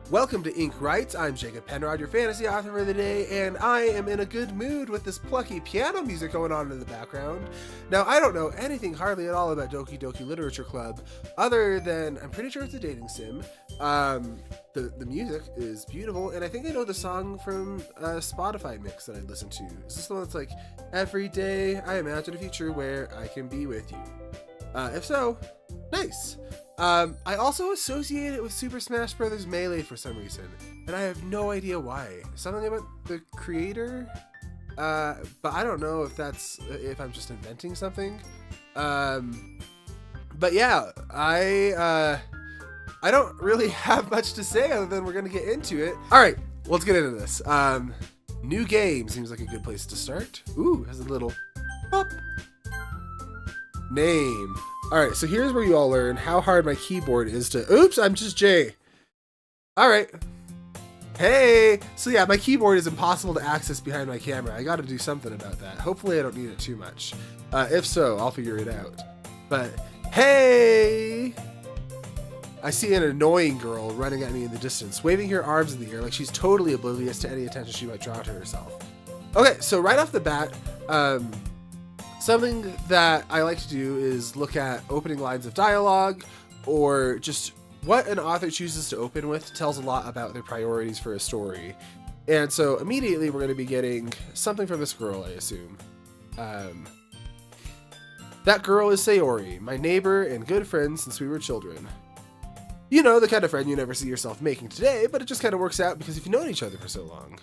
Welcome to Ink Writes. I'm Jacob Penrod, your fantasy author for the day, and I am in a good mood with this plucky piano music going on in the background. Now, I don't know anything hardly at all about Doki Doki Literature Club, other than I'm pretty sure it's a dating sim. The music is beautiful, and I think I know the song from a Spotify mix that I listened to. Is this the one that's like, every day I imagine a future where I can be with you? If so, nice. I also associate it with Super Smash Bros. Melee for some reason, and I have no idea why. Something about the creator, but I don't know if I'm just inventing something. But yeah, I don't really have much to say other than we're gonna get into it. All right, let's get into this. New game seems like a good place to start. Ooh, has a little pop. Name. Alright, so here's where you all learn how hard my keyboard is to... Oops, I'm just Jay. Alright. Hey! So yeah, my keyboard is impossible to access behind my camera. I gotta do something about that. Hopefully I don't need it too much. If so, I'll figure it out. But, hey! I see an annoying girl running at me in the distance, waving her arms in the air like she's totally oblivious to any attention she might draw to herself. Okay, so right off the bat, something that I like to do is look at opening lines of dialogue, or just what an author chooses to open with tells a lot about their priorities for a story. And so immediately we're going to be getting something from this girl, I assume. That girl is Sayori, my neighbor and good friend since we were children. You know, the kind of friend you never see yourself making today, but it just kind of works out because you've known each other for so long.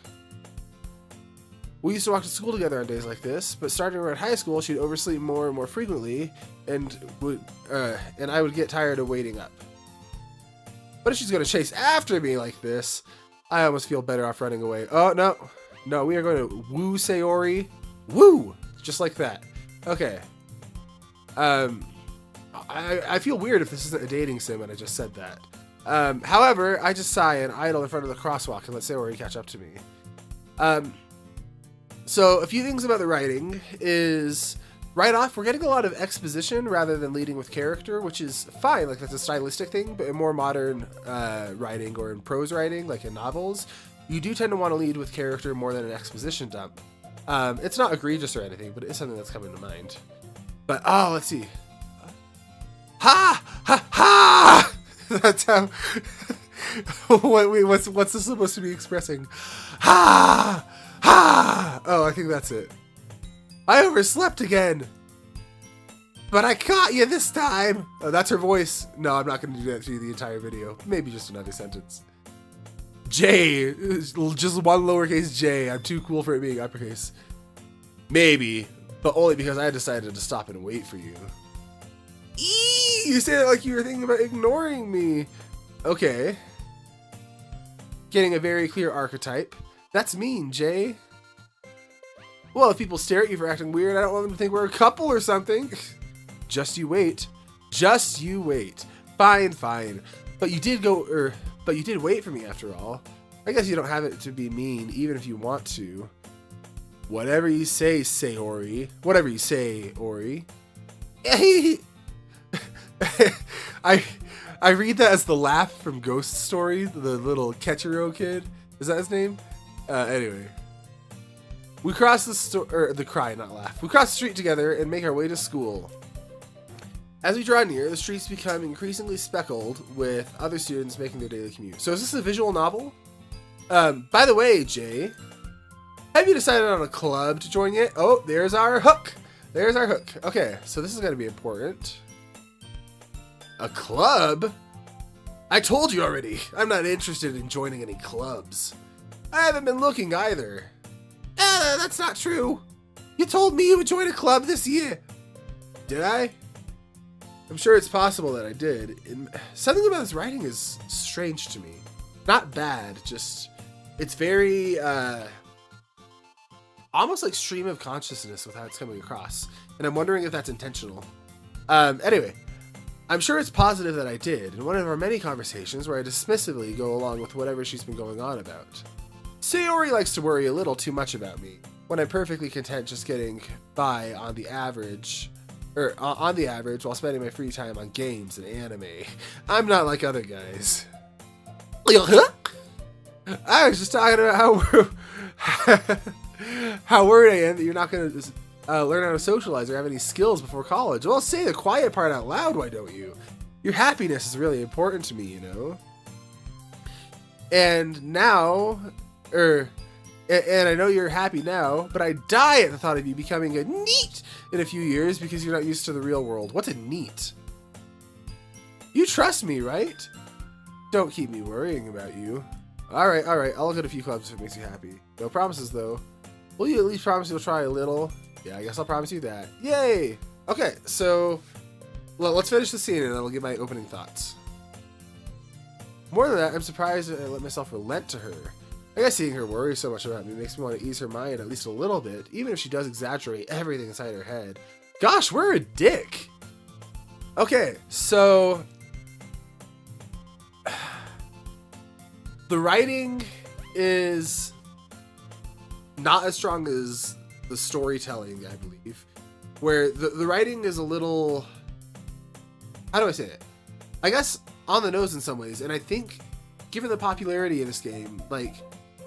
We used to walk to school together on days like this, but starting around high school, she'd oversleep more and more frequently, and I would get tired of waiting up. But if she's going to chase after me like this, I almost feel better off running away. Oh, no, we are going to woo Sayori. Woo! Just like that. Okay. I feel weird if this isn't a dating sim and I just said that. However, I just sigh and idle in front of the crosswalk and let Sayori catch up to me. So a few things about the writing is, right off, we're getting a lot of exposition rather than leading with character, which is fine. Like, that's a stylistic thing, but in more modern writing or in prose writing, like in novels, you do tend to want to lead with character more than an exposition dump. It's not egregious or anything, but it is something that's coming to mind. But, let's see. Ha! Ha! Ha! That's how... what's this supposed to be expressing? Ha! Ha! Oh, I think that's it. I overslept again. But I caught you this time. Oh, that's her voice. No, I'm not going to do that through the entire video. Maybe just another sentence. J. Just one lowercase j. I'm too cool for it being uppercase. Maybe. But only because I decided to stop and wait for you. Eee! You say that like you were thinking about ignoring me. Okay. Getting a very clear archetype. That's mean, Jay. Well, if people stare at you for acting weird, I don't want them to think we're a couple or something. Just you wait. Just you wait. Fine, fine. But you did wait for me after all. I guess you don't have it to be mean, even if you want to. Whatever you say, Sayori. Whatever you say, Ori. I read that as the laugh from Ghost Story, the little Ketchero kid. Is that his name? Anyway. We cross the cry, not laugh. We cross the street together and make our way to school. As we draw near, the streets become increasingly speckled with other students making their daily commute. So is this a visual novel? By the way, Jay, have you decided on a club to join yet? Oh, there's our hook. There's our hook. Okay, so this is going to be important. A club? I told you already. I'm not interested in joining any clubs. I haven't been looking either. That's not true. You told me you would join a club this year. Did I? I'm sure it's possible that I did. Something about this writing is strange to me. Not bad, just... It's very, almost like stream of consciousness with how it's coming across. And I'm wondering if that's intentional. Anyway. I'm sure it's positive that I did, in one of our many conversations where I dismissively go along with whatever she's been going on about. Sayori likes to worry a little too much about me, when I'm perfectly content just getting by on the average while spending my free time on games and anime. I'm not like other guys. I was just talking about how worried I am that you're not going to learn how to socialize or have any skills before college. Well, say the quiet part out loud, why don't you? Your happiness is really important to me, you know? And now, and I know you're happy now, but I die at the thought of you becoming a NEET in a few years because you're not used to the real world. What's a NEET? You trust me, right? Don't keep me worrying about you. Alright, I'll look at a few clubs if it makes you happy. No promises, though. Will you at least promise you'll try a little? Yeah, I guess I'll promise you that. Yay! Okay, so let's finish the scene and then I'll give my opening thoughts. More than that, I'm surprised I let myself relent to her. I guess seeing her worry so much about me makes me want to ease her mind at least a little bit, even if she does exaggerate everything inside her head. Gosh, we're a dick! Okay, so the writing is not as strong as the storytelling, I believe. Where the writing is a little... How do I say it? I guess on the nose in some ways, and I think given the popularity of this game, like,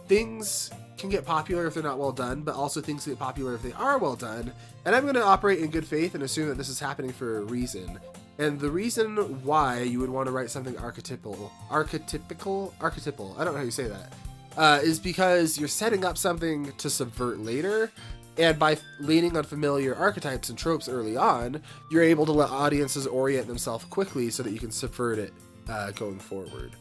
things can get popular if they're not well done, but also things get popular if they are well done, and I'm going to operate in good faith and assume that this is happening for a reason. And the reason why you would want to write something archetypal, I don't know how you say that, is because you're setting up something to subvert later, and by leaning on familiar archetypes and tropes early on, you're able to let audiences orient themselves quickly so that you can subvert it going forward.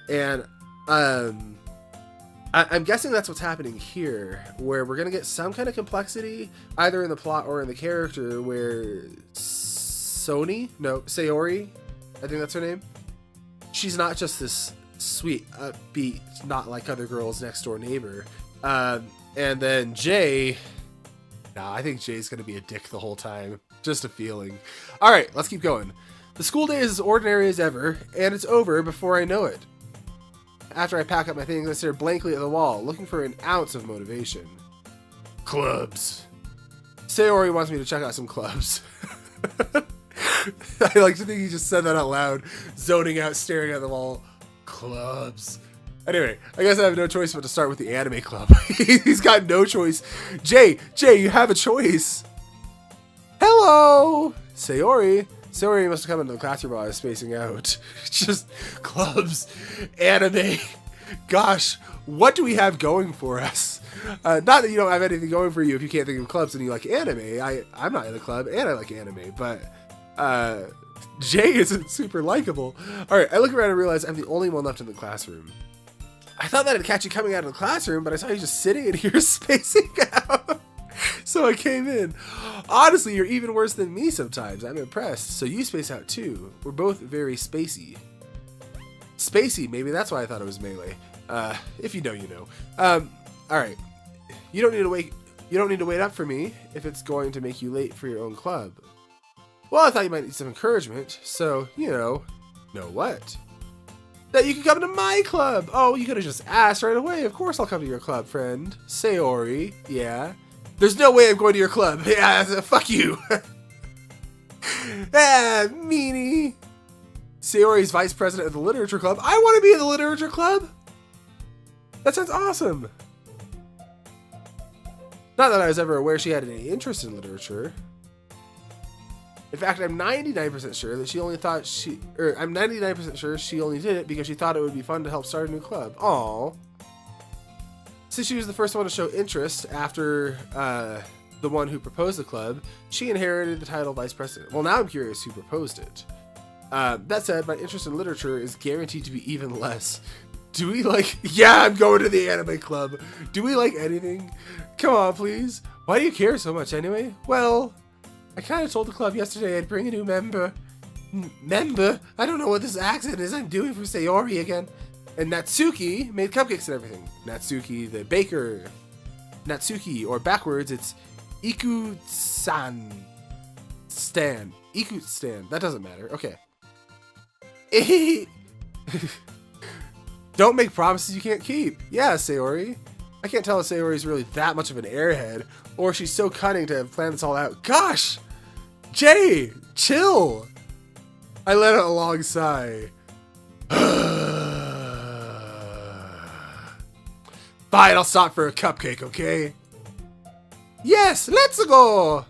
And I'm guessing that's what's happening here, where we're going to get some kind of complexity, either in the plot or in the character, where Sayori, I think that's her name, she's not just this sweet, upbeat, not like other girls next door neighbor. And then Jay, I think Jay's going to be a dick the whole time. Just a feeling. All right, let's keep going. The school day is as ordinary as ever, and it's over before I know it. After I pack up my things, I stare blankly at the wall, looking for an ounce of motivation. Clubs. Sayori wants me to check out some clubs. I like to think he just said that out loud, zoning out, staring at the wall. Clubs. Anyway, I guess I have no choice but to start with the anime club. He's got no choice. Jay, you have a choice. Hello! Sayori must have come into the classroom while I was spacing out. Just clubs, anime. Gosh, what do we have going for us? Not that you don't have anything going for you if you can't think of clubs and you like anime. I'm not in a club and I like anime, but Jay isn't super likable. Alright, I look around and realize I'm the only one left in the classroom. I thought that I'd catch you coming out of the classroom, but I saw you just sitting in here spacing out. So I came in. Honestly, you're even worse than me sometimes. I'm impressed. So you space out too. We're both very spacey. Spacey, maybe that's why I thought it was melee. If you know, you know. Alright. You don't need to wait up for me if it's going to make you late for your own club. Well, I thought you might need some encouragement, so, know what? That you can come to my club! Oh, you could have just asked right away. Of course I'll come to your club, friend. Sayori, yeah. There's no way I'm going to your club. Yeah, fuck you. Meanie. Sayori's vice president of the literature club. I want to be in the literature club. That sounds awesome. Not that I was ever aware she had any interest in literature. In fact, I'm 99% sure that she only thought I'm 99% sure she only did it because she thought it would be fun to help start a new club. Aww. Since she was the first one to show interest after the one who proposed the club, she inherited the title vice president. Well, now I'm curious who proposed it. That said, my interest in literature is guaranteed to be even less. Do we like... Yeah, I'm going to the anime club. Do we like anything? Come on, please. Why do you care so much anyway? Well... I kind of told the club yesterday I'd bring a new member. Member? I don't know what this accent is I'm doing for Sayori again. And Natsuki made cupcakes and everything. Natsuki the baker. Natsuki, or backwards, it's Iku-san. Stan. Iku-stan. That doesn't matter. Okay. Don't make promises you can't keep. Yeah, Sayori. I can't tell if Sayori's really that much of an airhead, or she's so cunning to have planned this all out. Gosh! Jay! Chill! I let out a long sigh. Fine, I'll stop for a cupcake, okay? Yes, let's go!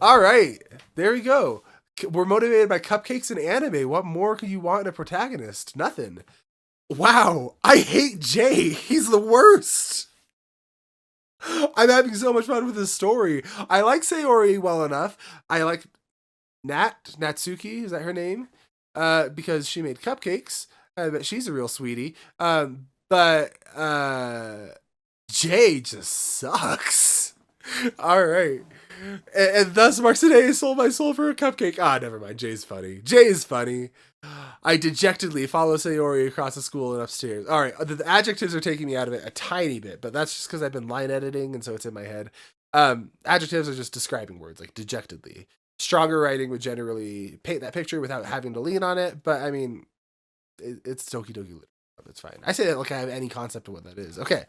Alright, there we go. We're motivated by cupcakes and anime. What more could you want in a protagonist? Nothing. Wow, I hate Jay. He's the worst. I'm having so much fun with this story. I like Sayori well enough. I like Natsuki, is that her name? Because she made cupcakes. I bet she's a real sweetie. But Jay just sucks. All right. And thus marks the day I sold my soul for a cupcake. Ah, never mind. Jay's funny. Jay is funny. I dejectedly follow Sayori across the school and upstairs. All right, the adjectives are taking me out of it a tiny bit, but that's just because I've been line editing, and so it's in my head. Adjectives are just describing words, like dejectedly. Stronger writing would generally paint that picture without having to lean on it, but I mean, it's Doki Doki Literature Club. It's fine. I say that like I have any concept of what that is. Okay.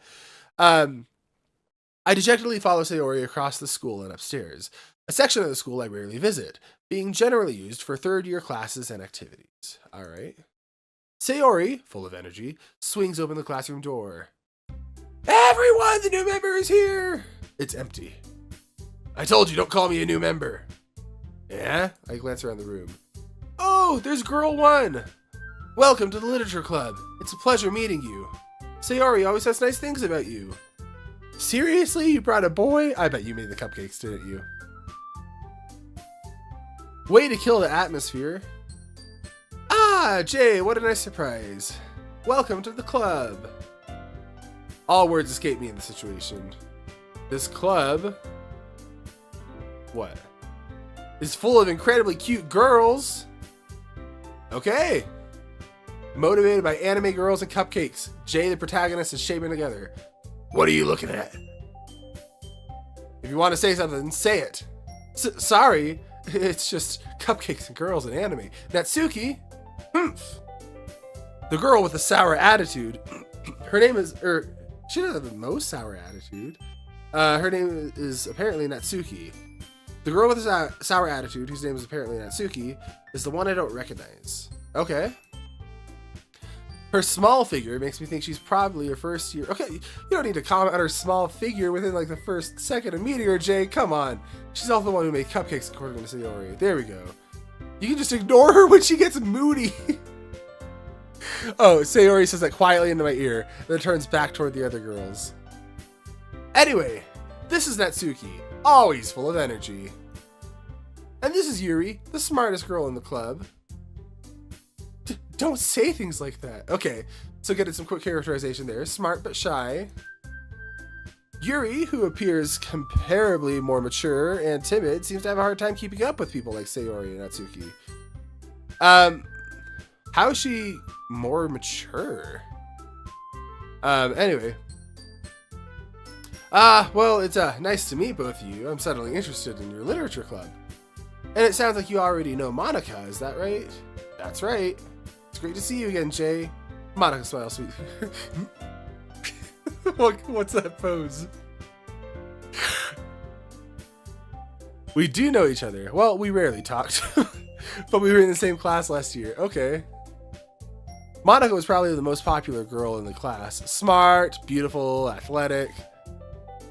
I dejectedly follow Sayori across the school and upstairs, a section of the school I rarely visit, being generally used for third-year classes and activities. All right. Sayori, full of energy, swings open the classroom door. Everyone, the new member is here! It's empty. I told you, don't call me a new member. Yeah? I glance around the room. Oh, there's girl 1. Welcome to the Literature Club. It's a pleasure meeting you. Sayori always says nice things about you. Seriously? You brought a boy? I bet you made the cupcakes, didn't you? Way to kill the atmosphere. Ah, Jay, what a nice surprise. Welcome to the club. All words escape me in the situation. This club... what? Is full of incredibly cute girls. Okay. Motivated by anime girls and cupcakes. Jay, the protagonist, is shaping together. What are you looking at? If you want to say something, say it. Sorry, it's just cupcakes and girls and anime. Natsuki? Humph. The girl with the sour attitude. Her name is, she doesn't have the most sour attitude. Her name is apparently Natsuki. The girl with the sour attitude, whose name is apparently Natsuki, is the one I don't recognize. Okay. Her small figure makes me think she's probably her first year. Okay, you don't need to comment on her small figure within like the first second of meeting her, Jay. Come on. She's also the one who made cupcakes, according to Sayori. There we go. You can just ignore her when she gets moody. Oh, Sayori says that quietly into my ear, then turns back toward the other girls. Anyway, this is Natsuki, always full of energy. And this is Yuri, the smartest girl in the club. Don't say things like that. Okay, so getting some quick characterization there. Smart but shy. Yuri, who appears comparably more mature and timid, seems to have a hard time keeping up with people like Sayori and Natsuki. How is she more mature? Anyway. Well, it's nice to meet both of you. I'm suddenly interested in your literature club. And it sounds like you already know Monica, is that right? That's right. It's great to see you again, Jay. Monica smiles sweet. What's that pose? We do know each other. Well, we rarely talked. But we were in the same class last year. Okay. Monica was probably the most popular girl in the class. Smart, beautiful, athletic.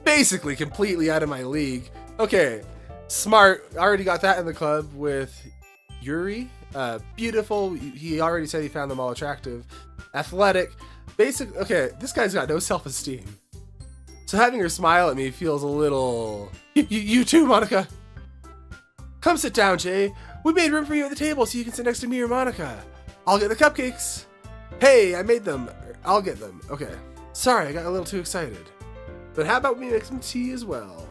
Basically completely out of my league. Okay. Smart. I already got that in the club with Yuri. Beautiful. He already said he found them all attractive. Athletic. Basic. Okay, this guy's got no self-esteem. So having her smile at me feels a little... You too, Monica. Come sit down, Jay. We made room for you at the table so you can sit next to me or Monica. I'll get the cupcakes. Hey, I made them. I'll get them. Okay. Sorry, I got a little too excited. But how about we make some tea as well?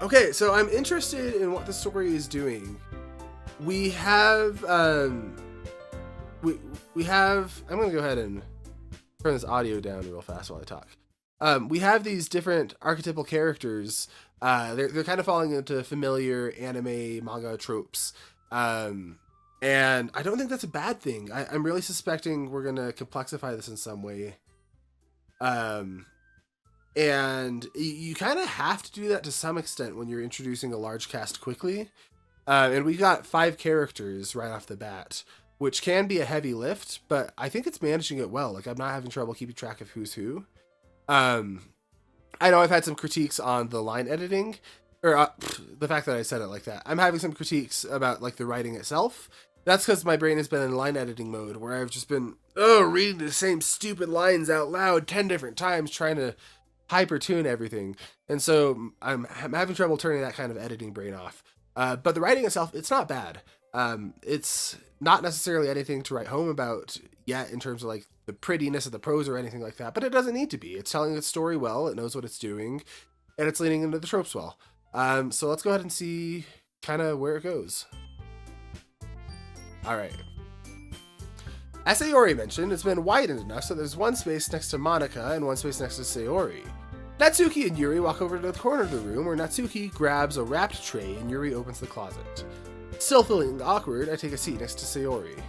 Okay, so I'm interested in what the story is doing. We have, we have, I'm going to go ahead and turn this audio down real fast while I talk. We have these different archetypal characters. They're kind of falling into familiar anime manga tropes. And I don't think that's a bad thing. I'm really suspecting we're going to complexify this in some way. And you kind of have to do that to some extent when you're introducing a large cast quickly. And we got 5 characters right off the bat. which can be a heavy lift, but I think it's managing it well. Like, I'm not having trouble keeping track of who's who. I know I've had some critiques on the line editing, or the fact that I said it like that. I'm having some critiques about like the writing itself. That's because my brain has been in line editing mode, where I've just been reading the same stupid lines out loud 10 different times, trying to hyper tune everything. And so I'm having trouble turning that kind of editing brain off. But the writing itself, it's not bad. It's not necessarily anything to write home about yet in terms of like the prettiness of the prose or anything like that, but it doesn't need to be. It's telling its story well, it knows what it's doing, and it's leaning into the tropes well. So let's go ahead and see kind of where it goes. All right. As Sayori mentioned, it's been widened enough so there's one space next to Monica and one space next to Sayori. Natsuki and Yuri walk over to the corner of the room where Natsuki grabs a wrapped tray and Yuri opens the closet. Still feeling awkward, I take a seat next to Sayori.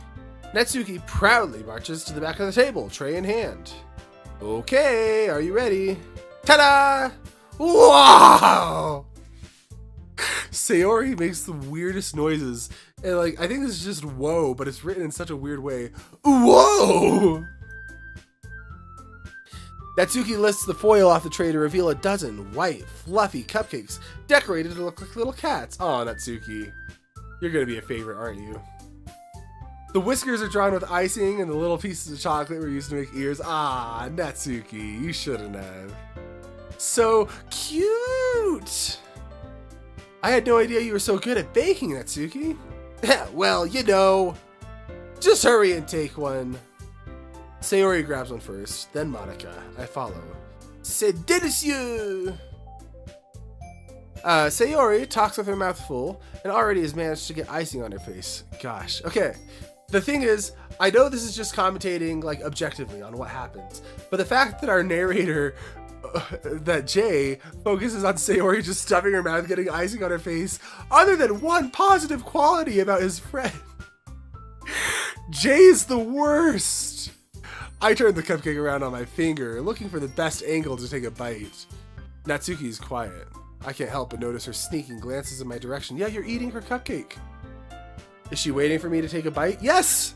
Natsuki proudly marches to the back of the table, tray in hand. Okay, are you ready? Ta-da! Wow! Sayori makes the weirdest noises, and like, I think this is just whoa, but it's written in such a weird way. Whoa! Natsuki lifts the foil off the tray to reveal a dozen white, fluffy cupcakes decorated to look like little cats. Aw, Natsuki. You're gonna be a favorite, aren't you? The whiskers are drawn with icing, and the little pieces of chocolate were used to make ears. Ah, Natsuki, you shouldn't have. So cute! I had no idea you were so good at baking, Natsuki. Well, you know, just hurry and take one. Sayori grabs one first, then Monica. I follow. C'est délicieux! Sayori talks with her mouth full and already has managed to get icing on her face. Gosh. Okay. The thing is, I know this is just commentating like objectively on what happens, but the fact that our narrator, that Jay, focuses on Sayori just stuffing her mouth, getting icing on her face, other than one positive quality about his friend. Jay is the worst. I turn the cupcake around on my finger, looking for the best angle to take a bite. Natsuki's quiet. I can't help but notice her sneaking glances in my direction. Yeah, you're eating her cupcake. Is she waiting for me to take a bite? Yes!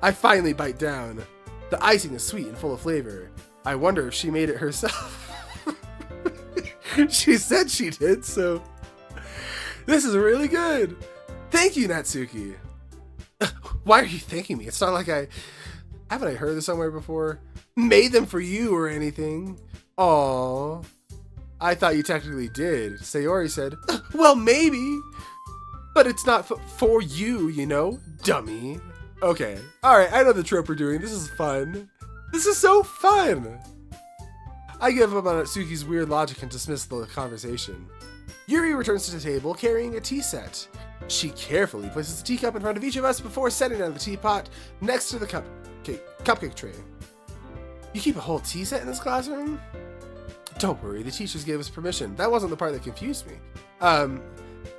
I finally bite down. The icing is sweet and full of flavor. I wonder if she made it herself. She said she did, so... This is really good. Thank you, Natsuki. Why are you thanking me? It's not like I... Haven't I heard this somewhere before? Made them for you or anything. Aww. I thought you technically did. Sayori said, well, maybe. But it's not for you, you know, dummy. Okay. Alright, I know the trope we're doing. This is fun. This is so fun. I give up on Natsuki's weird logic and dismiss the conversation. Yuri returns to the table carrying a tea set. She carefully places the teacup in front of each of us before setting down the teapot next to the cupcake tray. You keep a whole tea set in this classroom? Don't worry, the teachers gave us permission. That wasn't the part that confused me.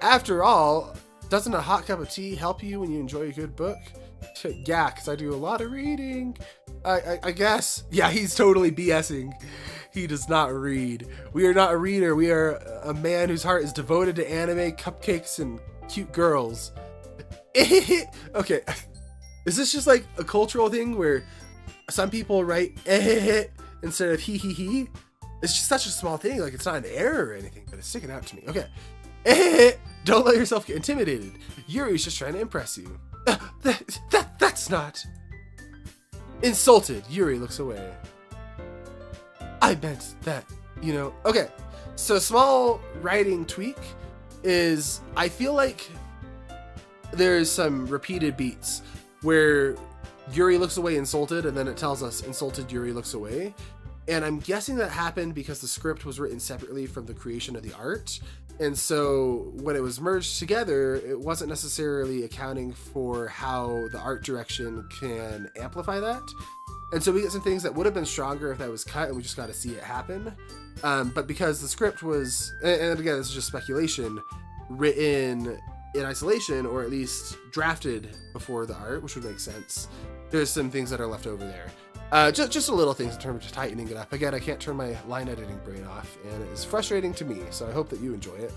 After all, doesn't a hot cup of tea help you when you enjoy a good book? Yeah, because I do a lot of reading. I guess. Yeah, he's totally BSing. He does not read. We are not a reader. We are a man whose heart is devoted to anime, cupcakes, and cute girls. Okay. Is this just like a cultural thing where some people write instead of he? It's just such a small thing. Like, it's not an error or anything, but it's sticking out to me. Okay. Don't let yourself get intimidated. Yuri's just trying to impress you. That's not... Insulted, Yuri looks away. I meant that, you know... Okay, so small writing tweak is... I feel like there's some repeated beats where Yuri looks away insulted, and then it tells us insulted Yuri looks away. And I'm guessing that happened because the script was written separately from the creation of the art. And so when it was merged together, it wasn't necessarily accounting for how the art direction can amplify that. And so we get some things that would have been stronger if that was cut, and we just got to see it happen. But because the script was, and again, this is just speculation, written in isolation, or at least drafted before the art, which would make sense, there's some things that are left over there. Just a little things in terms of tightening it up. Again, I can't turn my line editing brain off, and it is frustrating to me, so I hope that you enjoy it.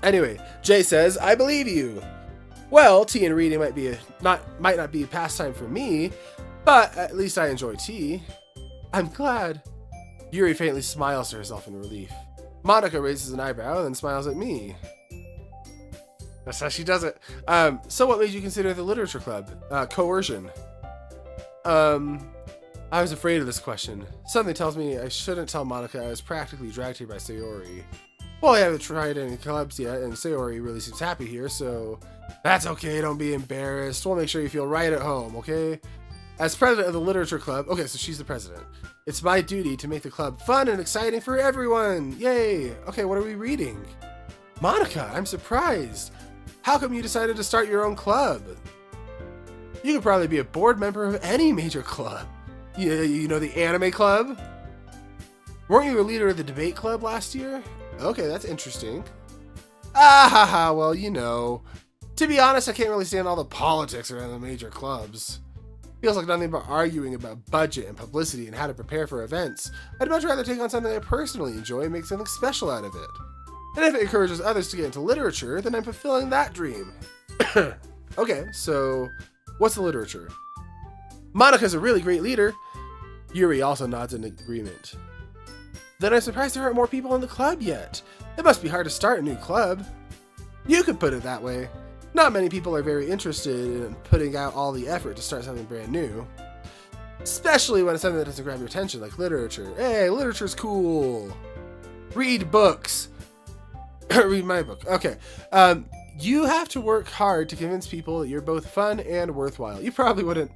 Anyway, Jay says, I believe you. Well, tea and reading might not be a pastime for me, but at least I enjoy tea. I'm glad. Yuri faintly smiles to herself in relief. Monica raises an eyebrow and then smiles at me. That's how she does it. So what made you consider the literature club? Coercion. I was afraid of this question. Something tells me I shouldn't tell Monica I was practically dragged here by Sayori. Well, I haven't tried any clubs yet, and Sayori really seems happy here, so that's okay, don't be embarrassed. We'll make sure you feel right at home, okay? As president of the literature club, okay, so she's the president. It's my duty to make the club fun and exciting for everyone. Yay! Okay, what are we reading? Monica, I'm surprised. How come you decided to start your own club? You could probably be a board member of any major club. You know, the anime club? Weren't you a leader of the debate club last year? Okay, that's interesting. Well, you know. To be honest, I can't really stand all the politics around the major clubs. Feels like nothing but arguing about budget and publicity and how to prepare for events. I'd much rather take on something I personally enjoy and make something special out of it. And if it encourages others to get into literature, then I'm fulfilling that dream. Okay, so what's the literature? Monica's a really great leader. Yuri also nods in agreement. Then I'm surprised there aren't more people in the club yet. It must be hard to start a new club. You could put it that way. Not many people are very interested in putting out all the effort to start something brand new. Especially when it's something that doesn't grab your attention, like literature. Hey, literature's cool. Read books. Read my book. Okay. You have to work hard to convince people that you're both fun and worthwhile. You probably wouldn't,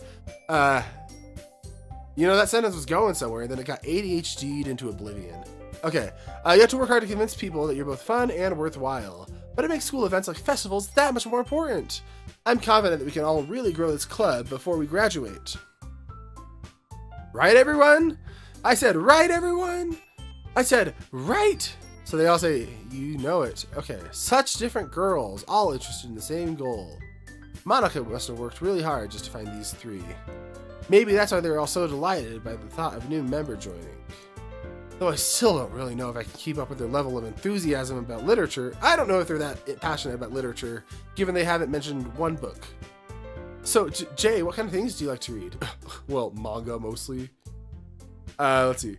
you know, that sentence was going somewhere, and then it got ADHD'd into oblivion. Okay, you have to work hard to convince people that you're both fun and worthwhile. But it makes school events like festivals that much more important. I'm confident that we can all really grow this club before we graduate. Right, everyone? I said, right, everyone? I said, right. So they all say, you know it. Okay, such different girls, all interested in the same goal. Monica must have worked really hard just to find these three. Maybe that's why they're all so delighted by the thought of a new member joining. Though I still don't really know if I can keep up with their level of enthusiasm about literature. I don't know if they're that passionate about literature, given they haven't mentioned one book. So, Jay, what kind of things do you like to read? Well, manga mostly. Let's see.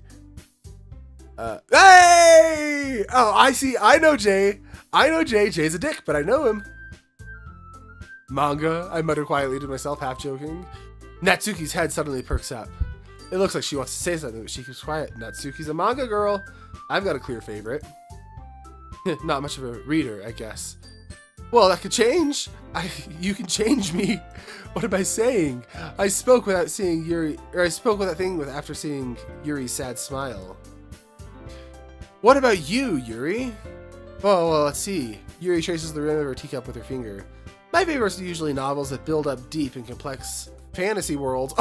Hey! Oh, I see. I know Jay. Jay's a dick, but I know him. Manga, I mutter quietly to myself, half joking. Natsuki's head suddenly perks up. It looks like she wants to say something, but she keeps quiet. Natsuki's a manga girl. I've got a clear favorite. Not much of a reader, I guess. Well, that could change. You can change me. What am I saying? I spoke without seeing Yuri, or I spoke without thinking after seeing Yuri's sad smile. What about you, Yuri? Well, let's see. Yuri traces the rim of her teacup with her finger. My favorites are usually novels that build up deep and complex fantasy worlds.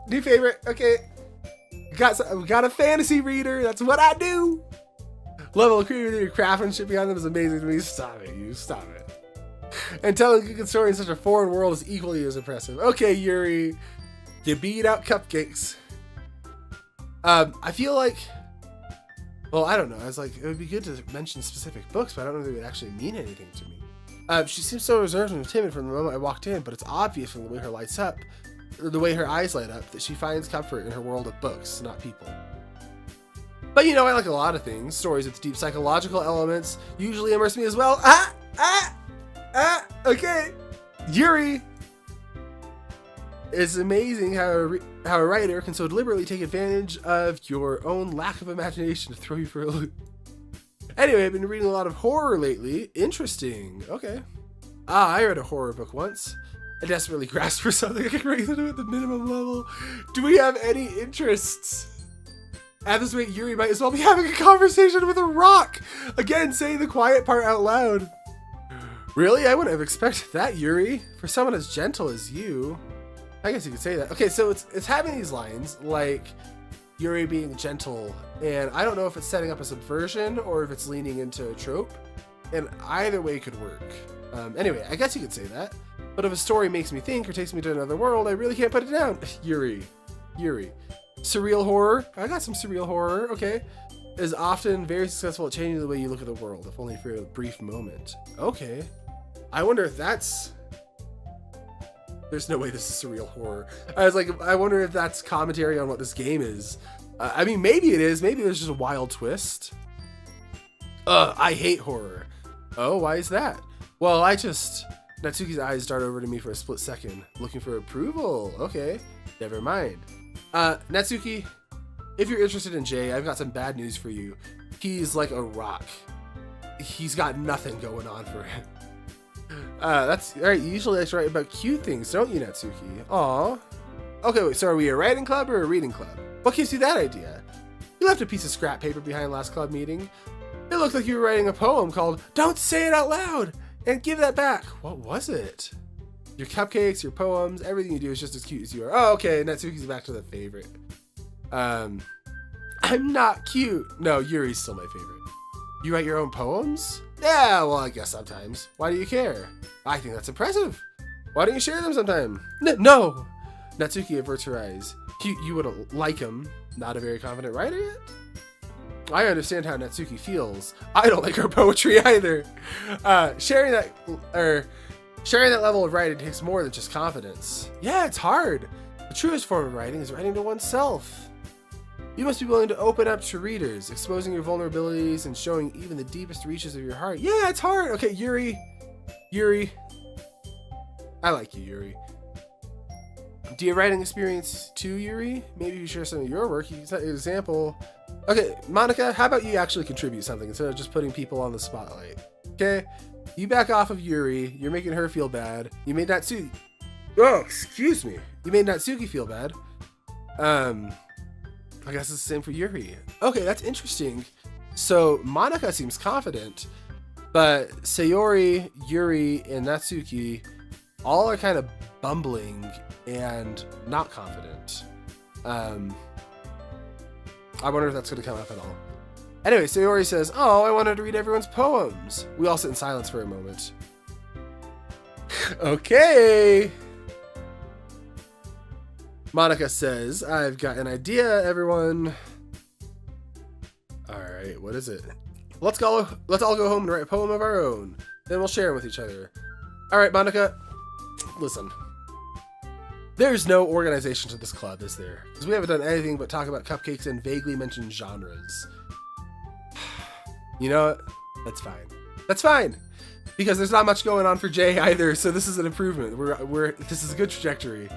New favorite. Okay. We got a fantasy reader. That's what I do. Level of creativity and craftsmanship behind them is amazing to me. Stop it. And telling a good story in such a foreign world is equally as impressive. Okay, Yuri. You beat out cupcakes. I feel like, well, I don't know. I was like, it would be good to mention specific books, but I don't know if it would actually mean anything to me. She seems so reserved and timid from the moment I walked in, but it's obvious from the way her eyes light up, that she finds comfort in her world of books, not people. But you know, I like a lot of things. Stories with deep psychological elements usually immerse me as well. Okay. Yuri. It's amazing how a writer can so deliberately take advantage of your own lack of imagination to throw you for a loop. Anyway, I've been reading a lot of horror lately. Interesting. Okay. I read a horror book once. I desperately grasped for something I could raise it at the minimum level. Do we have any interests? At this rate, Yuri might as well be having a conversation with a rock. Again, saying the quiet part out loud. Really? I wouldn't have expected that, Yuri. For someone as gentle as you. I guess you could say that. Okay, so it's having these lines, like Yuri being gentle, and I don't know if it's setting up a subversion or if it's leaning into a trope, and either way could work. Anyway, I guess you could say that. But if a story makes me think or takes me to another world, I really can't put it down. Yuri. Surreal horror. I got some surreal horror. Okay. is often very successful at changing the way you look at the world, if only for a brief moment. Okay. I wonder if that's... There's no way this is surreal horror. I was like, I wonder if that's commentary on what this game is. I mean, maybe it is. Maybe there's just a wild twist. I hate horror. Oh, why is that? Well, Natsuki's eyes dart over to me for a split second, looking for approval. Okay, never mind. Natsuki, if you're interested in Jay, I've got some bad news for you. He's like a rock. He's got nothing going on for him. That's all right. You usually like to write about cute things, don't you, Natsuki? Aw. Okay, wait, so are we a writing club or a reading club? What gives you that idea? You left a piece of scrap paper behind last club meeting. It looked like you were writing a poem called Don't Say It Out Loud and Give That Back. What was it? Your cupcakes, your poems, everything you do is just as cute as you are. Oh, okay, Natsuki's back to the favorite. I'm not cute. No, Yuri's still my favorite. You write your own poems? Yeah, well, I guess sometimes. Why do you care? I think that's impressive. Why don't you share them sometime? No! Natsuki averts her eyes. You wouldn't like him. Not a very confident writer yet? I understand how Natsuki feels. I don't like her poetry either. Sharing that level of writing takes more than just confidence. Yeah, it's hard. The truest form of writing is writing to oneself. You must be willing to open up to readers, exposing your vulnerabilities and showing even the deepest reaches of your heart. Yeah, it's hard. Okay, Yuri. I like you, Yuri. Do you have writing experience too, Yuri? Maybe you share some of your work. You can set an example. Okay, Monica, how about you actually contribute something instead of just putting people on the spotlight? Okay? You back off of Yuri. You're making her feel bad. You made Natsuki... Oh, excuse me. You made Natsuki feel bad. I guess it's the same for Yuri. Okay, that's interesting. So, Monica seems confident, but Sayori, Yuri, and Natsuki all are kind of bumbling and not confident. I wonder if that's going to come up at all. Anyway, Sayori says, oh, I wanted to read everyone's poems. We all sit in silence for a moment. Okay. Monica says, I've got an idea, everyone. All right, what is it? Let's all go home and write a poem of our own. Then we'll share them with each other. All right, Monica, listen. There's no organization to this club, is there? Because we haven't done anything but talk about cupcakes and vaguely mention genres. You know what? That's fine. That's fine. Because there's not much going on for Jay either, so this is an improvement. This is a good trajectory.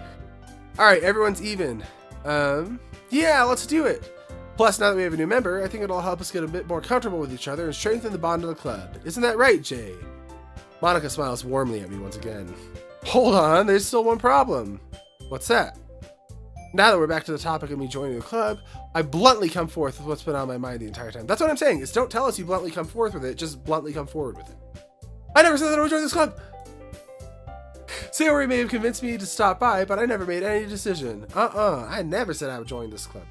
All right, everyone's even. Yeah, let's do it. Plus, now that we have a new member, I think it'll help us get a bit more comfortable with each other and strengthen the bond of the club. Isn't that right, Jay? Monica smiles warmly at me once again. Hold on, there's still one problem. What's that? Now that we're back to the topic of me joining the club, I bluntly come forth with what's been on my mind the entire time. That's what I'm saying, is don't tell us you bluntly come forth with it, just bluntly come forward with it. I never said that I would join this club! Sayori may have convinced me to stop by, but I never made any decision. I never said I would join this club.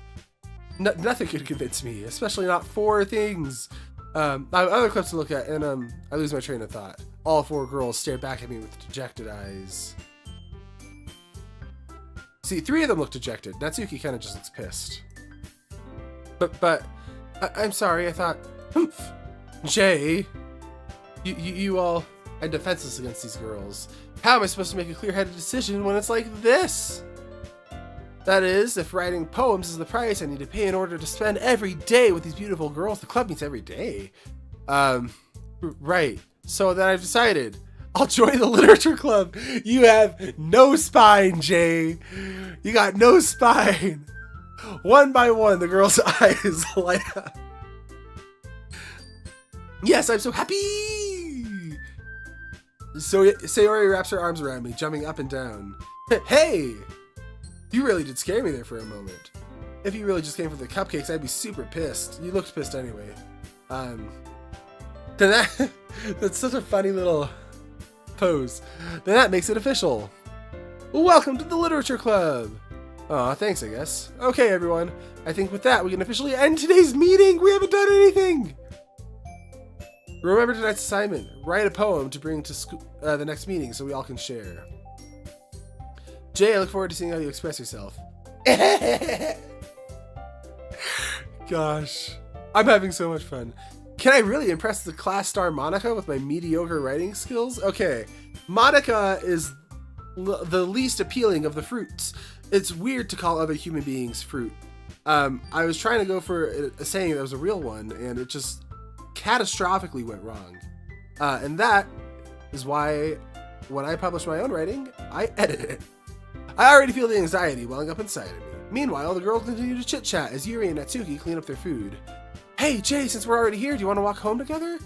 Nothing could convince me, especially not 4 things. I have other clips to look at, and I lose my train of thought. All 4 girls stare back at me with dejected eyes. See, 3 of them look dejected. Natsuki kind of just looks pissed. But, I'm sorry, I thought, Jay, you all are defenseless against these girls. How am I supposed to make a clear-headed decision when it's like this? That is, if writing poems is the price I need to pay in order to spend every day with these beautiful girls. The club meets every day. Right. So then I've decided I'll join the literature club. You have no spine, Jay. You got no spine. One by one, the girl's eyes light up. Yes, I'm so happy. So Sayori wraps her arms around me, jumping up and down. Hey! You really did scare me there for a moment. If you really just came for the cupcakes, I'd be super pissed. You looked pissed anyway. That's such a funny little pose. Then that makes it official. Welcome to the Literature Club! Aw, thanks, I guess. Okay, everyone. I think with that, we can officially end today's meeting! We haven't done anything! Remember tonight's assignment. Write a poem to bring to the next meeting so we all can share. Jay, I look forward to seeing how you express yourself. Gosh. I'm having so much fun. Can I really impress the class star Monica with my mediocre writing skills? Okay, Monica is the least appealing of the fruits. It's weird to call other human beings fruit. I was trying to go for a saying that was a real one, and it just catastrophically went wrong. And that is why when I publish my own writing, I edit it. I already feel the anxiety welling up inside of me. Meanwhile, the girls continue to chit-chat as Yuri and Natsuki clean up their food. Hey, Jay, since we're already here, do you want to walk home together?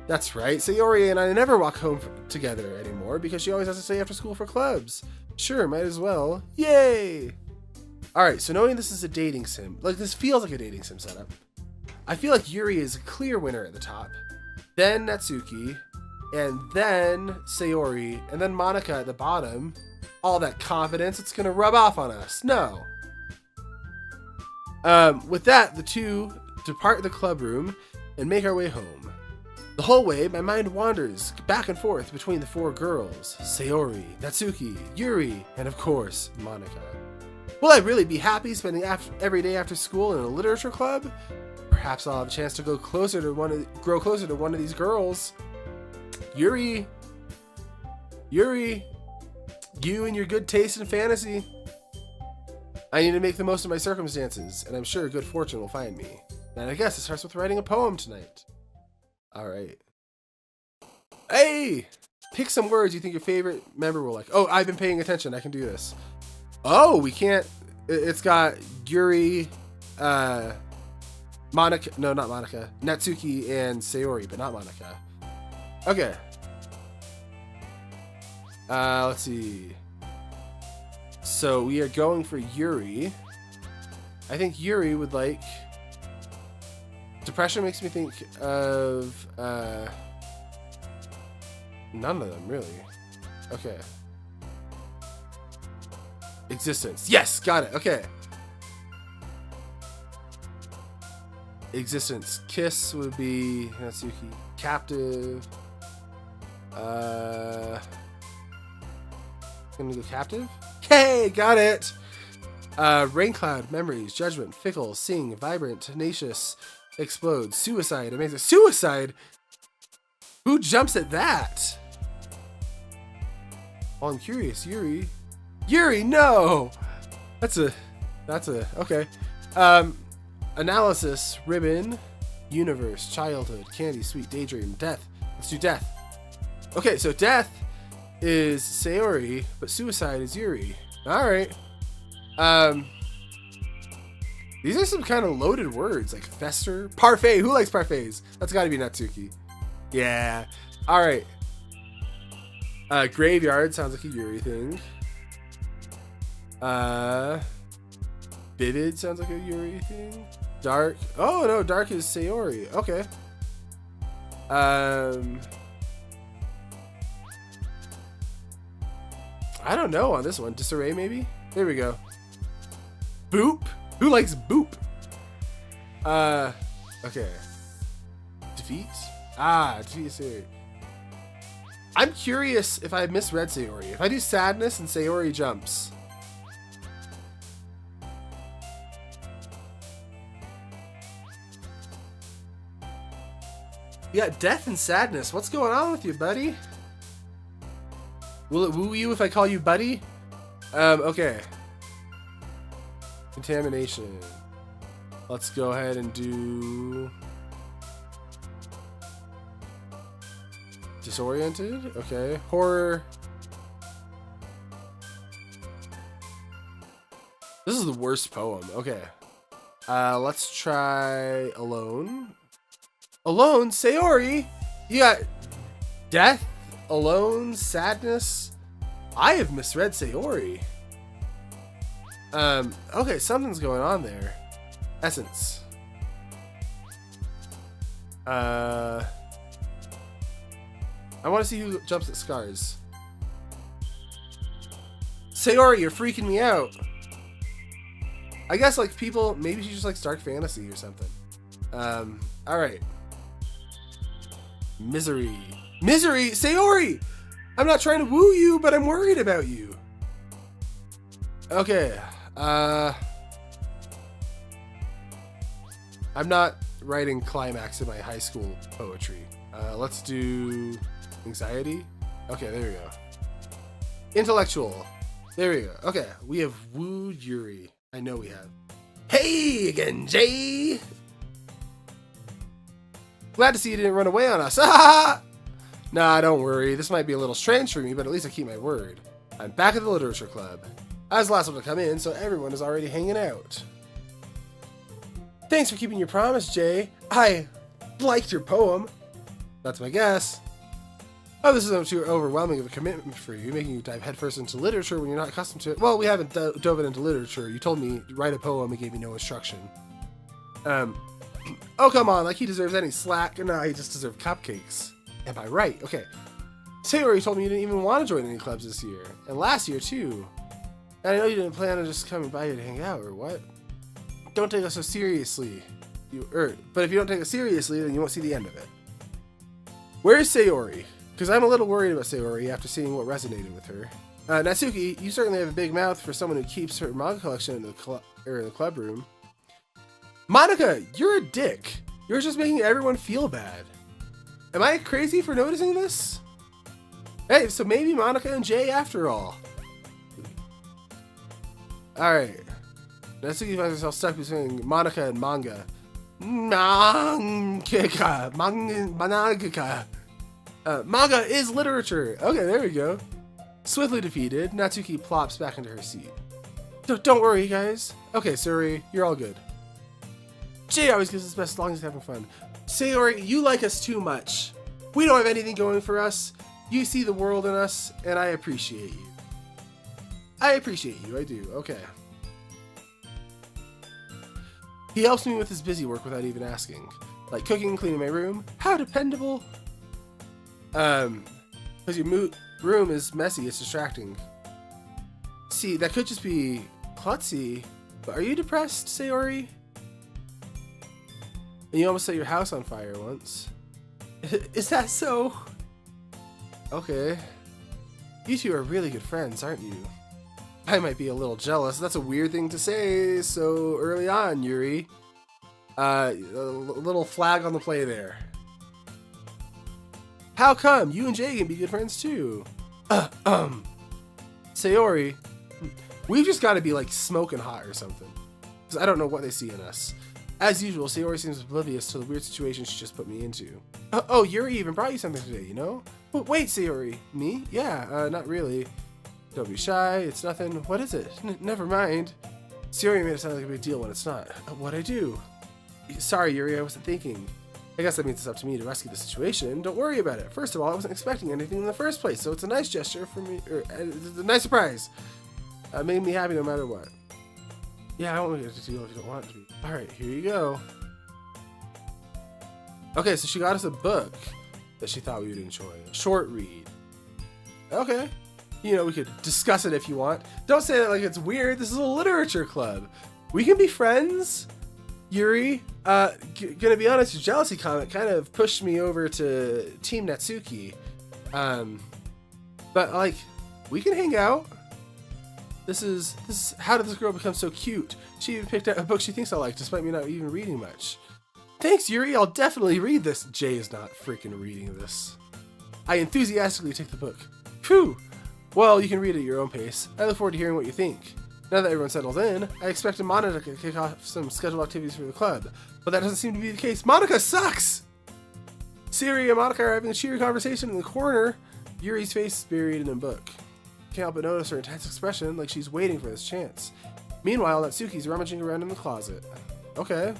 That's right, Sayori and I never walk home together anymore because she always has to stay after school for clubs. Sure, might as well. Yay! Alright, so knowing this is a dating sim, like this feels like a dating sim setup, I feel like Yuri is a clear winner at the top, then Natsuki, and then Sayori, and then Monica at the bottom. All that confidence, it's gonna rub off on us. No. With that, the two depart the club room and make our way home. The whole way, my mind wanders back and forth between the four girls, Sayori, Natsuki, Yuri, and of course, Monica. Will I really be happy spending every day after school in a literature club? Perhaps I'll have a chance to grow closer to one of these girls. Yuri, you and your good taste in fantasy. I need to make the most of my circumstances, and I'm sure good fortune will find me. And I guess it starts with writing a poem tonight. Alright. Hey! Pick some words you think your favorite member will like. Oh, I've been paying attention. I can do this. Oh, we can't. It's got Yuri, Monica. No, not Monica. Natsuki and Sayori, but not Monica. Okay. Let's see. So we are going for Yuri. I think Yuri would like... Depression makes me think of... none of them, really. Okay. Existence. Yes! Got it. Okay. Existence. Kiss would be Natsuki. Captive. Gonna go captive? Hey! Got it! Raincloud. Memories. Judgment. Fickle. Sing. Vibrant. Tenacious. Explode. Suicide. Amazing. Suicide? Who jumps at that? Oh, I'm curious. Yuri. Yuri, no! That's a, okay. Analysis, ribbon, universe, childhood, candy, sweet, daydream, death. Let's do death. Okay, so death is Sayori, but suicide is Yuri. Alright. These are some kind of loaded words, like fester, parfait. Who likes parfaits? That's gotta be Natsuki. Yeah. Alright. Graveyard sounds like a Yuri thing. Vivid sounds like a Yuri thing. Dark. Oh no, dark is Sayori. Okay. I don't know on this one. Disarray maybe? There we go. Boop? Who likes boop? Okay. Defeat? Defeat Sayori. I'm curious if I misread Sayori. If I do sadness and Sayori jumps. You got death and sadness. What's going on with you, buddy? Will it woo you if I call you buddy? Okay. Contamination. Let's go ahead and do... Disoriented? Okay. Horror. This is the worst poem. Okay. Let's try Alone. Alone? Sayori? You got death, alone, sadness. I have misread Sayori. Okay, something's going on there. Essence. I want to see who jumps at scars. Sayori, you're freaking me out. I guess, like, people, maybe she just likes dark fantasy or something. Alright. Misery. Misery? Sayori! I'm not trying to woo you, but I'm worried about you. Okay. I'm not writing climax in my high school poetry. Let's do anxiety. Okay, there we go. Intellectual. There we go. Okay, we have wooed Yuri. I know we have. Hey again, Jay. Glad to see you didn't run away on us. Nah, don't worry. This might be a little strange for me, but at least I keep my word. I'm back at the Literature Club. I was the last one to come in, so everyone is already hanging out. Thanks for keeping your promise, Jay. I liked your poem. That's my guess. Oh, this is too overwhelming of a commitment for you, making you dive headfirst into literature when you're not accustomed to it. Well, we haven't dove into literature. You told me to write a poem and gave me no instruction. Oh, come on, like he deserves any slack. No, he just deserves cupcakes. Am I right? Okay. Sayori told me you didn't even want to join any clubs this year. And last year, too. And I know you didn't plan on just coming by here to hang out, or what? Don't take us so seriously. But if you don't take us seriously, then you won't see the end of it. Where's Sayori? Because I'm a little worried about Sayori after seeing what resonated with her. Natsuki, you certainly have a big mouth for someone who keeps her manga collection in the club room. Monica, you're a dick. You're just making everyone feel bad. Am I crazy for noticing this? Hey, so maybe Monica and Jay after all. Alright. Natsuki finds herself stuck between Monica and manga. Manga is literature. Okay, there we go. Swiftly defeated, Natsuki plops back into her seat. Don't worry, guys. Okay, Sayori, you're all good. Jay always gives his best as long as he's having fun. Sayori, you like us too much. We don't have anything going for us. You see the world in us, and I appreciate you. I do. Okay. He helps me with his busy work without even asking. Like cooking, cleaning my room. How dependable. Because your room is messy, it's distracting. See, that could just be klutzy. But are you depressed, Sayori? And you almost set your house on fire once. Is that so? Okay. You two are really good friends, aren't you? I might be a little jealous. That's a weird thing to say so early on, Yuri. A little flag on the play there. How come? You and Jay can be good friends too. Sayori, we've just got to be like smoking hot or something. Because I don't know what they see in us. As usual, Sayori seems oblivious to the weird situation she just put me into. Oh, Yuri even brought you something today, you know? Wait, Sayori. Me? Yeah, not really. Don't be shy. It's nothing. What is it? Never mind. Sayori made it sound like a big deal when it's not. What'd I do? Sorry, Yuri, I wasn't thinking. I guess that means it's up to me to rescue the situation. Don't worry about it. First of all, I wasn't expecting anything in the first place, so it's a nice gesture for me. It's a nice surprise. Made me happy no matter what. Yeah, I won't get to deal if you don't want it to be. Alright, here you go. Okay, so she got us a book that she thought we would enjoy. A short read. Okay. You know, we could discuss it if you want. Don't say that like it's weird. This is a literature club. We can be friends. Yuri, gonna be honest, your jealousy comment kind of pushed me over to Team Natsuki. But like, we can hang out. This is how did this girl become so cute? She even picked out a book she thinks I like, despite me not even reading much. Thanks, Yuri, I'll definitely read this. Jay is not freaking reading this. I enthusiastically take the book. Phew! Well, you can read it at your own pace. I look forward to hearing what you think. Now that everyone settles in, I expected Monica to kick off some scheduled activities for the club, but that doesn't seem to be the case. Monica sucks! Siri and Monica are having a cheery conversation in the corner. Yuri's face is buried in a book. Can't help but notice her intense expression, like she's waiting for this chance. Meanwhile, Natsuki's rummaging around in the closet. Okay.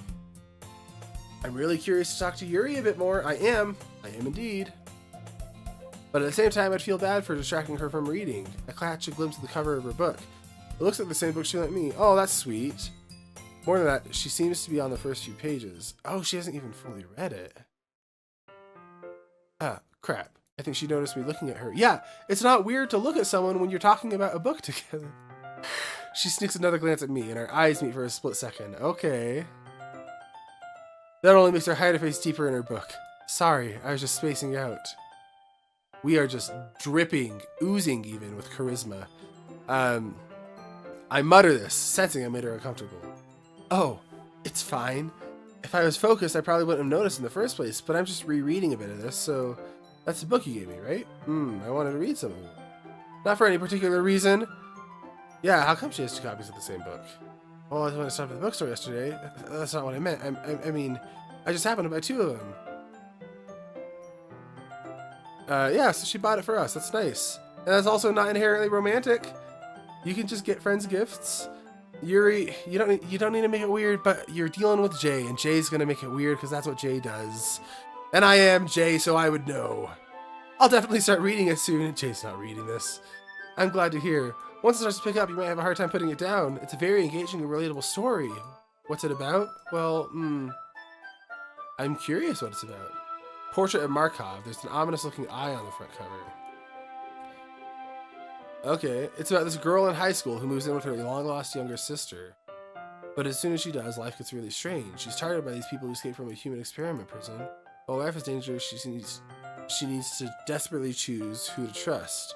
I'm really curious to talk to Yuri a bit more. I am indeed. But at the same time, I'd feel bad for distracting her from reading. I catch a glimpse of the cover of her book. It looks like the same book she lent me. Oh, that's sweet. More than that, she seems to be on the first few pages. Oh, she hasn't even fully read it. Ah, crap. I think she noticed me looking at her. Yeah, it's not weird to look at someone when you're talking about a book together. She sneaks another glance at me, and our eyes meet for a split second. Okay. That only makes her hide her face deeper in her book. Sorry, I was just spacing out. We are just dripping, oozing even, with charisma. I mutter this, sensing I made her uncomfortable. Oh, it's fine. If I was focused, I probably wouldn't have noticed in the first place, but I'm just rereading a bit of this, so that's the book you gave me, right? I wanted to read some of it. Not for any particular reason. Yeah, how come she has 2 copies of the same book? Well, I went to stop at the bookstore yesterday. That's not what I meant. I mean, I just happened to buy 2 of them. Yeah, so she bought it for us. That's nice. And that's also not inherently romantic. You can just get friends gifts. Yuri, you don't need to make it weird, but you're dealing with Jay, and Jay's gonna make it weird because that's what Jay does. And I am Jay, so I would know. I'll definitely start reading it soon. Jay's not reading this. I'm glad to hear. Once it starts to pick up, you might have a hard time putting it down. It's a very engaging and relatable story. What's it about? Well, I'm curious what it's about. Portrait of Markov. There's an ominous-looking eye on the front cover. Okay, it's about this girl in high school who moves in with her long-lost younger sister. But as soon as she does, life gets really strange. She's targeted by these people who escape from a human experiment prison. While life is dangerous, she needs to desperately choose who to trust.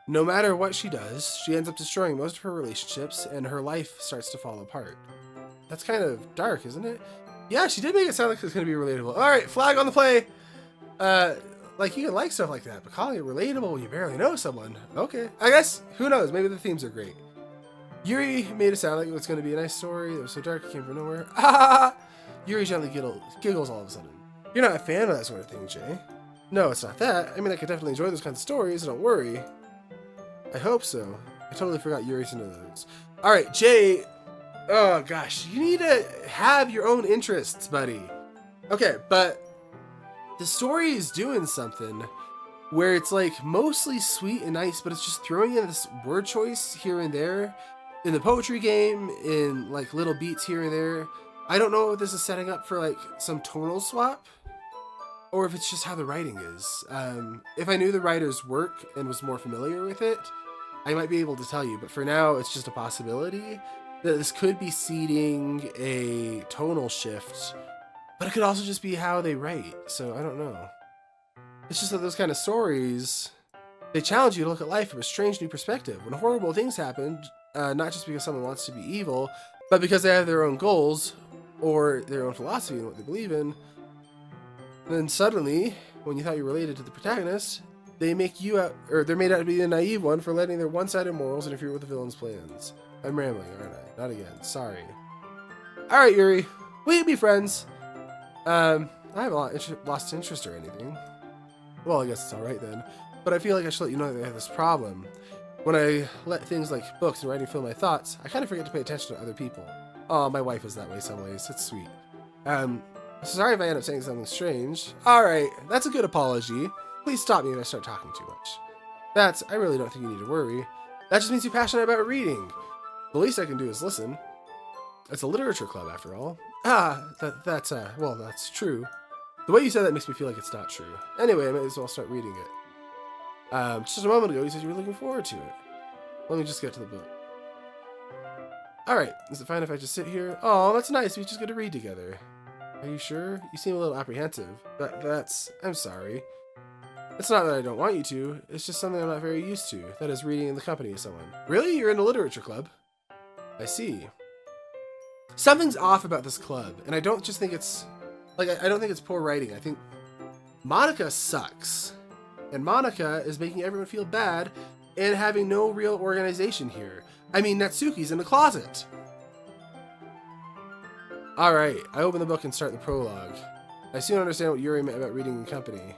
No matter what she does, she ends up destroying most of her relationships, and her life starts to fall apart. That's kind of dark, isn't it? Yeah, she did make it sound like it's going to be relatable. Alright, flag on the play! Like, you can like stuff like that, but calling it relatable when you barely know someone, okay. I guess, who knows, maybe the themes are great. Yuri made it sound like it was going to be a nice story that was so dark it came from nowhere. Ah! Yuri gently giggles all of a sudden. You're not a fan of that sort of thing, Jay. No, it's not that. I mean, I could definitely enjoy those kinds of stories, so don't worry. I hope so. I totally forgot Yuri's into those. Alright, Jay. Oh, gosh. You need to have your own interests, buddy. Okay, but the story is doing something where it's like mostly sweet and nice, but it's just throwing in this word choice here and there in the poetry game, in like little beats here and there. I don't know if this is setting up for like some tonal swap or if it's just how the writing is. If I knew the writer's work and was more familiar with it, I might be able to tell you, but for now it's just a possibility that this could be seeding a tonal shift, but it could also just be how they write, so I don't know. It's just that those kind of stories, they challenge you to look at life from a strange new perspective. When horrible things happen, not just because someone wants to be evil, but because they have their own goals or their own philosophy and what they believe in, then suddenly, when you thought you related to the protagonist, they make you out, or they're made out to be the naive one for letting their one-sided morals interfere with the villain's plans. I'm rambling, aren't I? Not again. Sorry. Alright, Yuri. We can be friends. I haven't lost interest or anything. Well, I guess it's alright then. But I feel like I should let you know that I have this problem. When I let things like books and writing fill my thoughts, I kind of forget to pay attention to other people. Oh, my wife is that way some ways. It's sweet. Sorry if I end up saying something strange. Alright, that's a good apology. Please stop me if I start talking too much. I really don't think you need to worry. That just means you're passionate about reading. The least I can do is listen. It's a literature club, after all. Well, that's true. The way you said that makes me feel like it's not true. Anyway, I might as well start reading it. Just a moment ago, you said you were looking forward to it. Let me just get to the book. Alright, is it fine if I just sit here? Oh, that's nice. We just get to read together. Are you sure? You seem a little apprehensive. I'm sorry. It's not that I don't want you to, it's just something I'm not very used to, that is reading in the company of someone. Really? You're in a literature club? I see. Something's off about this club, and I don't just think it's, I don't think it's poor writing. I think Monica sucks. And Monica is making everyone feel bad and having no real organization here. I mean, Natsuki's in the closet. Alright, I open the book and start the prologue. I soon understand what Yuri meant about reading in company.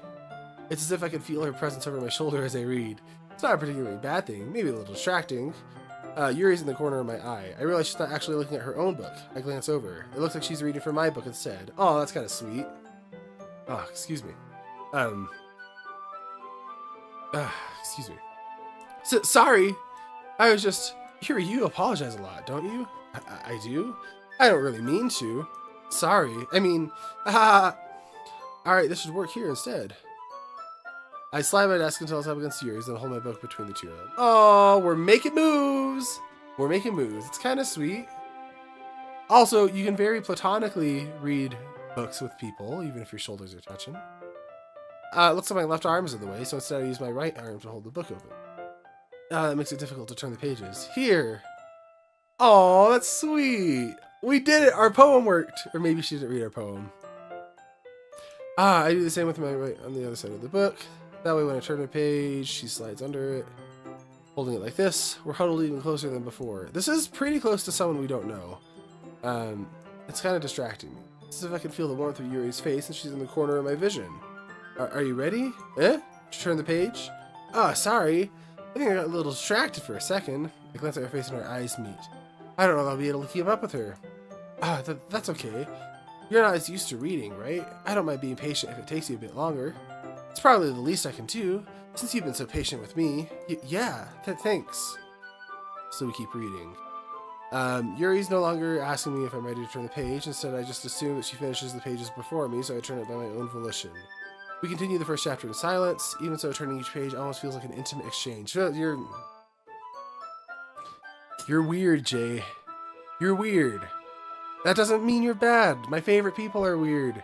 It's as if I can feel her presence over my shoulder as I read. It's not a particularly bad thing, maybe a little distracting. Yuri's in the corner of my eye. I realize she's not actually looking at her own book. I glance over. It looks like she's reading from my book instead. Oh, that's kind of sweet. Oh, excuse me. Excuse me. Sorry. I was just... Yuri, you apologize a lot, don't you? I do? I don't really mean to. Sorry. I mean... Alright, this should work here instead. I slide my desk until it's up against Yuri's, then hold my book between the two of them. Oh, we're making moves! We're making moves. It's kind of sweet. Also, you can very platonically read books with people, even if your shoulders are touching. It looks like my left arm is in the way, so instead I use my right arm to hold the book open. It makes it difficult to turn the pages. Here! Oh, that's sweet! We did it! Our poem worked! Or maybe she didn't read our poem. I do the same with my right on the other side of the book. That way when I turn the page, she slides under it. Holding it like this. We're huddled even closer than before. This is pretty close to someone we don't know. It's kind of distracting me. It's as if I can feel the warmth of Yuri's face and she's in the corner of my vision. Are you ready? Eh? Did you turn the page? Oh, sorry. I think I got a little distracted for a second. I glance at her face and our eyes meet. I don't know if I'll be able to keep up with her. That's okay. You're not as used to reading, right? I don't mind being patient if it takes you a bit longer. It's probably the least I can do, since you've been so patient with me. Yeah, thanks. So we keep reading. Yuri's no longer asking me if I'm ready to turn the page. Instead, I just assume that she finishes the pages before me, so I turn it by my own volition. We continue the first chapter in silence. Even so, turning each page almost feels like an intimate exchange. You're weird, Jay. You're weird. That doesn't mean you're bad. My favorite people are weird.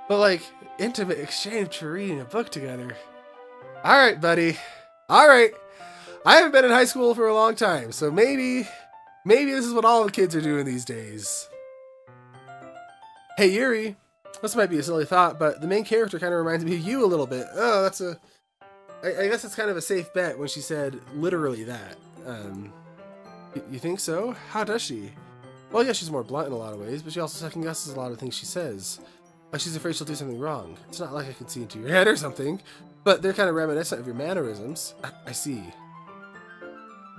But, like, intimate exchange for reading a book together. Alright, buddy. Alright. I haven't been in high school for a long time, so maybe this is what all the kids are doing these days. Hey, Yuri. This might be a silly thought, but the main character kind of reminds me of you a little bit. Oh, that's a... I guess it's kind of a safe bet when she said literally that. You think so? How does she? Well, yeah, she's more blunt in a lot of ways, but she also second guesses a lot of things she says. Like she's afraid she'll do something wrong. It's not like I can see into your head or something, but they're kind of reminiscent of your mannerisms. I see.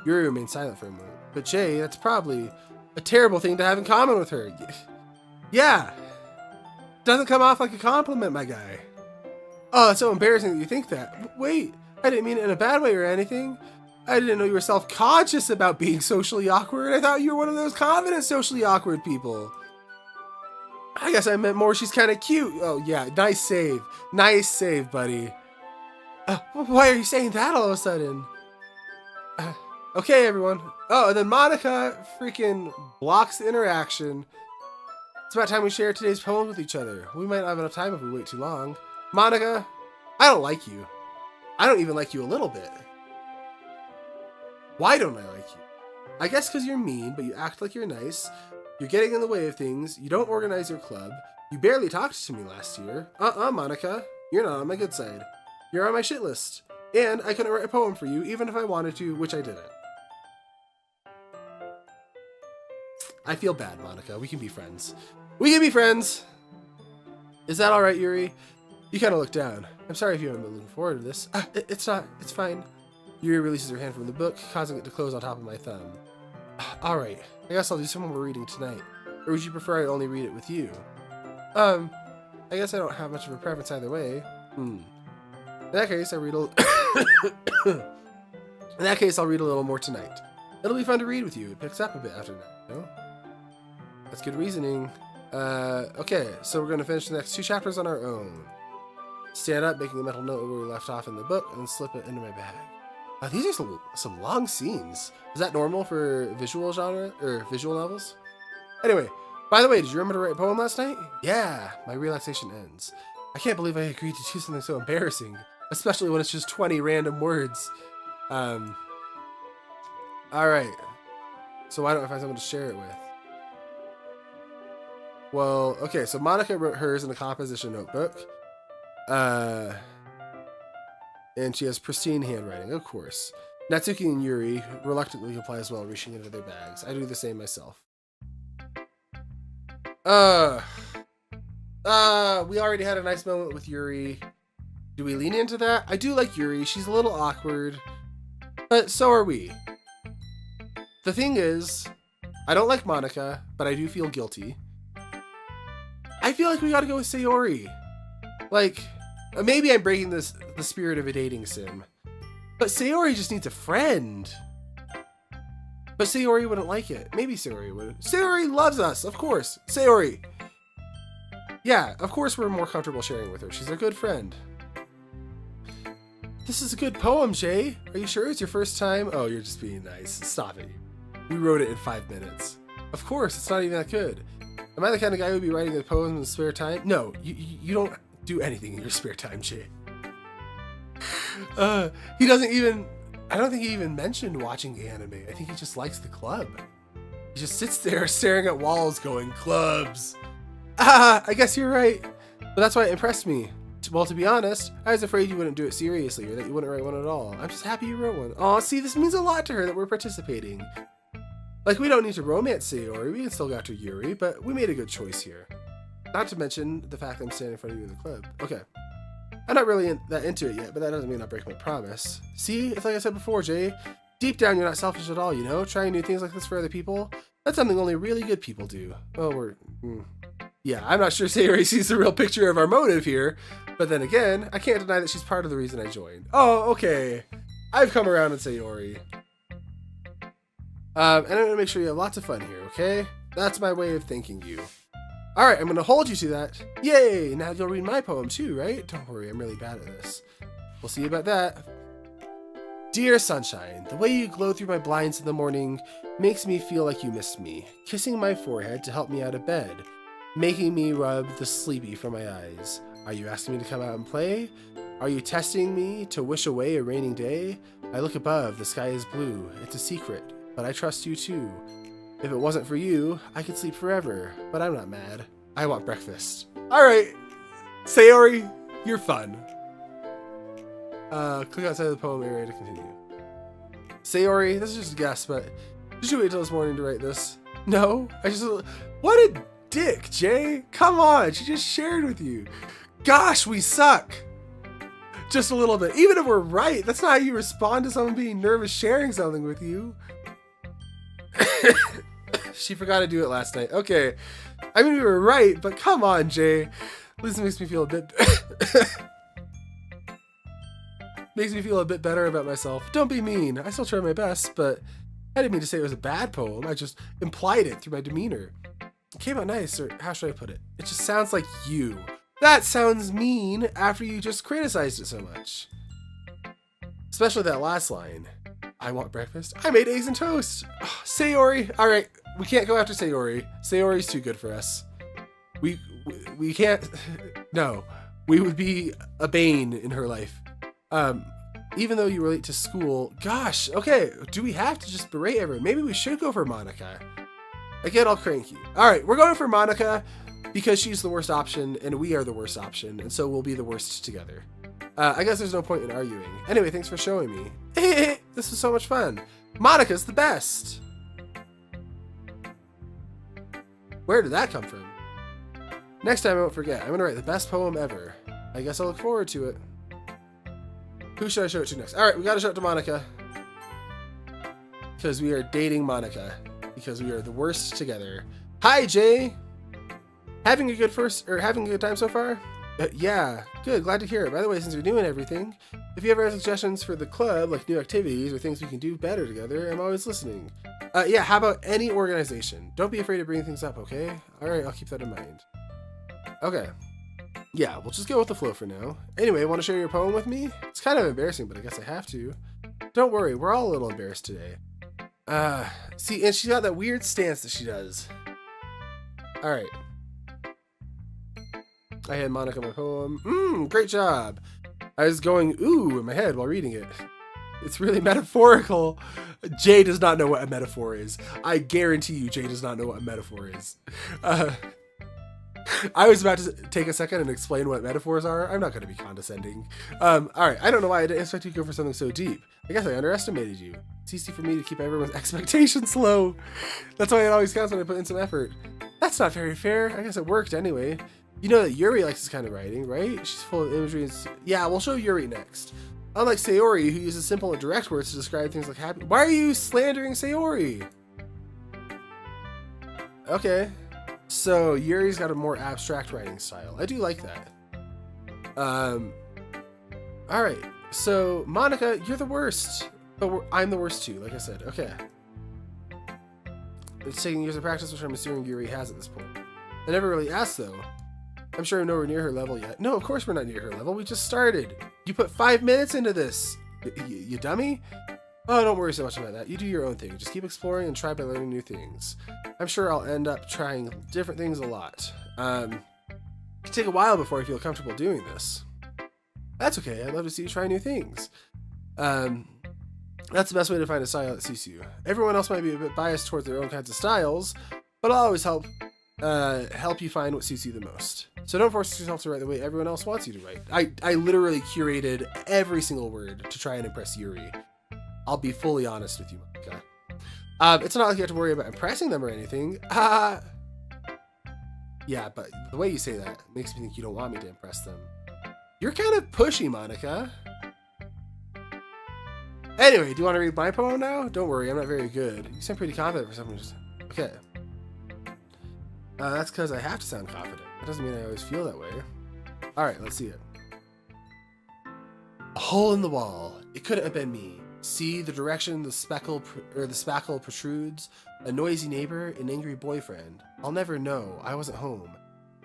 Yuri remained silent for a moment. But Jay, that's probably a terrible thing to have in common with her. Yeah. Doesn't come off like a compliment, my guy. Oh, it's so embarrassing that you think that. Wait, I didn't mean it in a bad way or anything. I didn't know you were self-conscious about being socially awkward. I thought you were one of those confident socially awkward people. I guess I meant more she's kind of cute. Oh, yeah, nice save. Nice save, buddy. Why are you saying that all of a sudden? Okay, everyone. Oh, and then Monica freaking blocks the interaction. It's about time we share today's poem with each other. We might not have enough time if we wait too long. Monica, I don't like you. I don't even like you a little bit. Why don't I like you? I guess because you're mean, but you act like you're nice. You're getting in the way of things. You don't organize your club. You barely talked to me last year. Monica. You're not on my good side. You're on my shit list. And I couldn't write a poem for you, even if I wanted to, which I didn't. I feel bad, Monica. We can be friends. We can be friends! Is that alright, Yuri? You kind of look down. I'm sorry if you haven't been looking forward to this. It's not. It's fine. Yuri releases her hand from the book, causing it to close on top of my thumb. Alright. I guess I'll do some more reading tonight. Or would you prefer I only read it with you? I guess I don't have much of a preference either way. In that case, I'll read a little more tonight. It'll be fun to read with you. It picks up a bit after that, you know? That's good reasoning. Okay, so we're going to finish the next 2 chapters on our own. Stand up, making a mental note where we left off in the book, and then slip it into my bag. These are some long scenes. Is that normal for visual genre, or visual novels? Anyway, by the way, did you remember to write a poem last night? Yeah, my relaxation ends. I can't believe I agreed to do something so embarrassing, especially when it's just 20 random words. Alright. So why don't I find someone to share it with? Well, okay, so Monica wrote hers in a composition notebook. And she has pristine handwriting, of course. Natsuki and Yuri reluctantly comply as well, reaching into their bags. I do the same myself. We already had a nice moment with Yuri. Do we lean into that? I do like Yuri. She's a little awkward. But so are we. The thing is, I don't like Monica, but I do feel guilty. I feel like we gotta go with Sayori. Like, maybe I'm breaking the spirit of a dating sim. But Sayori just needs a friend. But Sayori wouldn't like it. Maybe Sayori would. Sayori loves us, of course. Sayori. Yeah, of course we're more comfortable sharing with her. She's a good friend. This is a good poem, Jay. Are you sure it's your first time? Oh, you're just being nice. Stop it. We wrote it in 5 minutes. Of course, it's not even that good. Am I the kind of guy who would be writing a poem in his spare time? No, you don't do anything in your spare time, Jay. He doesn't even... I don't think he even mentioned watching anime. I think he just likes the club. He just sits there staring at walls going, clubs. Ah, I guess you're right. But that's why it impressed me. Well, to be honest, I was afraid you wouldn't do it seriously or that you wouldn't write one at all. I'm just happy you wrote one. Aw, see, this means a lot to her that we're participating. Like, we don't need to romance Sayori, we can still go after Yuri, but we made a good choice here. Not to mention the fact that I'm standing in front of you in the club. Okay. I'm not really that into it yet, but that doesn't mean I'll break my promise. See, it's like I said before, Jay. Deep down, you're not selfish at all, you know? Trying new things like this for other people, that's something only really good people do. Oh, yeah, I'm not sure Sayori sees the real picture of our motive here, but then again, I can't deny that she's part of the reason I joined. Oh, okay. I've come around with Sayori. And I'm going to make sure you have lots of fun here, okay? That's my way of thanking you. Alright, I'm going to hold you to that. Yay! Now you'll read my poem too, right? Don't worry, I'm really bad at this. We'll see about that. Dear sunshine, the way you glow through my blinds in the morning makes me feel like you missed me. Kissing my forehead to help me out of bed. Making me rub the sleepy from my eyes. Are you asking me to come out and play? Are you testing me to wish away a raining day? I look above, the sky is blue. It's a secret, but I trust you too. If it wasn't for you, I could sleep forever, but I'm not mad. I want breakfast. Alright, Sayori, you're fun. Click outside of the poem area to continue. Sayori, this is just a guess, but did you wait till this morning to write this? No, what a dick, Jay. Come on, she just shared with you. Gosh, we suck. Just a little bit. Even if we're right, that's not how you respond to someone being nervous sharing something with you. She forgot to do it last night. Okay. I mean, we were right, but come on, Jay. At least it makes me feel a bit... makes me feel a bit better about myself. Don't be mean. I still try my best, but I didn't mean to say it was a bad poem. I just implied it through my demeanor. It came out nice, or how should I put it? It just sounds like you. That sounds mean after you just criticized it so much. Especially that last line. I want breakfast. I made eggs and toast. Oh, Sayori. All right, we can't go after Sayori. Sayori's too good for us. We can't. No, we would be a bane in her life. Even though you relate to school. Gosh. Okay. Do we have to just berate everyone? Maybe we should go for Monica. I get all cranky. All right, we're going for Monica because she's the worst option and we are the worst option, and so we'll be the worst together. I guess there's no point in arguing. Anyway, thanks for showing me. This was so much fun. Monica's the best. Where did that come from? Next time I won't forget. I'm going to write the best poem ever. I guess I'll look forward to it. Who should I show it to next? All right, we got to show it to Monica. Because we are dating Monica. Because we are the worst together. Hi, Jay. Having a good time so far? Yeah, good. Glad to hear it. By the way, since you're doing everything, if you ever have suggestions for the club, like new activities or things we can do better together, I'm always listening. Yeah, how about any organization? Don't be afraid to bring things up, okay? All right, I'll keep that in mind. Okay. Yeah, we'll just go with the flow for now. Anyway, want to share your poem with me? It's kind of embarrassing, but I guess I have to. Don't worry, we're all a little embarrassed today. See, and she's got that weird stance that she does. All right. I had Monica my poem. Great job. I was going ooh in my head while reading it. It's really metaphorical. Jay does not know what a metaphor is. I guarantee you Jay does not know what a metaphor is. I was about to take a second and explain what metaphors are. I'm not going to be condescending. All right, I don't know why I didn't expect you to go for something so deep. I guess I underestimated you. It's easy for me to keep everyone's expectations low. That's why it always counts when I put in some effort. That's not very fair. I guess it worked anyway. You know that Yuri likes this kind of writing, right? She's full of imagery and... Yeah, we'll show Yuri next. Unlike Sayori, who uses simple and direct words to describe things like happy... Why are you slandering Sayori? Okay. So, Yuri's got a more abstract writing style. I do like that. Alright. So, Monica, you're the worst. But I'm the worst too, like I said. Okay. It's taking years of practice, which I'm assuming Yuri has at this point. I never really asked, though. I'm sure I'm nowhere near her level yet. No, of course we're not near her level. We just started. You put 5 minutes into this. You dummy? Oh, don't worry so much about that. You do your own thing. Just keep exploring and try by learning new things. I'm sure I'll end up trying different things a lot. It can take a while before I feel comfortable doing this. That's okay. I'd love to see you try new things. That's the best way to find a style that suits you. Everyone else might be a bit biased towards their own kinds of styles, but I'll always help you find what suits you the most. So don't force yourself to write the way everyone else wants you to write. I literally curated every single word to try and impress Yuri. I'll be fully honest with you, Monica. It's not like you have to worry about impressing them or anything. Yeah, but the way you say that makes me think you don't want me to impress them. You're kind of pushy, Monica. Anyway, do you want to read my poem now? Don't worry, I'm not very good. You sound pretty confident for someone who's... Okay. That's because I have to sound confident. That doesn't mean I always feel that way. Alright, let's see it. A hole in the wall. It couldn't have been me. See the direction the spackle protrudes. A noisy neighbor, an angry boyfriend. I'll never know. I wasn't home.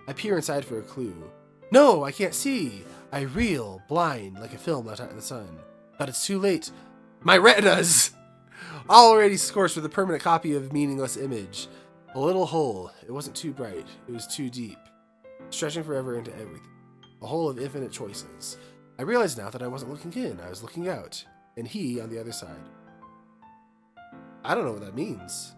I peer inside for a clue. No, I can't see. I reel, blind, like a film left out in the sun. But it's too late. My retinas! Already scorched with a permanent copy of meaningless image. A little hole. It wasn't too bright. It was too deep. Stretching forever into everything. A hole of infinite choices. I realized now that I wasn't looking in. I was looking out. And he on the other side. I don't know what that means.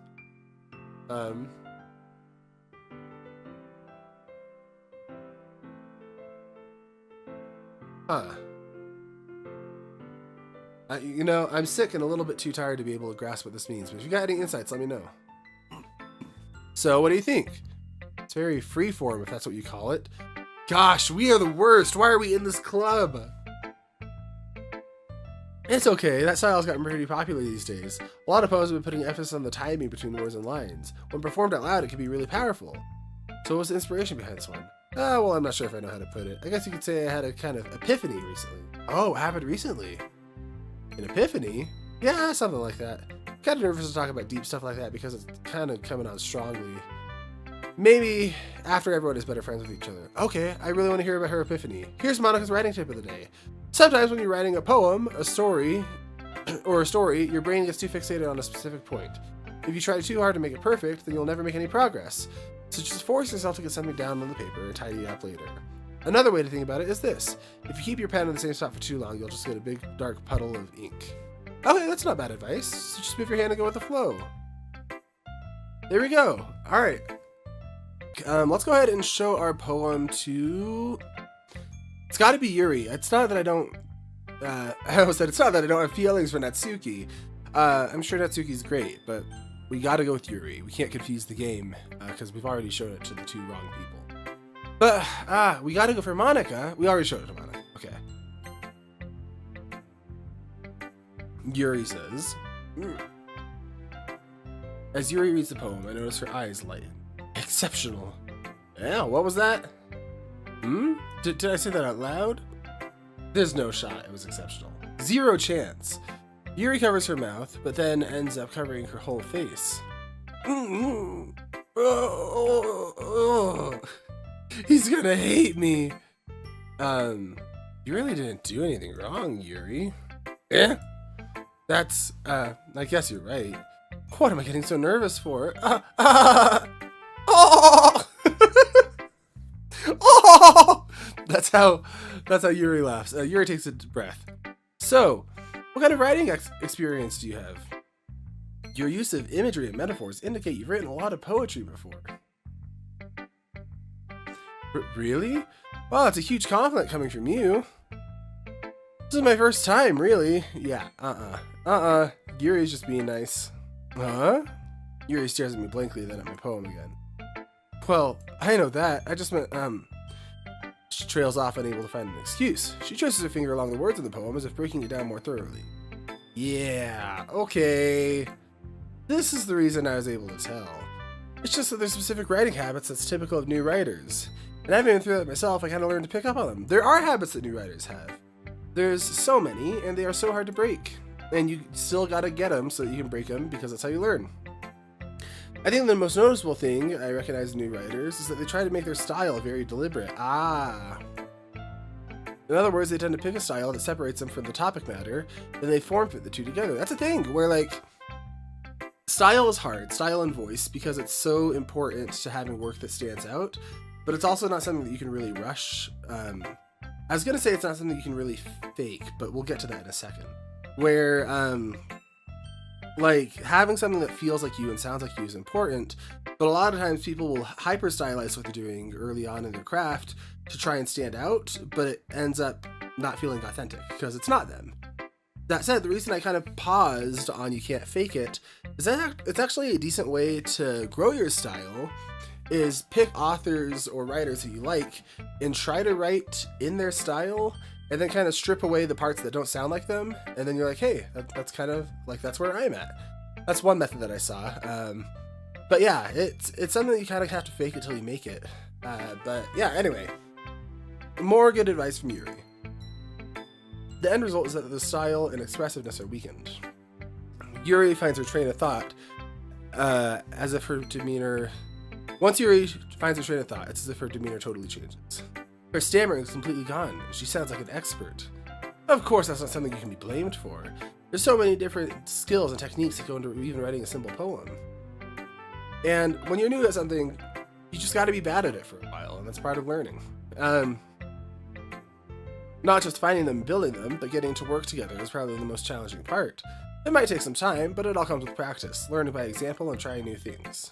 You know, I'm sick and a little bit too tired to be able to grasp what this means, but if you got any insights, let me know. So, what do you think? It's very freeform, if that's what you call it. Gosh, we are the worst. Why are we in this club? It's okay. That style's gotten pretty popular these days. A lot of poems have been putting emphasis on the timing between words and lines. When performed out loud, it can be really powerful. So what was the inspiration behind this one? Well, I'm not sure if I know how to put it. I guess you could say I had a kind of epiphany recently. Oh, it happened recently? An epiphany? Yeah, something like that. Kind of nervous to talk about deep stuff like that because it's kind of coming on strongly. Maybe after everyone is better friends with each other. Okay, I really want to hear about her epiphany. Here's Monica's writing tip of the day. Sometimes when you're writing a poem, a story, your brain gets too fixated on a specific point. If you try too hard to make it perfect, then you'll never make any progress. So just force yourself to get something down on the paper and tidy it up later. Another way to think about it is this. If you keep your pen in the same spot for too long, you'll just get a big dark puddle of ink. Okay, that's not bad advice. So just move your hand and go with the flow. There we go. All right. Let's go ahead and show our poem to... It's got to be Yuri. It's not that I don't... I almost said it's not that I don't have feelings for Natsuki. I'm sure Natsuki's great, but we got to go with Yuri. We can't confuse the game because we've already showed it to the two wrong people. But we got to go for Monica. We already showed it to Monica. Okay. Yuri says... As Yuri reads the poem, I notice her eyes lighten. Exceptional. Yeah, what was that? Did I say that out loud? There's no shot it was exceptional. Zero chance. Yuri covers her mouth, but then ends up covering her whole face. He's gonna hate me. You really didn't do anything wrong, Yuri. Yeah? That's, I guess you're right. What am I getting so nervous for? Oh! Oh! That's how Yuri laughs. Yuri takes a breath. So, what kind of writing experience do you have? Your use of imagery and metaphors indicate you've written a lot of poetry before. Really? Well, that's a huge compliment coming from you. This is my first time, really. Yeah, Yuri's just being nice. Huh? Yuri stares at me blankly, then at my poem again. Well, I know that. I just meant, She trails off, unable to find an excuse. She traces her finger along the words in the poem as if breaking it down more thoroughly. Yeah, okay. This is the reason I was able to tell. It's just that there's specific writing habits that's typical of new writers. And I've been through that myself, I kind of learned to pick up on them. There are habits that new writers have. There's so many, and they are so hard to break. And you still gotta get them so that you can break them, because that's how you learn. I think the most noticeable thing I recognize in new writers is that they try to make their style very deliberate. In other words, they tend to pick a style that separates them from the topic matter, then they form fit the two together. That's a thing where, like, style is hard, style and voice, because it's so important to having work that stands out, but it's also not something that you can really rush. I was gonna say it's not something you can really fake, but we'll get to that in a second. Where Like, having something that feels like you and sounds like you is important, but a lot of times people will hyper stylize what they're doing early on in their craft to try and stand out, but it ends up not feeling authentic because it's not them. That said, the reason I kind of paused on You Can't Fake It is that it's actually a decent way to grow your style, is pick authors or writers that you like and try to write in their style, and then kind of strip away the parts that don't sound like them, and then you're like, hey, that's kind of like, that's where I'm at. That's one method that I saw. But yeah, it's something that you kind of have to fake it till you make it. But yeah, anyway, more good advice from Yuri. The end result is that the style and expressiveness are weakened. Yuri finds her train of thought as if her demeanor... Once Yuri finds her train of thought, it's as if her demeanor totally changes. Her stammering is completely gone. She sounds like an expert. Of course, that's not something you can be blamed for. There's so many different skills and techniques that go into even writing a simple poem. And when you're new at something, you just gotta be bad at it for a while, and that's part of learning. Not just finding them and building them, but getting to work together is probably the most challenging part. It might take some time, but it all comes with practice, learning by example and trying new things.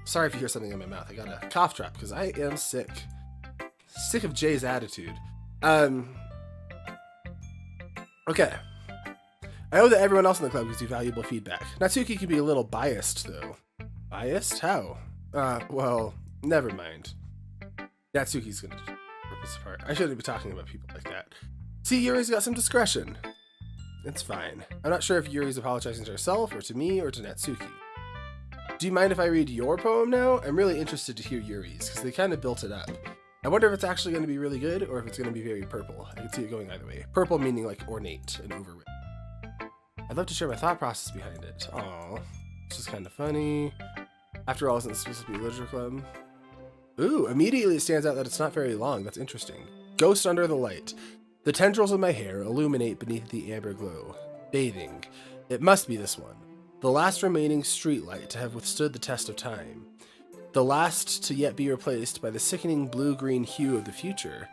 Sorry if you hear something in my mouth. I got a cough drop because I am sick. Sick of Jay's attitude. Okay. I know that everyone else in the club gives you valuable feedback. Natsuki can be a little biased, though. Biased? How? Well, never mind. Natsuki's gonna rip us apart. I shouldn't be talking about people like that. See, Yuri's got some discretion. It's fine. I'm not sure if Yuri's apologizing to herself, or to me, or to Natsuki. Do you mind if I read your poem now? I'm really interested to hear Yuri's, because they kind of built it up. I wonder if it's actually going to be really good, or if it's going to be very purple. I can see it going either way. Purple meaning like ornate and overwritten. I'd love to share my thought process behind it. Aww. It's just kind of funny. After all, isn't this supposed to be a literature club? Ooh, immediately it stands out that it's not very long. That's interesting. Ghost under the light. The tendrils of my hair illuminate beneath the amber glow. Bathing. It must be this one. The last remaining streetlight to have withstood the test of time. The last to yet be replaced by the sickening blue-green hue of the future.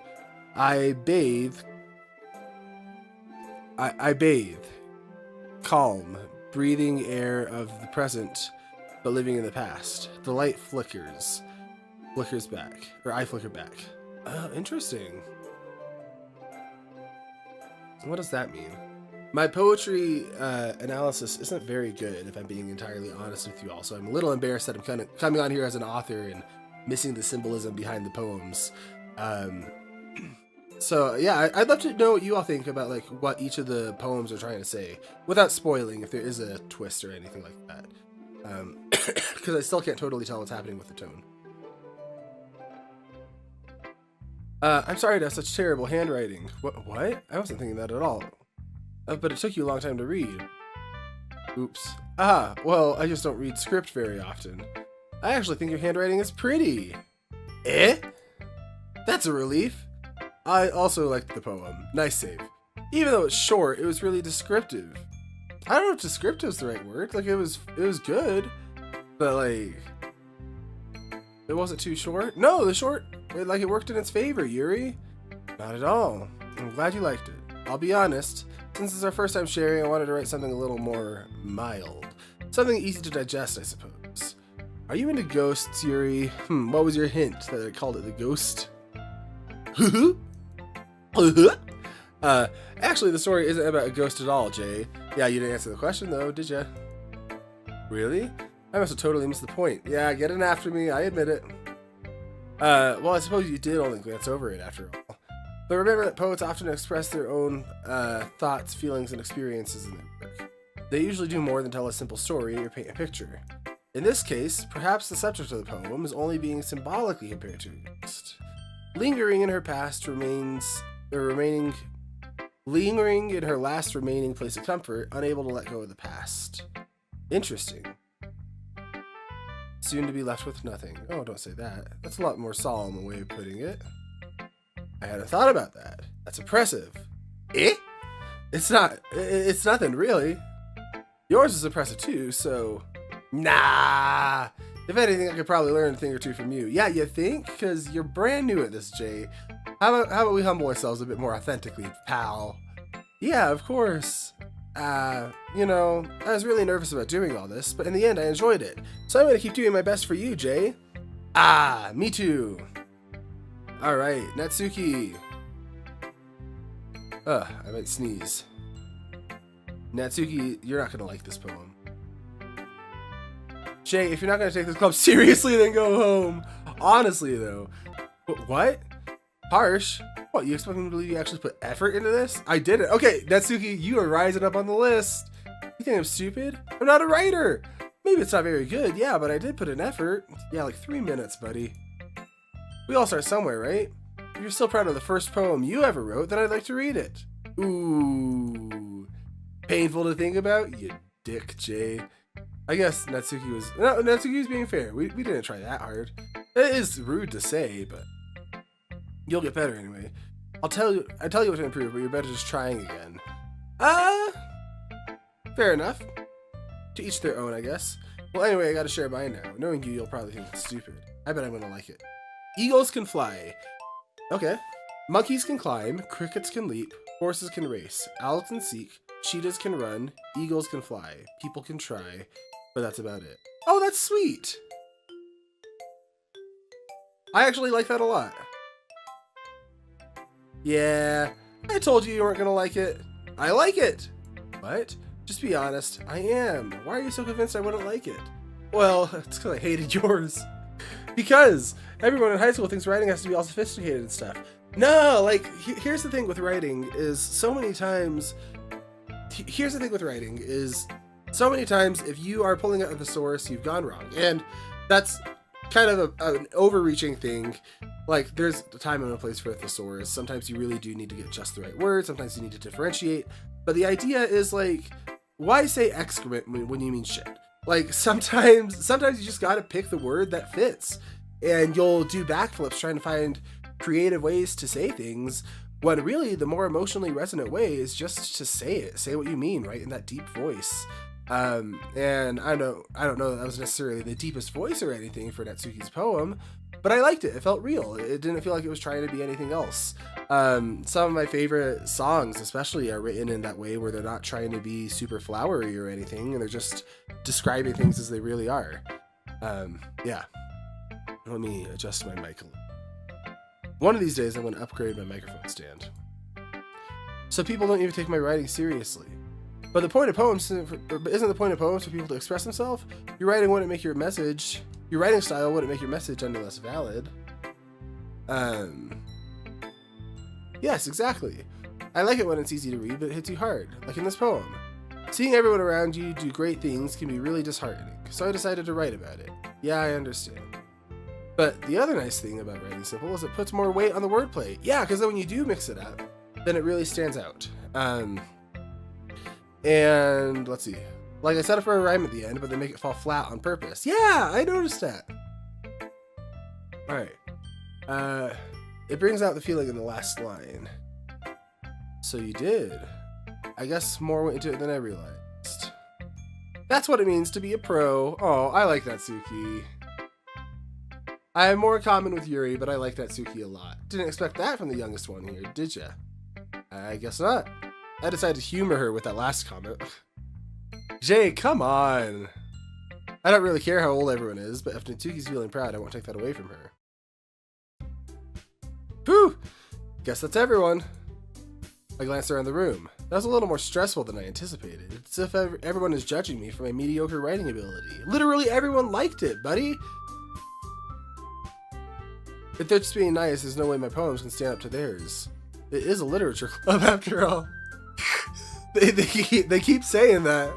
I bathe. Calm, breathing air of the present, but living in the past. The light flickers back, or I flicker back. Oh, interesting. What does that mean? My poetry analysis isn't very good, if I'm being entirely honest with you all, so I'm a little embarrassed that I'm kind of coming on here as an author and missing the symbolism behind the poems. So yeah, I'd love to know what you all think about like what each of the poems are trying to say, without spoiling if there is a twist or anything like that. Because I still can't totally tell what's happening with the tone. I'm sorry to have such terrible handwriting. What? I wasn't thinking that at all. But it took you a long time to read. Oops. Ah, well, I just don't read script very often. I actually think your handwriting is pretty. Eh? That's a relief. I also liked the poem. Nice save. Even though it's short, it was really descriptive. I don't know if descriptive is the right word. Like, it was good, but like, it wasn't too short. No, the short, like, it worked in its favor, Yuri. Not at all. I'm glad you liked it. I'll be honest, since it's our first time sharing, I wanted to write something a little more mild. Something easy to digest, I suppose. Are you into ghosts, Yuri? What was your hint that I called it the ghost? Actually, the story isn't about a ghost at all, Jay. Yeah, you didn't answer the question, though, did ya? Really? I must have totally missed the point. Yeah, getting after me, I admit it. Well, I suppose you did only glance over it after all. But remember that poets often express their own thoughts, feelings, and experiences in their work. They usually do more than tell a simple story or paint a picture. In this case, perhaps the subject of the poem is only being symbolically compared to a ghost. Lingering in her last remaining place of comfort, unable to let go of the past. Interesting. Soon to be left with nothing. Oh, don't say that. That's a lot more solemn a way of putting it. I hadn't thought about that. That's oppressive. Eh? It's nothing, really. Yours is oppressive too, so... Nah! If anything, I could probably learn a thing or two from you. Yeah, you think? Because you're brand new at this, Jay. How about we humble ourselves a bit more authentically, pal? Yeah, of course. You know, I was really nervous about doing all this, but in the end I enjoyed it. So I'm gonna keep doing my best for you, Jay. Me too. Alright, Natsuki. I might sneeze. Natsuki, you're not gonna like this poem. Jay, if you're not gonna take this club seriously, then go home. Honestly, though. What? Harsh? What, you expect me to believe you actually put effort into this? I did it. Okay, Natsuki, you are rising up on the list. You think I'm stupid? I'm not a writer. Maybe it's not very good, yeah, but I did put an effort. Yeah, like 3 minutes, buddy. We all start somewhere, right? If you're still proud of the first poem you ever wrote, then I'd like to read it. Ooh. Painful to think about? You dick, Jay. I guess Natsuki was... No, Natsuki was being fair. We didn't try that hard. It is rude to say, but... You'll get better anyway. I tell you what to improve, but you're better just trying again. Fair enough. To each their own, I guess. Well, anyway, I gotta share mine now. Knowing you, you'll probably think it's stupid. I bet I'm gonna like it. Eagles can fly. Okay. Monkeys can climb. Crickets can leap. Horses can race. Owls can seek. Cheetahs can run. Eagles can fly. People can try. But that's about it. Oh, that's sweet. I actually like that a lot. Yeah, I told you weren't gonna like it. I like it. What? Just be honest. I am. Why are you so convinced I wouldn't like it? Well, it's because I hated yours. Because everyone in high school thinks writing has to be all sophisticated and stuff. No, like, here's the thing with writing is so many times if you are pulling out of the source, you've gone wrong. And that's kind of an overreaching thing. Like, there's a time and a place for a thesaurus. Sometimes you really do need to get just the right word. Sometimes you need to differentiate. But the idea is, like, why say excrement when you mean shit? Like, sometimes you just gotta pick the word that fits. And you'll do backflips trying to find creative ways to say things, when really the more emotionally resonant way is just to say it. Say what you mean, right? In that deep voice. And I don't know that was necessarily the deepest voice or anything for Natsuki's poem, but I liked it. It felt real. It didn't feel like it was trying to be anything else. Some of my favorite songs especially are written in that way, where they're not trying to be super flowery or anything, and they're just describing things as they really are. Yeah. Let me adjust my mic a little. One of these days I'm going to upgrade my microphone stand, so people don't even take my writing seriously. But the point of poems isn't the point of poems for people to express themselves? Your writing wouldn't make your message. Your writing style wouldn't make your message any less valid. Yes, exactly. I like it when it's easy to read, but it hits you hard, like in this poem. Seeing everyone around you do great things can be really disheartening, so I decided to write about it. Yeah, I understand. But the other nice thing about writing simple is it puts more weight on the wordplay. Yeah, because then when you do mix it up, then it really stands out. And let's see. Like, I set it for a rhyme at the end, but they make it fall flat on purpose. Yeah, I noticed that. Alright. It brings out the feeling in the last line. So you did. I guess more went into it than I realized. That's what it means to be a pro. Oh, I like Natsuki. I have more in common with Yuri, but I like Natsuki a lot. Didn't expect that from the youngest one here, did ya? I guess not. I decided to humor her with that last comment. Jay, come on. I don't really care how old everyone is, but if Natsuki's feeling proud, I won't take that away from her. Whew! Guess that's everyone. I glanced around the room. That was a little more stressful than I anticipated. It's as if everyone is judging me for my mediocre writing ability. Literally everyone liked it, buddy! If they're just being nice, there's no way my poems can stand up to theirs. It is a literature club, after all. They keep saying that.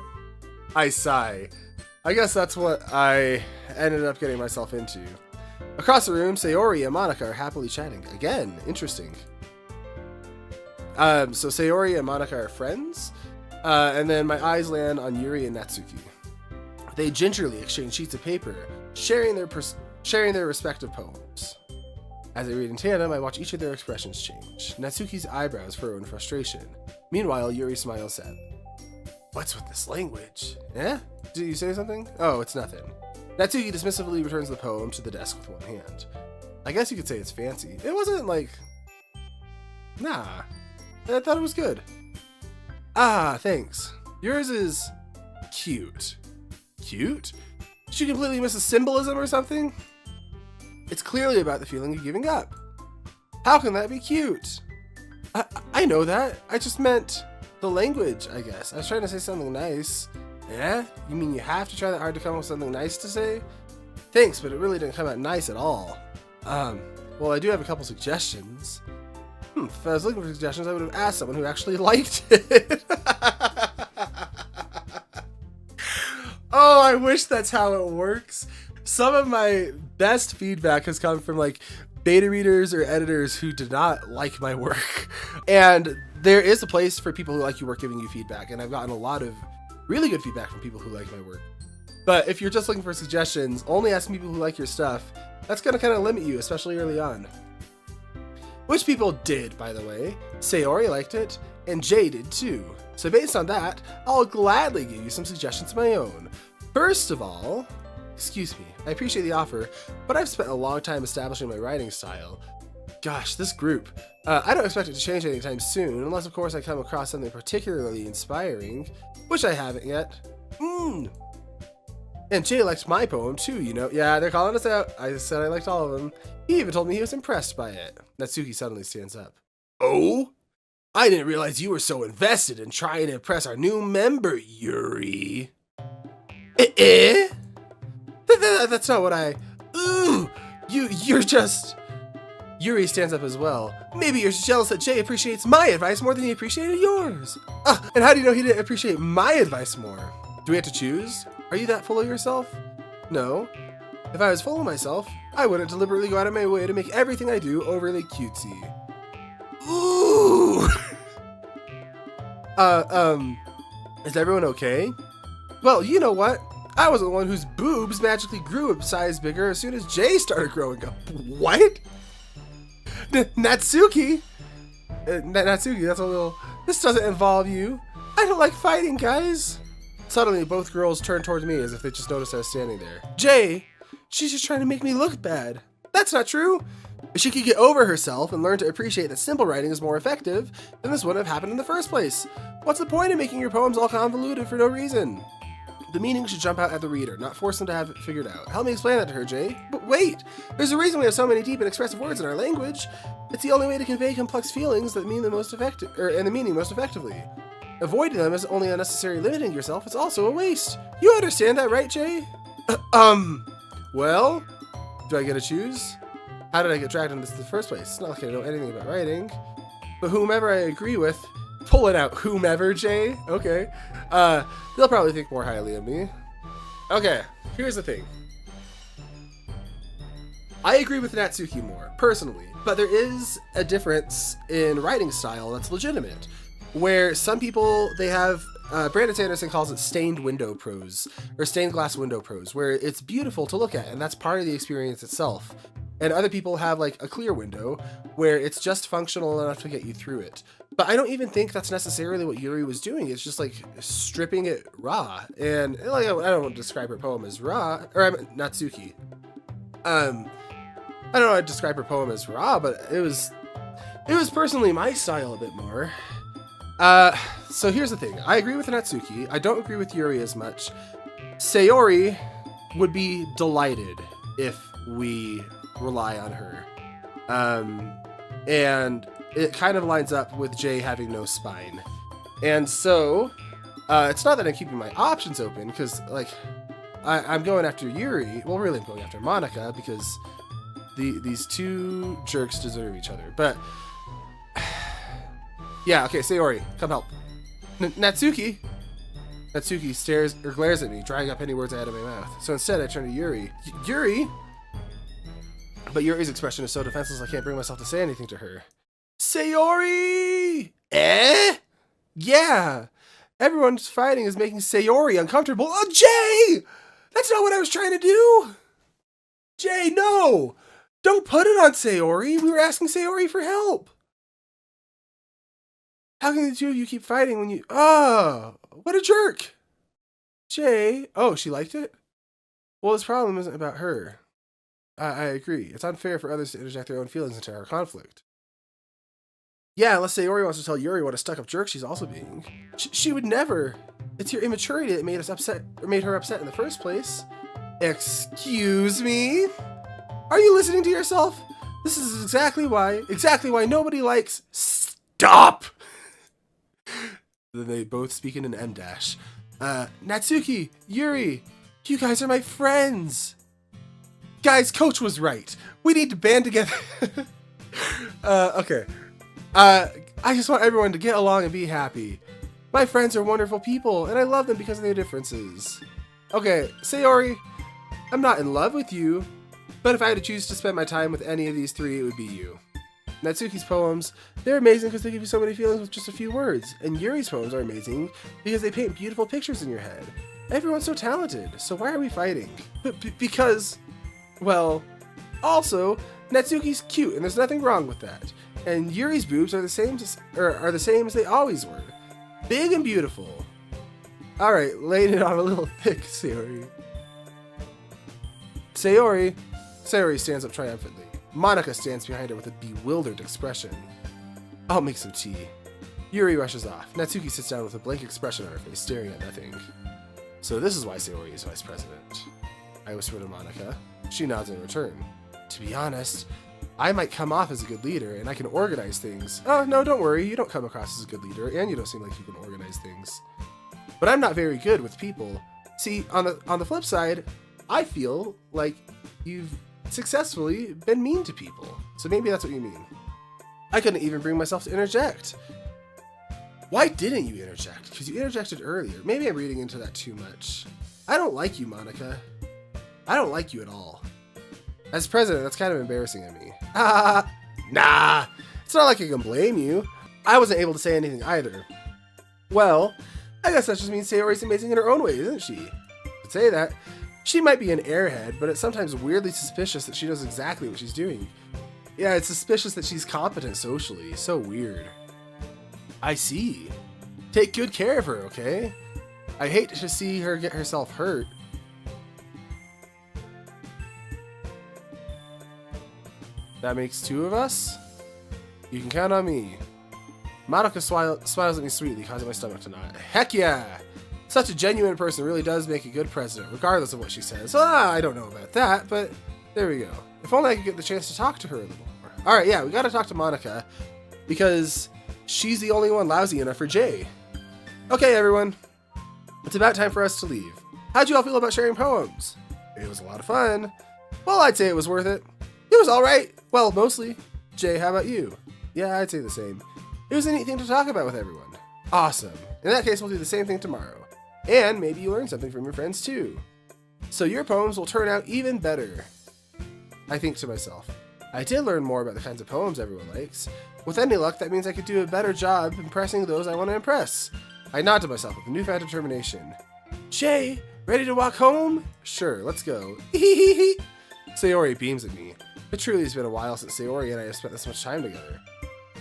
I sigh. I guess that's what I ended up getting myself into. Across the room, Sayori and Monica are happily chatting. Again, interesting. So Sayori and Monica are friends, and then my eyes land on Yuri and Natsuki. They gingerly exchange sheets of paper, sharing their respective poems. As I read in tandem, I watch each of their expressions change. Natsuki's eyebrows furrow in frustration. Meanwhile, Yuri smiles sad. What's with this language? Eh? Did you say something? Oh, it's nothing. Natsuki dismissively returns the poem to the desk with one hand. I guess you could say it's fancy. It wasn't like... Nah. I thought it was good. Ah, thanks. Yours is cute. Cute? Did you completely miss a symbolism or something? It's clearly about the feeling of giving up. How can that be cute? I know that. I just meant the language, I guess. I was trying to say something nice. Yeah? You mean you have to try that hard to come up with something nice to say? Thanks, but it really didn't come out nice at all. Well, I do have a couple suggestions. If I was looking for suggestions, I would have asked someone who actually liked it. Oh, I wish that's how it works. Some of my best feedback has come from like beta readers or editors who did not like my work. And there is a place for people who like your work giving you feedback. And I've gotten a lot of really good feedback from people who like my work. But if you're just looking for suggestions, only asking people who like your stuff, that's going to kind of limit you, especially early on. Which people did, by the way. Sayori liked it, and Jay did too. So based on that, I'll gladly give you some suggestions of my own. First of all, excuse me, I appreciate the offer, but I've spent a long time establishing my writing style. Gosh, this group. I don't expect it to change anytime soon, unless of course I come across something particularly inspiring, which I haven't yet. And Jay liked my poem too, you know. Yeah, they're calling us out. I said I liked all of them. He even told me he was impressed by it. Natsuki suddenly stands up. Oh? I didn't realize you were so invested in trying to impress our new member, Yuri. That's not what I... Ooh! You're just... Yuri stands up as well. Maybe you're jealous that Jay appreciates my advice more than he appreciated yours. And how do you know he didn't appreciate my advice more? Do we have to choose? Are you that full of yourself? No. If I was full of myself, I wouldn't deliberately go out of my way to make everything I do overly cutesy. Ooh! Is everyone okay? Well, you know what? I was the one whose boobs magically grew a size bigger as soon as Jay started growing up. What? Natsuki? Natsuki, that's a little... This doesn't involve you. I don't like fighting, guys. Suddenly, both girls turned towards me as if they just noticed I was standing there. Jay, she's just trying to make me look bad. That's not true. If she could get over herself and learn to appreciate that simple writing is more effective, then this wouldn't have happened in the first place. What's the point of making your poems all convoluted for no reason? The meaning should jump out at the reader, not force them to have it figured out. Help me explain that to her, Jay. But wait! There's a reason we have so many deep and expressive words in our language. It's the only way to convey complex feelings that mean the most effective, and the meaning most effectively. Avoiding them is only unnecessary limiting yourself. It's also a waste. You understand that, right, Jay? Well, do I get to choose? How did I get dragged into this in the first place? It's not like I know anything about writing. But whomever I agree with, pull it out, whomever, Jay. Okay. They'll probably think more highly of me. Okay, here's the thing. I agree with Natsuki more, personally, but there is a difference in writing style that's legitimate. Where some people, they have, Brandon Sanderson calls it stained window prose, or stained glass window prose, where it's beautiful to look at, and that's part of the experience itself. And other people have like a clear window, where it's just functional enough to get you through it. But I don't even think that's necessarily what Yuri was doing. It's just like stripping it raw. And like, I don't want to describe her poem as raw, or I mean, Natsuki. I don't know how to describe her poem as raw, but it was personally my style a bit more. So here's the thing. I agree with Natsuki. I don't agree with Yuri as much. Sayori would be delighted if we rely on her. And it kind of lines up with Jay having no spine. And so, it's not that I'm keeping my options open, because, like, I'm going after Yuri. Well, really, I'm going after Monica, because these two jerks deserve each other. But... yeah, okay, Sayori, come help. Natsuki? Natsuki stares or glares at me, drying up any words I had in my mouth. So instead, I turn to Yuri. Yuri? But Yuri's expression is so defenseless I can't bring myself to say anything to her. Sayori! Eh? Yeah. Everyone's fighting is making Sayori uncomfortable. Oh, Jay! That's not what I was trying to do! Jay, no! Don't put it on Sayori. We were asking Sayori for help. How can the two of you keep fighting when you... Oh, what a jerk. Jay... Oh, she liked it? Well, this problem isn't about her. I agree. It's unfair for others to interject their own feelings into our conflict. Yeah, unless Sayori wants to tell Yuri what a stuck-up jerk she's also being. She would never... It's your immaturity that made us upset, or made her upset in the first place. Excuse me? Are you listening to yourself? This is exactly why nobody likes... Stop! Then they both speak in an M dash. Natsuki, Yuri, you guys are my friends. Guys, Coach was right. We need to band together. Okay. I just want everyone to get along and be happy. My friends are wonderful people, and I love them because of their differences. Okay, Sayori, I'm not in love with you, but if I had to choose to spend my time with any of these three, it would be you. Natsuki's poems, they're amazing because they give you so many feelings with just a few words, and Yuri's poems are amazing because they paint beautiful pictures in your head. Everyone's so talented, so why are we fighting? Because, well, also, Natsuki's cute, and there's nothing wrong with that. And Yuri's boobs are the same as they always were. Big and beautiful. Alright, laying it on a little thick, Sayori. Sayori stands up triumphantly. Monika stands behind her with a bewildered expression. I'll make some tea. Yuri rushes off. Natsuki sits down with a blank expression on her face, staring at nothing. So this is why Sayori is vice president. I whisper to Monika. She nods in return. To be honest, I might come off as a good leader, and I can organize things. Oh, no, don't worry. You don't come across as a good leader, and you don't seem like you can organize things. But I'm not very good with people. See, on the flip side, I feel like you've successfully been mean to people. So maybe that's what you mean. I couldn't even bring myself to interject. Why didn't you interject? Because you interjected earlier. Maybe I'm reading into that too much. I don't like you, Monika. I don't like you at all. As president, that's kind of embarrassing of me. Nah. It's not like I can blame you. I wasn't able to say anything either. Well, I guess that just means Sayori's amazing in her own way, isn't she? To say that, she might be an airhead, but it's sometimes weirdly suspicious that she knows exactly what she's doing. Yeah, it's suspicious that she's competent socially. So weird. I see. Take good care of her, okay? I hate to see her get herself hurt. That makes two of us? You can count on me. Monika smiles at me sweetly, causing my stomach to knot. Heck yeah! Such a genuine person really does make a good president, regardless of what she says. I don't know about that, but there we go. If only I could get the chance to talk to her a little more. Alright, yeah, we gotta talk to Monika, because she's the only one lousy enough for Jay. Okay, everyone. It's about time for us to leave. How'd you all feel about sharing poems? It was a lot of fun. Well, I'd say it was worth it. It was alright. Well, mostly. Jay, how about you? Yeah, I'd say the same. It was a neat thing to talk about with everyone. Awesome. In that case, we'll do the same thing tomorrow. And maybe you learn something from your friends too. So your poems will turn out even better. I think to myself. I did learn more about the kinds of poems everyone likes. With any luck, that means I could do a better job impressing those I want to impress. I nod to myself with a newfound determination. Jay, ready to walk home? Sure, let's go. Sayori beams at me. It truly has been a while since Sayori and I have spent this much time together.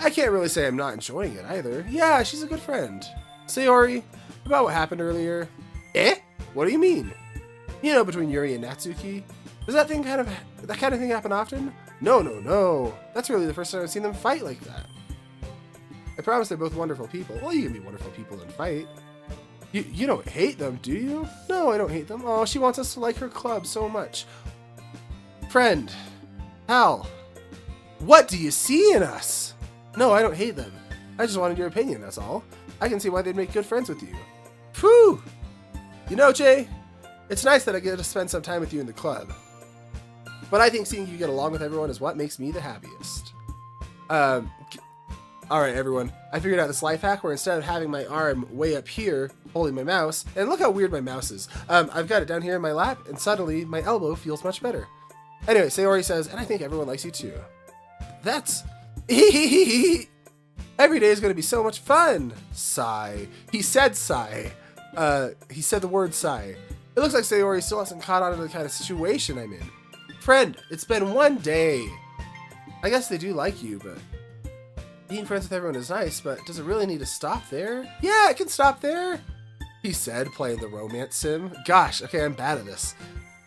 I can't really say I'm not enjoying it either. Yeah, she's a good friend. Sayori, about what happened earlier. Eh? What do you mean? You know, between Yuri and Natsuki? Does that kind of thing happen often? No. That's really the first time I've seen them fight like that. I promise they're both wonderful people. Well, you can be wonderful people and fight. You don't hate them, do you? No, I don't hate them. Oh, she wants us to like her club so much. Friend. Hal. What do you see in us? No, I don't hate them. I just wanted your opinion, that's all. I can see why they'd make good friends with you. Phew! You know, Jay, it's nice that I get to spend some time with you in the club. But I think seeing you get along with everyone is what makes me the happiest. Alright, everyone. I figured out this life hack where instead of having my arm way up here, holding my mouse, and look how weird my mouse is. I've got it down here in my lap, and suddenly my elbow feels much better. Anyway, Sayori says, and I think everyone likes you too. That's... Every day is going to be so much fun. Sigh. He said sigh. He said the word sigh. It looks like Sayori still hasn't caught on to the kind of situation I'm in. Friend, it's been one day. I guess they do like you, but... Being friends with everyone is nice, but does it really need to stop there? Yeah, it can stop there. He said, playing the romance sim. Gosh, okay, I'm bad at this.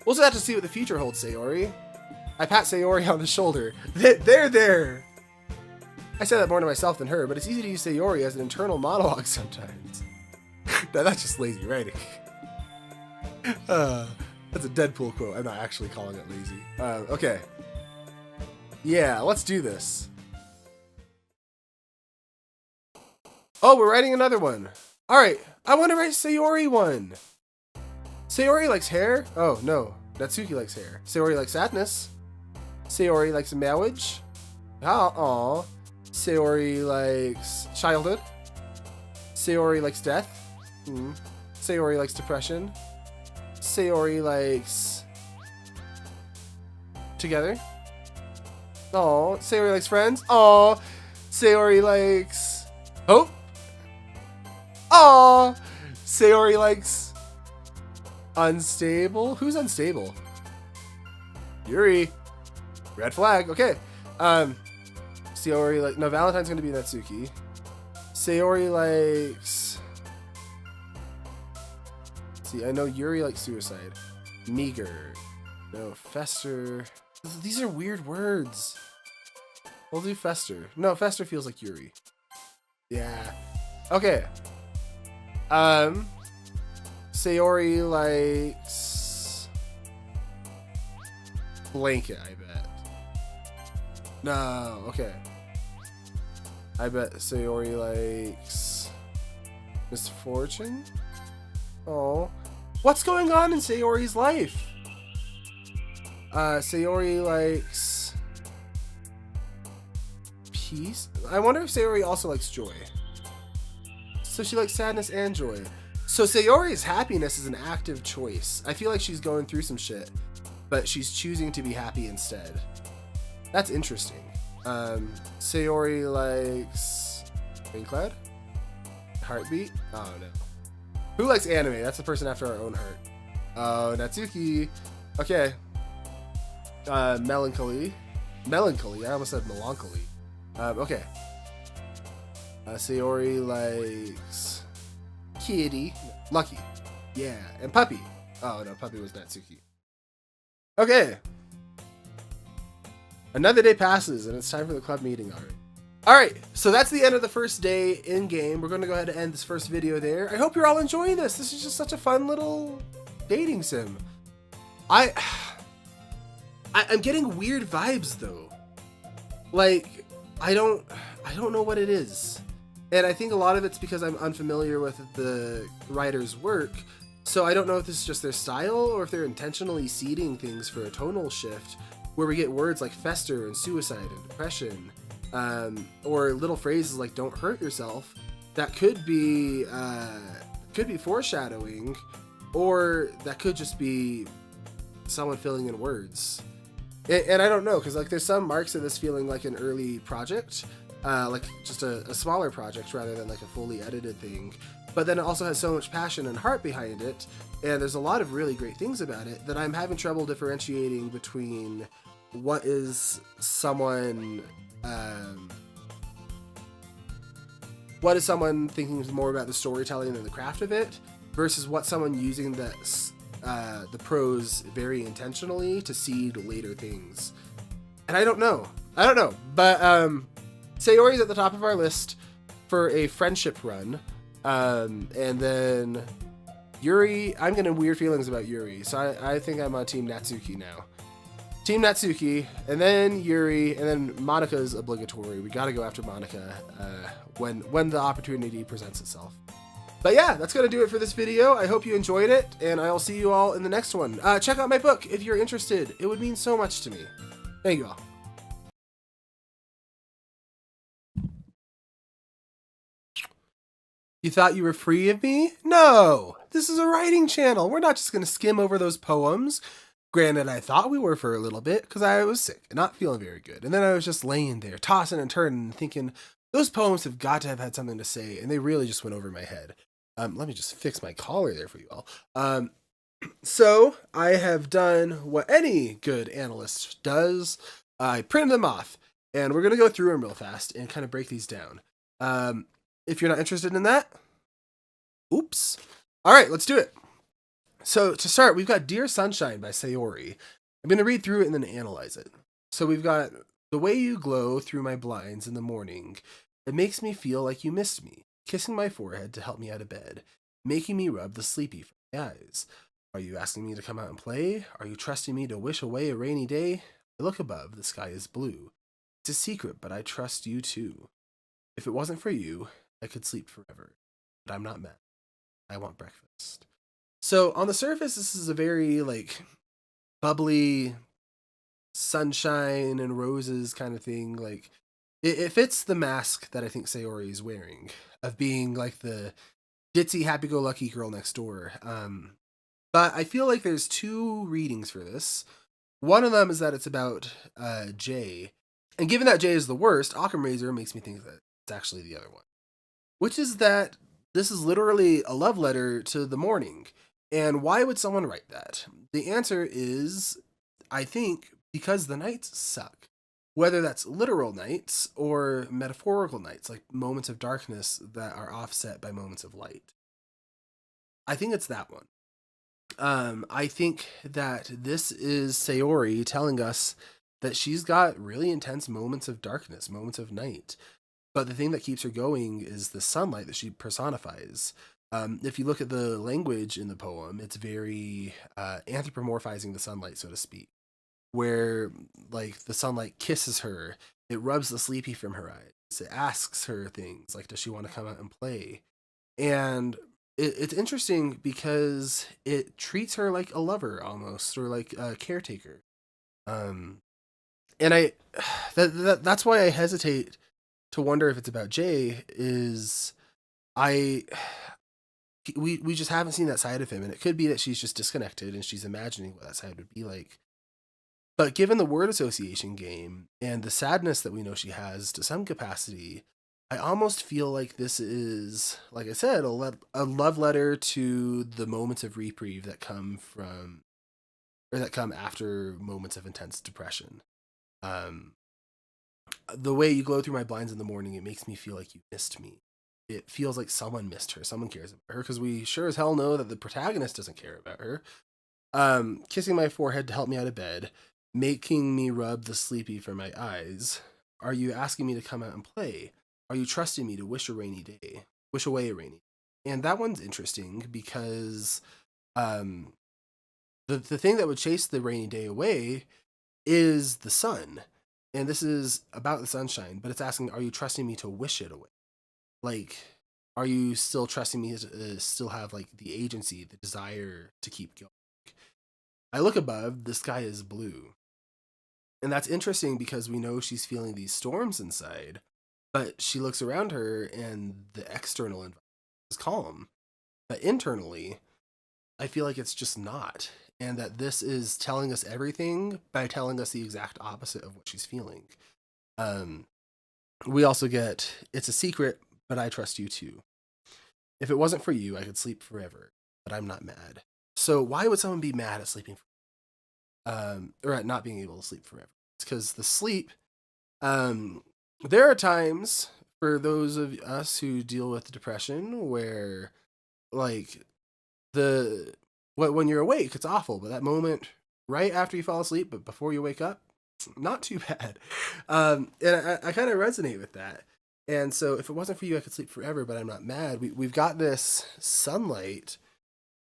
We'll just have to see what the future holds, Sayori. I pat Sayori on the shoulder. There. I say that more to myself than her, but it's easy to use Sayori as an internal monologue sometimes. No, that's just lazy writing. That's a Deadpool quote. I'm not actually calling it lazy. Okay. Yeah, let's do this. Oh, we're writing another one. All right, I want to write Sayori one. Sayori likes hair. Oh, no. Natsuki likes hair. Sayori likes sadness. Sayori likes marriage. Aw. Sayori likes childhood. Sayori likes death. Sayori likes depression. Sayori likes together. Aw. Sayori likes friends. Aw. Sayori likes hope. Aw. Sayori likes unstable. Who's unstable? Yuri. Red flag. Okay. Sayori like no. Valentine's gonna be Natsuki. Sayori likes. See, I know Yuri likes suicide. Meager. No, fester. These are weird words. We'll do fester. No, fester feels like Yuri. Yeah. Okay. Sayori likes blanket, I bet. No, okay. I bet Sayori likes misfortune? Oh. What's going on in Sayori's life? Sayori likes peace? I wonder if Sayori also likes joy. So she likes sadness and joy. So Sayori's happiness is an active choice. I feel like she's going through some shit, but she's choosing to be happy instead. That's interesting. Sayori likes Inkcloud? Heartbeat? Oh no. Who likes anime? That's the person after our own heart. Oh, Natsuki. Okay. Melancholy. Melancholy. I almost said melancholy. Okay. Sayori likes kitty. Lucky. Yeah. And puppy. Oh no, puppy was Natsuki. Okay. Another day passes and it's time for the club meeting already. Alright, so that's the end of the first day in game. We're going to go ahead and end this first video there. I hope you're all enjoying this. This is just such a fun little dating sim. I'm getting weird vibes though. Like, I don't know what it is. And I think a lot of it's because I'm unfamiliar with the writer's work. So I don't know if this is just their style or if they're intentionally seeding things for a tonal shift where we get words like fester and suicide and depression, or little phrases like "don't hurt yourself" that could be foreshadowing, or that could just be someone filling in words. And I don't know, because like there's some marks of this feeling like an early project, like just a smaller project rather than like a fully edited thing. But then it also has so much passion and heart behind it, and there's a lot of really great things about it that I'm having trouble differentiating between what is someone thinking more about the storytelling and the craft of it versus what someone using the prose very intentionally to seed later things. And I don't know, but Sayori's at the top of our list for a friendship run, and then Yuri, I'm getting weird feelings about Yuri, so I think I'm on Team Natsuki now. Team Natsuki, and then Yuri, and then Monika's obligatory. We gotta go after Monika when the opportunity presents itself. But yeah, that's gonna do it for this video. I hope you enjoyed it, and I'll see you all in the next one. Check out my book if you're interested. It would mean so much to me. Thank you all. You thought you were free of me? No! This is a writing channel. We're not just gonna skim over those poems. Granted, I thought we were for a little bit because I was sick and not feeling very good. And then I was just laying there, tossing and turning and thinking, those poems have got to have had something to say. And they really just went over my head. Let me just fix my collar there for you all. So I have done what any good analyst does. I printed them off. And we're going to go through them real fast and kind of break these down. If you're not interested in that, oops. All right, let's do it. So to start, we've got Dear Sunshine by Sayori. I'm going to read through it and then analyze it. So we've got the way you glow through my blinds in the morning. It makes me feel like you missed me, kissing my forehead to help me out of bed. making me rub the sleepy from my eyes. Are you asking me to come out and play? Are you trusting me to wish away a rainy day? I look above, the sky is blue. It's a secret, but I trust you too. If it wasn't for you, I could sleep forever. But I'm not mad. I want breakfast. So on the surface, this is a very like bubbly sunshine and roses kind of thing. Like it fits the mask that I think Sayori is wearing of being like the ditzy happy-go-lucky girl next door. But I feel like there's two readings for this. One of them is that it's about Jay, and given that Jay is the worst, Occam Razor makes me think that it's actually the other one, which is that this is literally a love letter to the morning. And why would someone write that? The answer is, I think, because the nights suck. Whether that's literal nights or metaphorical nights, like moments of darkness that are offset by moments of light. I think it's that one. I think that this is Sayori telling us that she's got really intense moments of darkness, moments of night. But the thing that keeps her going is the sunlight that she personifies. If you look at the language in the poem, it's very anthropomorphizing the sunlight, so to speak, where like the sunlight kisses her, it rubs the sleepy from her eyes, it asks her things like, does she want to come out and play? And it's interesting because it treats her like a lover almost, or like a caretaker. Um, and that's why I hesitate to wonder if it's about Jay. Is I we just haven't seen that side of him, and it could be that she's just disconnected and she's imagining what that side would be like. But given the word association game and the sadness that we know she has to some capacity, I almost feel like this is, like I said, a love letter to the moments of reprieve that come from, or that come after moments of intense depression. Um, the way you glow through my blinds in the morning, it makes me feel like you missed me. It feels like someone missed her, someone cares about her, because we sure as hell know that the protagonist doesn't care about her. Kissing my forehead to help me out of bed, making me rub the sleepy from my eyes. Are you asking me to come out and play? Are you trusting me to wish away a rainy day? And that one's interesting because um, the thing that would chase the rainy day away is the sun. And this is about the sunshine, but it's asking, are you trusting me to wish it away? Like, are you still trusting me to still have like the agency, the desire to keep going? I look above, the sky is blue. And that's interesting because we know she's feeling these storms inside, but she looks around her and the external environment is calm. But internally, I feel like it's just not. And that this is telling us everything by telling us the exact opposite of what she's feeling. We also get, it's a secret, but I trust you too. If it wasn't for you, I could sleep forever, but I'm not mad. So why would someone be mad at sleeping or at not being able to sleep forever? It's because the sleep, there are times for those of us who deal with depression where like when you're awake, it's awful, but that moment right after you fall asleep, but before you wake up, not too bad. And I kind of resonate with that. And so if it wasn't for you, I could sleep forever, but I'm not mad. We've got this sunlight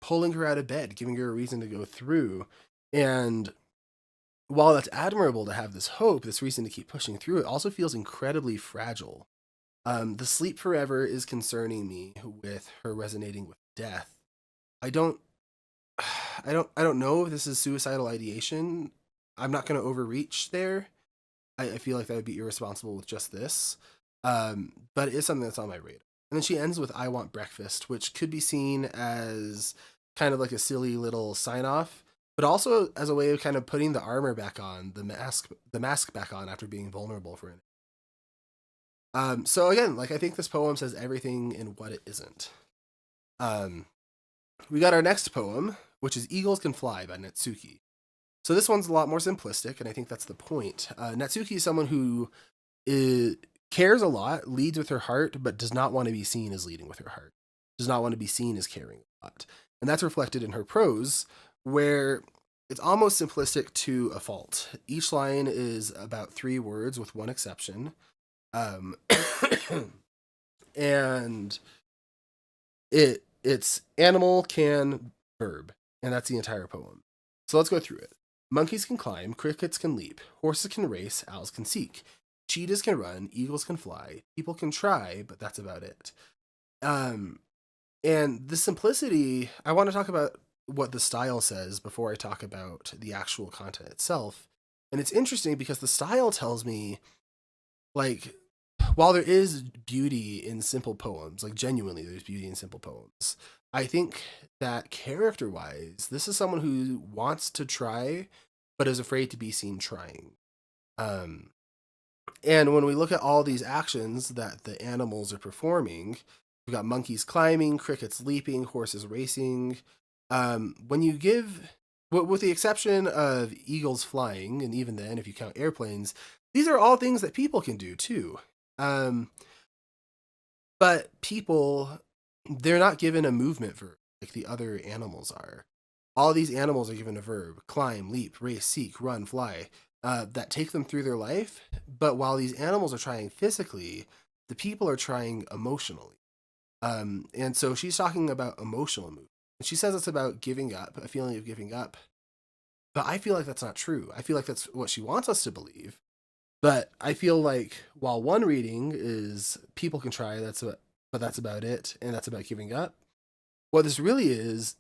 pulling her out of bed, giving her a reason to go through. And while that's admirable to have this hope, this reason to keep pushing through, it also feels incredibly fragile. The sleep forever is concerning me with her resonating with death. I don't I don't know if this is suicidal ideation. I'm not going to overreach there. I feel like that would be irresponsible with just this. But it is something that's on my radar. And then she ends with "I want breakfast," which could be seen as kind of like a silly little sign off, but also as a way of kind of putting the armor back on, the mask back on after being vulnerable for it. So again, like I think this poem says everything in what it isn't. We got our next poem, which is "Eagles Can Fly" by Natsuki. So this one's a lot more simplistic, and I think that's the point. Natsuki is someone who cares a lot, leads with her heart, but does not want to be seen as leading with her heart. Does not want to be seen as caring a lot. And that's reflected in her prose, where it's almost simplistic to a fault. Each line is about 3 words with one exception. Um, and It's animal, can, verb, and that's the entire poem. So let's go through it. Monkeys can climb, crickets can leap, horses can race, owls can seek, cheetahs can run, eagles can fly, people can try, but that's about it. Um, and the simplicity, I want to talk about what the style says before I talk about the actual content itself. And it's interesting because the style tells me, like, while there is beauty in simple poems, like genuinely there's beauty in simple poems, I think that character wise, this is someone who wants to try, but is afraid to be seen trying. Um, and when we look at all these actions that the animals are performing, we've got monkeys climbing, crickets leaping, horses racing. When you give, with the exception of eagles flying, and even then, if you count airplanes, these are all things that people can do too. Um, but people, they're not given a movement verb like the other animals are. All these animals are given a verb: climb, leap, race, seek, run, fly, that take them through their life. But while these animals are trying physically, the people are trying emotionally. And so she's talking about emotional movement. And she says it's about giving up, a feeling of giving up. But I feel like that's not true. I feel like that's what she wants us to believe. But I feel like while one reading is people can try, but that's about it, and that's about giving up. What this really is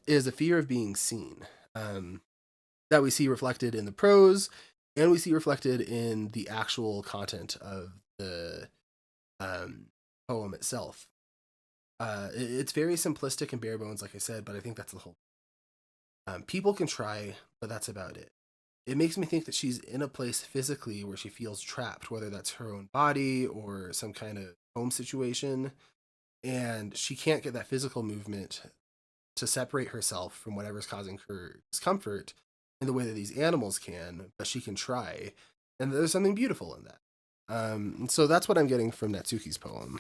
a fear of being seen, that we see reflected in the prose, and we see reflected in the actual content of the poem itself. It's very simplistic and bare bones, like I said, but I think that's the whole. People can try, but that's about it. It makes me think that she's in a place physically where she feels trapped, whether that's her own body or some kind of home situation, and she can't get that physical movement to separate herself from whatever's causing her discomfort in the way that these animals can, but she can try. And there's something beautiful in that. So that's what I'm getting from Natsuki's poem.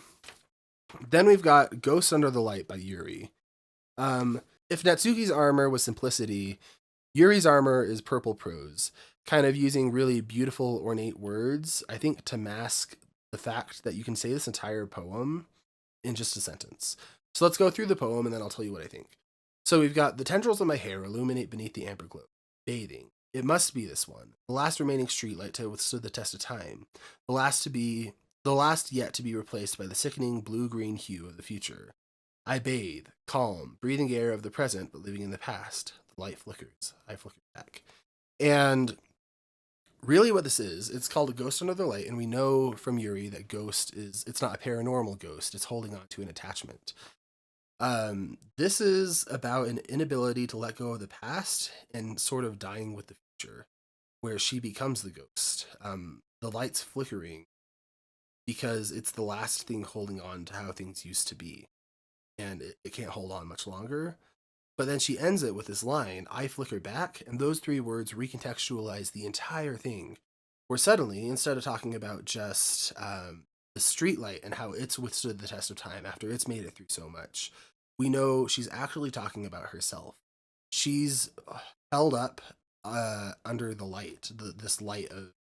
Then we've got Ghost Under the Light by Yuri. If Natsuki's armor was simplicity, Yuri's armor is purple prose, kind of using really beautiful, ornate words, I think, to mask the fact that you can say this entire poem in just a sentence. So let's go through the poem and then I'll tell you what I think. So we've got the tendrils of my hair illuminate beneath the amber glow. Bathing. It must be this one. The last remaining streetlight to withstood the test of time. The last yet to be replaced by the sickening blue-green hue of the future. I bathe, calm, breathing air of the present but living in the past. The light flickers. I flicker back. And really what this is, it's called a ghost under the light, and we know from Yuri that it's not a paranormal ghost, it's holding on to an attachment. This is about an inability to let go of the past and sort of dying with the future, where she becomes the ghost. The light's flickering because it's the last thing holding on to how things used to be, and it can't hold on much longer. But then she ends it with this line, I flicker back, and those three words recontextualize the entire thing, where suddenly, instead of talking about just the streetlight and how it's withstood the test of time after it's made it through so much, we know she's actually talking about herself. She's held up under the light, this light of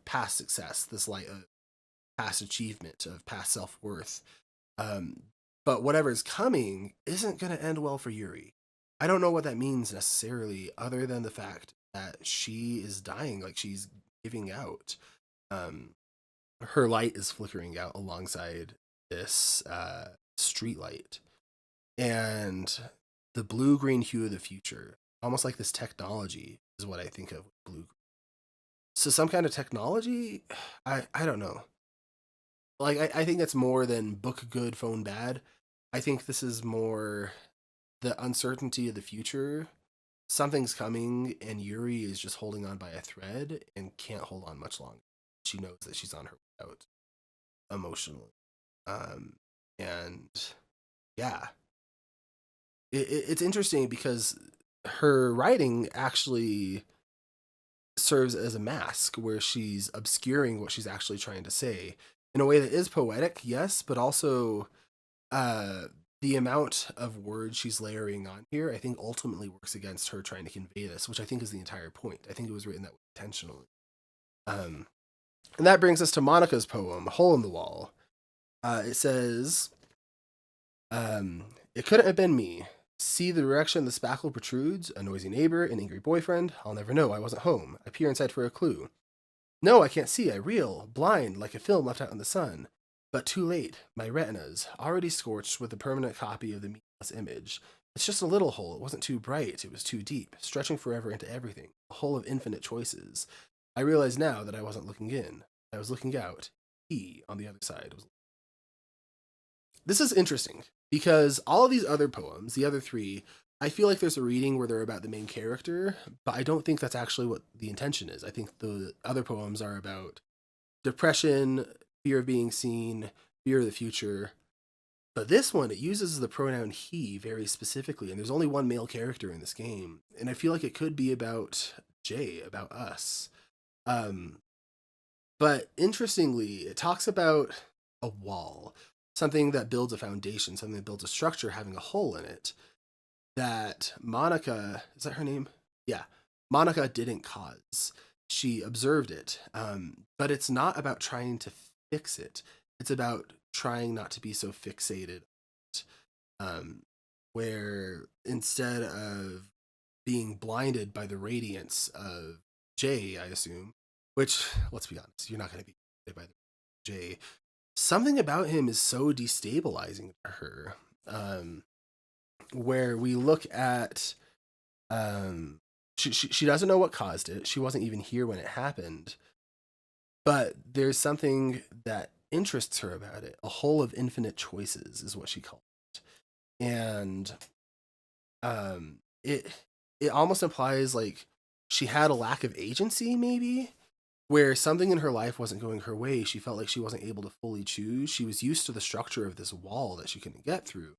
past success, this light of past achievement, of past self-worth. But whatever's coming isn't going to end well for Yuri. I don't know what that means necessarily, other than the fact that she is dying, like she's giving out. Her light is flickering out alongside this street light. And the blue-green hue of the future, almost like this technology, is what I think of with blue. So some kind of technology? I don't know. Like, I think it's more than book good, phone bad. I think this is more the uncertainty of the future. Something's coming, and Yuri is just holding on by a thread and can't hold on much longer. She knows that she's on her way out emotionally. And yeah, it's interesting because her writing actually serves as a mask where she's obscuring what she's actually trying to say in a way that is poetic, yes, but also the amount of words she's layering on here, I think ultimately works against her trying to convey this, which I think is the entire point. I think it was written that way intentionally. And that brings us to Monica's poem, Hole in the Wall. It says, It couldn't have been me. See the direction the spackle protrudes? A noisy neighbor, an angry boyfriend? I'll never know, I wasn't home. I peer inside for a clue. No, I can't see, I reel, blind like a film left out in the sun. But too late, my retinas, already scorched with a permanent copy of the meaningless image. It's just a little hole, it wasn't too bright, it was too deep, stretching forever into everything, a hole of infinite choices. I realize now that I wasn't looking in, I was looking out. He, on the other side, was... This is interesting, because all of these other poems, the other three, I feel like there's a reading where they're about the main character, but I don't think that's actually what the intention is. I think the other poems are about depression, fear of being seen, fear of the future. But this one, it uses the pronoun he very specifically, and there's only one male character in this game. And I feel like it could be about Jay, about us. But interestingly, it talks about a wall, something that builds a foundation, something that builds a structure having a hole in it, that Monica, is that her name? Yeah, Monica didn't cause. She observed it. But it's not about trying to fix it. It's about trying not to be so fixated on it. Where instead of being blinded by the radiance of Jay, I assume, which, let's be honest, you're not going to be blinded by Jay. Something about him is so destabilizing to her. Where we look at, she doesn't know what caused it. She wasn't even here when it happened. But there's something that interests her about it. A hole of infinite choices is what she called it. And it almost implies like she had a lack of agency, maybe, where something in her life wasn't going her way. She felt like she wasn't able to fully choose. She was used to the structure of this wall that she couldn't get through.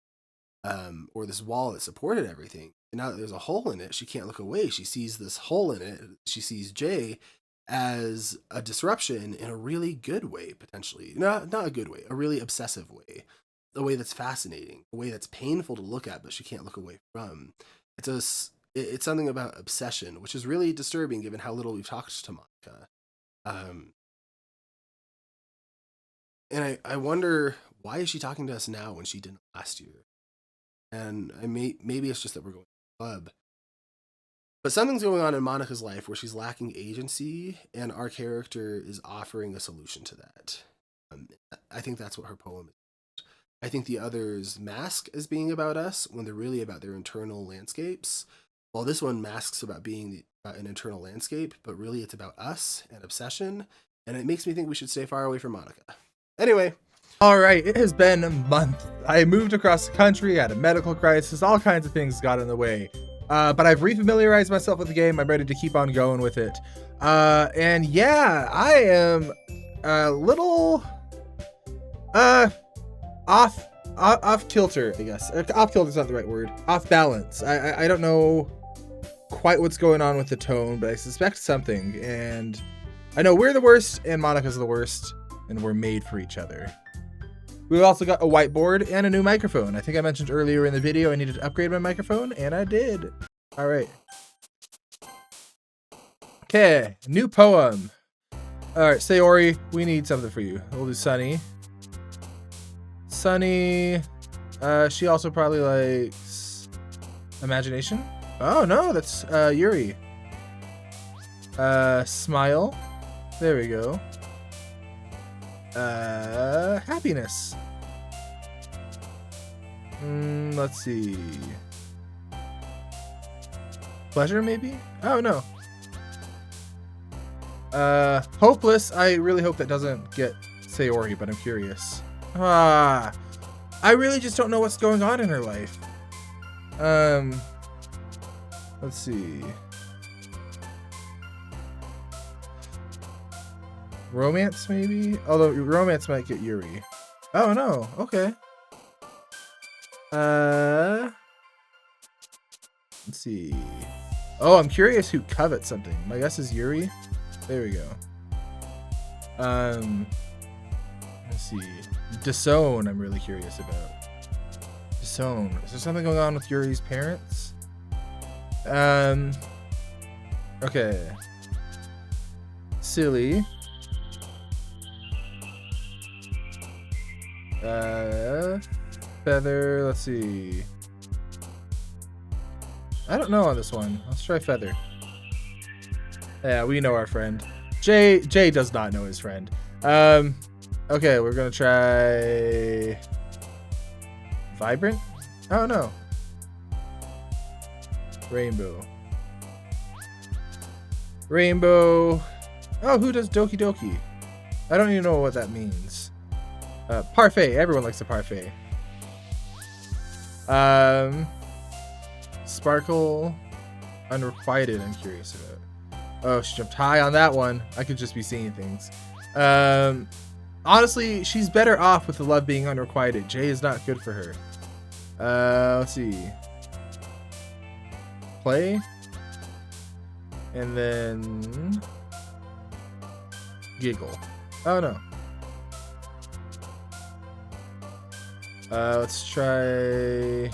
Or this wall that supported everything. And now that there's a hole in it, she can't look away. She sees this hole in it. She sees Jay as a disruption in a really good way, potentially. Not a good way, a really obsessive way. A way that's fascinating, a way that's painful to look at, but she can't look away from. It's something about obsession, which is really disturbing given how little we've talked to Monica. And I wonder, why is she talking to us now when she didn't last year? And maybe it's just that we're going to the club. But something's going on in Monica's life where she's lacking agency, and our character is offering a solution to that. I think that's what her poem is. I think the others mask as being about us when they're really about their internal landscapes. While this one masks about being an internal landscape, but really it's about us and obsession. And it makes me think we should stay far away from Monica. Anyway. All right, it has been a month. I moved across the country, had a medical crisis, all kinds of things got in the way. But I've refamiliarized myself with the game. I'm ready to keep on going with it. And yeah, I am a little off kilter, I guess. Off kilter is not the right word. Off balance. I don't know quite what's going on with the tone, but I suspect something. And I know we're the worst and Monica's the worst, and we're made for each other. We've also got a whiteboard and a new microphone. I think I mentioned earlier in the video I needed to upgrade my microphone, and I did. All right. Okay, new poem. All right, Sayori, we need something for you. We'll do Sunny. Sunny, she also probably likes Imagination. Oh no, that's Yuri. Smile. There we go. Happiness. Let's see. Pleasure, maybe? Oh, no. Hopeless. I really hope that doesn't get Sayori, but I'm curious. I really just don't know what's going on in her life. Let's see. Romance, maybe? Although romance might get Yuri. Oh, no. Okay. Let's see. Oh, I'm curious who covets something. My guess is Yuri. There we go. Let's see. Disown, I'm really curious about. Disown. Is there something going on with Yuri's parents? Okay. Silly. feather. Let's see. I don't know on this one. Let's try feather. Yeah, we know our friend. Jay does not know his friend. Okay, we're gonna try vibrant. Oh no. Rainbow. Rainbow. Oh, who does Doki Doki? I don't even know what that means. Parfait. Everyone likes a parfait. Sparkle. Unrequited, I'm curious about. Oh, she jumped high on that one. I could just be seeing things. Honestly, she's better off with the love being unrequited. Jay is not good for her. Let's see. Play. And then giggle. Oh no. Let's try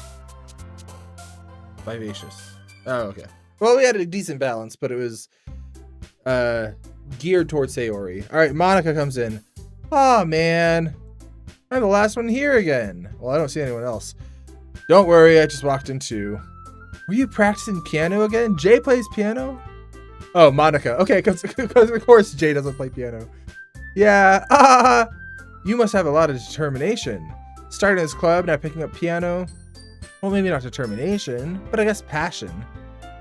vivacious. Oh, okay. Well, we had a decent balance, but it was geared towards Sayori. All right, Monica comes in. Oh man, I'm the last one here again. Well, I don't see anyone else. Don't worry, I just walked in too. Were you practicing piano again? Jay plays piano? Oh, Monica. Okay, because of course Jay doesn't play piano. Yeah, you must have a lot of determination. Starting this club, now picking up piano. Well, maybe not determination, but I guess passion.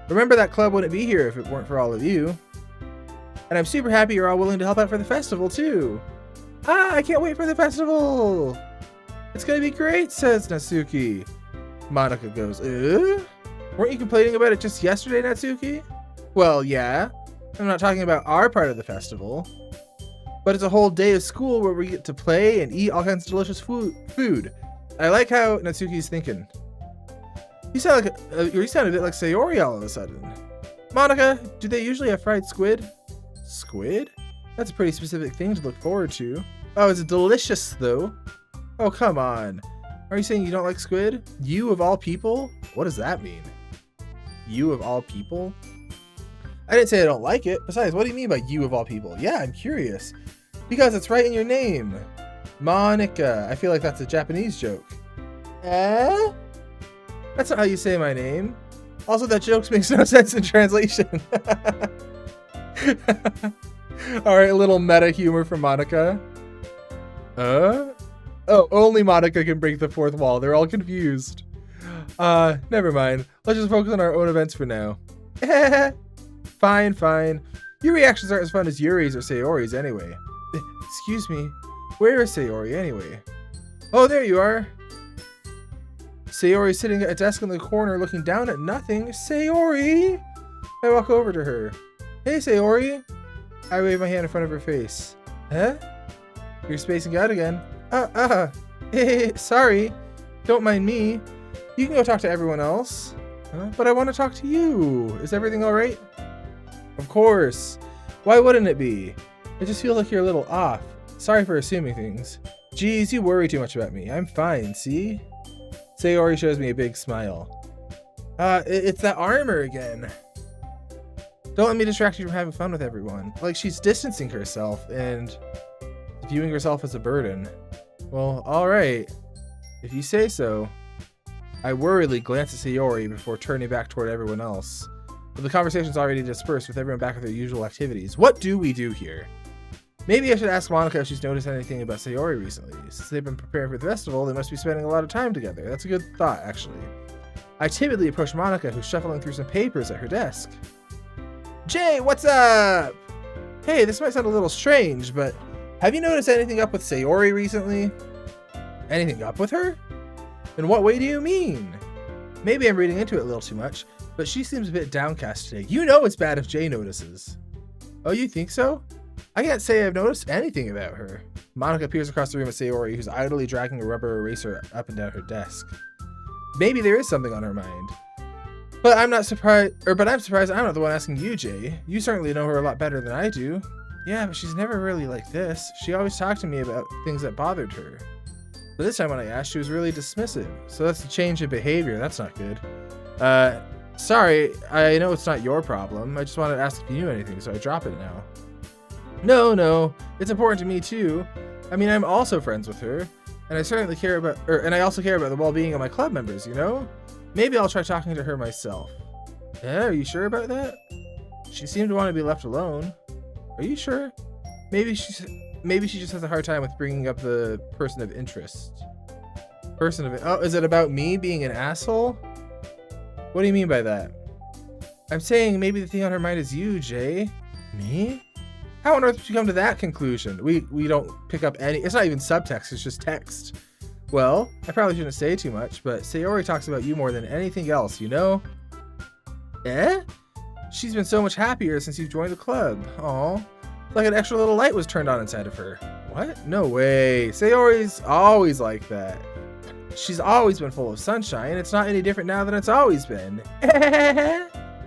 Remember, that club wouldn't be here if it weren't for all of you. And I'm super happy you're all willing to help out for the festival, too. I can't wait for the festival. It's gonna be great, says Natsuki. Monica goes, weren't you complaining about it just yesterday, Natsuki? Well, yeah. I'm not talking about our part of the festival. But it's a whole day of school where we get to play and eat all kinds of delicious food. I like how Natsuki's thinking. You sound a bit like Sayori all of a sudden. Monica, do they usually have fried squid? Squid? That's a pretty specific thing to look forward to. Oh, it's delicious though. Oh, come on. Are you saying you don't like squid? You of all people? What does that mean? You of all people? I didn't say I don't like it. Besides, what do you mean by you of all people? Yeah, I'm curious. Because it's right in your name. Monica. I feel like that's a Japanese joke. Eh? That's not how you say my name. Also, that joke makes no sense in translation. Alright, a little meta humor from Monica. Oh, only Monica can break the fourth wall. They're all confused. Never mind. Let's just focus on our own events for now. Fine. Your reactions aren't as fun as Yuri's or Sayori's anyway. Excuse me. Where is Sayori anyway? Oh, there you are. Sayori sitting at a desk in the corner looking down at nothing. Sayori! I walk over to her. Hey, Sayori. I wave my hand in front of her face. Huh? You're spacing out again. Hey, sorry. Don't mind me. You can go talk to everyone else. But I want to talk to you. Is everything alright? Of course. Why wouldn't it be? It just feels like you're a little off. Sorry for assuming things. Geez, you worry too much about me. I'm fine, see? Sayori shows me a big smile. It's that armor again. Don't let me distract you from having fun with everyone. Like, she's distancing herself and viewing herself as a burden. Well, alright. If you say so. I worriedly glance at Sayori before turning back toward everyone else. But the conversation's already dispersed with everyone back at their usual activities. What do we do here? Maybe I should ask Monica if she's noticed anything about Sayori recently. Since they've been preparing for the festival, they must be spending a lot of time together. That's a good thought, actually. I timidly approach Monica, who's shuffling through some papers at her desk. Jay, what's up? Hey, this might sound a little strange, but have you noticed anything up with Sayori recently? Anything up with her? In what way do you mean? Maybe I'm reading into it a little too much, but she seems a bit downcast today. You know it's bad if Jay notices. Oh, you think so? I can't say I've noticed anything about her. Monica peers across the room at Sayori, who's idly dragging a rubber eraser up and down her desk. Maybe there is something on her mind. But I'm surprised I'm not the one asking you, Jay. You certainly know her a lot better than I do. Yeah, but she's never really like this. She always talked to me about things that bothered her. But this time when I asked, she was really dismissive. So that's a change in behavior. That's not good. Sorry, I know it's not your problem. I just wanted to ask if you knew anything, so I drop it now. No, it's important to me too. I mean, I'm also friends with her. And I certainly care about, and I also care about the well-being of my club members, you know? Maybe I'll try talking to her myself. Yeah, are you sure about that? She seemed to want to be left alone. Are you sure? Maybe she just has a hard time with bringing up the person of interest. Oh, is it about me being an asshole? What do you mean by that? I'm saying maybe the thing on her mind is you, Jay. Me? How on earth did you come to that conclusion? We don't pick up any, it's not even subtext, it's just text. Well, I probably shouldn't say too much, but Sayori talks about you more than anything else, you know? Eh? She's been so much happier since you've joined the club. Aw. Like an extra little light was turned on inside of her. What? No way. Sayori's always like that. She's always been full of sunshine. It's not any different now than it's always been.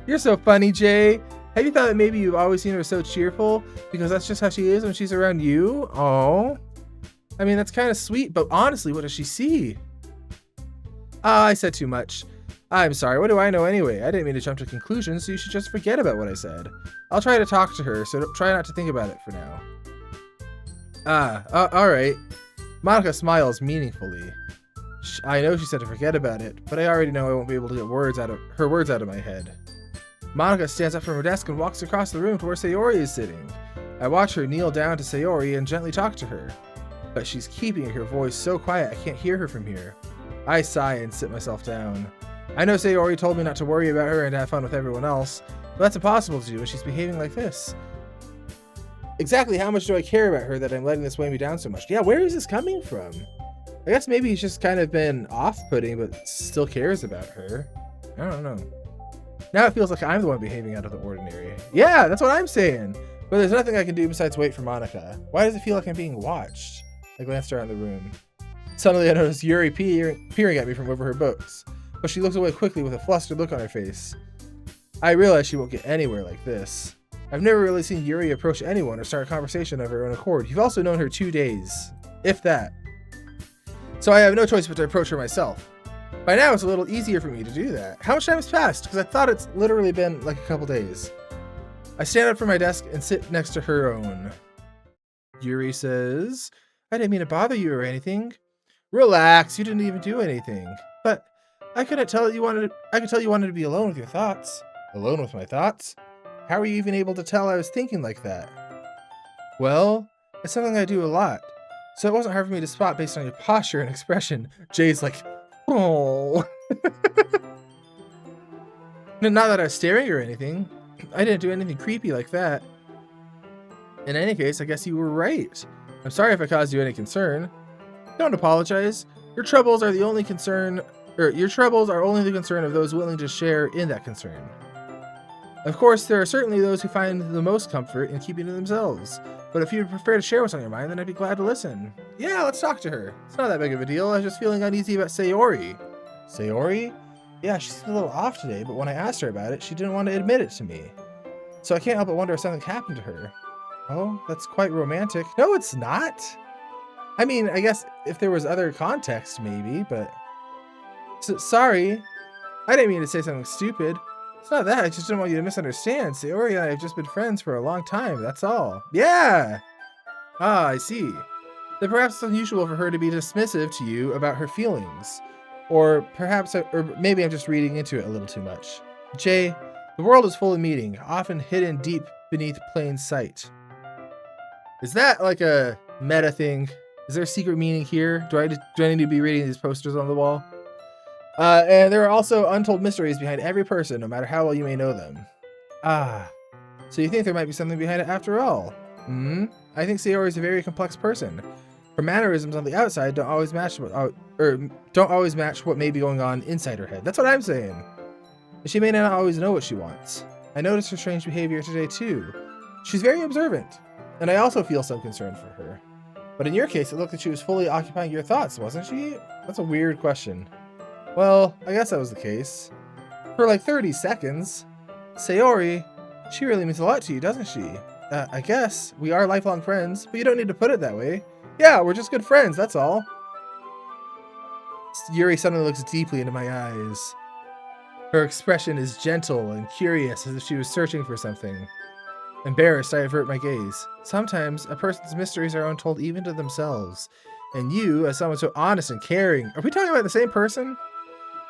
You're so funny, Jay. Have you thought that maybe you've always seen her so cheerful because that's just how she is when she's around you? Oh, I mean, that's kind of sweet, but honestly, what does she see? I said too much. I'm sorry, what do I know anyway? I didn't mean to jump to conclusions, so you should just forget about what I said. I'll try to talk to her, so try not to think about it for now. Alright. Monica smiles meaningfully. I know she said to forget about it, but I already know I won't be able to get her words out of my head. Monica stands up from her desk and walks across the room to where Sayori is sitting. I watch her kneel down to Sayori and gently talk to her, but she's keeping her voice so quiet I can't hear her from here. I sigh and sit myself down. I know Sayori told me not to worry about her and to have fun with everyone else, but that's impossible to do when she's behaving like this. Exactly how much do I care about her that I'm letting this weigh me down so much? Yeah, where is this coming from? I guess maybe he's just kind of been off-putting, but still cares about her. I don't know. Now it feels like I'm the one behaving out of the ordinary. Yeah, that's what I'm saying. But there's nothing I can do besides wait for Monica. Why does it feel like I'm being watched? I glanced around the room. Suddenly I noticed Yuri peering at me from over her books, but she looks away quickly with a flustered look on her face. I realize she won't get anywhere like this. I've never really seen Yuri approach anyone or start a conversation of her own accord. You've also known her 2 days, if that. So I have no choice but to approach her myself. By now it's a little easier for me to do that. How much time has passed? Because I thought it's literally been like a couple days. I stand up from my desk and sit next to her own. Yuri says, I didn't mean to bother you or anything. Relax, you didn't even do anything. But I could tell you wanted to be alone with your thoughts. Alone with my thoughts? How are you even able to tell I was thinking like that? Well, it's something I do a lot. So it wasn't hard for me to spot based on your posture and expression. Jay's like, oh. Not that I was staring or anything. I didn't do anything creepy like that. In any case, I guess you were right. I'm sorry if I caused you any concern. Don't apologize. Your troubles are only the concern of those willing to share in that concern. Of course, there are certainly those who find the most comfort in keeping to themselves. But if you'd prefer to share what's on your mind, then I'd be glad to listen. Yeah, let's talk to her. It's not that big of a deal. I was just feeling uneasy about Sayori. Sayori? Yeah, she's a little off today, but when I asked her about it, she didn't want to admit it to me. So I can't help but wonder if something happened to her. Oh, that's quite romantic. No, it's not. I mean, I guess if there was other context, maybe, but... sorry. I didn't mean to say something stupid. It's not that, I just didn't want you to misunderstand. Sayori and I have just been friends for a long time, that's all. Yeah! Ah, I see. Then perhaps it's unusual for her to be dismissive to you about her feelings. Or maybe I'm just reading into it a little too much. Jay, the world is full of meaning, often hidden deep beneath plain sight. Is that like a meta thing? Is there a secret meaning here? Do I need to be reading these posters on the wall? And there are also untold mysteries behind every person, no matter how well you may know them. Ah, so you think there might be something behind it after all? I think Sayori is a very complex person. Her mannerisms on the outside don't always match what may be going on inside her head. That's what I'm saying. She may not always know what she wants. I noticed her strange behavior today too. She's very observant, and I also feel some concern for her. But in your case, it looked like she was fully occupying your thoughts, wasn't she? That's a weird question. Well, I guess that was the case. For like 30 seconds. Sayori, she really means a lot to you, doesn't she? I guess. We are lifelong friends, but you don't need to put it that way. Yeah, we're just good friends, that's all. Yuri suddenly looks deeply into my eyes. Her expression is gentle and curious, as if she was searching for something. Embarrassed, I avert my gaze. Sometimes, a person's mysteries are untold even to themselves. And you, as someone so honest and caring. Are we talking about the same person?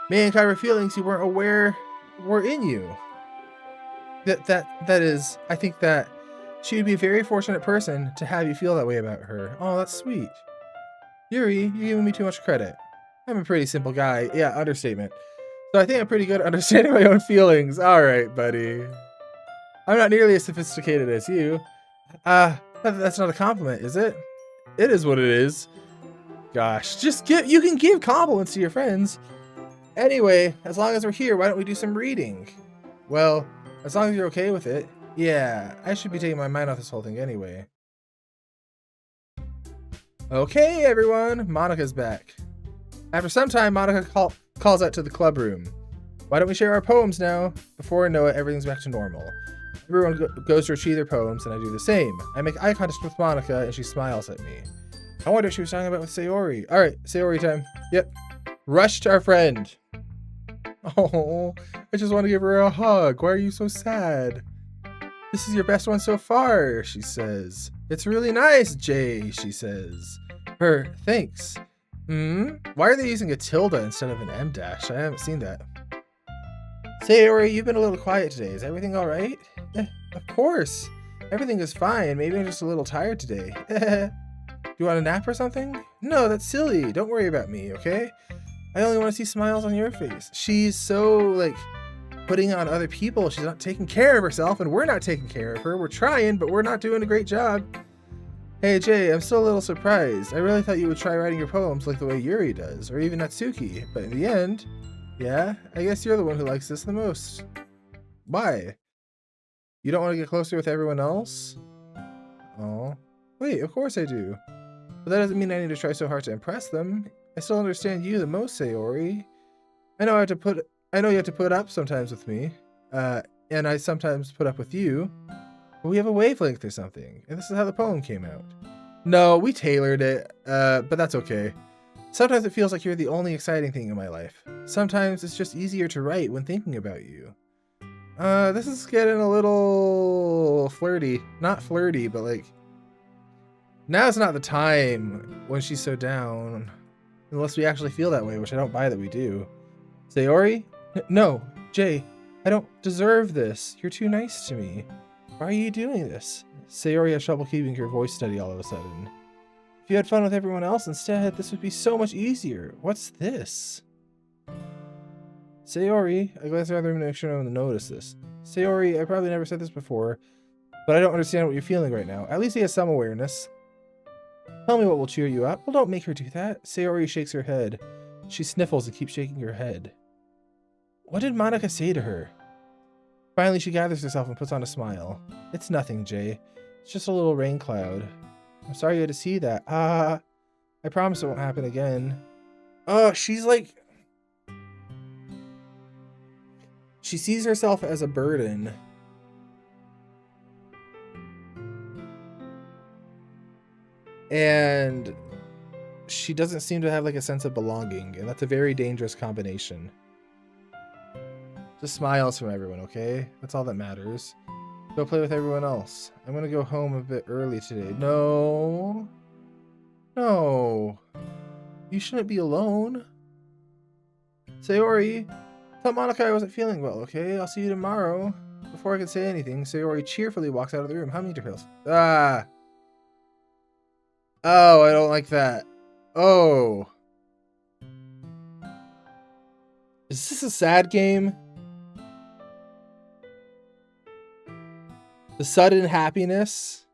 May uncover feelings you weren't aware were in you. That is, I think that she would be a very fortunate person to have you feel that way about her. Oh, that's sweet. Yuri, you're giving me too much credit. I'm a pretty simple guy. Yeah, understatement. So I think I'm pretty good at understanding my own feelings. All right, buddy. I'm not nearly as sophisticated as you. That's not a compliment, is it? It is what it is. Gosh, you can give compliments to your friends. Anyway, as long as we're here, why don't we do some reading? Well, as long as you're okay with it. Yeah, I should be taking my mind off this whole thing anyway. Okay, everyone, Monika's back. After some time, Monika calls out to the club room. Why don't we share our poems now? Before I know it, everything's back to normal. Everyone goes to retrieve their poems, and I do the same. I make eye contact with Monika, and she smiles at me. I wonder if she was talking about with Sayori. All right, Sayori time. Yep. Rush to our friend. Oh, I just want to give her a hug. Why are you so sad? This is your best one so far, she says. It's really nice, Jay, she says. Thanks. Why are they using a tilde instead of an M dash? I haven't seen that. Sayori, you've been a little quiet today. Is everything all right? Of course. Everything is fine. Maybe I'm just a little tired today. Do you want a nap or something? No, that's silly. Don't worry about me, okay? I only want to see smiles on your face. She's so, like, putting on other people. She's not taking care of herself, and we're not taking care of her. We're trying, but we're not doing a great job. Hey, Jay, I'm still a little surprised. I really thought you would try writing your poems like the way Yuri does, or even Natsuki. But in the end, yeah, I guess you're the one who likes this the most. Why? You don't want to get closer with everyone else? Oh, wait, of course I do. But that doesn't mean I need to try so hard to impress them. I still understand you the most, Sayori. I know you have to put up sometimes with me, and I sometimes put up with you. But we have a wavelength or something, and this is how the poem came out. No, we tailored it, but that's okay. Sometimes it feels like you're the only exciting thing in my life. Sometimes it's just easier to write when thinking about you. This is getting a little flirty. Not flirty, but like, now's not the time when she's so down. Unless we actually feel that way, which I don't buy that we do. Sayori? No, Jay, I don't deserve this. You're too nice to me. Why are you doing this? Sayori has trouble keeping her voice steady all of a sudden. If you had fun with everyone else instead, this would be so much easier. What's this? Sayori, I glance around the room to make sure no one noticed this. Sayori, I probably never said this before, but I don't understand what you're feeling right now. At least he has some awareness. Tell me what will cheer you up. Well, don't make her do that. Sayori shakes her head. She sniffles and keeps shaking her head. What did Monika say to her? Finally, she gathers herself and puts on a smile. It's nothing, Jay. It's just a little rain cloud. I'm sorry you had to see that. I promise it won't happen again. Oh, she's like... She sees herself as a burden. And she doesn't seem to have like a sense of belonging, and that's a very dangerous combination. Just smiles from everyone, okay? That's all that matters. Go play with everyone else. I'm gonna go home a bit early today. No. No. You shouldn't be alone. Sayori, tell Monika I wasn't feeling well, okay? I'll see you tomorrow. Before I could say anything, Sayori cheerfully walks out of the room, humming to herself. Ah. Oh, I don't like that. Oh. Is this a sad game? The sudden happiness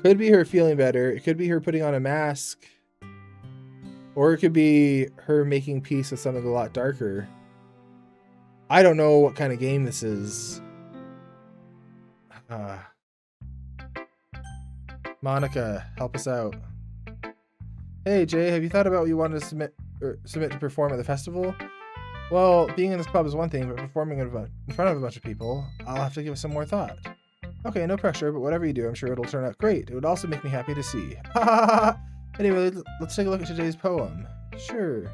could be her feeling better. It could be her putting on a mask. Or it could be her making peace with something a lot darker. I don't know what kind of game this is. Monika, help us out. Hey Jay, have you thought about what you wanted to submit to perform at the festival? Well, being in this club is one thing, but performing in front of a bunch of people, I'll have to give it some more thought. Okay, no pressure, but whatever you do, I'm sure it'll turn out great. It would also make me happy to see. Anyway, let's take a look at today's poem. Sure.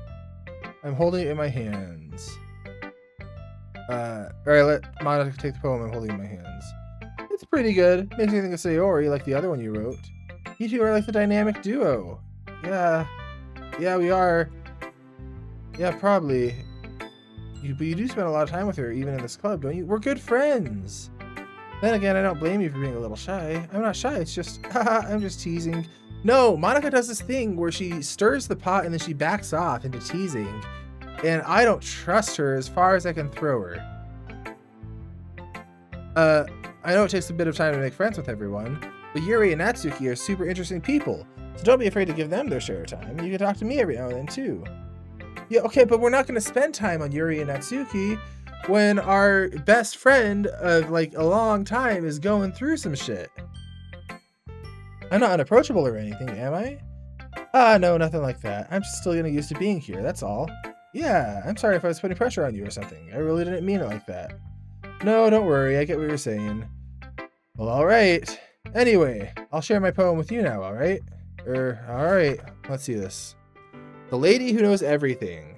I'm holding it in my hands. Alright, let Monika take the poem I'm holding in my hands. It's pretty good. Makes me think of Sayori, like the other one you wrote. You two are like the dynamic duo. Yeah, we are. Yeah, probably. But you do spend a lot of time with her, even in this club, don't you? We're good friends. Then again, I don't blame you for being a little shy. I'm not shy, it's just, haha, I'm just teasing. No, Monica does this thing where she stirs the pot and then she backs off into teasing. And I don't trust her as far as I can throw her. I know it takes a bit of time to make friends with everyone, but Yuri and Natsuki are super interesting people. So don't be afraid to give them their share of time. You can talk to me every now and then too. Yeah, okay, but we're not going to spend time on Yuri and Natsuki when our best friend of like a long time is going through some shit. I'm not unapproachable or anything, am I? No, nothing like that. I'm just still getting used to being here, that's all. Yeah, I'm sorry if I was putting pressure on you or something. I really didn't mean it like that. No, don't worry, I get what you're saying. Well, alright. Anyway, I'll share my poem with you now, alright? Alright, let's see this. The Lady Who Knows Everything.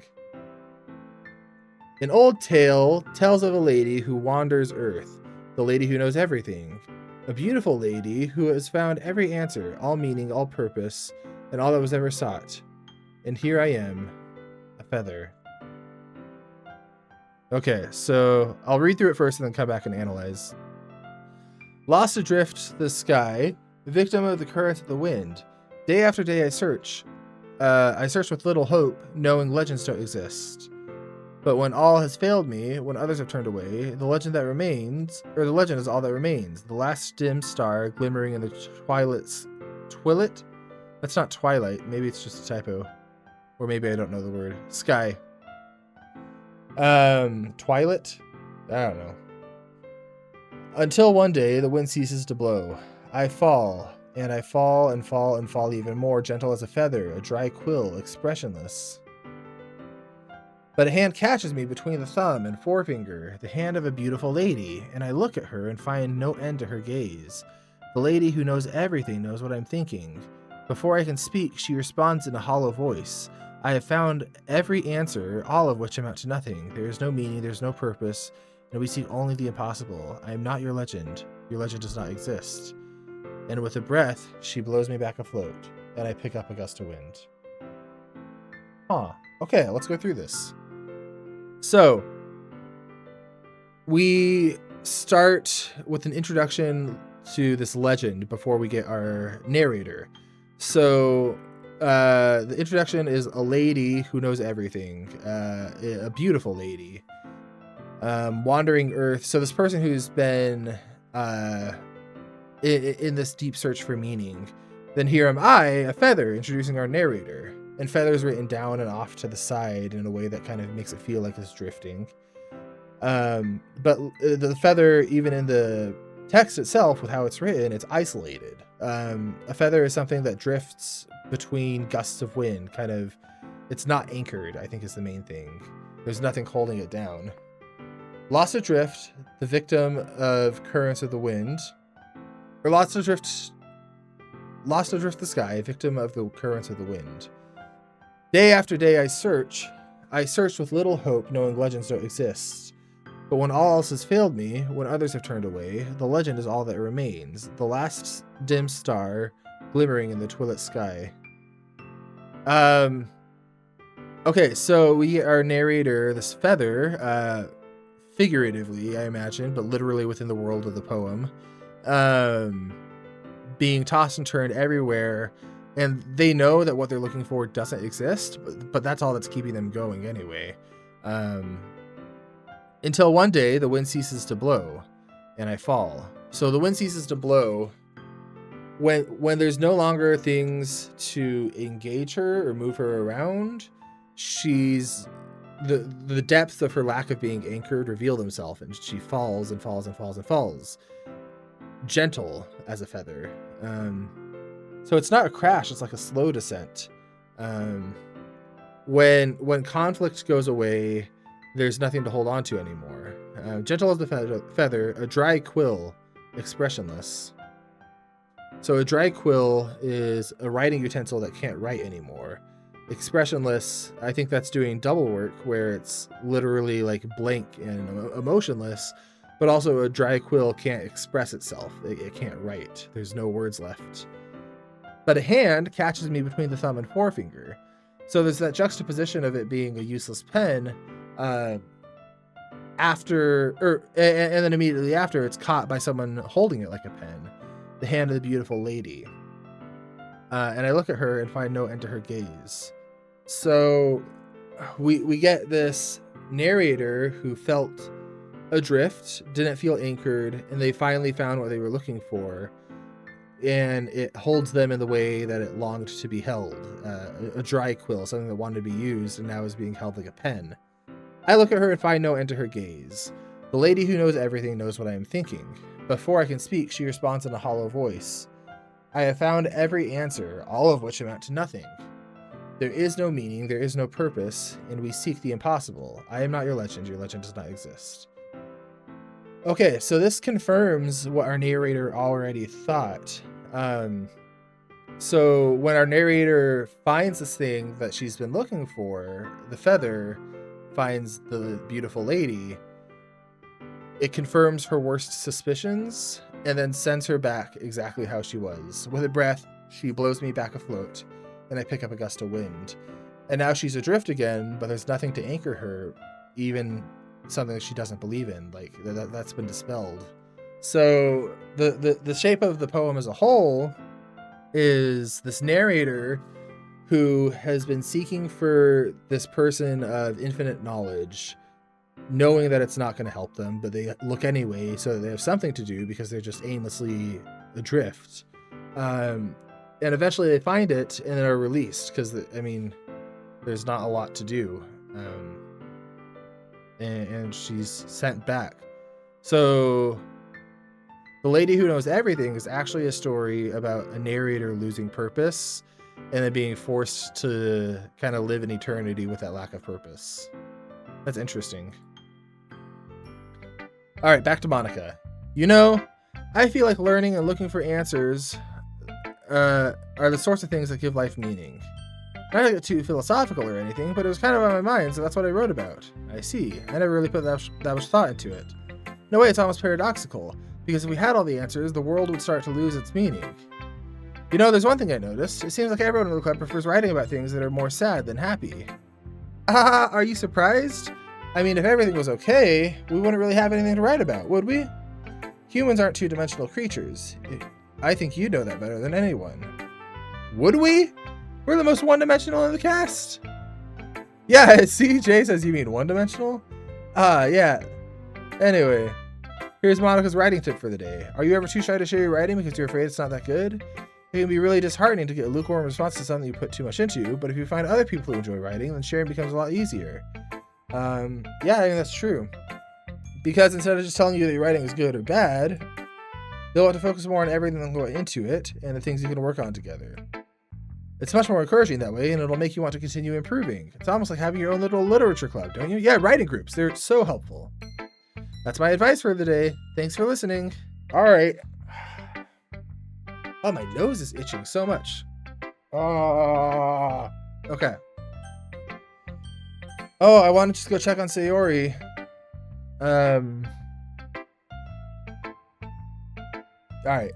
An old tale tells of a lady who wanders earth, the lady who knows everything. A beautiful lady who has found every answer, all meaning, all purpose, and all that was ever sought. And here I am, a feather. Okay, so I'll read through it first and then come back and analyze. Lost adrift the sky, victim of the current of the wind. Day after day I search. I search with little hope, knowing legends don't exist. But when all has failed me, when others have turned away, the legend that remains, or the legend is all that remains. The last dim star glimmering in the twilit? That's not twilight. Maybe it's just a typo. Or maybe I don't know the word. Sky. Twilit? I don't know. Until one day, the wind ceases to blow. I fall, and I fall and fall and fall even more, gentle as a feather, a dry quill, expressionless. But a hand catches me between the thumb and forefinger, the hand of a beautiful lady, and I look at her and find no end to her gaze. The lady who knows everything knows what I'm thinking. Before I can speak, she responds in a hollow voice. I have found every answer, all of which amount to nothing. There is no meaning, there is no purpose, and we seek only the impossible. I am not your legend. Your legend does not exist. And with a breath, she blows me back afloat, and I pick up a gust of wind. Huh. Okay, let's go through this. So, we start with an introduction to this legend before we get our narrator. So, the introduction is a lady who knows everything, a beautiful lady, wandering earth. So this person who's been in this deep search for meaning. Then here am I, a feather, introducing our narrator. And feather's written down and off to the side in a way that kind of makes it feel like it's drifting. But the feather, even in the text itself, with how it's written, it's isolated. A feather is something that drifts between gusts of wind, kind of. It's not anchored, I think is the main thing. There's nothing holding it down. Lost adrift, the victim of currents of the wind. Or lost adrift the sky, victim of the currents of the wind. Day after day I search with little hope, knowing legends don't exist. But when all else has failed me, when others have turned away, the legend is all that remains. The last dim star glimmering in the twilit sky. Okay, so we get our narrator, this feather, figuratively, I imagine, but literally within the world of the poem, being tossed and turned everywhere. And they know that what they're looking for doesn't exist, but that's all that's keeping them going anyway. Until one day, the wind ceases to blow, and I fall. So the wind ceases to blow when there's no longer things to engage her or move her around. She's the depth of her lack of being anchored reveal themselves, and she falls and falls and falls and falls, gentle as a feather. So it's not a crash, it's like a slow descent. When conflict goes away, there's nothing to hold on to anymore. Gentle as the feather, a dry quill, expressionless. So a dry quill is a writing utensil that can't write anymore. Expressionless, I think that's doing double work, where it's literally like blank and emotionless, but also a dry quill can't express itself. It can't write. There's no words left. but a hand catches me between the thumb and forefinger. So there's that juxtaposition of it being a useless pen, and then immediately after, it's caught by someone holding it like a pen, the hand of the beautiful lady. And I look at her and find no end to her gaze. So we get this narrator who felt adrift, didn't feel anchored, and they finally found what they were looking for. And it holds them in the way that it longed to be held. A dry quill, something that wanted to be used and now is being held like a pen. I look at her and find no end to her gaze. The lady who knows everything knows what I am thinking. Before I can speak, she responds in a hollow voice. I have found every answer, all of which amount to nothing. There is no meaning, there is no purpose, and we seek the impossible. I am not your legend does not exist. Okay, so this confirms what our narrator already thought. So when our narrator finds this thing that she's been looking for, the feather, finds the beautiful lady, it confirms her worst suspicions and then sends her back exactly how she was. With a breath, she blows me back afloat, and I pick up a gust of wind. And now she's adrift again, but there's nothing to anchor her, even something that she doesn't believe in. Like, that's been dispelled. So the shape of the poem as a whole is this narrator who has been seeking for this person of infinite knowledge, knowing that it's not going to help them, but they look anyway so that they have something to do because they're just aimlessly adrift. And eventually they find it and then are released because, there's not a lot to do. And she's sent back. So the lady who knows everything is actually a story about a narrator losing purpose and then being forced to kind of live in eternity with that lack of purpose. That's interesting. All right, back to Monica. I feel like learning and looking for answers are the sorts of things that give life meaning. Not to get too philosophical or anything, but it was kind of on my mind, so that's what I wrote about. I see. I never really put that much thought into it. No way, it's almost paradoxical, because if we had all the answers, the world would start to lose its meaning. There's one thing I noticed. It seems like everyone in the club prefers writing about things that are more sad than happy. Are you surprised? If everything was okay, we wouldn't really have anything to write about, would we? Humans aren't two-dimensional creatures. I think you know that better than anyone. Would we? We're the most one-dimensional in the cast. Yeah, see, Jay says you mean one-dimensional? Yeah. Anyway, here's Monica's writing tip for the day. Are you ever too shy to share your writing because you're afraid it's not that good? It can be really disheartening to get a lukewarm response to something you put too much into, but if you find other people who enjoy writing, then sharing becomes a lot easier. Yeah, I think that's true. Because instead of just telling you that your writing is good or bad, they'll have to focus more on everything going into it and the things you can work on together. It's much more encouraging that way, and it'll make you want to continue improving. It's almost like having your own little literature club, don't you? Yeah, writing groups. They're so helpful. That's my advice for the day. Thanks for listening. All right. Oh, my nose is itching so much. Okay. Oh, I want to just go check on Sayori. All right.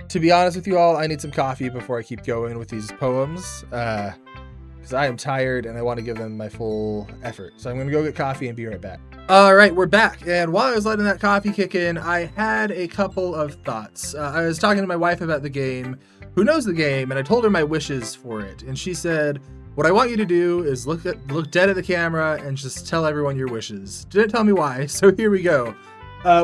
To be honest with you all, I need some coffee before I keep going with these poems, because I am tired and I want to give them my full effort. So I'm going to go get coffee and be right back. All right, we're back. And while I was letting that coffee kick in, I had a couple of thoughts. I was talking to my wife about the game, who knows the game, and I told her my wishes for it. And she said, what I want you to do is look dead at the camera and just tell everyone your wishes. Didn't tell me why, so here we go.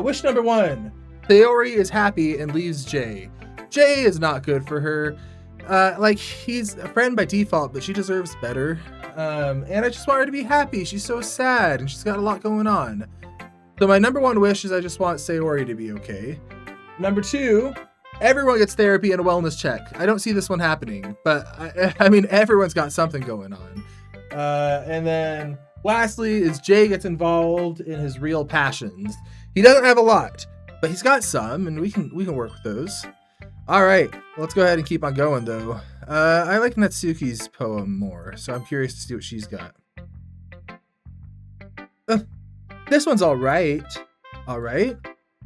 Wish number 1. Sayori is happy and leaves Jay. Jay is not good for her. He's a friend by default, but she deserves better. And I just want her to be happy. She's so sad, and she's got a lot going on. So my number 1 wish is I just want Sayori to be okay. Number 2, everyone gets therapy and a wellness check. I don't see this one happening, but everyone's got something going on. And then lastly is Jay gets involved in his real passions. He doesn't have a lot, but he's got some, and we can work with those. All right, let's go ahead and keep on going, though. I like Natsuki's poem more, so I'm curious to see what she's got. This one's all right. All right?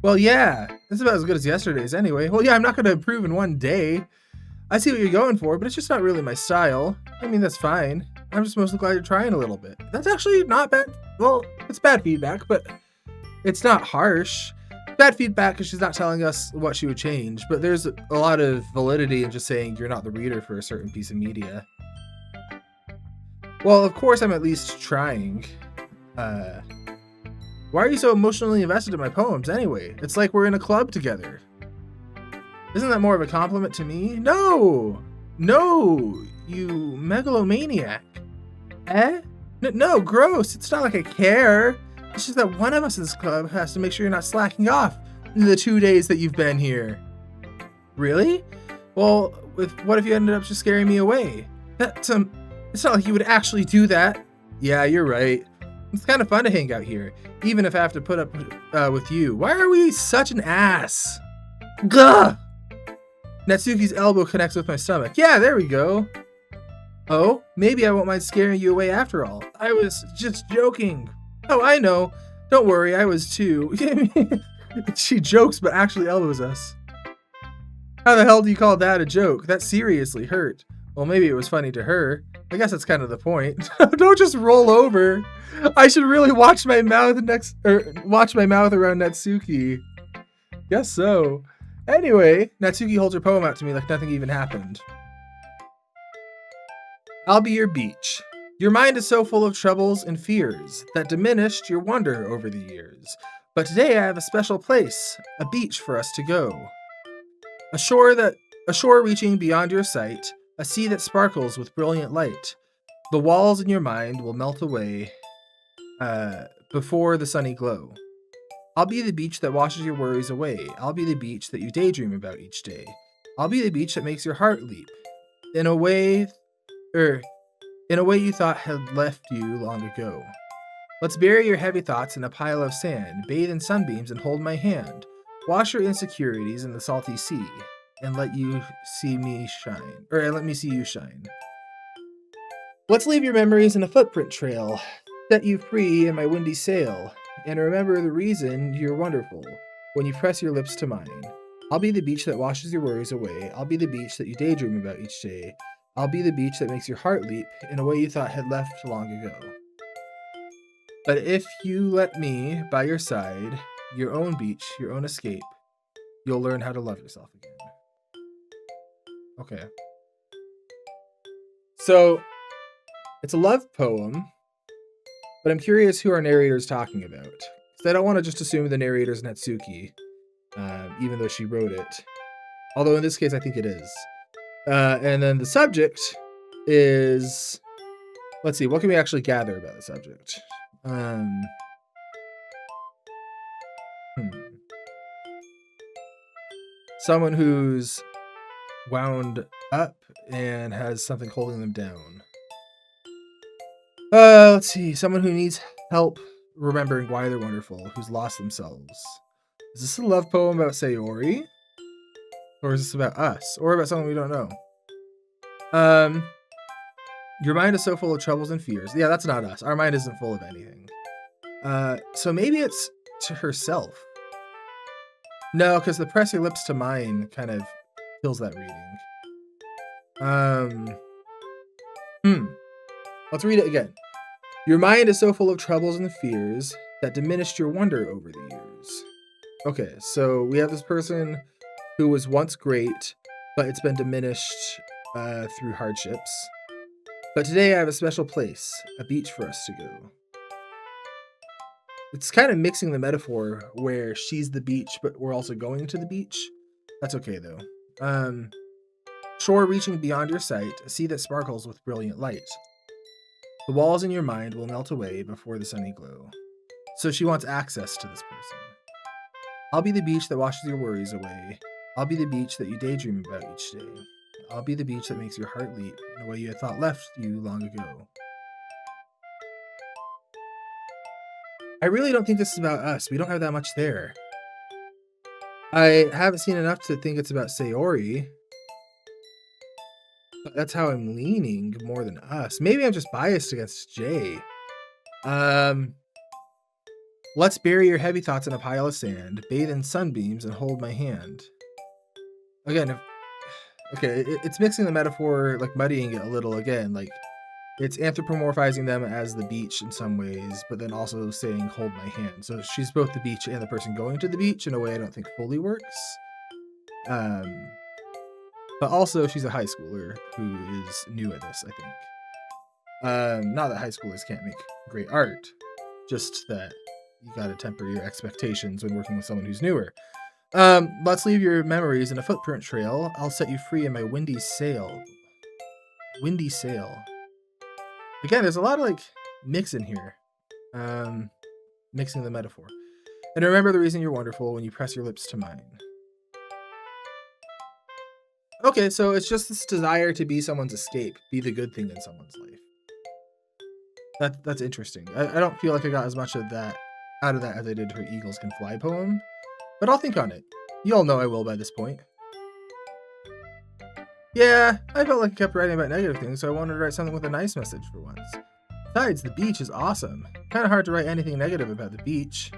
Well, yeah, this is about as good as yesterday's anyway. Well, yeah, I'm not going to improve in one day. I see what you're going for, but it's just not really my style. I mean, that's fine. I'm just mostly glad you're trying a little bit. That's actually not bad. Well, it's bad feedback, but it's not harsh. Bad feedback because she's not telling us what she would change, but there's a lot of validity in just saying you're not the reader for a certain piece of media. Well, of course I'm at least trying. Why are you so emotionally invested in my poems anyway? It's like we're in a club together. Isn't that more of a compliment to me? No, you megalomaniac. Eh? No, gross. It's not like I care. It's just that one of us in this club has to make sure you're not slacking off in the 2 days that you've been here. Really? Well, what if you ended up just scaring me away? It's not like you would actually do that. Yeah, you're right. It's kind of fun to hang out here, even if I have to put up with you. Why are we such an ass? Gah! Natsuki's elbow connects with my stomach. Yeah, there we go. Oh, maybe I won't mind scaring you away after all. I was just joking. Oh, I know. Don't worry, I was too. She jokes, but actually elbows us. How the hell do you call that a joke? That seriously hurt. Well, maybe it was funny to her. I guess that's kind of the point. Don't just roll over. I should really watch my mouth around Natsuki. Guess so. Anyway, Natsuki holds her poem out to me like nothing even happened. I'll be your beach. Your mind is so full of troubles and fears that diminished your wonder over the years. But today I have a special place, a beach for us to go. A shore reaching beyond your sight, a sea that sparkles with brilliant light. The walls in your mind will melt away before the sunny glow. I'll be the beach that washes your worries away. I'll be the beach that you daydream about each day. I'll be the beach that makes your heart leap. In a way you thought had left you long ago. Let's bury your heavy thoughts in a pile of sand, bathe in sunbeams and hold my hand. Wash your insecurities in the salty sea, and let me see you shine. Let's leave your memories in a footprint trail, set you free in my windy sail, and remember the reason you're wonderful when you press your lips to mine. I'll be the beach that washes your worries away. I'll be the beach that you daydream about each day. I'll be the beach that makes your heart leap in a way you thought had left long ago. But if you let me by your side, your own beach, your own escape, you'll learn how to love yourself again. Okay. So, it's a love poem, but I'm curious who our narrator is talking about. Because I don't want to just assume the narrator's Natsuki, even though she wrote it. Although in this case, I think it is. And then the subject is... Let's see, what can we actually gather about the subject? Someone who's wound up and has something holding them down. Let's see, someone who needs help remembering why they're wonderful, who's lost themselves. Is this a love poem about Sayori? Or is this about us? Or about someone we don't know? Your mind is so full of troubles and fears. Yeah, that's not us. Our mind isn't full of anything. So maybe it's to herself. No, because the press your lips to mine kind of kills that reading. Let's read it again. Your mind is so full of troubles and fears that diminished your wonder over the years. Okay, so we have this person who was once great, but it's been diminished through hardships. But today I have a special place, a beach for us to go. It's kind of mixing the metaphor where she's the beach, but we're also going to the beach. That's okay, though. Shore reaching beyond your sight, a sea that sparkles with brilliant light. The walls in your mind will melt away before the sunny glow. So she wants access to this person. I'll be the beach that washes your worries away. I'll be the beach that you daydream about each day. I'll be the beach that makes your heart leap in a way you had thought left you long ago. I really don't think this is about us. We don't have that much there. I haven't seen enough to think it's about Sayori. But that's how I'm leaning more than us. Maybe I'm just biased against Jay. Let's bury your heavy thoughts in a pile of sand, bathe in sunbeams, and hold my hand. Again, Okay, it's mixing the metaphor, like muddying it a little again. Like it's anthropomorphizing them as the beach in some ways, but then also saying hold my hand. So she's both the beach and the person going to the beach in a way I don't think fully works. But also she's a high schooler who is new at this, I think. Not that high schoolers can't make great art, just that you gotta temper your expectations when working with someone who's newer. Let's leave your memories in a footprint trail. I'll set you free in my windy sail. Windy sail. Again, there's a lot of like mix in here. Mixing the metaphor. And remember the reason you're wonderful when you press your lips to mine. Okay, so it's just this desire to be someone's escape, be the good thing in someone's life. That's interesting. I don't feel like I got as much of that out of that as I did her Eagles Can Fly poem, but I'll think on it. You all know I will by this point. Yeah, I felt like I kept writing about negative things, so I wanted to write something with a nice message for once. Besides, the beach is awesome. Kind of hard to write anything negative about the beach.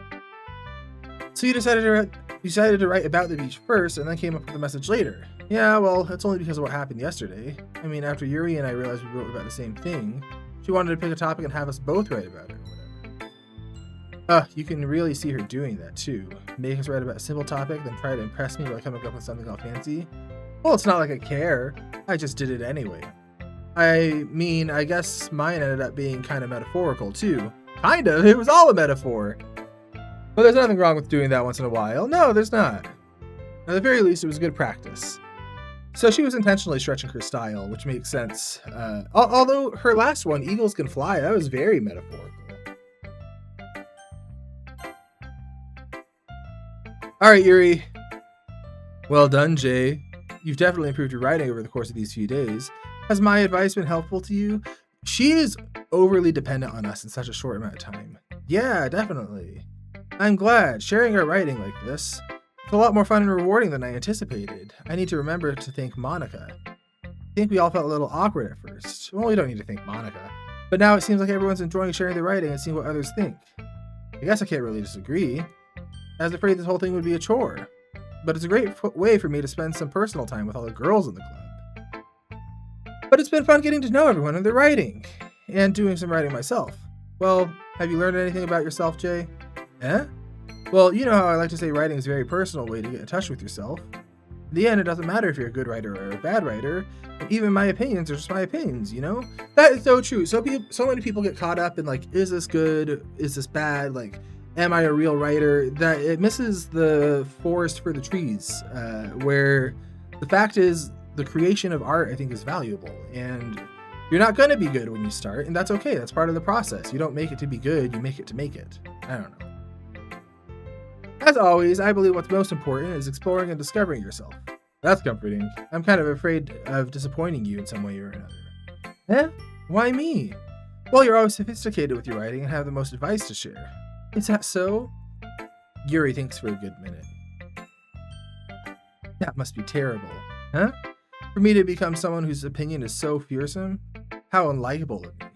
So you decided to write about the beach first, and then came up with the message later. Yeah, well, that's only because of what happened yesterday. I mean, after Yuri and I realized we wrote about the same thing, she wanted to pick a topic and have us both write about it, or whatever. You can really see her doing that, too. Make us write about a simple topic, then try to impress me by coming up with something all fancy. Well, it's not like I care. I just did it anyway. I mean, I guess mine ended up being kind of metaphorical, too. Kind of. It was all a metaphor. But there's nothing wrong with doing that once in a while. No, there's not. At the very least, it was good practice. So she was intentionally stretching her style, which makes sense. Although her last one, Eagles Can Fly, that was very metaphorical. All right, Yuri. Well done, Jay. You've definitely improved your writing over the course of these few days. Has my advice been helpful to you? She is overly dependent on us in such a short amount of time. Yeah, definitely. I'm glad. Sharing our writing like this, it's a lot more fun and rewarding than I anticipated. I need to remember to thank Monica. I think we all felt a little awkward at first. Well, we don't need to thank Monica. But now it seems like everyone's enjoying sharing their writing and seeing what others think. I guess I can't really disagree. I was afraid this whole thing would be a chore. But it's a great way for me to spend some personal time with all the girls in the club. But it's been fun getting to know everyone and their writing. And doing some writing myself. Well, have you learned anything about yourself, Jay? Eh? Well, you know how I like to say writing is a very personal way to get in touch with yourself. In the end, it doesn't matter if you're a good writer or a bad writer. And even my opinions are just my opinions, you know? That is so true. So many people get caught up in like, is this good? Is this bad? Like, am I a real writer? That it misses the forest for the trees, where the fact is the creation of art, I think, is valuable. And you're not going to be good when you start, and that's okay. That's part of the process. You don't make it to be good, you make it to make it. I don't know. As always, I believe what's most important is exploring and discovering yourself. That's comforting. I'm kind of afraid of disappointing you in some way or another. Eh? Why me? Well, you're always sophisticated with your writing and have the most advice to share. Is that so? Yuri thinks for a good minute. That must be terrible. Huh? For me to become someone whose opinion is so fearsome? How unlikable of me.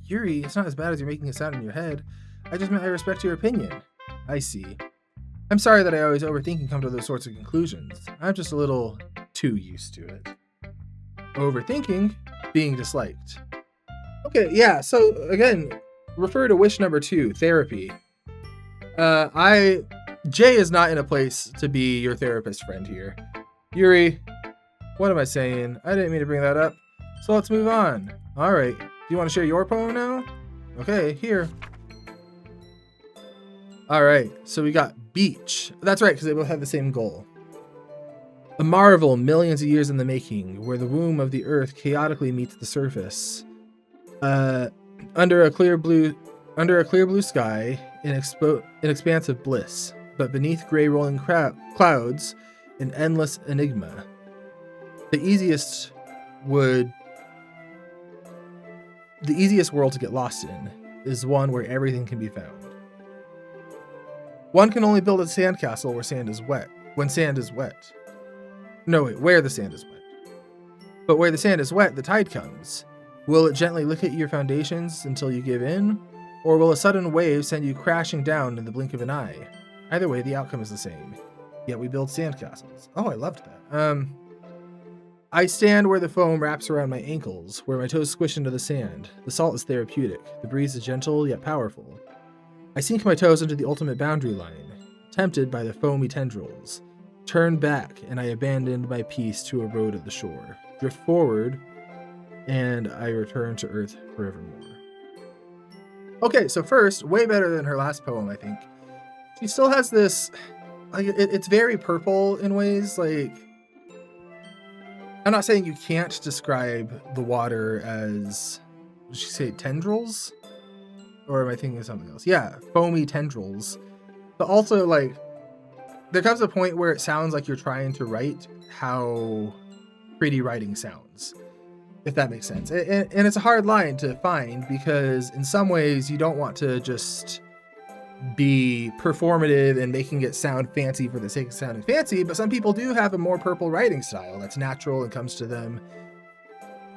Yuri, it's not as bad as you're making it sound in your head. I just meant I respect your opinion. I see. I'm sorry that I always overthink and come to those sorts of conclusions. I'm just a little too used to it. Overthinking, being disliked. Okay, yeah, so again, refer to wish number 2, therapy. Jay is not in a place to be your therapist friend here. Yuri, what am I saying? I didn't mean to bring that up. So let's move on. All right, do you want to share your poem now? Okay, here. All right, so we got beach. That's right, because they both have the same goal. A marvel millions of years in the making, where the womb of the earth chaotically meets the surface. Under a clear blue sky, an expanse of bliss, but beneath gray rolling clouds, an endless enigma. The easiest world to get lost in is one where everything can be found. One can only build a sandcastle where sand is wet. When sand is wet. No, wait, where the sand is wet. But where the sand is wet, the tide comes. Will it gently lick at your foundations until you give in? Or will a sudden wave send you crashing down in the blink of an eye? Either way, the outcome is the same. Yet we build sandcastles. Oh, I loved that. I stand where the foam wraps around my ankles, where my toes squish into the sand. The salt is therapeutic. The breeze is gentle yet powerful. I sink my toes into the ultimate boundary line, tempted by the foamy tendrils. Turn back, and I abandoned my peace to a road at the shore. Drift forward, and I return to earth forevermore. Okay, so first, way better than her last poem, I think. She still has this, like, it's very purple in ways, like, I'm not saying you can't describe the water as, did she say tendrils? Or am I thinking of something else? Yeah, foamy tendrils. But also, like, there comes a point where it sounds like you're trying to write how pretty writing sounds, if that makes sense. And it's a hard line to find because in some ways you don't want to just be performative and making it sound fancy for the sake of sounding fancy, but some people do have a more purple writing style that's natural and comes to them.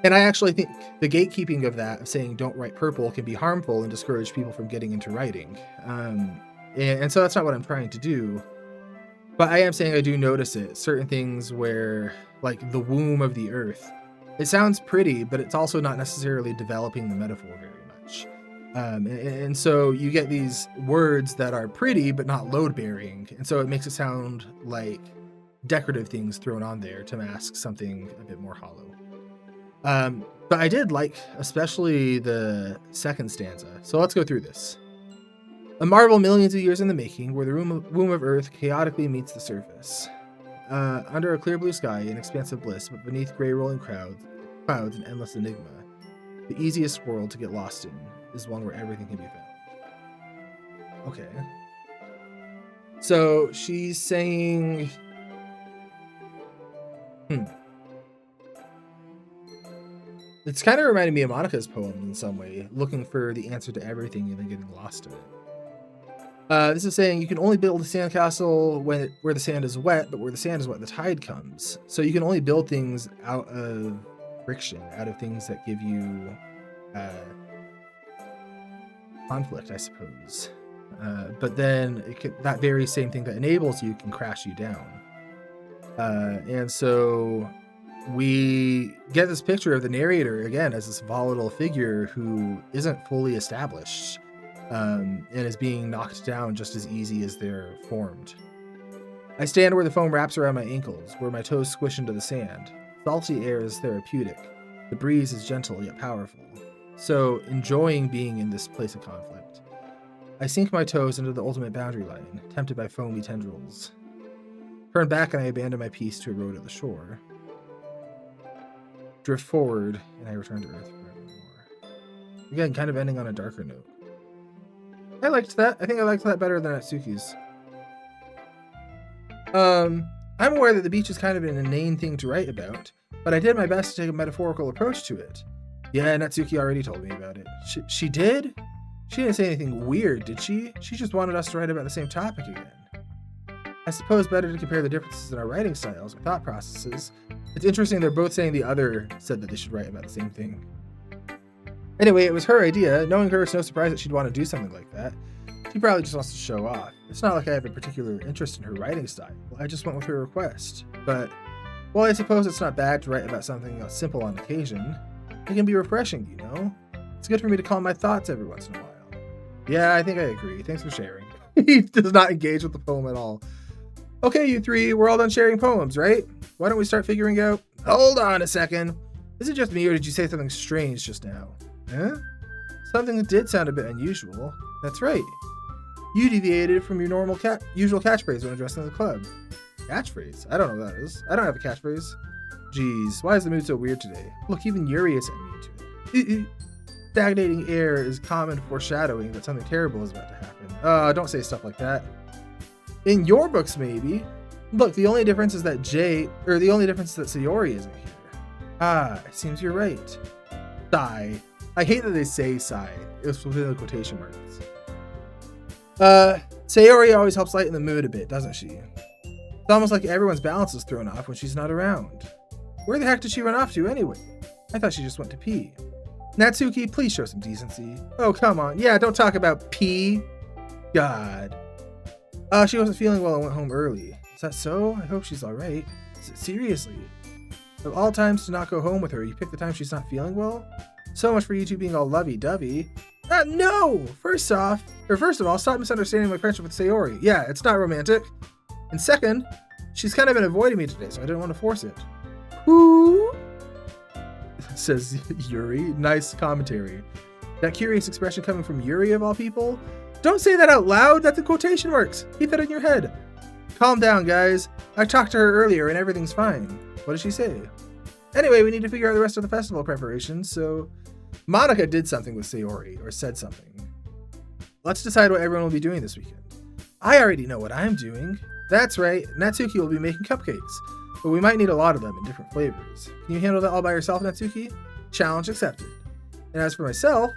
And I actually think the gatekeeping of that, of saying don't write purple, can be harmful and discourage people from getting into writing. And so that's not what I'm trying to do. But I am saying I do notice it. Certain things where, like the womb of the earth, it sounds pretty, but it's also not necessarily developing the metaphor very much. And so you get these words that are pretty, but not load-bearing. And so it makes it sound like decorative things thrown on there to mask something a bit more hollow. But I did like, especially the second stanza. So let's go through this. A marvel millions of years in the making, where the womb of earth chaotically meets the surface. Under a clear blue sky, an expansive bliss, but beneath gray rolling clouds, an endless enigma. The easiest world to get lost in is one where everything can be found. Okay. So she's saying... It's kind of reminding me of Monica's poem in some way, looking for the answer to everything and then getting lost in it. This is saying you can only build a sandcastle where the sand is wet, but where the sand is wet, the tide comes. So you can only build things out of friction, out of things that give you conflict, I suppose. But then that very same thing that enables you can crash you down. And so we get this picture of the narrator again as this volatile figure who isn't fully established. And is being knocked down just as easy as they're formed. I stand where the foam wraps around my ankles, where my toes squish into the sand. Salty air is therapeutic. The breeze is gentle yet powerful. So, enjoying being in this place of conflict. I sink my toes into the ultimate boundary line, tempted by foamy tendrils. Turn back and I abandon my peace to a road at the shore. Drift forward and I return to earth forevermore. Again, kind of ending on a darker note. I liked that. I think I liked that better than Natsuki's. I'm aware that the beach is kind of an inane thing to write about, but I did my best to take a metaphorical approach to it. Yeah, Natsuki already told me about it. She did? She didn't say anything weird, did she? She just wanted us to write about the same topic again. I suppose better to compare the differences in our writing styles or thought processes. It's interesting they're both saying the other said that they should write about the same thing. Anyway, it was her idea. Knowing her, it's no surprise that she'd want to do something like that. She probably just wants to show off. It's not like I have a particular interest in her writing style. I just went with her request. But, well, I suppose it's not bad to write about something that's simple on occasion. It can be refreshing, you know? It's good for me to calm my thoughts every once in a while. Yeah, I think I agree. Thanks for sharing. He does not engage with the poem at all. Okay, you three, we're all done sharing poems, right? Why don't we start figuring out... Hold on a second. Is it just me or did you say something strange just now? Huh? Something that did sound a bit unusual. That's right. You deviated from your normal usual catchphrase when addressing the club. Catchphrase? I don't know what that is. I don't have a catchphrase. Jeez, why is the mood so weird today? Look, even Yuri isn't immune to it. Stagnating air is common foreshadowing that something terrible is about to happen. Don't say stuff like that. In your books, maybe. Look, the only difference is that Sayori isn't here. Ah, it seems you're right. Sigh. I hate that they say sigh. It was within the quotation marks. Sayori always helps lighten the mood a bit, doesn't she? It's almost like everyone's balance is thrown off when she's not around. Where the heck did she run off to anyway? I thought she just went to pee. Natsuki, please show some decency. Oh, come on. Yeah, don't talk about pee. God. She wasn't feeling well and went home early. Is that so? I hope she's alright. Seriously. Of all times to not go home with her, you pick the time she's not feeling well? So much for you two being all lovey-dovey. No! First of all, stop misunderstanding my friendship with Sayori. Yeah, it's not romantic. And second, she's kind of been avoiding me today, so I didn't want to force it. Who? Says Yuri. Nice commentary. That curious expression coming from Yuri of all people? Don't say that out loud, that's in quotation marks. Keep that in your head. Calm down, guys. I talked to her earlier and everything's fine. What did she say? Anyway, we need to figure out the rest of the festival preparations, so... Monika did something with Sayori, or said something. Let's decide what everyone will be doing this weekend. I already know what I'm doing. That's right, Natsuki will be making cupcakes, but we might need a lot of them in different flavors. Can you handle that all by yourself, Natsuki? Challenge accepted. And as for myself,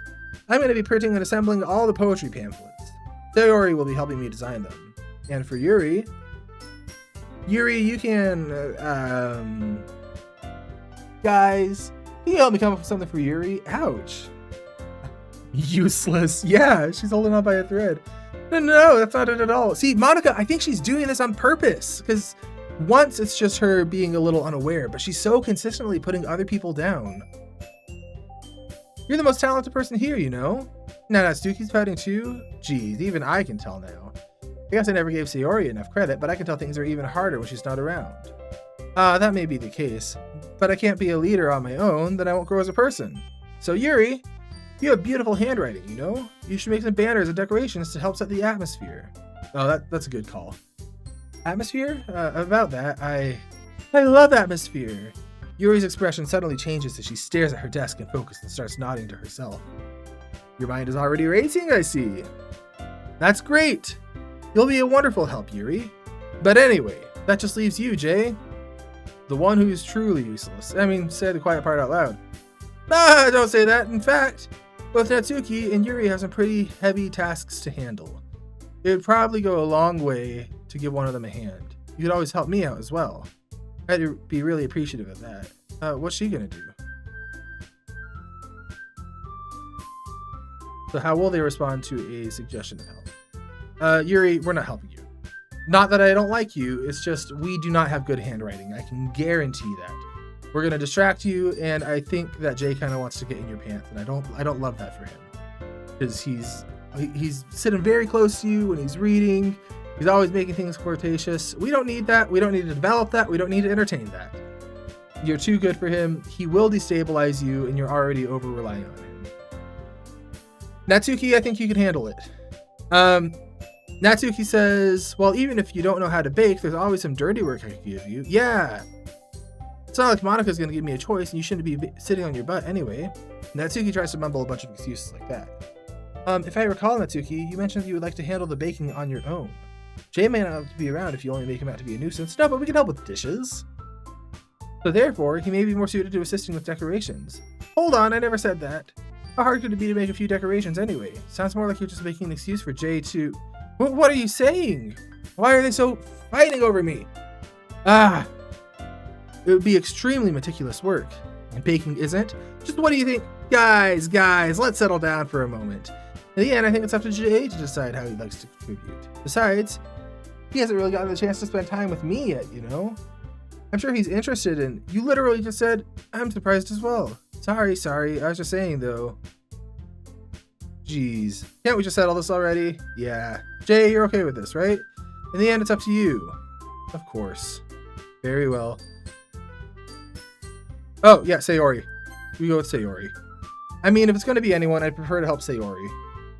I'm going to be printing and assembling all the poetry pamphlets. Sayori will be helping me design them. And for Yuri, you can, guys, can you help me come up with something for Yuri? Ouch. Useless. Yeah, she's holding on by a thread. No, that's not it at all. See, Monika, I think she's doing this on purpose, because once it's just her being a little unaware, but she's so consistently putting other people down. You're the most talented person here, you know? Now Natsuki's pouting too? Geez, even I can tell now. I guess I never gave Sayori enough credit, but I can tell things are even harder when she's not around. That may be the case, but I can't be a leader on my own, then I won't grow as a person. So Yuri, you have beautiful handwriting, you know? You should make some banners and decorations to help set the atmosphere. Oh, that's a good call. Atmosphere? About that, I love atmosphere. Yuri's expression suddenly changes as she stares at her desk and focuses and starts nodding to herself. Your mind is already racing, I see. That's great. You'll be a wonderful help, Yuri. But anyway, that just leaves you, Jay. The one who's truly useless. I mean, say the quiet part out loud. Don't say that. In fact, both Natsuki and Yuri have some pretty heavy tasks to handle. It would probably go a long way to give one of them a hand. You could always help me out as well. I'd be really appreciative of that. What's she gonna do? So how will they respond to a suggestion of help? Yuri, we're not helping you. Not that I don't like you, it's just we do not have good handwriting. I can guarantee that. We're gonna distract you, and I think that Jay kind of wants to get in your pants, and I don't love that for him. Because he's sitting very close to you when he's reading. He's always making things flirtatious. We don't need that. We don't need to develop that. We don't need to entertain that. You're too good for him. He will destabilize you, and you're already over-relying on him. Natsuki, I think you can handle it. Natsuki says, well, even if you don't know how to bake, there's always some dirty work I could give you. Yeah. It's not like Monika's going to give me a choice, and you shouldn't be sitting on your butt anyway. Natsuki tries to mumble a bunch of excuses like that. If I recall, Natsuki, you mentioned you would like to handle the baking on your own. Jay may not have to be around if you only make him out to be a nuisance. No, but we can help with the dishes. So therefore, he may be more suited to assisting with decorations. Hold on, I never said that. How hard could it be to make a few decorations anyway? Sounds more like you're just making an excuse for Jay to... What are you saying? Why are they so fighting over me? It would be extremely meticulous work. And baking isn't. Just what do you think? Guys, let's settle down for a moment. In the end, I think it's up to Jay to decide how he likes to contribute. Besides, he hasn't really gotten the chance to spend time with me yet, you know? I'm sure he's interested in... You literally just said, I'm surprised as well. Sorry. I was just saying, though. Jeez. Can't we just settle this already? Yeah. Jay, you're okay with this, right? In the end, it's up to you. Of course. Very well. Oh, yeah, Sayori. We go with Sayori. I mean, if it's going to be anyone, I'd prefer to help Sayori.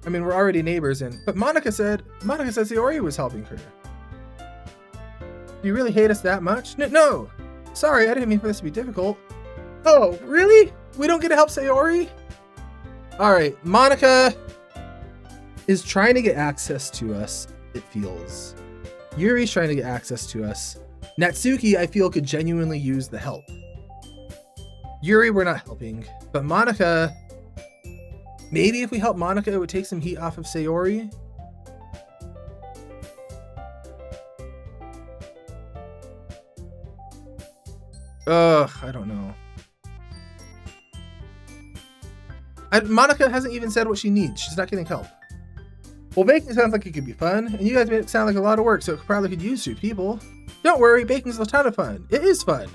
I mean, we're already neighbors, but Monika said Sayori was helping her. Do you really hate us that much? No! Sorry, I didn't mean for this to be difficult. Oh, really? We don't get to help Sayori? Alright, Monika is trying to get access to us, it feels. Yuri's trying to get access to us. Natsuki, I feel, could genuinely use the help. Yuri, we're not helping. But Monika... Maybe if we help Monika, it would take some heat off of Sayori? I don't know. Monika hasn't even said what she needs. She's not getting help. Well, baking sounds like it could be fun, and you guys made it sound like a lot of work, so it probably could use 2 people. Don't worry, baking's a ton of fun. It is fun.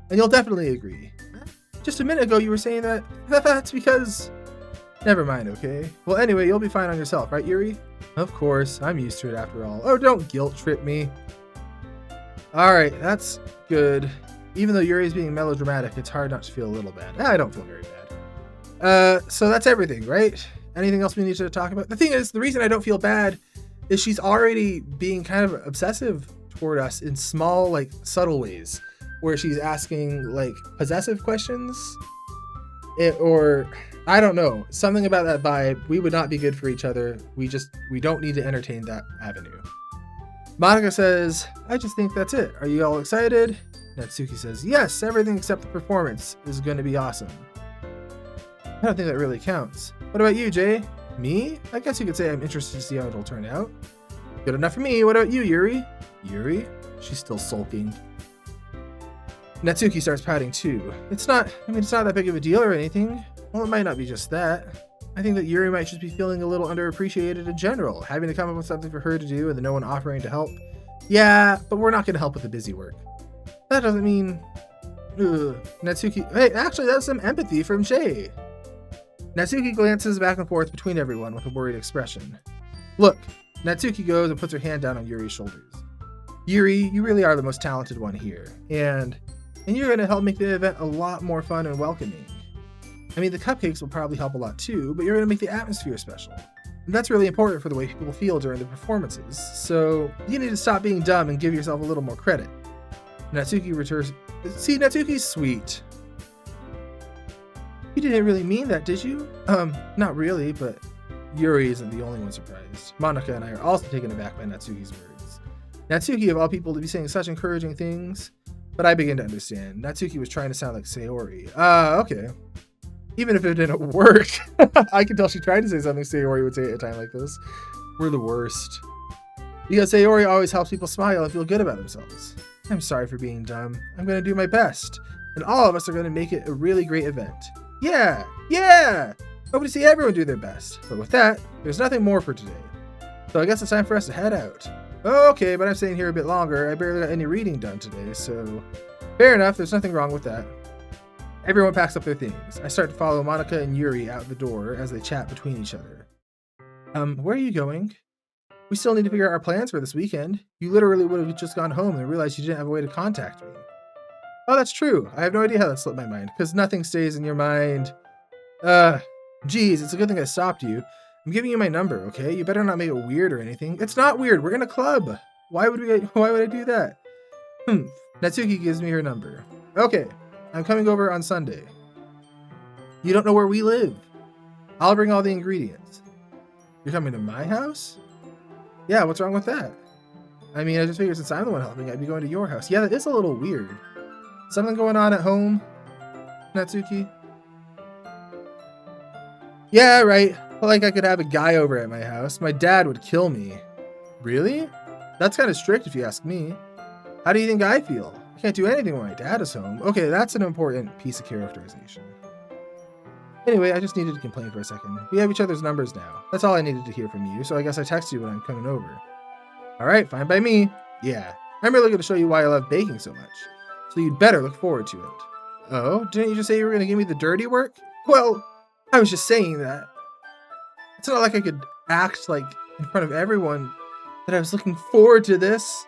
And you'll definitely agree. Just a minute ago, you were saying that that's because... Never mind, okay? Well, anyway, you'll be fine on yourself, right, Yuri? Of course, I'm used to it after all. Oh, don't guilt trip me. Alright, that's good. Even though Yuri's being melodramatic, it's hard not to feel a little bad. I don't feel very bad. So that's everything, right? Anything else we need to talk about? The thing is, the reason I don't feel bad is she's already being kind of obsessive toward us in small, like, subtle ways, where she's asking, like, possessive questions, or I don't know, something about that vibe. We would not be good for each other. We don't need to entertain that avenue. Monica says, I just think that's it. Are you all excited? Natsuki says, yes, everything except the performance is going to be awesome. I don't think that really counts. What about you, Jay? Me? I guess you could say I'm interested to see how it'll turn out. Good enough for me. What about you, Yuri? Yuri? She's still sulking. Natsuki starts pouting too. It's not that big of a deal or anything. Well, it might not be just that. I think that Yuri might just be feeling a little underappreciated in general, having to come up with something for her to do and then no one offering to help. Yeah, but we're not going to help with the busy work. That doesn't mean... Ugh. Natsuki... Hey, actually, that's some empathy from Jay. Natsuki glances back and forth between everyone with a worried expression. Look, Natsuki goes and puts her hand down on Yuri's shoulders. Yuri, you really are the most talented one here, and you're going to help make the event a lot more fun and welcoming. I mean, the cupcakes will probably help a lot too, but you're going to make the atmosphere special. And that's really important for the way people feel during the performances, so you need to stop being dumb and give yourself a little more credit. Natsuki returns. See, Natsuki's sweet. You didn't really mean that, did you? Not really, but Yuri isn't the only one surprised. Monica and I are also taken aback by Natsuki's words. Natsuki, of all people, to be saying such encouraging things, but I begin to understand. Natsuki was trying to sound like Sayori. Okay. Even if it didn't work, I can tell she tried to say something Sayori would say at a time like this. We're the worst. Because Sayori always helps people smile and feel good about themselves. I'm sorry for being dumb. I'm going to do my best. And all of us are going to make it a really great event. Yeah! Hope to see everyone do their best. But with that, there's nothing more for today. So I guess it's time for us to head out. Okay, but I'm staying here a bit longer. I barely got any reading done today, so... Fair enough, there's nothing wrong with that. Everyone packs up their things. I start to follow Monica and Yuri out the door as they chat between each other. Where are you going? We still need to figure out our plans for this weekend. You literally would have just gone home and realized you didn't have a way to contact me. Oh, that's true. I have no idea how that slipped my mind, because nothing stays in your mind. Geez, it's a good thing I stopped you. I'm giving you my number, okay? You better not make it weird or anything. It's not weird. We're in a club. Why would I do that? Natsuki gives me her number. Okay, I'm coming over on Sunday. You don't know where we live. I'll bring all the ingredients. You're coming to my house? Yeah, what's wrong with that? I mean, I just figured since I'm the one helping, I'd be going to your house. Yeah, that is a little weird. Something going on at home, Natsuki? Yeah, right. Like I could have a guy over at my house. My dad would kill me. Really? That's kind of strict if you ask me. How do you think I feel? I can't do anything when my dad is home. Okay, that's an important piece of characterization. Anyway, I just needed to complain for a second. We have each other's numbers now. That's all I needed to hear from you, so I guess I text you when I'm coming over. Alright, fine by me. Yeah, I'm really going to show you why I love baking so much. So you'd better look forward to it. Oh, didn't you just say you were going to give me the dirty work? Well, I was just saying that. It's not like I could act like in front of everyone that I was looking forward to this.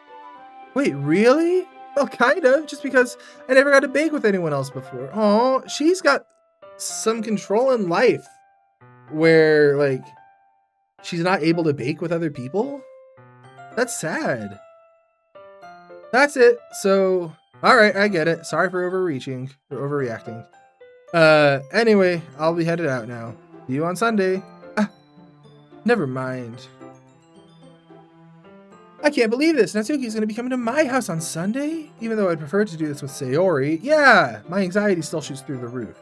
Wait, really? Well, kind of, just because I never got to bake with anyone else before. Oh, she's got some control in life where, like, she's not able to bake with other people? That's sad. That's it. So, alright, I get it. Sorry for overreacting. Anyway, I'll be headed out now. See you on Sunday. Never mind. I can't believe this. Natsuki's going to be coming to my house on Sunday? Even though I'd prefer to do this with Sayori. Yeah, my anxiety still shoots through the roof.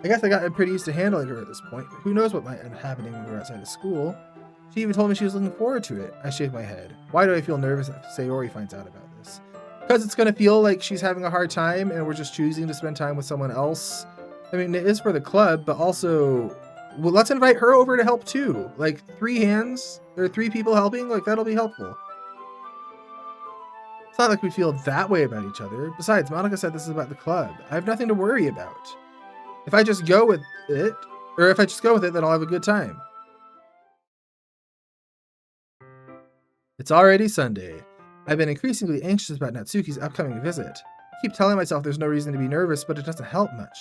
I guess I got pretty used to handling her at this point, but who knows what might end up happening when we're outside of school. She even told me she was looking forward to it. I shake my head. Why do I feel nervous if Sayori finds out about this? Because it's going to feel like she's having a hard time and we're just choosing to spend time with someone else. I mean, it is for the club, but also... Well, let's invite her over to help too. Like, 3 hands, there are 3 people helping, like, that'll be helpful. It's not like we feel that way about each other. Besides, Monica said this is about the club. I have nothing to worry about. If I just go with it, then I'll have a good time. It's already Sunday. I've been increasingly anxious about Natsuki's upcoming visit. I keep telling myself there's no reason to be nervous, but it doesn't help much.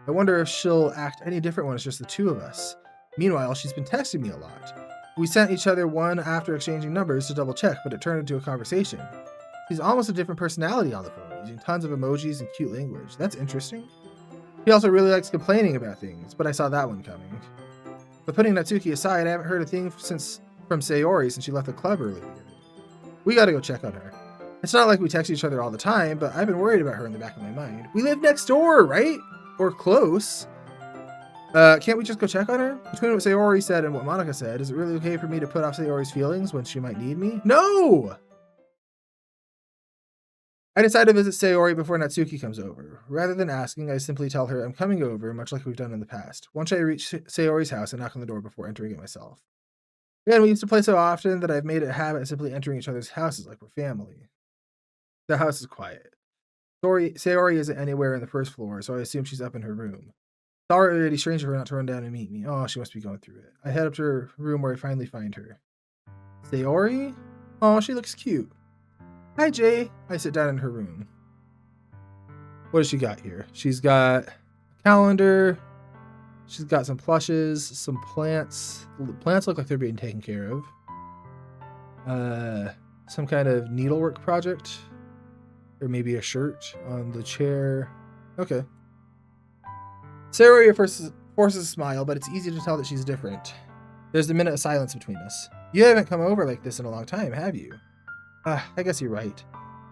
I wonder if she'll act any different when it's just the two of us. Meanwhile, she's been texting me a lot. We sent each other one after exchanging numbers to double check, but it turned into a conversation. She's almost a different personality on the phone, using tons of emojis and cute language. That's interesting. She also really likes complaining about things, but I saw that one coming. But putting Natsuki aside, I haven't heard a thing from Sayori since she left the club earlier. We gotta go check on her. It's not like we text each other all the time, but I've been worried about her in the back of my mind. We live next door, right? Or close. Can't we just go check on her? Between what Sayori said and what Monica said, is it really okay for me to put off Sayori's feelings when she might need me? No! I decide to visit Sayori before Natsuki comes over. Rather than asking, I simply tell her I'm coming over, much like we've done in the past. Once I reach Sayori's house, I knock on the door before entering it myself. Again, we used to play so often that I've made it a habit of simply entering each other's houses like we're family. The house is quiet. Sayori isn't anywhere in the first floor, so I assume she's up in her room. It's already strange of her not to run down and meet me. Oh, she must be going through it. I head up to her room where I finally find her. Sayori? Oh, she looks cute. Hi, Jay. I sit down in her room. What does she got here? She's got a calendar. She's got some plushes, some plants. The plants look like they're being taken care of. Some kind of needlework project. Or maybe a shirt on the chair. Okay. Sayori forces a smile, but it's easy to tell that she's different. There's a minute of silence between us. You haven't come over like this in a long time, have you? I guess you're right.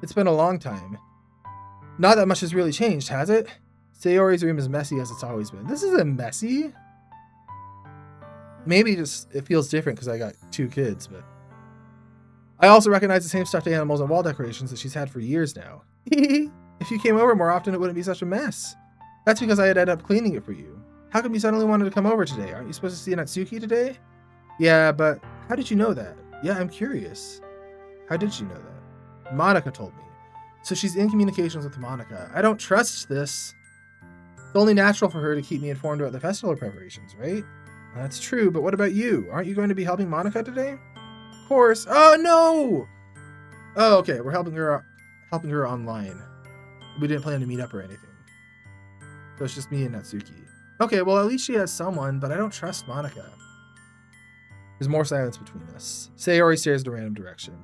It's been a long time. Not that much has really changed, has it? Sayori's room is messy as it's always been. This isn't messy. Maybe just it feels different because I got 2 kids, but I also recognize the same stuffed animals and wall decorations that she's had for years now. If you came over more often, it wouldn't be such a mess. That's because I had ended up cleaning it for you. How come you suddenly wanted to come over today? Aren't you supposed to see Natsuki today? Yeah, but how did you know that? Yeah, I'm curious. How did she know that? Monica told me. So she's in communications with Monica. I don't trust this. It's only natural for her to keep me informed about the festival preparations, right? That's true, but what about you? Aren't you going to be helping Monica today? Of course. Oh, no! Oh, okay, we're helping her online. We didn't plan to meet up or anything. So it's just me and Natsuki. Okay, well, at least she has someone, but I don't trust Monica. There's more silence between us. Sayori stares in a random direction.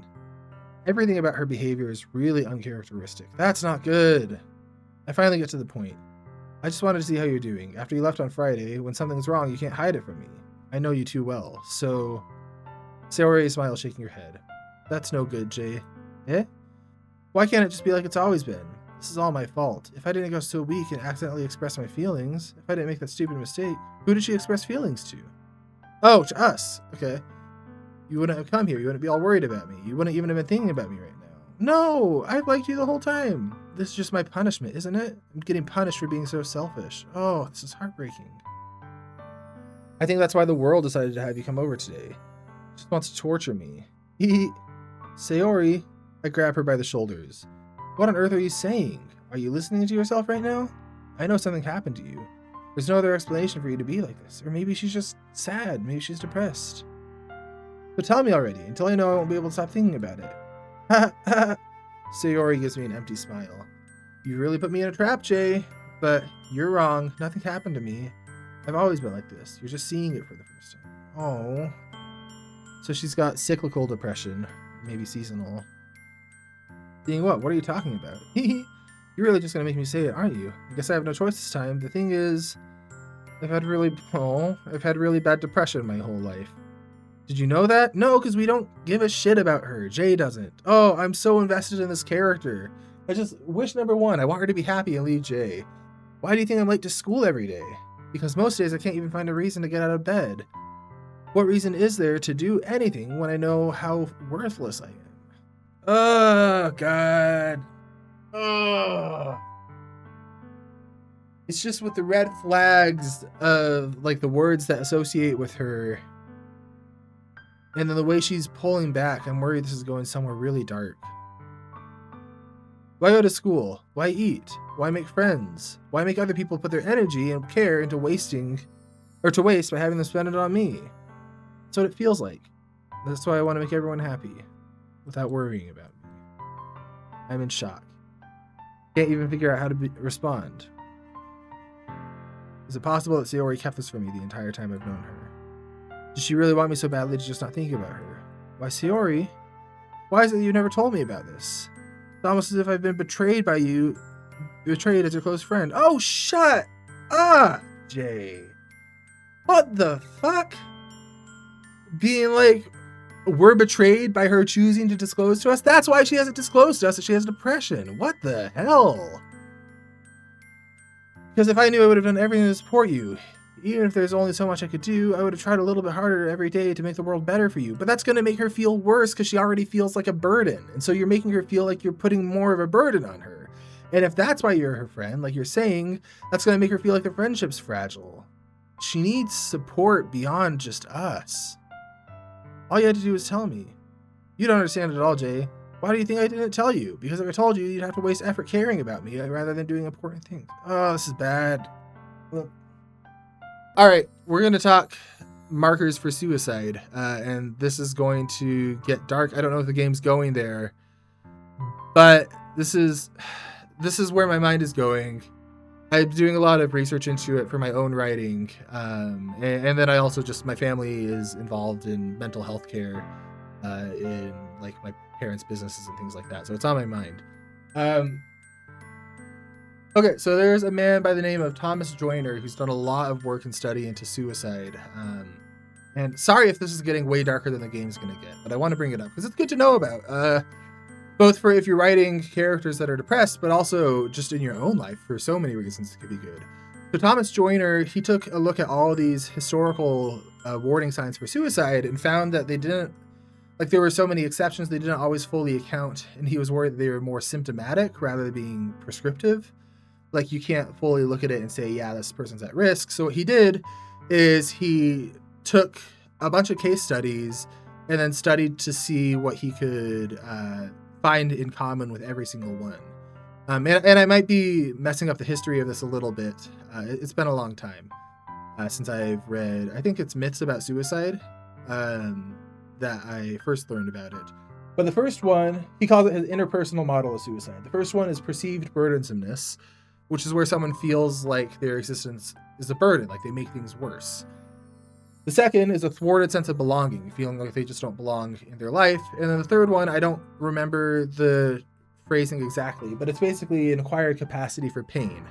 Everything about her behavior is really uncharacteristic. That's not good. I finally get to the point. I just wanted to see how you're doing. After you left on Friday, when something's wrong, you can't hide it from me. I know you too well, so... Sayori smiles, shaking her head. That's no good, Jay. Eh? Why can't it just be like it's always been? This is all my fault. If I didn't go so weak and accidentally express my feelings, if I didn't make that stupid mistake, who did she express feelings to? Oh, to us. Okay. You wouldn't have come here. You wouldn't be all worried about me. You wouldn't even have been thinking about me right now. No, I've liked you the whole time. This is just my punishment, isn't it? I'm getting punished for being so selfish. Oh, this is heartbreaking. I think that's why the world decided to have you come over today. It just wants to torture me. Sayori. I grab her by the shoulders. What on earth are you saying? Are you listening to yourself right now? I know something happened to you. There's no other explanation for you to be like this. Or maybe she's just sad. Maybe she's depressed. So tell me already. Until I know, I won't be able to stop thinking about it. Ha ha. Sayori gives me an empty smile. You really put me in a trap, Jay. But you're wrong. Nothing happened to me. I've always been like this. You're just seeing it for the first time. Oh. So she's got cyclical depression. Maybe seasonal. Seeing what? What are you talking about? You're really just gonna make me say it, aren't you? I guess I have no choice this time. The thing is, I've had really bad depression my whole life. Did you know that? No, because we don't give a shit about her. Jay doesn't. Oh, I'm so invested in this character. I just wish, number one, I want her to be happy and leave Jay. Why do you think I'm late to school every day? Because most days I can't even find a reason to get out of bed. What reason is there to do anything when I know how worthless I am? Oh, God. Oh. It's just with the red flags of, like, the words that associate with her. And then the way she's pulling back, I'm worried this is going somewhere really dark. Why go to school? Why eat? Why make friends? Why make other people put their energy and care into to waste by having them spend it on me? That's what it feels like. That's why I want to make everyone happy without worrying about me. I'm in shock. Can't even figure out how to respond. Is it possible that Sayori kept this from me the entire time I've known her? Does she really want me so badly to just not think about her? Why, Sayori? Why is it that you never told me about this? It's almost as if I've been betrayed by you. Betrayed as your close friend. Oh, shut up, Jay. What the fuck? Being like, we're betrayed by her choosing to disclose to us? That's why she hasn't disclosed to us that she has depression. What the hell? Because if I knew, I would have done everything to support you. Even if there's only so much I could do, I would have tried a little bit harder every day to make the world better for you. But that's going to make her feel worse because she already feels like a burden. And so you're making her feel like you're putting more of a burden on her. And if that's why you're her friend, like you're saying, that's going to make her feel like the friendship's fragile. She needs support beyond just us. All you had to do was tell me. You don't understand it at all, Jay. Why do you think I didn't tell you? Because if I told you, you'd have to waste effort caring about me rather than doing important things. Oh, this is bad. Well, all right, we're going to talk markers for suicide, and this is going to get dark. I don't know if the game's going there, but this is where my mind is going. I'm doing a lot of research into it for my own writing, and then I also my family is involved in mental health care in like my parents' businesses and things like that, so it's on my mind. Okay, so there's a man by the name of Thomas Joyner who's done a lot of work and study into suicide. And sorry if this is getting way darker than the game's going to get, but I want to bring it up because it's good to know about. Both for if you're writing characters that are depressed, but also just in your own life for so many reasons it could be good. So Thomas Joyner, he took a look at all of these historical warning signs for suicide and found that there were so many exceptions, they didn't always fully account, and he was worried that they were more symptomatic rather than being prescriptive. Like, you can't fully look at it and say, yeah, this person's at risk. So what he did is he took a bunch of case studies and then studied to see what he could find in common with every single one. And I might be messing up the history of this a little bit. It's been a long time since I've read, I think it's Myths About Suicide, that I first learned about it. But the first one, he calls it his interpersonal model of suicide. The first one is perceived burdensomeness, which is where someone feels like their existence is a burden, like they make things worse. The second is a thwarted sense of belonging, feeling like they just don't belong in their life. And then the third one, I don't remember the phrasing exactly, but it's basically an acquired capacity for pain.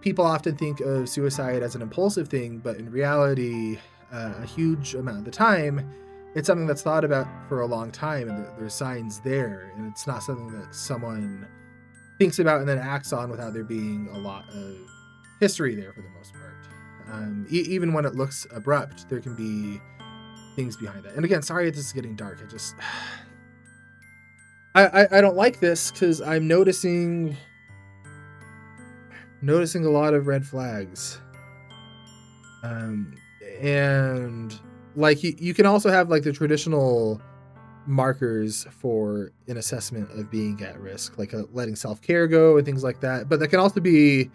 People often think of suicide as an impulsive thing, but in reality, a huge amount of the time, it's something that's thought about for a long time, and there's signs there, and it's not something that someone thinks about and then acts on without there being a lot of history there for the most part. Even when it looks abrupt, there can be things behind that. And again, sorry if this is getting dark. I don't like this because I'm noticing a lot of red flags. And like you can also have like the traditional markers for an assessment of being at risk, like letting self-care go and things like that. But that can also be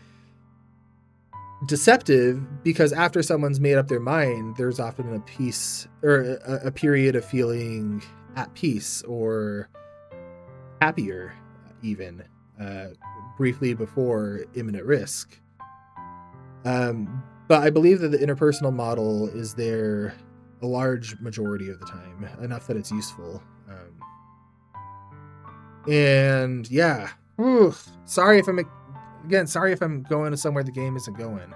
deceptive because after someone's made up their mind, there's often a period of feeling at peace or happier even briefly before imminent risk. But I believe that the interpersonal model is there a large majority of the time, enough that it's useful. And yeah, sorry if I'm going to somewhere the game isn't going,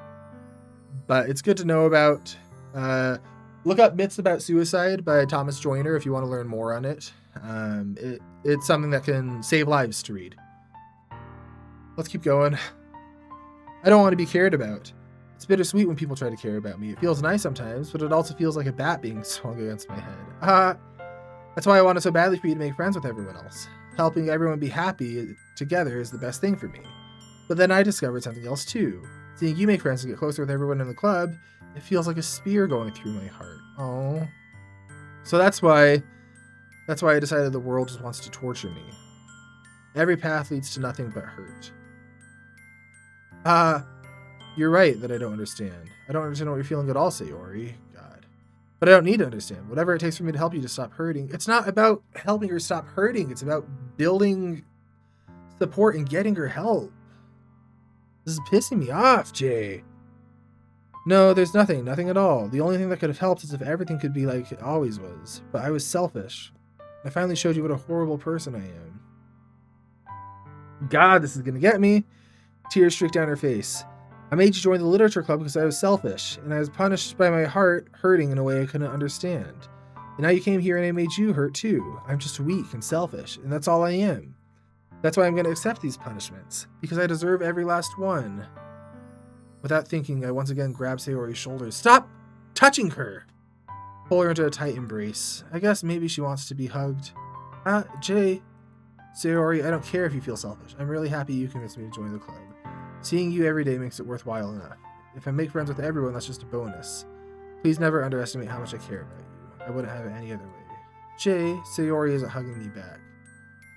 but it's good to know about. Look up Myths About Suicide by Thomas Joyner if you want to learn more on it. It's something that can save lives to read. Let's keep going. I don't want to be cared about. It's bittersweet when people try to care about me. It feels nice sometimes, but it also feels like a bat being swung against my head. That's why I wanted so badly for you to make friends with everyone else. Helping everyone be happy together is the best thing for me. But then I discovered something else too. Seeing you make friends and get closer with everyone in the club, it feels like a spear going through my heart. Oh. So that's why I decided the world just wants to torture me. Every path leads to nothing but hurt. You're right that I don't understand. I don't understand what you're feeling at all, Sayori. God. But I don't need to understand. Whatever it takes for me to help you to stop hurting. It's not about helping her stop hurting. It's about building support and getting her help. This is pissing me off, Jay. No, there's nothing at all. The only thing that could have helped is if everything could be like it always was. But I was selfish. I finally showed you what a horrible person I am. God, this is gonna get me. Tears streaked down her face. I made you join the literature club because I was selfish, and I was punished by my heart hurting in a way I couldn't understand. And now you came here and I made you hurt too. I'm just weak and selfish, and that's all I am. That's why I'm going to accept these punishments, because I deserve every last one. Without thinking, I once again grabbed Sayori's shoulders. Stop touching her! Pull her into a tight embrace. I guess maybe she wants to be hugged. Jay. Sayori, I don't care if you feel selfish. I'm really happy you convinced me to join the club. Seeing you every day makes it worthwhile enough. If I make friends with everyone, that's just a bonus. Please never underestimate how much I care about you. I wouldn't have it any other way. Jay, Sayori isn't hugging me back.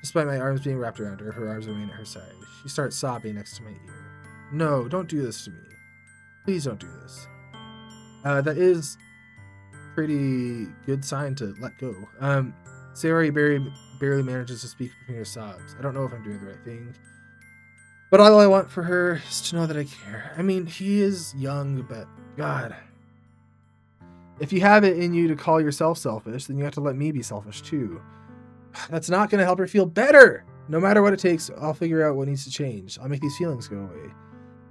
Despite my arms being wrapped around her, her arms remain at her side. She starts sobbing next to my ear. No, don't do this to me. Please don't do this. That is pretty good sign to let go. Sayori barely manages to speak between her sobs. I don't know if I'm doing the right thing. But all I want for her is to know that I care. I mean, he is young, but God. If you have it in you to call yourself selfish, then you have to let me be selfish too. That's not going to help her feel better. No matter what it takes, I'll figure out what needs to change. I'll make these feelings go away.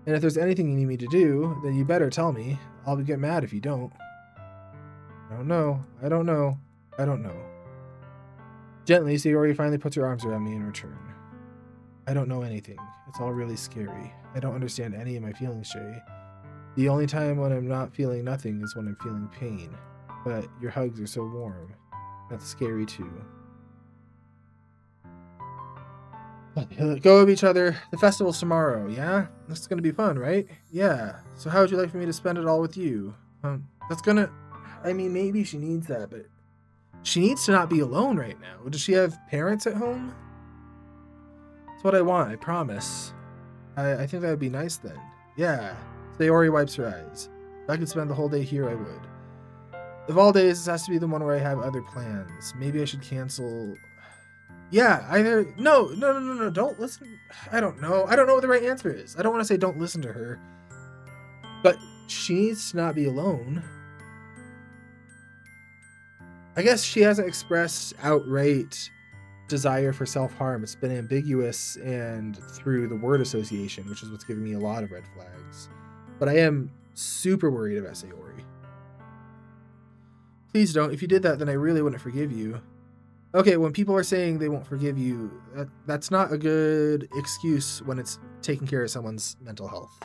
And if there's anything you need me to do, then you better tell me. I'll get mad if you don't. I don't know. Gently, Sayori finally puts her arms around me in return. I don't know anything. It's all really scary. I don't understand any of my feelings, Jay. The only time when I'm not feeling nothing is when I'm feeling pain. But your hugs are so warm. That's scary too. Let go of each other. The festival's tomorrow, yeah? That's gonna be fun, right? Yeah. So how would you like for me to spend it all with you? I mean, maybe she needs that, but she needs to not be alone right now. Does she have parents at home? That's what I want, I promise. I think that would be nice then. Yeah. Sayori wipes her eyes. If I could spend the whole day here, I would. Of all days, this has to be the one where I have other plans. Maybe I should cancel. Yeah, either. No, don't listen. I don't know what the right answer is. I don't want to say don't listen to her. But she needs to not be alone. I guess she hasn't expressed outright desire for self-harm. It's been ambiguous and through the word association, which is what's giving me a lot of red flags. But I am super worried about Sayori. Please don't. If you did that, then I really wouldn't forgive you. Okay, when people are saying they won't forgive you, that's not a good excuse when it's taking care of someone's mental health.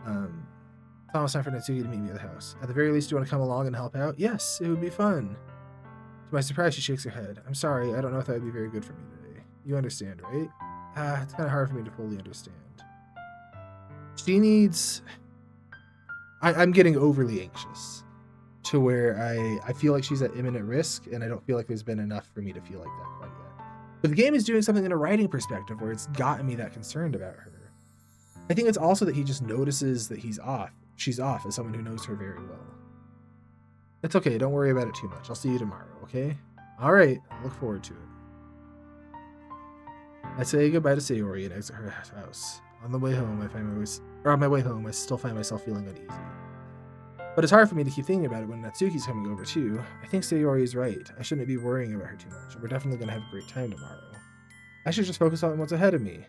It's almost time for Natsuki to meet me at the house. At the very least, do you want to come along and help out? Yes, it would be fun. To my surprise, she shakes her head. I'm sorry, I don't know if that would be very good for me today. You understand, right? It's kind of hard for me to fully understand. She needs... I'm getting overly anxious to where I feel like she's at imminent risk, and I don't feel like there's been enough for me to feel like that quite yet. But the game is doing something in a writing perspective where it's gotten me that concerned about her. I think it's also that he just notices that she's off as someone who knows her very well. It's okay, don't worry about it too much. I'll see you tomorrow, okay? Alright, I look forward to it. I say goodbye to Sayori and exit her house. On my way home, I still find myself feeling uneasy. But it's hard for me to keep thinking about it when Natsuki's coming over too. I think Sayori is right. I shouldn't be worrying about her too much. We're definitely going to have a great time tomorrow. I should just focus on what's ahead of me.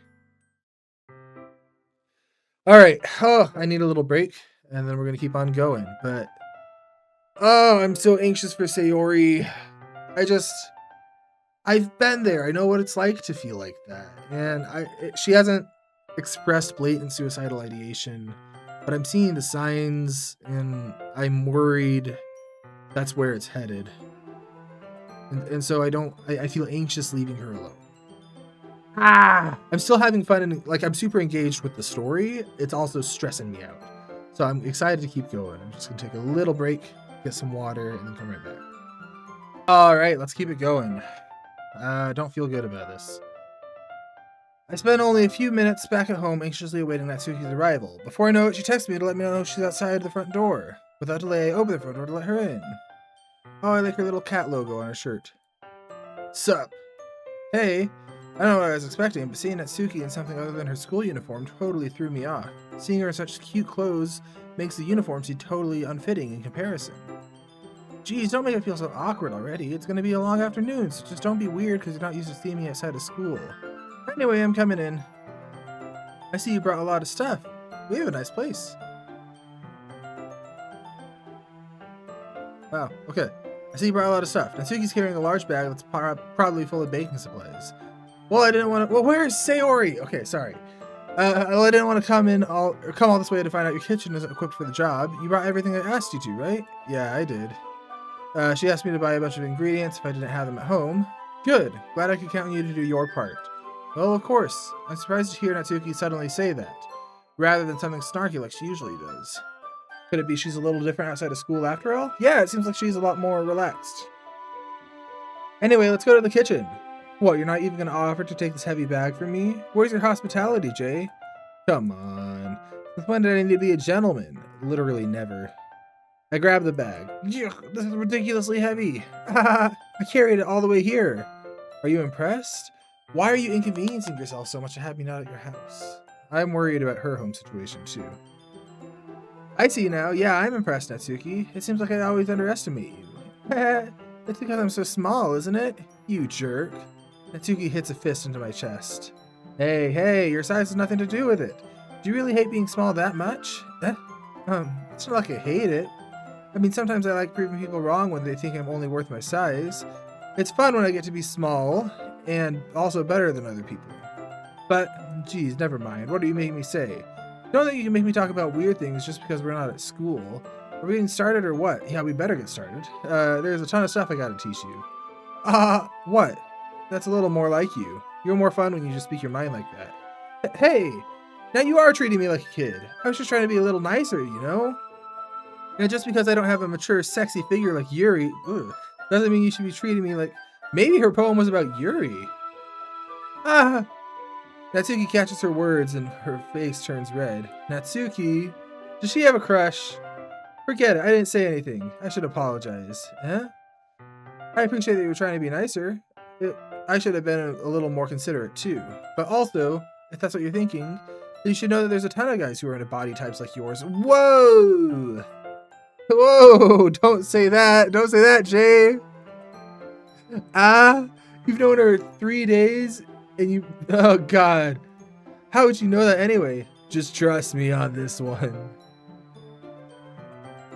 Alright, I need a little break, and then we're going to keep on going. But, I'm so anxious for Sayori. I've been there. I know what it's like to feel like that. And she hasn't expressed blatant suicidal ideation, but I'm seeing the signs, and I'm worried that's where it's headed. And so I feel anxious leaving her alone. I'm still having fun, and I'm super engaged with the story. It's also stressing me out. So I'm excited to keep going. I'm just gonna take a little break, get some water, and then come right back. All right, let's keep it going. Don't feel good about this. I spent only a few minutes back at home anxiously awaiting Natsuki's arrival. Before I know it, she texts me to let me know she's outside the front door. Without delay, I open the front door to let her in. Oh, I like her little cat logo on her shirt. Sup? Hey. I don't know what I was expecting, but seeing Natsuki in something other than her school uniform totally threw me off. Seeing her in such cute clothes makes the uniform seem totally unfitting in comparison. Geez, don't make it feel so awkward already. It's gonna be a long afternoon, so just don't be weird because you're not used to seeing me outside of school. Anyway, I'm coming in. I see you brought a lot of stuff. We have a nice place. Wow, okay. I see you brought a lot of stuff. Natsuki's carrying a large bag that's probably full of baking supplies. Well, I didn't want to... Well, where's Sayori? Okay, sorry. I didn't want to come all this way to find out your kitchen isn't equipped for the job. You brought everything I asked you to, right? Yeah, I did. She asked me to buy a bunch of ingredients if I didn't have them at home. Good. Glad I could count on you to do your part. Well, of course. I'm surprised to hear Natsuki suddenly say that, rather than something snarky like she usually does. Could it be she's a little different outside of school after all? Yeah, it seems like she's a lot more relaxed. Anyway, let's go to the kitchen. What, you're not even going to offer to take this heavy bag from me? Where's your hospitality, Jay? Come on. Since when did I need to be a gentleman? Literally never. I grabbed the bag. Yuck, this is ridiculously heavy. I carried it all the way here. Are you impressed? Why are you inconveniencing yourself so much to have me not at your house? I'm worried about her home situation, too. I see now. Yeah, I'm impressed, Natsuki. It seems like I always underestimate you. It's because I'm so small, isn't it? You jerk. Natsuki hits a fist into my chest. Hey, your size has nothing to do with it. Do you really hate being small that much? It's not like I hate it. I mean, sometimes I like proving people wrong when they think I'm only worth my size. It's fun when I get to be small, and also better than other people. But, geez, never mind. What are you making me say? Don't think you can make me talk about weird things just because we're not at school. Are we getting started or what? Yeah, we better get started. There's a ton of stuff I gotta teach you. What? That's a little more like you. You're more fun when you just speak your mind like that. Hey! Now you are treating me like a kid. I was just trying to be a little nicer, you know? And just because I don't have a mature, sexy figure like Yuri, doesn't mean you should be treating me like... Maybe her poem was about Yuri. Natsuki catches her words and her face turns red. Natsuki? Does she have a crush? Forget it, I didn't say anything. I should apologize. Huh? I appreciate that you were trying to be nicer. I should have been a little more considerate too. But also, if that's what you're thinking, then you should know that there's a ton of guys who are into body types like yours. Whoa! Whoa! Don't say that! Don't say that, Jay! You've known her 3 days and you... Oh god. How would you know that anyway? Just trust me on this one.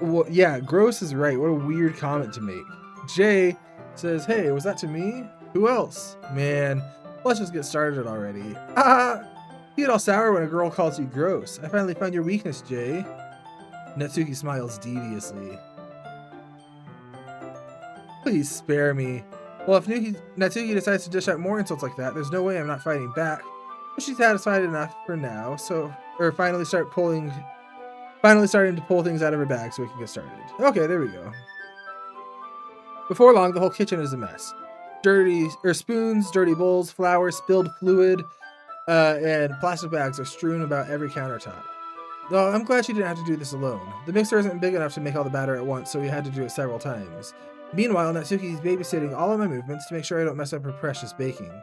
Well, yeah, Gross is right. What a weird comment to make. Jay says, hey, was that to me? Who else? Man, let's just get started already. You get all sour when a girl calls you gross. I finally found your weakness, Jay. Natsuki smiles deviously. Please spare me. Well, if Natsuki decides to dish out more insults like that, there's no way I'm not fighting back. But she's satisfied enough for now, finally starting to pull things out of her bag so we can get started. Okay, there we go. Before long, the whole kitchen is a mess. Dirty spoons, dirty bowls, flour, spilled fluid, and plastic bags are strewn about every countertop. Though I'm glad she didn't have to do this alone. The mixer isn't big enough to make all the batter at once, so we had to do it several times. Meanwhile, Natsuki's babysitting all of my movements to make sure I don't mess up her precious baking.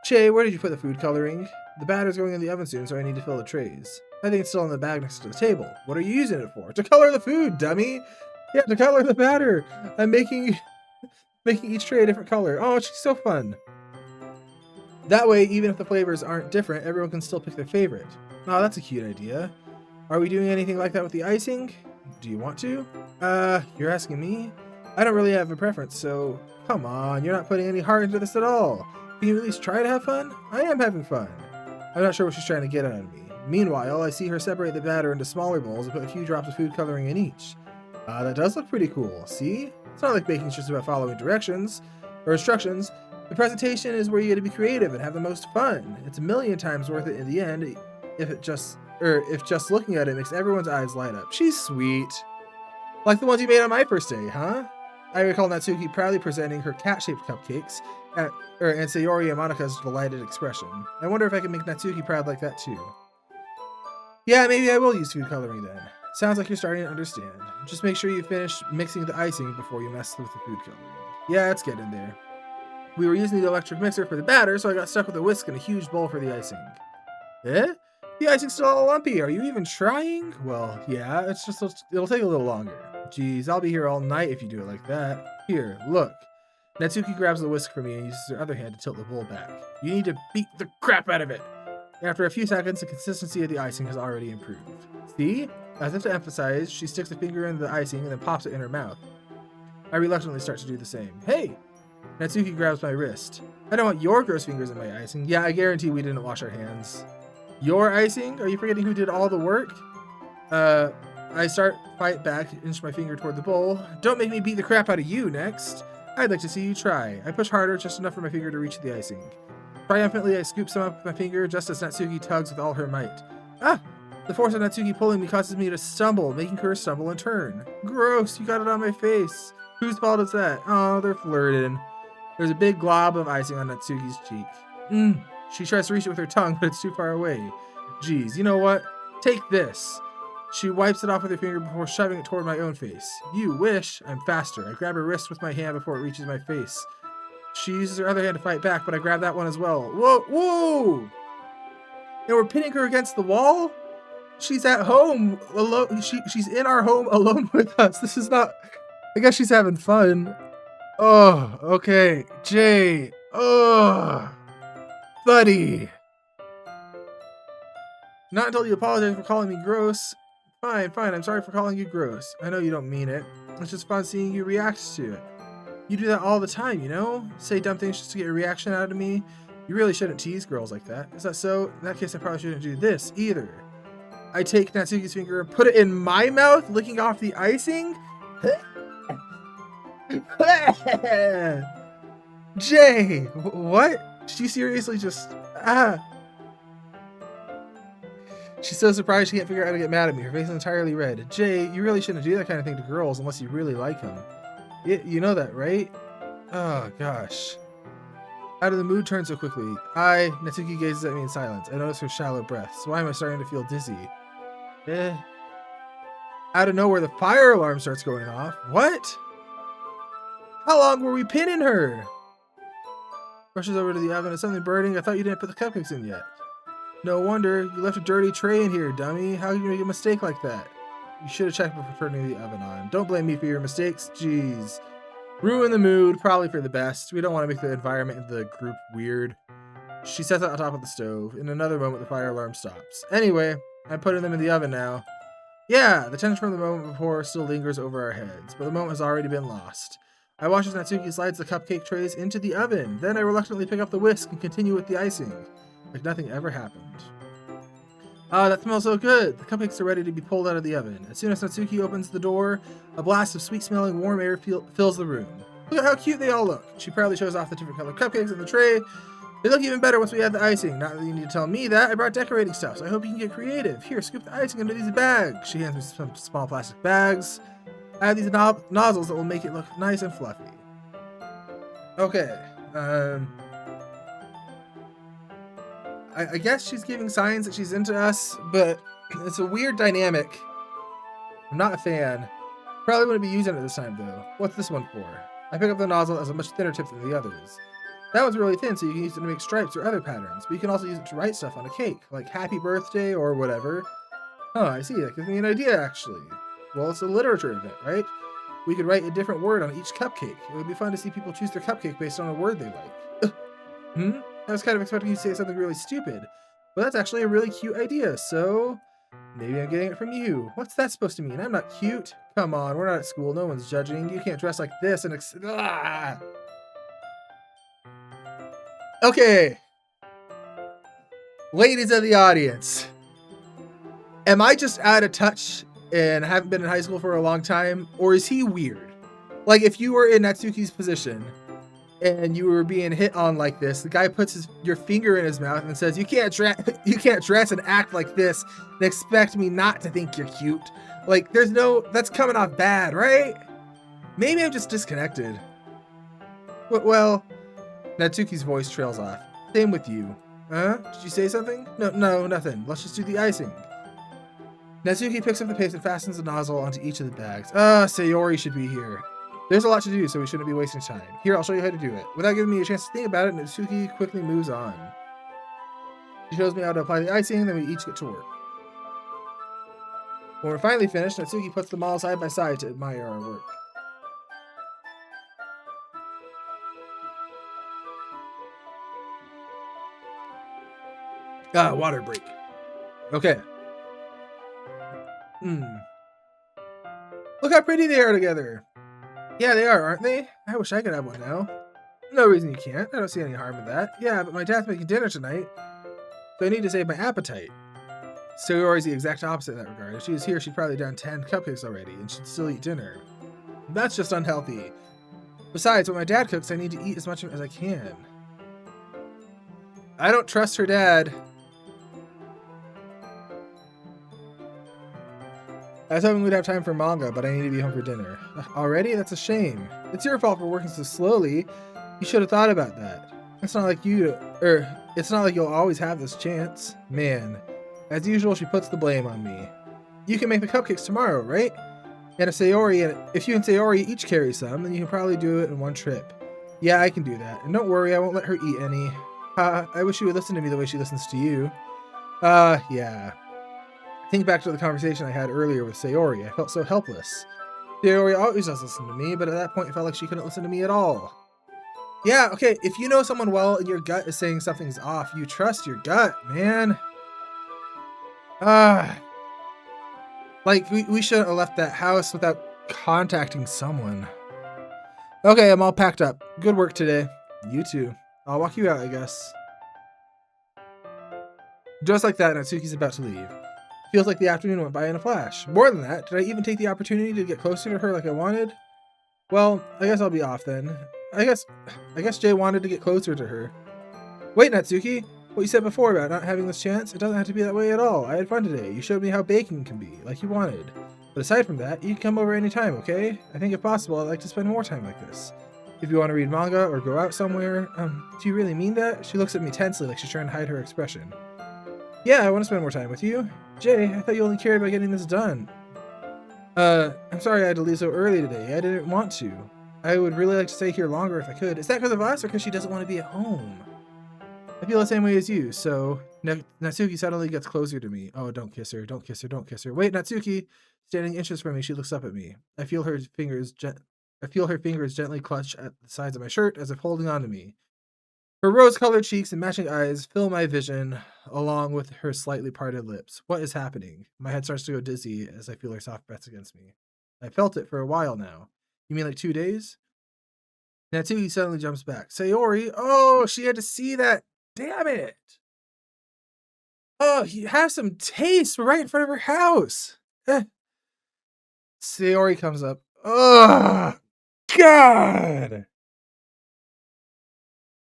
Che, where did you put the food coloring? The batter's going in the oven soon, so I need to fill the trays. I think it's still in the bag next to the table. What are you using it for? To color the food, dummy! Yeah, to color the batter! I'm making each tray a different color. Oh, she's so fun. That way, even if the flavors aren't different, everyone can still pick their favorite. Oh, that's a cute idea. Are we doing anything like that with the icing? Do you want to? You're asking me? I don't really have a preference, so... Come on, you're not putting any heart into this at all. Can you at least try to have fun? I am having fun. I'm not sure what she's trying to get out of me. Meanwhile, I see her separate the batter into smaller bowls and put a few drops of food coloring in each. That does look pretty cool, see? It's not like baking's just about following directions, or instructions. The presentation is where you get to be creative and have the most fun. It's a million times worth it in the end, if just looking at it makes everyone's eyes light up. She's sweet. Like the ones you made on my first day, huh? I recall Natsuki proudly presenting her cat-shaped cupcakes, And Sayori Yamanaka's delighted expression. I wonder if I can make Natsuki proud like that too. Yeah, maybe I will use food coloring then. Sounds like you're starting to understand. Just make sure you finish mixing the icing before you mess with the food coloring. Yeah, it's getting there. We were using the electric mixer for the batter, so I got stuck with a whisk and a huge bowl for the icing. Eh? The icing's still all lumpy. Are you even trying? Well, yeah, it'll take a little longer. Geez, I'll be here all night if you do it like that. Here, look. Natsuki grabs the whisk from me and uses her other hand to tilt the bowl back. You need to beat the crap out of it. After a few seconds, the consistency of the icing has already improved. See? As if to emphasize, she sticks a finger in the icing and then pops it in her mouth. I reluctantly start to do the same. Hey! Natsuki grabs my wrist. I don't want your gross fingers in my icing. Yeah, I guarantee we didn't wash our hands. Your icing? Are you forgetting who did all the work? I fight back, inch my finger toward the bowl. Don't make me beat the crap out of you next. I'd like to see you try. I push harder, just enough for my finger to reach the icing. Triumphantly, I scoop some up with my finger, just as Natsuki tugs with all her might. Ah! The force of Natsuki pulling me causes me to stumble, making her stumble and turn. Gross, you got it on my face. Whose fault is that? Oh, they're flirting. There's a big glob of icing on Natsuki's cheek. She tries to reach it with her tongue, but it's too far away. Geez, you know what? Take this. She wipes it off with her finger before shoving it toward my own face. You wish. I'm faster. I grab her wrist with my hand before it reaches my face. She uses her other hand to fight back, but I grab that one as well. Whoa! Whoa! And we're pinning her against the wall? She's at home alone. She's in our home alone with us. This is not... I guess she's having fun. Oh, okay. Jay. Oh, buddy. Not until you apologize for calling me gross. Fine. I'm sorry for calling you gross. I know you don't mean it. It's just fun seeing you react to it. You do that all the time, you know? Say dumb things just to get a reaction out of me. You really shouldn't tease girls like that. Is that so? In that case, I probably shouldn't do this either. I take Natsuki's finger and put it in my mouth, licking off the icing. Jay, what? She seriously just... She's so surprised she can't figure out how to get mad at me. Her face is entirely red. Jay, you really shouldn't do that kind of thing to girls unless you really like them. You know that, right? Oh, gosh. How did the mood turn so quickly? Natsuki gazes at me in silence. I notice her shallow breaths. Why am I starting to feel dizzy? Out of nowhere, the fire alarm starts going off. What? How long were we pinning her? Rushes over to the oven. Is something burning? I thought you didn't put the cupcakes in yet. No wonder. You left a dirty tray in here, dummy. How can you make a mistake like that? You should have checked before turning the oven on. Don't blame me for your mistakes. Jeez. Ruin the mood. Probably for the best. We don't want to make the environment in the group weird. She sets it on top of the stove. In another moment, the fire alarm stops. Anyway, I'm putting them in the oven now. Yeah, the tension from the moment before still lingers over our heads, but the moment has already been lost. I watch as Natsuki slides the cupcake trays into the oven. Then I reluctantly pick up the whisk and continue with the icing, like nothing ever happened. Ah, that smells so good. The cupcakes are ready to be pulled out of the oven. As soon as Natsuki opens the door, a blast of sweet-smelling warm air fills the room. Look at how cute they all look. She proudly shows off the different colored cupcakes in the tray. They look even better once we add the icing. Not that you need to tell me that. I brought decorating stuff, so I hope you can get creative. Here, scoop the icing into these bags. She hands me some small plastic bags. I have these nozzles that will make it look nice and fluffy. Okay. I guess she's giving signs that she's into us, but it's a weird dynamic. I'm not a fan. Probably wouldn't be using it this time, though. What's this one for? I pick up the nozzle that has a much thinner tip than the others. That one's really thin, so you can use it to make stripes or other patterns, but you can also use it to write stuff on a cake, like happy birthday or whatever. Oh, I see. That gives me an idea, actually. Well, it's a literature event, right? We could write a different word on each cupcake. It would be fun to see people choose their cupcake based on a word they like. I was kind of expecting you to say something really stupid, but that's actually a really cute idea, so maybe I'm getting it from you. What's that supposed to mean? I'm not cute. Come on, we're not at school. No one's judging. You can't dress like this and Okay. Ladies of the audience, am I just out of touch and haven't been in high school for a long time, or is he weird? Like, if you were in Natsuki's position and you were being hit on like this, the guy puts your finger in his mouth and says, you can't dress and act like this and expect me not to think you're cute. Like, that's coming off bad, right? Maybe I'm just disconnected. Well, Natsuki's voice trails off. Same with you. Huh? Did you say something? No, nothing. Let's just do the icing. Natsuki picks up the paste and fastens the nozzle onto each of the bags. Sayori should be here. There's a lot to do, so we shouldn't be wasting time. Here, I'll show you how to do it. Without giving me a chance to think about it, Natsuki quickly moves on. She shows me how to apply the icing, then we each get to work. When we're finally finished, Natsuki puts them all side by side to admire our work. Water break. Okay. Look how pretty they are together. Yeah, they are, aren't they? I wish I could have one now. No reason you can't. I don't see any harm in that. Yeah, but my dad's making dinner tonight, so I need to save my appetite. Sayori's the exact opposite in that regard. If she was here, she'd probably done 10 cupcakes already, and she'd still eat dinner. That's just unhealthy. Besides, when my dad cooks, I need to eat as much as I can. I don't trust her dad. I was hoping we'd have time for manga, but I need to be home for dinner. Already? That's a shame. It's your fault for working so slowly. You should have thought about that. It's not like it's not like you'll always have this chance. Man. As usual, she puts the blame on me. You can make the cupcakes tomorrow, right? And if you and Sayori each carry some, then you can probably do it in one trip. Yeah, I can do that. And don't worry, I won't let her eat any. I wish you would listen to me the way she listens to you. Yeah. Think back to the conversation I had earlier with Sayori. I felt so helpless. Sayori always does listen to me, but at that point it felt like she couldn't listen to me at all. Yeah, okay, if you know someone well and your gut is saying something's off, you trust your gut, man. Like, we shouldn't have left that house without contacting someone. Okay, I'm all packed up. Good work today. You too. I'll walk you out, I guess. Just like that, Natsuki's about to leave. Feels like the afternoon went by in a flash. More than that, did I even take the opportunity to get closer to her like I wanted? Well, I guess I'll be off then. I guess Jay wanted to get closer to her. Wait, Natsuki! What you said before about not having this chance, it doesn't have to be that way at all. I had fun today. You showed me how baking can be, like you wanted. But aside from that, you can come over anytime, okay? I think if possible, I'd like to spend more time like this. If you want to read manga or go out somewhere, do you really mean that? She looks at me tensely like she's trying to hide her expression. Yeah, I want to spend more time with you. Jay, I thought you only cared about getting this done. I'm sorry I had to leave so early today. I didn't want to. I would really like to stay here longer if I could. Is that because of us or because she doesn't want to be at home? I feel the same way as you, so Natsuki suddenly gets closer to me. Oh, don't kiss her, don't kiss her, don't kiss her. Wait, Natsuki! Standing inches from me, she looks up at me. I feel her fingers gently clutch at the sides of my shirt as if holding on to me. Her rose-colored cheeks and matching eyes fill my vision, along with her slightly parted lips. What is happening? My head starts to go dizzy as I feel her soft breaths against me. I felt it for a while now. You mean like 2 days? Natsuki suddenly jumps back. Sayori! Oh, she had to see that! Damn it! Oh, you have some taste. We're right in front of her house. Sayori comes up. Oh, God!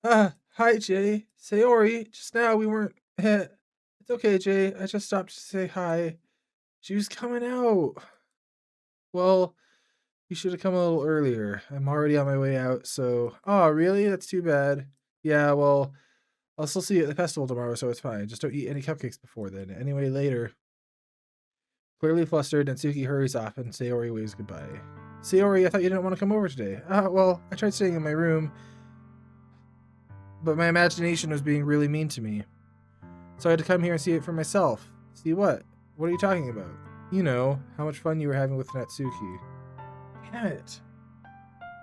Hi, Jay. Sayori, just now we weren't... It's okay, Jay. I just stopped to say hi. She was coming out. Well, you should have come a little earlier. I'm already on my way out, so... Oh, really? That's too bad. Yeah, well... I'll still see you at the festival tomorrow, so it's fine. Just don't eat any cupcakes before then. Anyway, later. Clearly flustered, Natsuki hurries off and Sayori waves goodbye. Sayori, I thought you didn't want to come over today. Well, I tried staying in my room, but my imagination was being really mean to me. So I had to come here and see it for myself. See what? What are you talking about? You know, how much fun you were having with Natsuki. Damn it.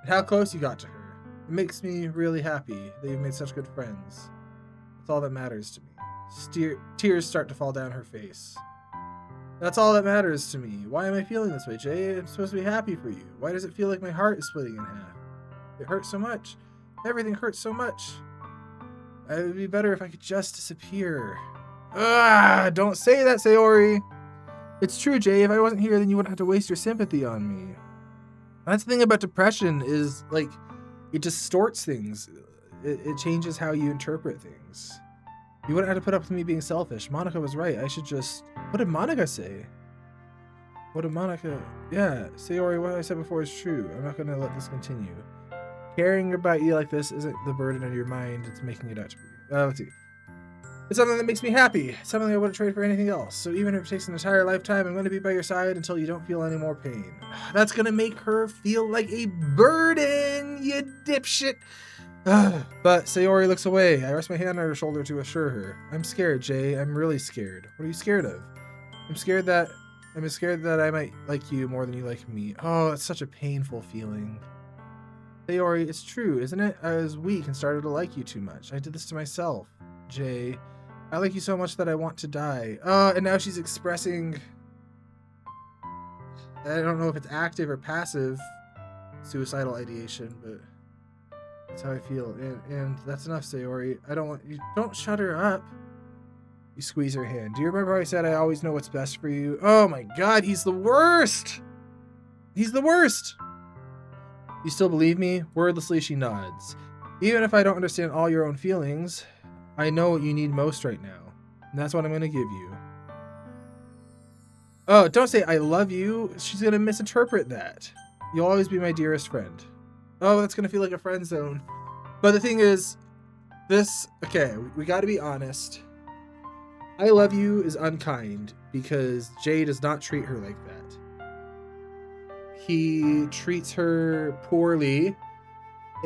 And how close you got to her. It makes me really happy that you've made such good friends. That's all that matters to me. Tears start to fall down her face. That's all that matters to me. Why am I feeling this way, Jay? I'm supposed to be happy for you. Why does it feel like my heart is splitting in half? It hurts so much. Everything hurts so much. It would be better if I could just disappear. Don't say that, Sayori. It's true, Jay. If I wasn't here, then you wouldn't have to waste your sympathy on me. That's the thing about depression is, like, it distorts things. It changes how you interpret things. You wouldn't have to put up with me being selfish. Monica was right. I should just... What did Monica say? Yeah, Sayori, what I said before is true. I'm not going to let this continue. caring about you like this isn't the burden on your mind, it's making it out to be. Let's see. It's something that makes me happy. It's something I wouldn't trade for anything else. So even if it takes an entire lifetime, I'm going to be by your side until you don't feel any more pain. That's going to make her feel like a burden, you dipshit. But Sayori looks away. I rest my hand on her shoulder to assure her. I'm scared, Jay. I'm really scared. What are you scared of? I'm scared that I might like you more than you like me. Oh, it's such a painful feeling. Sayori, it's true, isn't it? I was weak and started to like you too much. I did this to myself. Jay, I like you so much that I want to die. And now she's expressing, I don't know if it's active or passive suicidal ideation, but that's how I feel. And that's enough, Sayori. I don't want you. Don't shut her up. You squeeze her hand. Do you remember how I said I always know what's best for you? Oh my god, he's the worst. He's the worst. You still believe me? Wordlessly, she nods. Even if I don't understand all your own feelings, I know what you need most right now. And that's what I'm going to give you. Oh, don't say I love you. She's going to misinterpret that. You'll always be my dearest friend. Oh, that's going to feel like a friend zone. But the thing is, okay, we got to be honest. I love you is unkind because Jay does not treat her like that. He treats her poorly,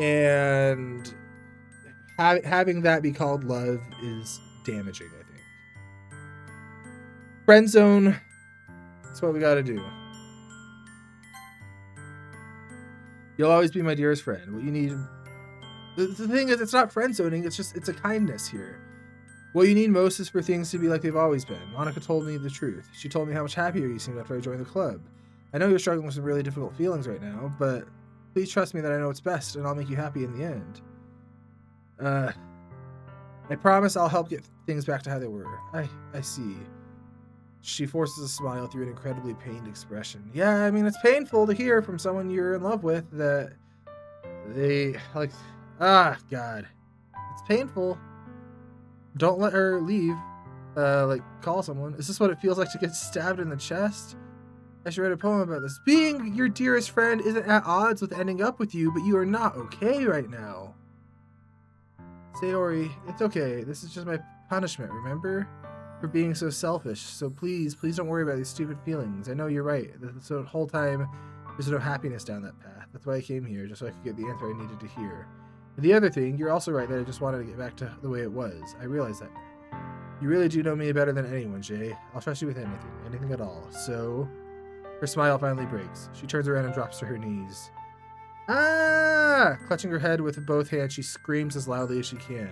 and having that be called love is damaging, I think. Friend zone, that's what we got to do. You'll always be my dearest friend. What you need... The thing is, it's not friend zoning, it's a kindness here. What you need most is for things to be like they've always been. Monica told me the truth. She told me how much happier you seemed after I joined the club. I know you're struggling with some really difficult feelings right now, but please trust me that I know what's best, and I'll make you happy in the end. I promise I'll help get things back to how they were. I see. She forces a smile through an incredibly pained expression. Yeah, I mean, it's painful to hear from someone you're in love with that they, like, God. It's painful. Don't let her leave. Call someone. Is this what it feels like to get stabbed in the chest? I should write a poem about this. Being your dearest friend isn't at odds with ending up with you, but you are not okay right now. Sayori, it's okay. This is just my punishment, remember? For being so selfish. So please don't worry about these stupid feelings. I know you're right. The whole time, there's no happiness down that path. That's why I came here, just so I could get the answer I needed to hear. And the other thing, you're also right that I just wanted to get back to the way it was. I realize that now. You really do know me better than anyone, Jay. I'll trust you with anything at all. So... Her smile finally breaks. She turns around and drops to her knees. Clutching her head with both hands, she screams as loudly as she can.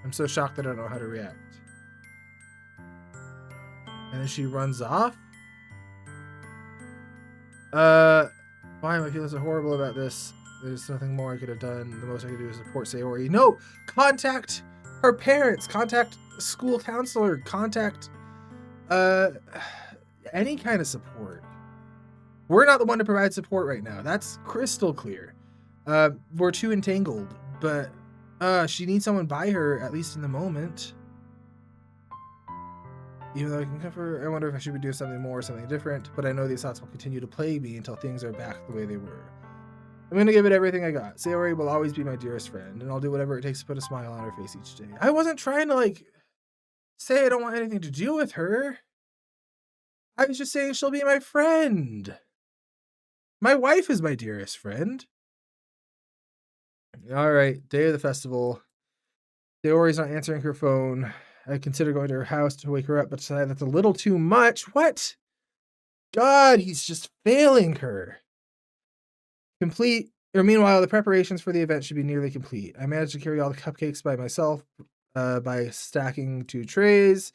I'm so shocked that I don't know how to react. And then she runs off? Why am I feeling so horrible about this? There's nothing more I could have done. The most I could do is support Sayori. No! Contact her parents! Contact school counselor! Contact... any kind of support. We're not the one to provide support right now. That's crystal clear. We're too entangled, but she needs someone by her, at least in the moment. Even though I can cover, I wonder if I should be doing something more, something different, but I know these thoughts will continue to plague me until things are back the way they were. I'm going to give it everything I got. Sayori will always be my dearest friend, and I'll do whatever it takes to put a smile on her face each day. I wasn't trying to, say I don't want anything to do with her. I was just saying she'll be my friend. My wife is my dearest friend. All right, day of the festival. Sayori's not answering her phone. I consider going to her house to wake her up, but decide that's a little too much. What? God, he's just failing her. Meanwhile, the preparations for the event should be nearly complete. I managed to carry all the cupcakes by myself by stacking 2 trays.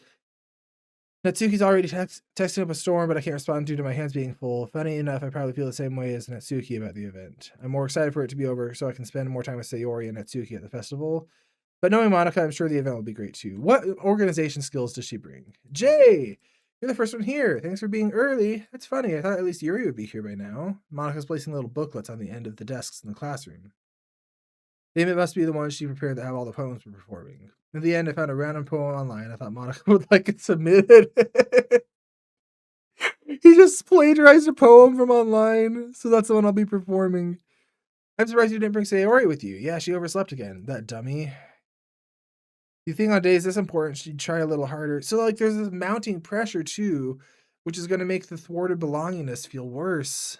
Natsuki's already texting up a storm, but I can't respond due to my hands being full. Funny enough, I probably feel the same way as Natsuki about the event. I'm more excited for it to be over so I can spend more time with Sayori and Natsuki at the festival. But knowing Monica, I'm sure the event will be great too. What organization skills does she bring? Jay! You're the first one here. Thanks for being early. That's funny. I thought at least Yuri would be here by now. Monica's placing little booklets on the end of the desks in the classroom. They must be the ones she prepared that have all the poems we're performing. In the end, I found a random poem online. I thought Monica would like it submitted. He just plagiarized a poem from online, so that's the one I'll be performing. I'm surprised you didn't bring Sayori with you. Yeah, she overslept again. That dummy. You think on days this important, she'd try a little harder. So, like, there's this mounting pressure, too, which is going to make the thwarted belongingness feel worse.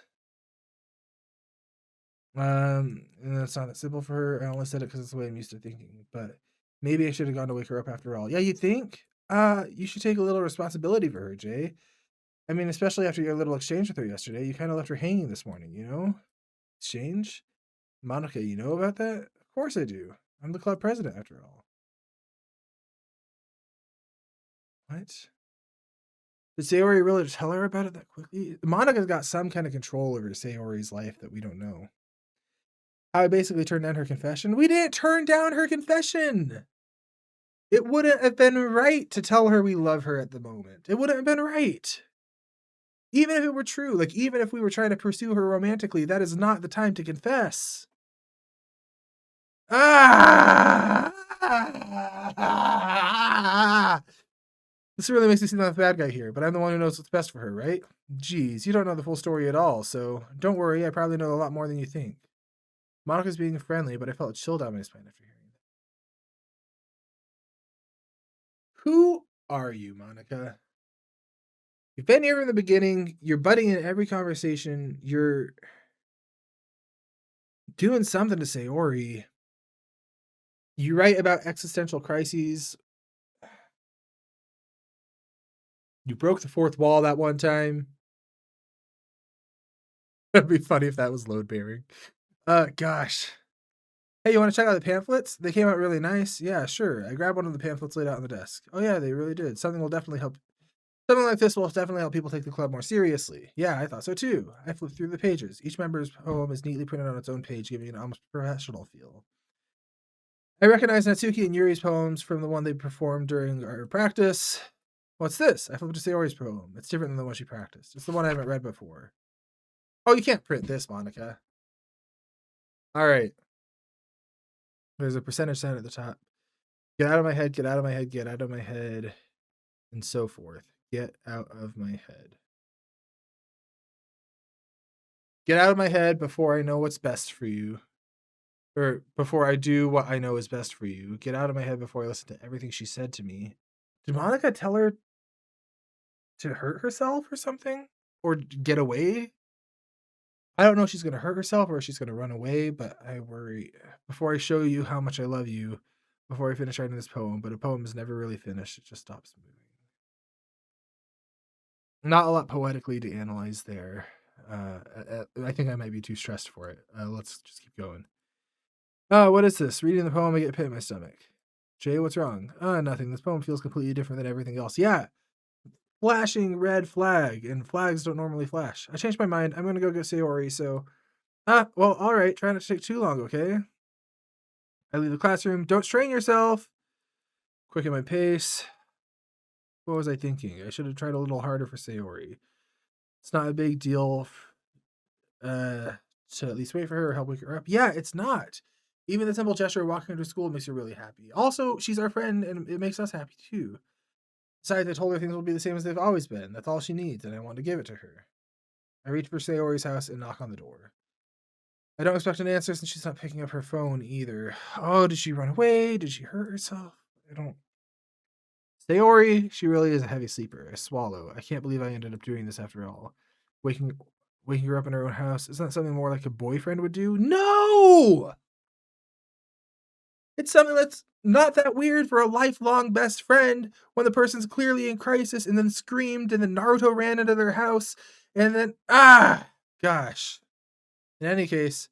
And that's not that simple for her. I only said it because it's the way I'm used to thinking. But maybe I should have gone to wake her up after all. Yeah, you think? You should take a little responsibility for her, Jay. I mean, especially after your little exchange with her yesterday. You kind of left her hanging this morning, you know? Exchange? Monica, you know about that? Of course I do. I'm the club president, after all. What? Did Sayori really tell her about it that quickly? Monica's got some kind of control over Sayori's life that we don't know. I basically turned down her confession. We didn't turn down her confession. It wouldn't have been right to tell her we love her at the moment. It wouldn't have been right. Even if it were true, like even if we were trying to pursue her romantically, that is not the time to confess. This really makes me seem like the bad guy here, but I'm the one who knows what's best for her, right? Geez, you don't know the full story at all, so don't worry, I probably know a lot more than you think. Monica's being friendly, but I felt a chill down my spine after hearing that. Who are you, Monica? You've been here from the beginning, you're butting in every conversation, you're doing something to Sayori. You write about existential crises. You broke the fourth wall that one time. It'd be funny if that was load bearing. Gosh. Hey, you want to check out the pamphlets? They came out really nice. Yeah, sure. I grabbed one of the pamphlets laid out on the desk. Oh yeah, they really did. Something like this will definitely help people take the club more seriously. Yeah, I thought so too. I flipped through the pages. Each member's poem is neatly printed on its own page, giving it an almost professional feel. I recognize Natsuki and Yuri's poems from the one they performed during our practice. What's this? I flipped to Sayori's poem. It's different than the one she practiced. It's the one I haven't read before. Oh, you can't print this, Monica. All right. There's a percentage sign at the top. Get out of my head, get out of my head, get out of my head, and so forth. Get out of my head. Get out of my head before I know what's best for you. Or before I do what I know is best for you. Get out of my head before I listen to everything she said to me. Did Monica tell her to hurt herself or something? Or get away? I don't know if she's going to hurt herself or if she's going to run away, but I worry. Before I show you how much I love you, before I finish writing this poem, but a poem is never really finished. It just stops moving. Not a lot poetically to analyze there. I think I might be too stressed for it. Let's just keep going. What is this? Reading the poem, I get a pit in my stomach. Jay, what's wrong? Nothing. This poem feels completely different than everything else. Yeah. Flashing red flag, and flags don't normally flash. I changed my mind. I'm gonna go get Sayori, so... well, alright. Try not to take too long, okay? I leave the classroom. Don't strain yourself! Quicken my pace. What was I thinking? I should have tried a little harder for Sayori. It's not a big deal to at least wait for her or help wake her up. Yeah, it's not. Even the simple gesture of walking her to school makes her really happy. Also, she's our friend, and it makes us happy, too. Besides, I told her things will be the same as they've always been. That's all she needs, and I want to give it to her. I reach for Sayori's house and knock on the door. I don't expect an answer since she's not picking up her phone either. Oh, did she run away? Did she hurt herself? I don't... Sayori, she really is a heavy sleeper. I swallow. I can't believe I ended up doing this after all. Waking her up in her own house. Isn't that something more like a boyfriend would do? No! It's something that's not that weird for a lifelong best friend when the person's clearly in crisis and then screamed and then Naruto ran into their house and then, gosh. In any case,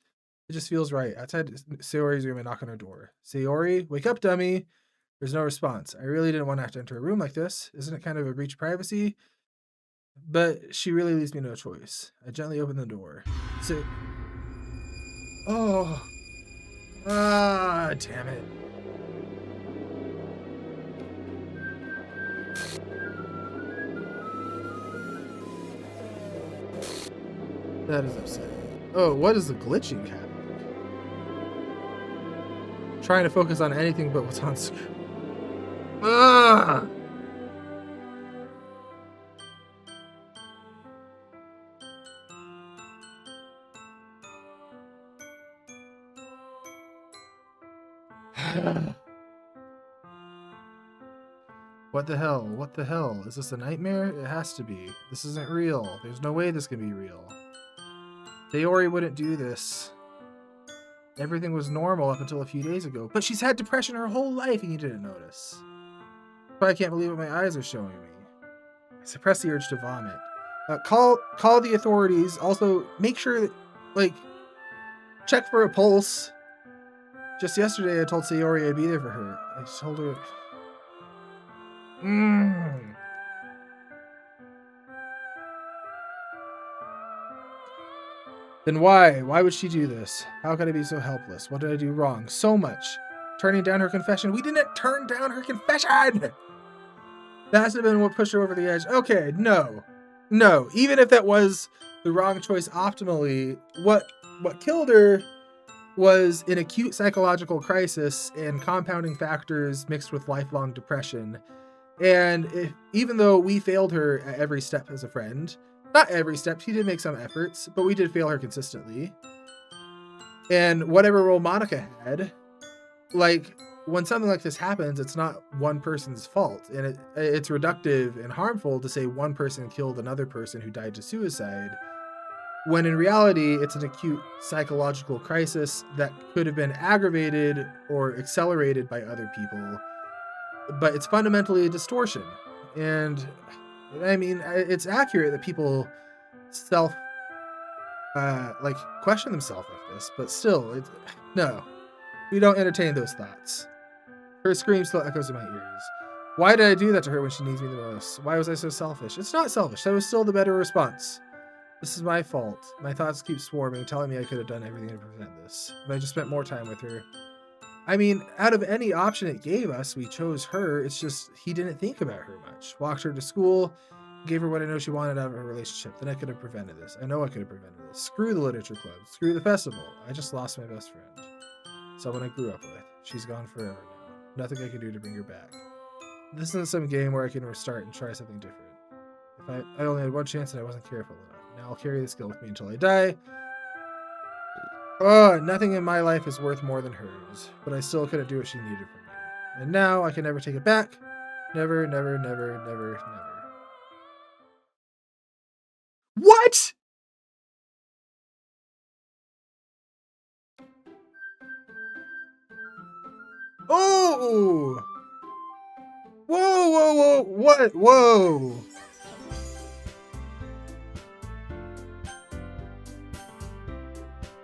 it just feels right. Outside Sayori's room, I knock on her door. Sayori, wake up, dummy. There's no response. I really didn't want to have to enter a room like this. Isn't it kind of a breach of privacy? But she really leaves me no choice. I gently open the door. Oh. Damn it. That is upsetting. Oh, what is the glitching happening? Trying to focus on anything but what's on screen. What the hell? What the hell? Is this a nightmare? It has to be. This isn't real. There's no way this can be real. Sayori wouldn't do this. Everything was normal up until a few days ago. But she's had depression her whole life and you didn't notice. But I can't believe what my eyes are showing me. I suppress the urge to vomit. Call the authorities. Also, make sure that, like, check for a pulse. Just yesterday, I told Sayori I'd be there for her. I told her... Then why? Why would she do this? How could I be so helpless? What did I do wrong? So much. Turning down her confession. We didn't turn down her confession! That has to have been what pushed her over the edge. Okay, no. No. Even if that was the wrong choice optimally, what killed her was an acute psychological crisis and compounding factors mixed with lifelong depression. And even though we failed her at every step as a friend, not every step, she did make some efforts, but we did fail her consistently. And whatever role Monica had, like, when something like this happens, it's not one person's fault. And it's reductive and harmful to say one person killed another person who died to suicide, when in reality, it's an acute psychological crisis that could have been aggravated or accelerated by other people. But it's fundamentally a distortion. And I mean, it's accurate that people question themselves like this, but still, no, we don't entertain those thoughts. Her scream still echoes in my ears. Why did I do that to her when she needs me the most? Why was I so selfish? It's not selfish. That was still the better response. This is my fault. My thoughts keep swarming, telling me I could have done everything to prevent this. If I just spent more time with her. I mean, out of any option it gave us, we chose her. It's just he didn't think about her much. Walked her to school, gave her what I know she wanted out of her relationship. Then I could have prevented this. I know I could have prevented this. Screw the literature club. Screw the festival. I just lost my best friend. Someone I grew up with. She's gone forever now. Nothing I can do to bring her back. This isn't some game where I can restart and try something different. If I only had one chance and I wasn't careful enough. Now I'll carry this guilt with me until I die. Oh, nothing in my life is worth more than hers, but I still couldn't do what she needed from me. And now I can never take it back. Never, never, never, never, never. What? Oh! Whoa, whoa, whoa, what? Whoa!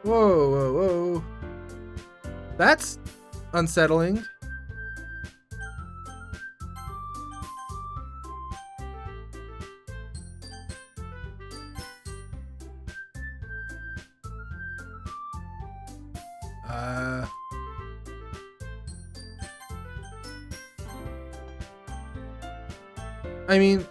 Whoa, whoa, whoa. That's unsettling. I mean,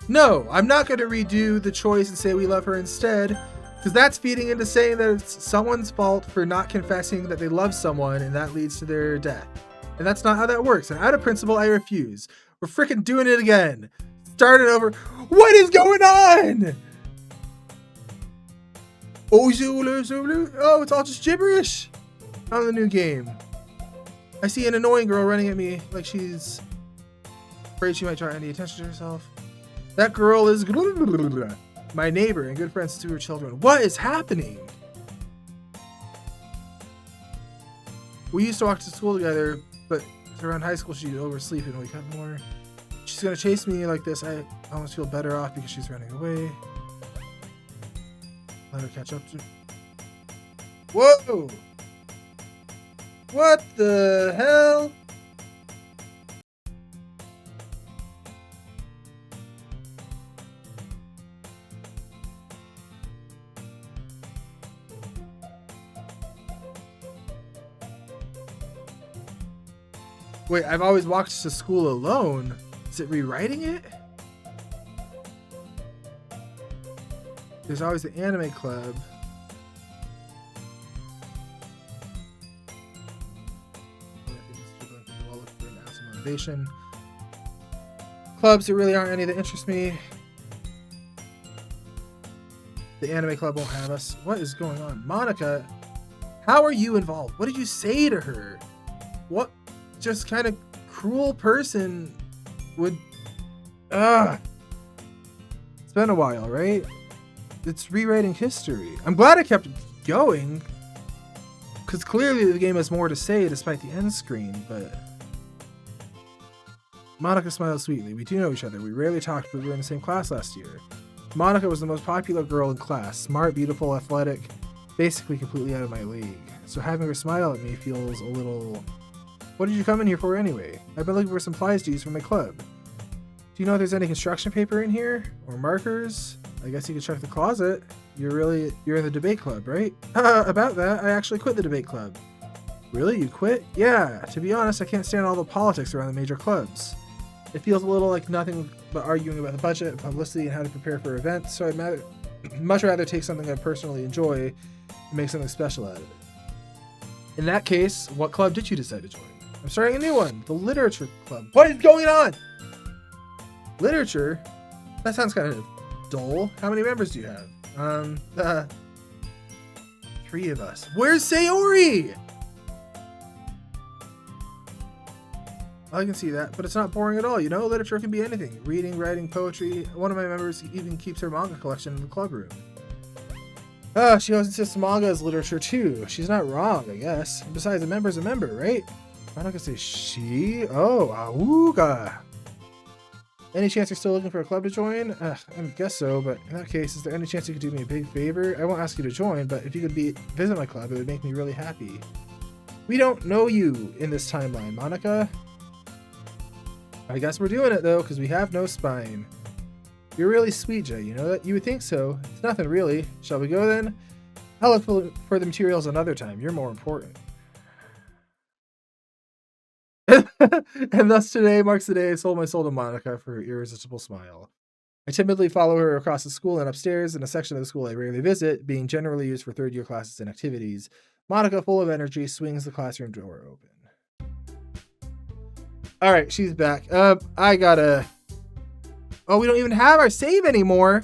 no, I'm not going to redo the choice and say we love her instead. Because that's feeding into saying that it's someone's fault for not confessing that they love someone and that leads to their death. And that's not how that works. And out of principle, I refuse. We're freaking doing it again. Starting over. What is going on? Oh, it's all just gibberish on the new game. I see an annoying girl running at me like she's afraid she might draw any attention to herself. That girl is my neighbor and good friends to her children. What is happening? We used to walk to school together, but around high school she'd oversleep and wake up more. She's gonna chase me like this. I almost feel better off because she's running away. Let her catch up to... Whoa! What the hell? Wait, I've always walked to school alone. Is it rewriting it? There's always the anime club. Motivation. Clubs, there really aren't any that interest me. The anime club won't have us. What is going on? Monica, how are you involved? What did you say to her? what just kind of cruel person would... It's been a while, right? It's rewriting history. I'm glad I kept going, because clearly the game has more to say despite the end screen, but... Monica smiles sweetly. We do know each other. We rarely talked, but we were in the same class last year. Monica was the most popular girl in class. Smart, beautiful, athletic, basically completely out of my league. So having her smile at me feels a little... What did you come in here for anyway? I've been looking for supplies to use for my club. Do you know if there's any construction paper in here? Or markers? I guess you could check the closet. You're in the debate club, right? About that, I actually quit the debate club. Really? You quit? Yeah, to be honest, I can't stand all the politics around the major clubs. It feels a little like nothing but arguing about the budget, publicity, and how to prepare for events, so I'd much rather take something I personally enjoy and make something special out of it. In that case, what club did you decide to join? I'm starting a new one, the Literature Club. What is going on? Literature? That sounds kind of dull. How many members do you have? 3 of us. Where's Sayori? I can see that, but it's not boring at all, you know? Literature can be anything. Reading, writing, poetry. One of my members even keeps her manga collection in the club room. She always insists manga is literature too. She's not wrong, I guess. Besides, a member's a member, right? I'm not gonna say she. Oh, awooga. Any chance you're still looking for a club to join? I guess so, but in that case, is there any chance you could do me a big favor? I won't ask you to join, but if you could visit my club, it would make me really happy. We don't know you in this timeline, Monica. I guess we're doing it though, because we have no spine. You're really sweet, Jay, you know that? You would think so. It's nothing really. Shall we go then? I'll look for the materials another time. You're more important. And thus today marks the day I sold my soul to Monica for her irresistible smile. I timidly follow her across the school and upstairs in a section of the school I rarely visit, being generally used for third-year classes and activities. Monica, full of energy, swings the classroom door open. All right, she's back. I gotta... Oh, we don't even have our save anymore.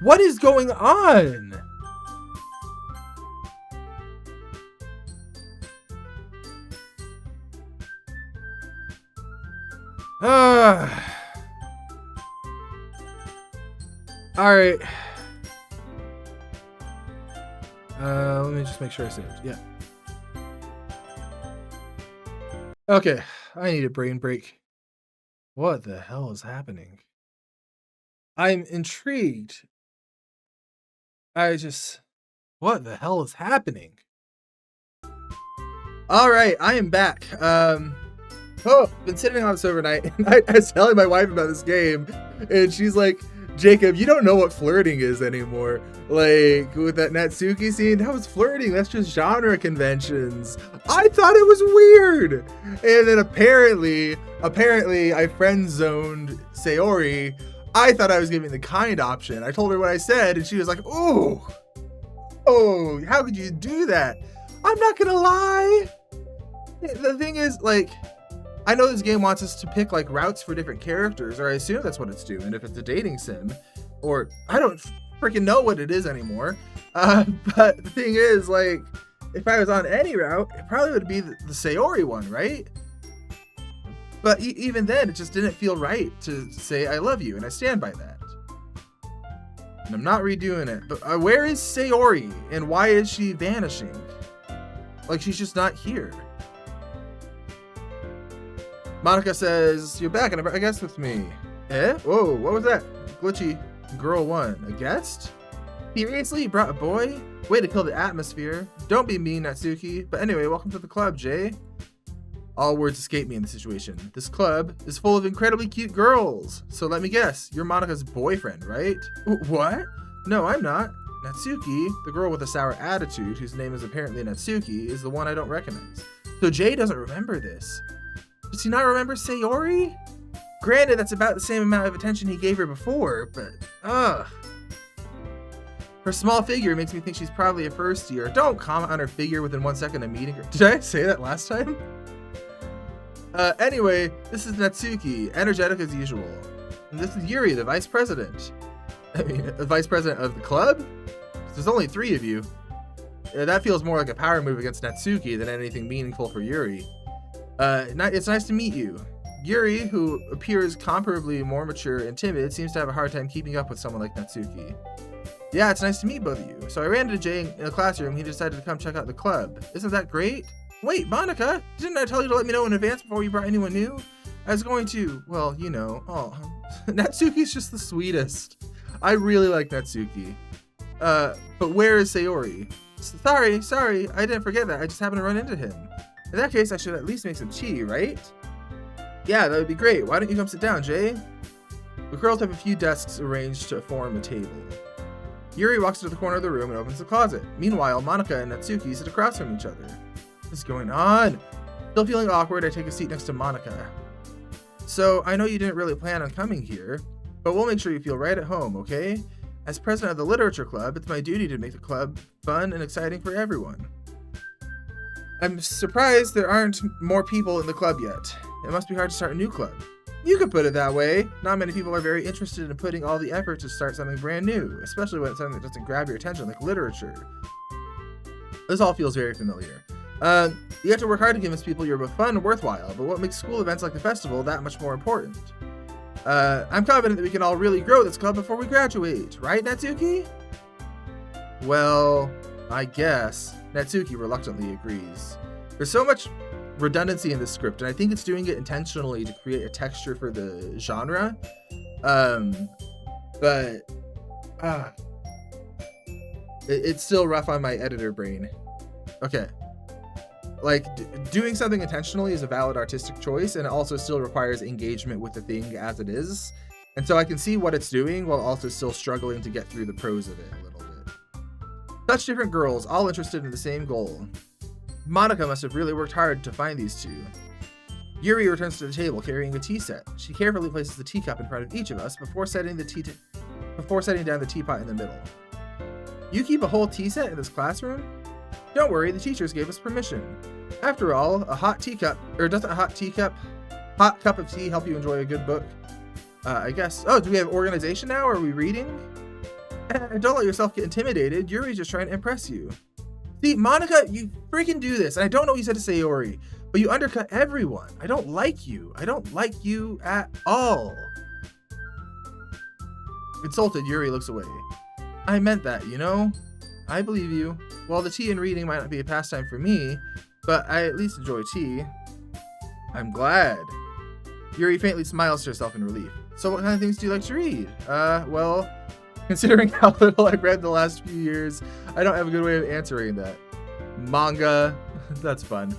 What is going on? All right. Let me just make sure I saved. Yeah. Okay, I need a brain break. What the hell is happening? I'm intrigued. What the hell is happening? All right, I am back. Been sitting on this overnight, and I was telling my wife about this game, and she's like, Jacob, you don't know what flirting is anymore. Like, with that Natsuki scene, that was flirting. That's just genre conventions. I thought it was weird. And then apparently, I friend-zoned Sayori. I thought I was giving the kind option. I told her what I said, and she was like, oh, how could you do that? I'm not gonna lie. The thing is, like, I know this game wants us to pick like routes for different characters, or I assume that's what it's doing if it's a dating sim, or I don't freaking know what it is anymore. But the thing is, like, if I was on any route, it probably would be the Sayori one, right? But even then, it just didn't feel right to say I love you, and I stand by that. And I'm not redoing it. But where is Sayori, and why is she vanishing? Like, she's just not here. Monica says, you're back and a guest with me. Eh? Whoa, what was that? Glitchy girl 1. A guest? Seriously? You brought a boy? Way to kill the atmosphere. Don't be mean, Natsuki. But anyway, welcome to the club, Jay. All words escape me in this situation. This club is full of incredibly cute girls. So let me guess, you're Monica's boyfriend, right? What? No, I'm not. Natsuki, the girl with a sour attitude, whose name is apparently Natsuki, is the one I don't recognize. So Jay doesn't remember this. Does he not remember Sayori? Granted, that's about the same amount of attention he gave her before, but her small figure makes me think she's probably a first year. Don't comment on her figure within 1 second of meeting her. Did I say that last time? Anyway, this is Natsuki, energetic as usual. And this is Yuri, the vice president. I mean, the vice president of the club? There's only 3 of you. That feels more like a power move against Natsuki than anything meaningful for Yuri. It's nice to meet you. Yuri, who appears comparably more mature and timid, seems to have a hard time keeping up with someone like Natsuki. Yeah, it's nice to meet both of you. So I ran into Jay in the classroom. He decided to come check out the club. Isn't that great? Wait, Monica, didn't I tell you to let me know in advance before you brought anyone new? I was going to, well, you know, Natsuki's just the sweetest. I really like Natsuki. But where is Sayori? Sorry, I didn't forget that. I just happened to run into him. In that case, I should at least make some tea, right? Yeah, that would be great. Why don't you come sit down, Jay? The girls have a few desks arranged to form a table. Yuri walks to the corner of the room and opens the closet. Meanwhile, Monica and Natsuki sit across from each other. What's going on? Still feeling awkward, I take a seat next to Monica. So, I know you didn't really plan on coming here, but we'll make sure you feel right at home, okay? As president of the Literature Club, it's my duty to make the club fun and exciting for everyone. I'm surprised there aren't more people in the club yet. It must be hard to start a new club. You could put it that way. Not many people are very interested in putting all the effort to start something brand new, especially when it's something that doesn't grab your attention like literature. This all feels very familiar. You have to work hard to convince people you're both fun and worthwhile, but what makes school events like the festival that much more important? I'm confident that we can all really grow this club before we graduate, right, Natsuki? Well, I guess. Natsuki reluctantly agrees. There's so much redundancy in this script, and I think it's doing it intentionally to create a texture for the genre. It's still rough on my editor brain. Okay. Like, doing something intentionally is a valid artistic choice, and it also still requires engagement with the thing as it is. And so I can see what it's doing while also still struggling to get through the prose of it a little bit. Such different girls, all interested in the same goal. Monica must have really worked hard to find these two. Yuri returns to the table carrying a tea set. She carefully places the teacup in front of each of us before setting down the teapot in the middle. You keep a whole tea set in this classroom? Don't worry, the teachers gave us permission. After all, doesn't a hot cup of tea help you enjoy a good book? I guess. Oh, do we have organization now? Are we reading? Don't let yourself get intimidated. Yuri's just trying to impress you. See, Monica, you freaking do this. And I don't know what you said to Sayori, but you undercut everyone. I don't like you. I don't like you at all. Insulted, Yuri looks away. I meant that, you know? I believe you. Well, the tea and reading might not be a pastime for me, but I at least enjoy tea. I'm glad. Yuri faintly smiles to herself in relief. So what kind of things do you like to read? Well, considering how little I've read the last few years, I don't have a good way of answering that. Manga. That's fun.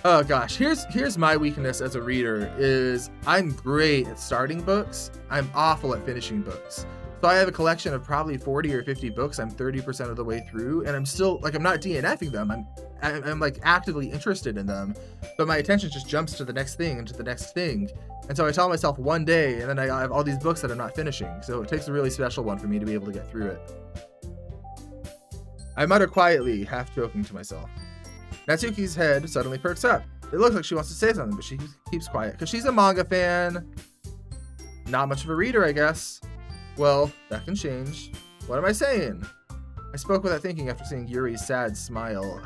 Oh gosh, here's my weakness as a reader is I'm great at starting books. I'm awful at finishing books. So I have a collection of probably 40 or 50 books. I'm 30% of the way through, and I'm still, like, I'm not DNFing them. I'm like actively interested in them, but my attention just jumps to the next thing and to the next thing. And so I tell myself one day, and then I have all these books that I'm not finishing. So it takes a really special one for me to be able to get through it. I mutter quietly, half joking to myself. Natsuki's head suddenly perks up. It looks like she wants to say something, but she keeps quiet because she's a manga fan. Not much of a reader, I guess. Well, that can change. What am I saying? I spoke without thinking after seeing Yuri's sad smile.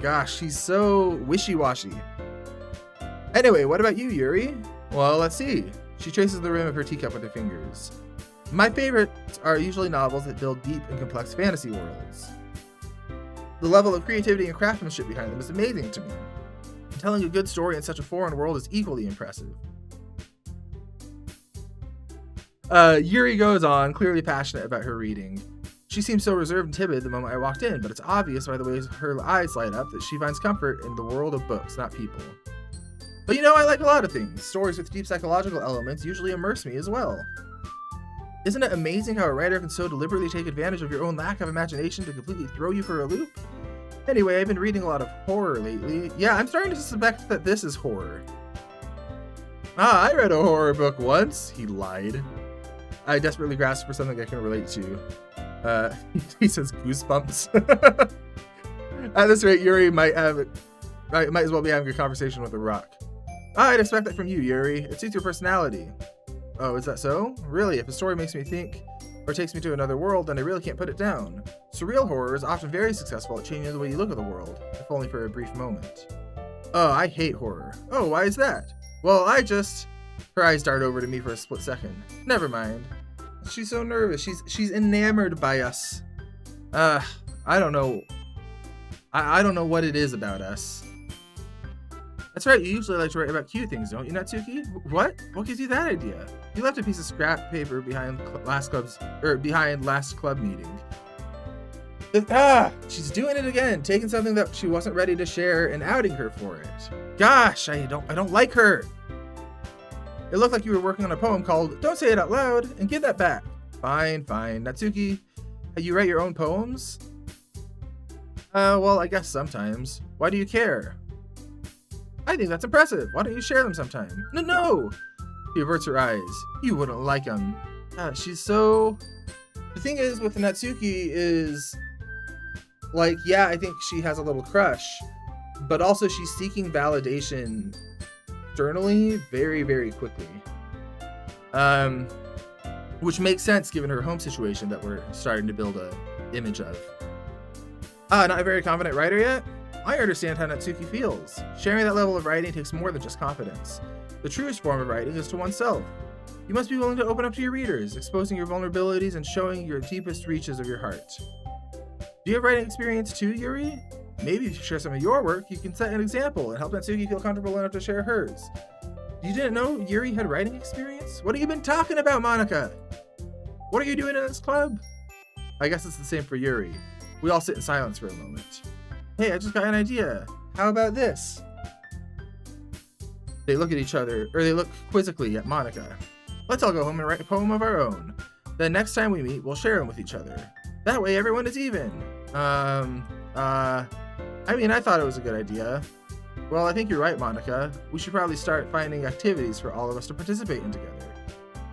Gosh, she's so wishy-washy. Anyway, what about you, Yuri? Well, let's see. She traces the rim of her teacup with her fingers. My favorites are usually novels that build deep and complex fantasy worlds. The level of creativity and craftsmanship behind them is amazing to me. Telling a good story in such a foreign world is equally impressive. Yuri goes on, clearly passionate about her reading. She seemed so reserved and timid the moment I walked in, but it's obvious by the way her eyes light up that she finds comfort in the world of books, not people. But you know, I like a lot of things. Stories with deep psychological elements usually immerse me as well. Isn't it amazing how a writer can so deliberately take advantage of your own lack of imagination to completely throw you for a loop? Anyway, I've been reading a lot of horror lately. Yeah, I'm starting to suspect that this is horror. I read a horror book once, he lied. I desperately grasped for something I can relate to. He says goosebumps. At this rate, Yuri might as well be having a conversation with a rock. I'd expect that from you, Yuri. It suits your personality. Oh, is that so? Really? If a story makes me think or takes me to another world and I really can't put it down. Surreal horror is often very successful at changing the way you look at the world, if only for a brief moment. Oh, I hate horror. Oh, why is that? Well, Her eyes dart over to me for a split second. Never mind. She's so nervous. She's enamored by us. I don't know. I don't know what it is about us. That's right, you usually like to write about cute things, don't you, Natsuki? What? What gives you that idea? You left a piece of scrap paper behind last club meeting. She's doing it again, taking something that she wasn't ready to share and outing her for it. Gosh, I don't like her. It looked like you were working on a poem called Don't Say It Out Loud and Give That Back. Fine. Natsuki, you write your own poems? Well, I guess sometimes. Why do you care? I think that's impressive. Why don't you share them sometime? No! She averts her eyes. You wouldn't like them. She's so... The thing is with Natsuki is... Like, yeah, I think she has a little crush. But also she's seeking validation externally very, very quickly. Which makes sense given her home situation that we're starting to build a image of. Not a very confident writer yet? I understand how Natsuki feels. Sharing that level of writing takes more than just confidence. The truest form of writing is to oneself. You must be willing to open up to your readers, exposing your vulnerabilities and showing your deepest reaches of your heart. Do you have writing experience too, Yuri? Maybe if you share some of your work, you can set an example and help Natsuki feel comfortable enough to share hers. You didn't know Yuri had writing experience? What have you been talking about, Monica? What are you doing in this club? I guess it's the same for Yuri. We all sit in silence for a moment. Hey, I just got an idea. How about this? They look at each other, or they look quizzically at Monica. Let's all go home and write a poem of our own. Then next time we meet, we'll share them with each other. That way everyone is even. I thought it was a good idea. Well, I think you're right, Monica. We should probably start finding activities for all of us to participate in together.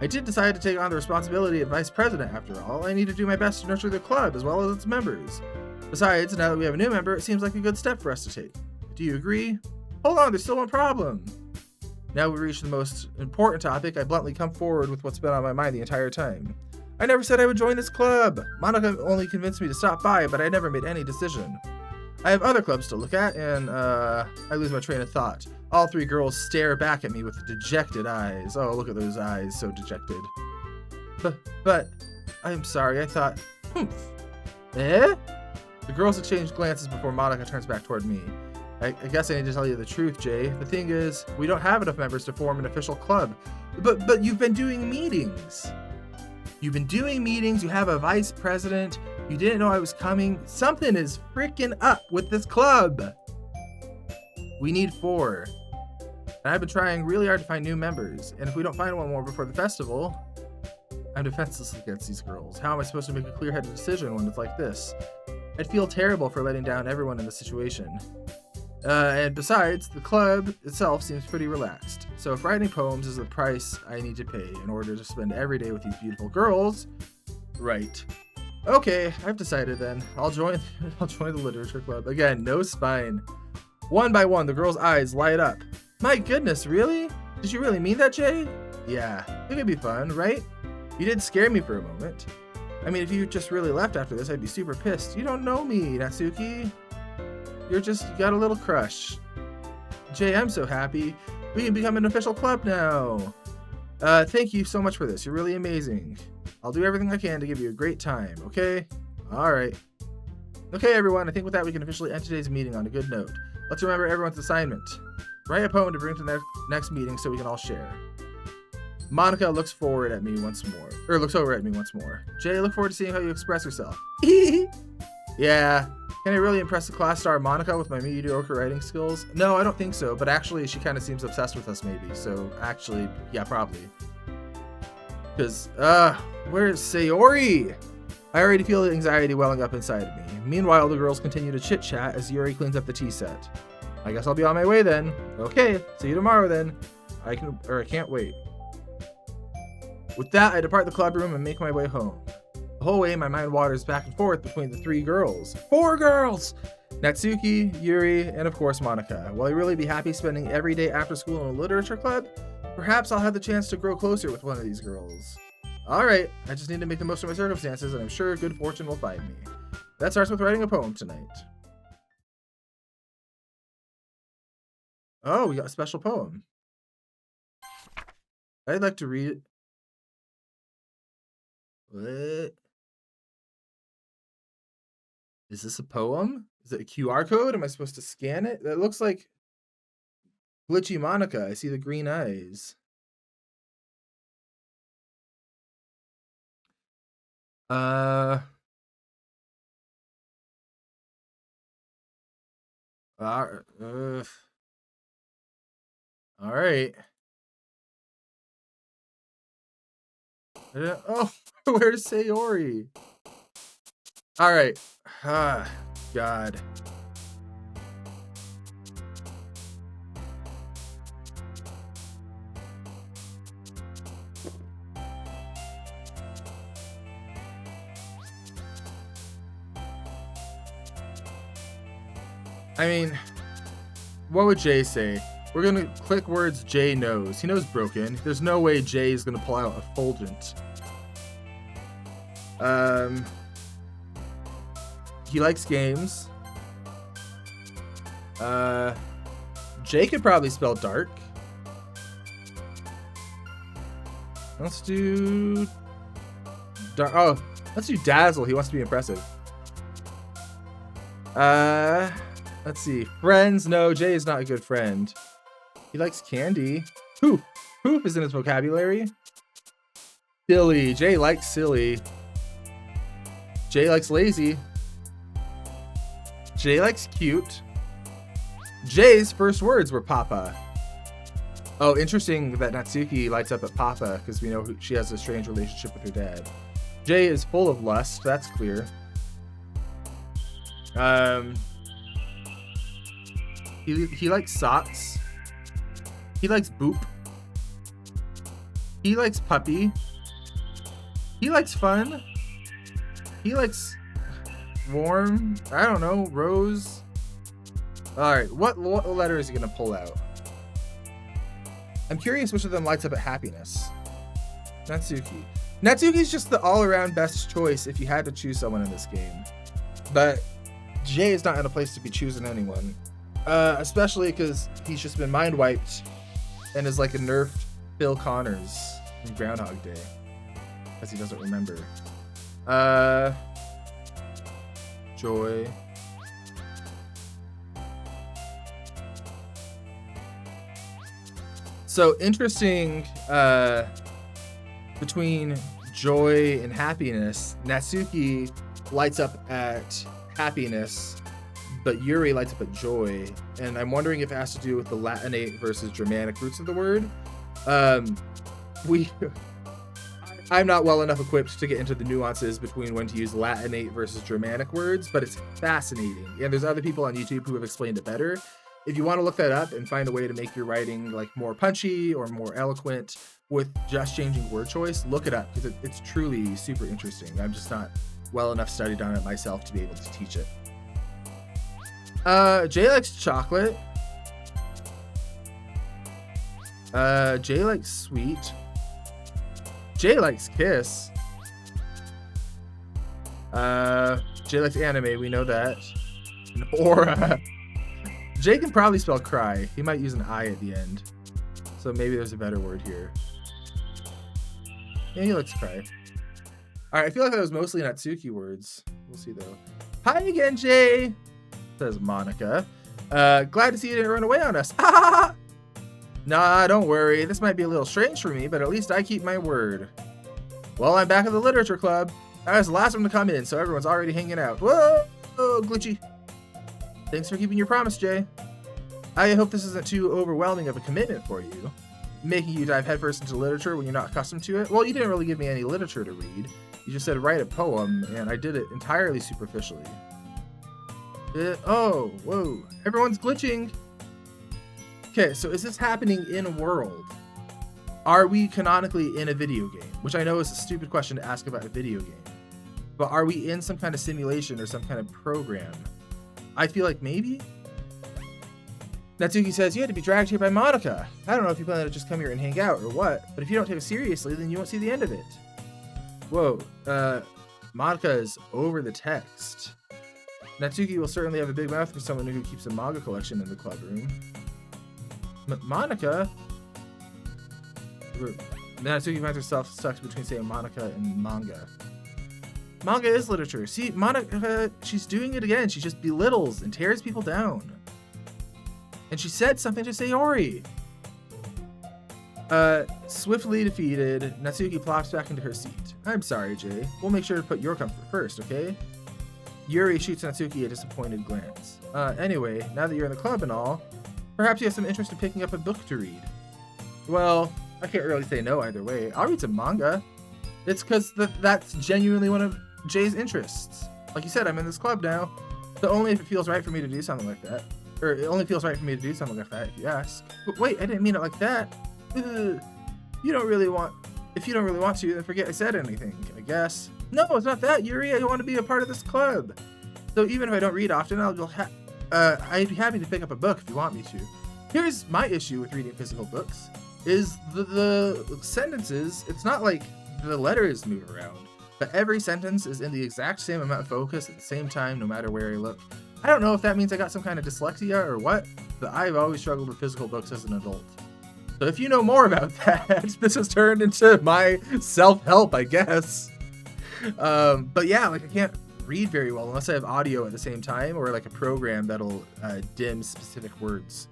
I did decide to take on the responsibility of vice president after all. I need to do my best to nurture the club as well as its members. Besides, now that we have a new member, it seems like a good step for us to take. Do you agree? Hold on, there's still one problem. Now we reach the most important topic. I bluntly come forward with what's been on my mind the entire time. I never said I would join this club. Monica only convinced me to stop by, but I never made any decision. I have other clubs to look at, and I lose my train of thought. All three girls stare back at me with dejected eyes. Oh, look at those eyes, so dejected. But I'm sorry, I thought, Eh? The girls exchange glances before Monica turns back toward me. I guess I need to tell you the truth, Jay. The thing is, we don't have enough members to form an official club. But you've been doing meetings. You have a vice president. You didn't know I was coming. Something is freaking up with this club. We need 4. And I've been trying really hard to find new members. And if we don't find one more before the festival, I'm defenseless against these girls. How am I supposed to make a clear-headed decision when it's like this? I'd feel terrible for letting down everyone in this situation. And besides, the club itself seems pretty relaxed. So if writing poems is the price I need to pay in order to spend every day with these beautiful girls, right. Okay, I've decided then. I'll join the literature club. Again, no spine. One by one, the girls' eyes light up. My goodness, really? Did you really mean that, Jay? Yeah, it could be fun, right? You did scare me for a moment. I mean, if you just really left after this, I'd be super pissed. You don't know me, Natsuki. You got a little crush. Jay, I'm so happy. We can become an official club now. Thank you so much for this. You're really amazing. I'll do everything I can to give you a great time, okay? Alright. Okay, everyone, I think with that we can officially end today's meeting on a good note. Let's remember everyone's assignment. Write a poem to bring to the next meeting so we can all share. Monica looks over at me once more. Jay, I look forward to seeing how you express yourself. Yeah. Can I really impress the class star Monica with my mediocre writing skills? No, I don't think so, but actually she kind of seems obsessed with us maybe, so actually, yeah, probably. Because, where's Sayori? I already feel the anxiety welling up inside of me. Meanwhile, the girls continue to chit-chat as Yuri cleans up the tea set. I guess I'll be on my way then. Okay, see you tomorrow then. I can't wait. With that, I depart the club room and make my way home. The whole way, my mind wanders back and forth between the 3 girls. 4 girls! Natsuki, Yuri, and of course Monica. Will I really be happy spending every day after school in a literature club? Perhaps I'll have the chance to grow closer with one of these girls. All right, I just need to make the most of my circumstances, and I'm sure good fortune will find me. That starts with writing a poem tonight. Oh, we got a special poem. I'd like to read it. What? Is this a poem? Is it a QR code? Am I supposed to scan it? That looks like Glitchy Monica. I see the green eyes. All right. Oh, where's Sayori? All right. Ah, God. I mean, what would Jay say? We're gonna click words Jay knows. He knows broken. There's no way Jay is gonna pull out effulgent. He likes games. Jay could probably spell dark. Let's do dark. Oh, let's do dazzle. He wants to be impressive. Let's see. Friends. No, Jay is not a good friend. He likes candy. Poof. Poof is in his vocabulary. Silly. Jay likes silly. Jay likes lazy. Jay likes cute. Jay's first words were Papa. Oh, interesting that Natsuki lights up at Papa because we know she has a strange relationship with her dad. Jay is full of lust. That's clear. He likes socks. He likes boop. He likes puppy. He likes fun. He likes warm. I don't know. Rose. All right. What letter is he gonna pull out? I'm curious which of them lights up at happiness. Natsuki. Natsuki's just the all-around best choice if you had to choose someone in this game. But Jay is not in a place to be choosing anyone. Especially because he's just been mind wiped and is like a nerfed Phil Connors from Groundhog Day. Because he doesn't remember. Joy. So interesting, between joy and happiness, Natsuki lights up at happiness, but Yuri lights up at joy. And I'm wondering if it has to do with the Latinate versus Germanic roots of the word. I'm not well enough equipped to get into the nuances between when to use Latinate versus Germanic words, but it's fascinating. And there's other people on YouTube who have explained it better. If you want to look that up and find a way to make your writing like more punchy or more eloquent with just changing word choice, look it up because it's truly super interesting. I'm just not well enough studied on it myself to be able to teach it. Jay likes chocolate. Jay likes sweet. Jay likes kiss. Jay likes anime, we know that. Or Jay can probably spell cry. He might use an I at the end. So maybe there's a better word here. Yeah, he likes cry. Alright, I feel like that was mostly Natsuki words. We'll see though. Hi again, Jay, says Monica. Glad to see you didn't run away on us. Nah, don't worry. This might be a little strange for me, but at least I keep my word. Well, I'm back at the literature club. I was the last one to come in, so everyone's already hanging out. Whoa, glitchy. Thanks for keeping your promise, Jay. I hope this isn't too overwhelming of a commitment for you, making you dive headfirst into literature when you're not accustomed to it. Well, you didn't really give me any literature to read. You just said write a poem, and I did it entirely superficially. Oh, whoa. Everyone's glitching. Okay, so is this happening in a world? Are we canonically in a video game? Which I know is a stupid question to ask about a video game. But are we in some kind of simulation or some kind of program? I feel like maybe? Natsuki says, you had to be dragged here by Monica. I don't know if you plan to just come here and hang out or what, but if you don't take it seriously, then you won't see the end of it. Whoa, Monica is over the text. Natsuki will certainly have a big mouth for someone who keeps a manga collection in the club room. Monica? Natsuki finds herself stuck between saying Monica and manga. Manga is literature. See, Monica, she's doing it again. She just belittles and tears people down. And she said something to Sayori. Swiftly defeated, Natsuki plops back into her seat. I'm sorry, Jay. We'll make sure to put your comfort first, okay? Yuri shoots Natsuki a disappointed glance. Anyway, now that you're in the club and all, perhaps you have some interest in picking up a book to read. Well, I can't really say no either way. I'll read some manga. It's because that's genuinely one of Jay's interests. Like you said, I'm in this club now, so only if it feels right for me to do something like that. Or it only feels right for me to do something like that if you ask. But wait, I didn't mean it like that. If you don't really want to, then forget I said anything, I guess. No, it's not that, Yuri. I want to be a part of this club. So even if I don't read often, I'd be happy to pick up a book if you want me to. Here's my issue with reading physical books, is the sentences, it's not like the letters move around, but every sentence is in the exact same amount of focus at the same time, no matter where I look. I don't know if that means I got some kind of dyslexia or what, but I've always struggled with physical books as an adult. So if you know more about that, this has turned into my self-help, I guess. But yeah, like I can't read very well unless I have audio at the same time or like a program that'll dim specific words.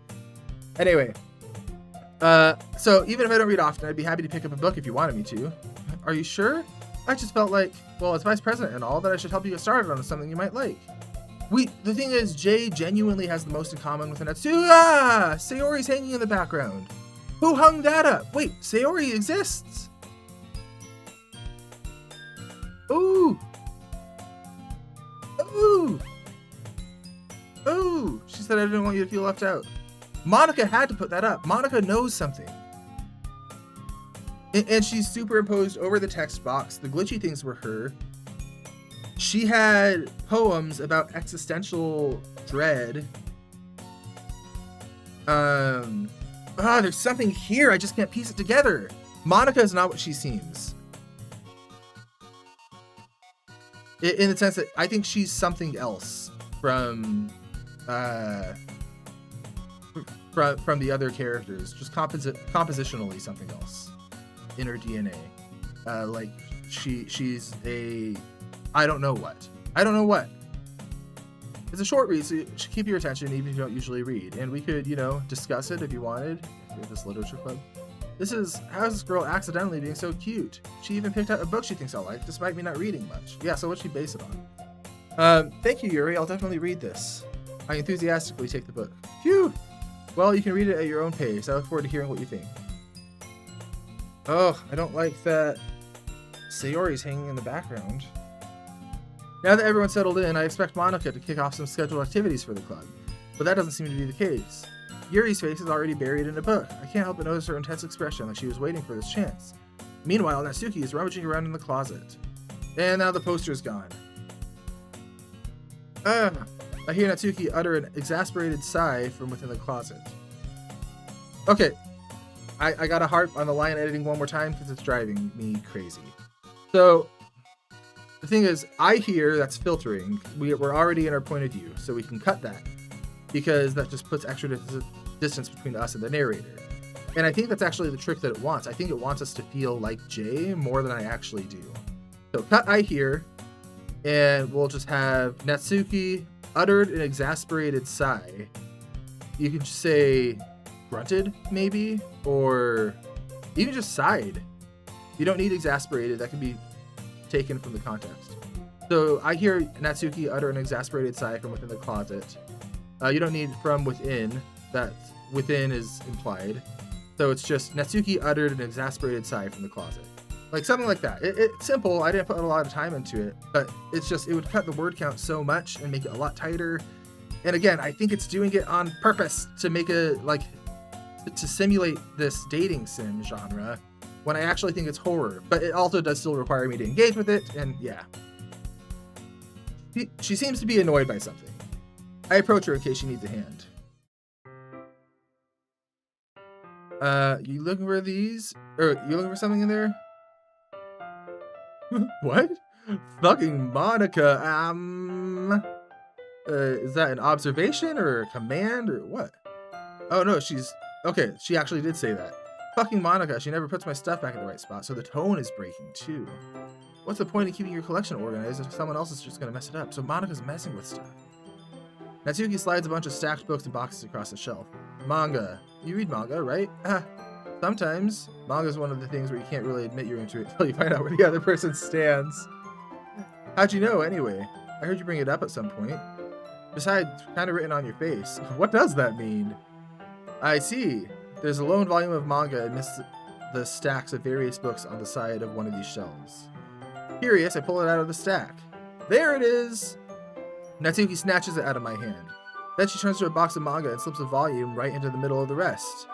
Anyway, so even if I don't read often, I'd be happy to pick up a book if you wanted me to. Are you sure? I just felt like, well, as vice president and all, that I should help you get started on something you might like. The thing is, Jay genuinely has the most in common with Natsuki. Sayori's hanging in the background. Who hung that up? Wait, Sayori exists. Ooh. Ooh. Ooh. She said I didn't want you to feel left out. Monica had to put that up. Monica knows something. And she's superimposed over the text box. The glitchy things were her. She had poems about existential dread. There's something here. I just can't piece it together. Monica is not what she seems. In the sense that I think she's something else from the other characters. Just compositionally something else in her DNA. Like she's a I don't know what. It's a short read, so it should keep your attention even if you don't usually read. And we could, discuss it if you wanted, if you're this literature club. How's this girl accidentally being so cute? She even picked out a book she thinks I'll like, despite me not reading much. Yeah, so what'd she base it on? Thank you, Yuri. I'll definitely read this. I enthusiastically take the book. Phew! Well, you can read it at your own pace. I look forward to hearing what you think. Oh, I don't like that Sayori's hanging in the background. Now that everyone's settled in, I expect Monica to kick off some scheduled activities for the club, but that doesn't seem to be the case. Yuri's face is already buried in a book. I can't help but notice her intense expression, like she was waiting for this chance. Meanwhile, Natsuki is rummaging around in the closet. And now the poster's gone. I hear Natsuki utter an exasperated sigh from within the closet. Okay, I gotta harp on the line editing one more time because it's driving me crazy. So, the thing is, I hear that's filtering. We're already in our point of view, so we can cut that because that just puts extra distance between us and the narrator. And I think that's actually the trick that it wants. I think it wants us to feel like Jay more than I actually do. So cut I hear, and we'll just have Natsuki uttered an exasperated sigh. You can just say grunted, maybe, or even just sighed. You don't need exasperated. That can be taken from the context. So I hear Natsuki utter an exasperated sigh from within the closet. You don't need from within. That within is implied. So it's just Natsuki uttered an exasperated sigh from the closet. Like something like that. It's simple. I didn't put a lot of time into it, but it's just, it would cut the word count so much and make it a lot tighter. And again, I think it's doing it on purpose to make to simulate this dating sim genre, when I actually think it's horror, but it also does still require me to engage with it, and yeah. She seems to be annoyed by something. I approach her in case she needs a hand. You looking for these? Or you looking for something in there? What? Fucking Monica. Is that an observation or a command or what? Oh no, okay. She actually did say that. Fucking Monica. She never puts my stuff back in the right spot, so the tone is breaking too. What's the point of keeping your collection organized if someone else is just gonna mess it up? So Monica's messing with stuff. Natsuki slides a bunch of stacked books and boxes across the shelf. Manga. You read manga, right? Sometimes. Manga's one of the things where you can't really admit you're into it until you find out where the other person stands. How'd you know, anyway? I heard you bring it up at some point. Besides, kind of written on your face. What does that mean? I see. There's a lone volume of manga amidst the stacks of various books on the side of one of these shelves. Curious, I pull it out of the stack. There it is! Natsuki snatches it out of my hand. Then she turns to a box of manga and slips a volume right into the middle of the rest.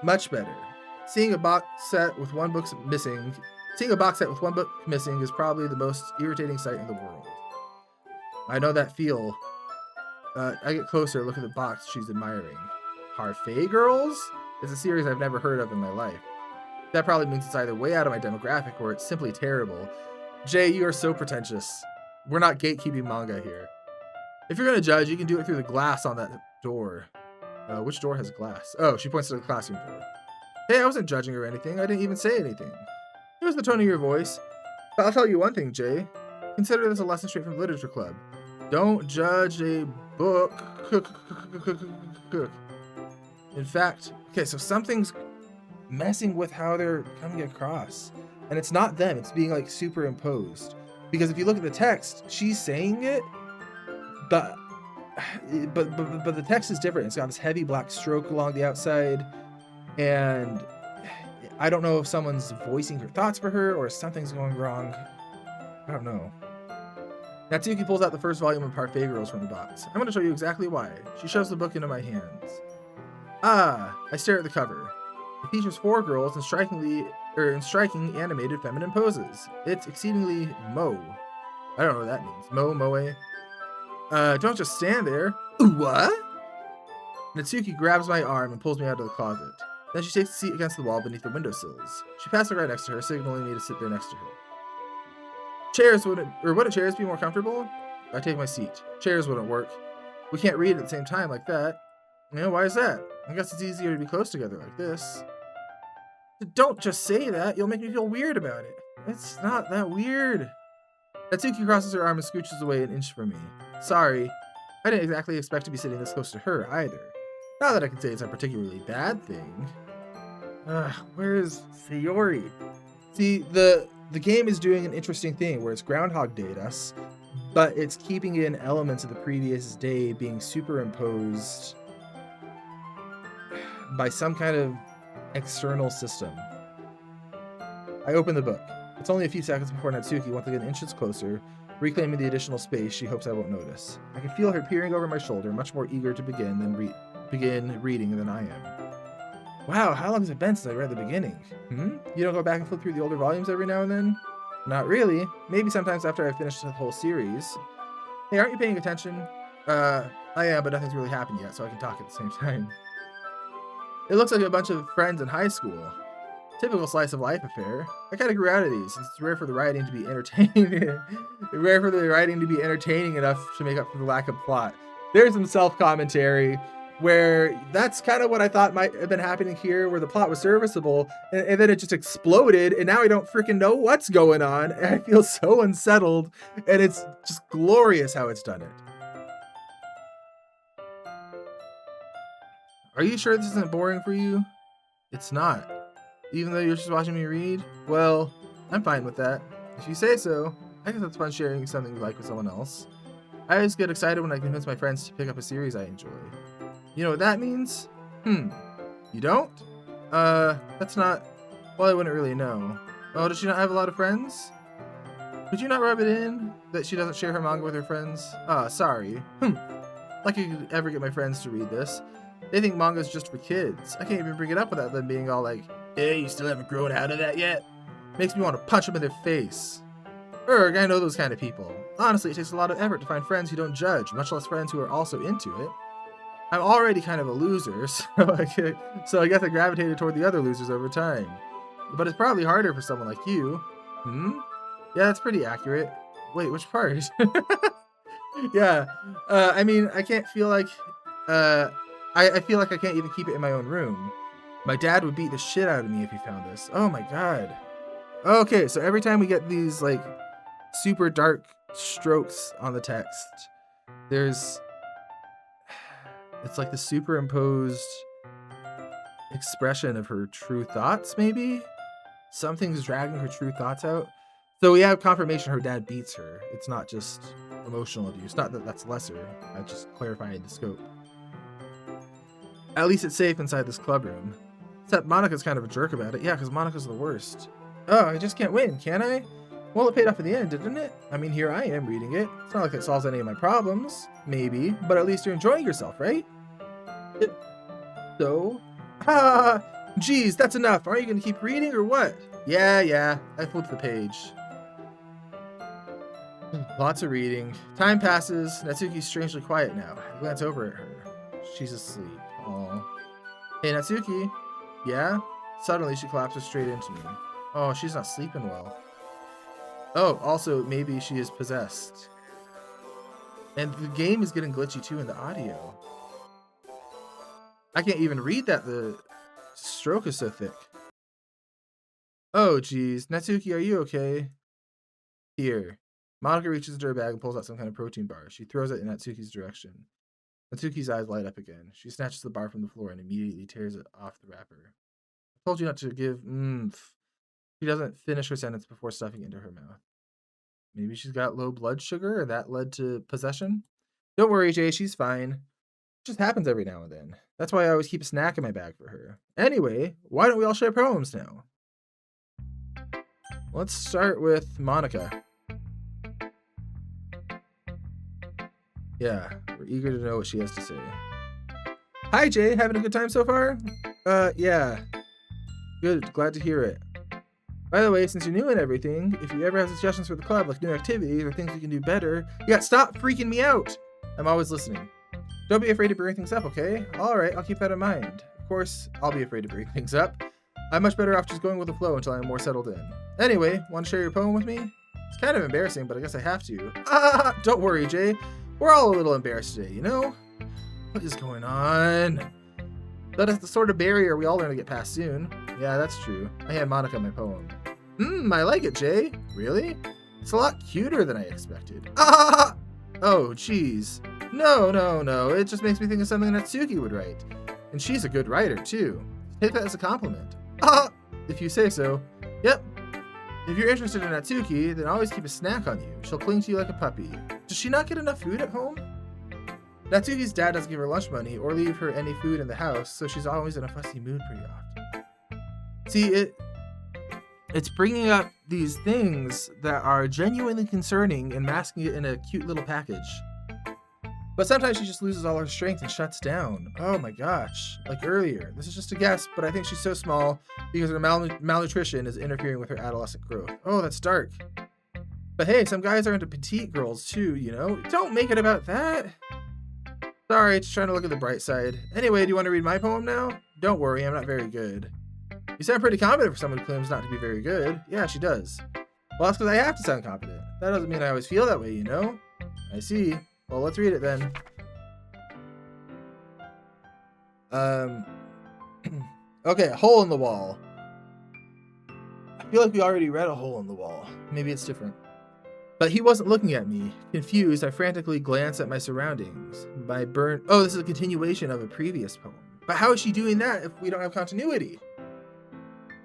Much better. Seeing a box set with one book missing is probably the most irritating sight in the world. I know that feel. I get closer, look at the box she's admiring. Parfait Girls? It's a series I've never heard of in my life. That probably means it's either way out of my demographic or it's simply terrible. Jay, you are so pretentious. We're not gatekeeping manga here. If you're gonna judge, you can do it through the glass on that door. Which door has glass? Oh, she points to the classroom door. Hey, I wasn't judging her or anything. I didn't even say anything. It was the tone of your voice. But I'll tell you one thing, Jay. Consider this a lesson straight from the Literature Club. Don't judge a book. In fact, okay, so something's messing with how they're coming across. And it's not them, it's being like superimposed. Because if you look at the text, she's saying it, but the text is different. It's got this heavy black stroke along the outside, and I don't know if someone's voicing her thoughts for her or something's going wrong. I don't know. Natsuki pulls out the first volume of Parfait Girls from the box. I'm going to show you exactly why. She shoves the book into my hands. Ah, I stare at the cover. It features 4 girls in striking animated feminine poses. It's exceedingly moe. I don't know what that means. Moe. Don't just stand there. What? Natsuki grabs my arm and pulls me out of the closet. Then she takes a seat against the wall beneath the windowsills. She passes it right next to her, signaling me to sit there next to her. Wouldn't chairs be more comfortable? I take my seat. Chairs wouldn't work. We can't read at the same time like that. Why is that? I guess it's easier to be close together like this. Don't just say that. You'll make me feel weird about it. It's not that weird. Natsuki crosses her arm and scooches away an inch from me. Sorry. I didn't exactly expect to be sitting this close to her either. Not that I can say it's a particularly bad thing. Where is Sayori? See, the game is doing an interesting thing where it's Groundhog Day'd us, but it's keeping in elements of the previous day being superimposed by some kind of external system. I open the book. It's only a few seconds before Natsuki once again inches closer, reclaiming the additional space she hopes I won't notice. I can feel her peering over my shoulder, much more eager to begin reading than I am. Wow, how long has it been since I read the beginning? You don't go back and flip through the older volumes every now and then? Not really. Maybe sometimes after I've finished the whole series. Hey, aren't you paying attention? I am, but nothing's really happened yet, so I can talk at the same time. It looks like a bunch of friends in high school. Typical slice of life affair. I kind of grew out of these, since it's rare for the writing to be entertaining enough to make up for the lack of plot. There's some self-commentary where that's kind of what I thought might have been happening here, where the plot was serviceable, and then it just exploded, and now I don't freaking know what's going on, and I feel so unsettled, and it's just glorious how it's done it. Are you sure this isn't boring for you? It's not. Even though you're just watching me read? Well, I'm fine with that. If you say so. I guess it's fun sharing something you like with someone else. I always get excited when I convince my friends to pick up a series I enjoy. You know what that means? You don't? That's not... Well, I wouldn't really know. Oh, does she not have a lot of friends? Could you not rub it in that she doesn't share her manga with her friends? Sorry. Like I could ever get my friends to read this. They think manga's just for kids. I can't even bring it up without them being all like, hey, you still haven't grown out of that yet? Makes me want to punch them in their face. Erg, I know those kind of people. Honestly, it takes a lot of effort to find friends who don't judge, much less friends who are also into it. I'm already kind of a loser, so I guess I gravitated toward the other losers over time. But it's probably harder for someone like you. Yeah, that's pretty accurate. Wait, which part? Yeah. I mean, I can't feel like I feel like I can't even keep it in my own room. My dad would beat the shit out of me if he found this. Oh my god. Okay, so every time we get these like super dark strokes on the text, there's it's like the superimposed expression of her true thoughts, maybe? Something's dragging her true thoughts out. So we have confirmation her dad beats her. It's not just emotional abuse. Not that that's lesser. I'm just clarifying the scope. At least it's safe inside this club room. Except Monica's kind of a jerk about it. Yeah, because Monica's the worst. Oh, I just can't win, can I? Well, it paid off in the end, didn't it? I mean, here I am reading it. It's not like it solves any of my problems. Maybe. But at least you're enjoying yourself, right? So? Ah! Geez, that's enough. Aren't you going to keep reading or what? Yeah. I flipped the page. Lots of reading. Time passes. Natsuki's strangely quiet now. I glance over at her. She's asleep. Oh. Hey, Natsuki. Yeah? Suddenly, she collapses straight into me. Oh, she's not sleeping well. Oh, also, maybe she is possessed. And the game is getting glitchy too in the audio. I can't even read that. The stroke is so thick. Oh, geez. Natsuki, are you okay? Here. Monica reaches into her bag and pulls out some kind of protein bar. She throws it in Natsuki's direction. Natsuki's eyes light up again. She snatches the bar from the floor and immediately tears it off the wrapper. I told you not to give oomph. She doesn't finish her sentence before stuffing it into her mouth. Maybe she's got low blood sugar and that led to possession? Don't worry, Jay, she's fine. It just happens every now and then. That's why I always keep a snack in my bag for her. Anyway, why don't we all share poems now? Let's start with Monica. Yeah, we're eager to know what she has to say. Hi, Jay. Having a good time so far? Yeah. Good. Glad to hear it. By the way, since you're new and everything, if you ever have suggestions for the club, like new activities or things we can do better, stop freaking me out! I'm always listening. Don't be afraid to bring things up, okay? Alright, I'll keep that in mind. Of course, I'll be afraid to bring things up. I'm much better off just going with the flow until I'm more settled in. Anyway, want to share your poem with me? It's kind of embarrassing, but I guess I have to. Don't worry, Jay. We're all a little embarrassed today, you know? What is going on? That is the sort of barrier we all learn to get past soon. Yeah, that's true. I hand Monica my poem. I like it, Jay. Really? It's a lot cuter than I expected. Oh, jeez. No. It just makes me think of something Natsuki would write. And she's a good writer, too. Take that as a compliment. If you say so. Yep. If you're interested in Natsuki, then always keep a snack on you. She'll cling to you like a puppy. Does she not get enough food at home? Natsuki's dad doesn't give her lunch money or leave her any food in the house, so she's always in a fussy mood pretty often. See, it's bringing up these things that are genuinely concerning and masking it in a cute little package. But sometimes she just loses all her strength and shuts down. Oh my gosh. Like earlier. This is just a guess, but I think she's so small because her malnutrition is interfering with her adolescent growth. Oh, that's dark. But hey, some guys are into petite girls too, you know? Don't make it about that. Sorry, just trying to look at the bright side. Anyway, do you want to read my poem now? Don't worry, I'm not very good. You sound pretty confident for someone who claims not to be very good. Yeah, she does. Well, that's because I have to sound confident. That doesn't mean I always feel that way, you know? I see. Well, let's read it then. Okay, Hole in the Wall. I feel like we already read A Hole in the Wall. Maybe it's different. But he wasn't looking at me. Confused, I frantically glanced at my surroundings. Oh, this is a continuation of a previous poem. But how is she doing that if we don't have continuity?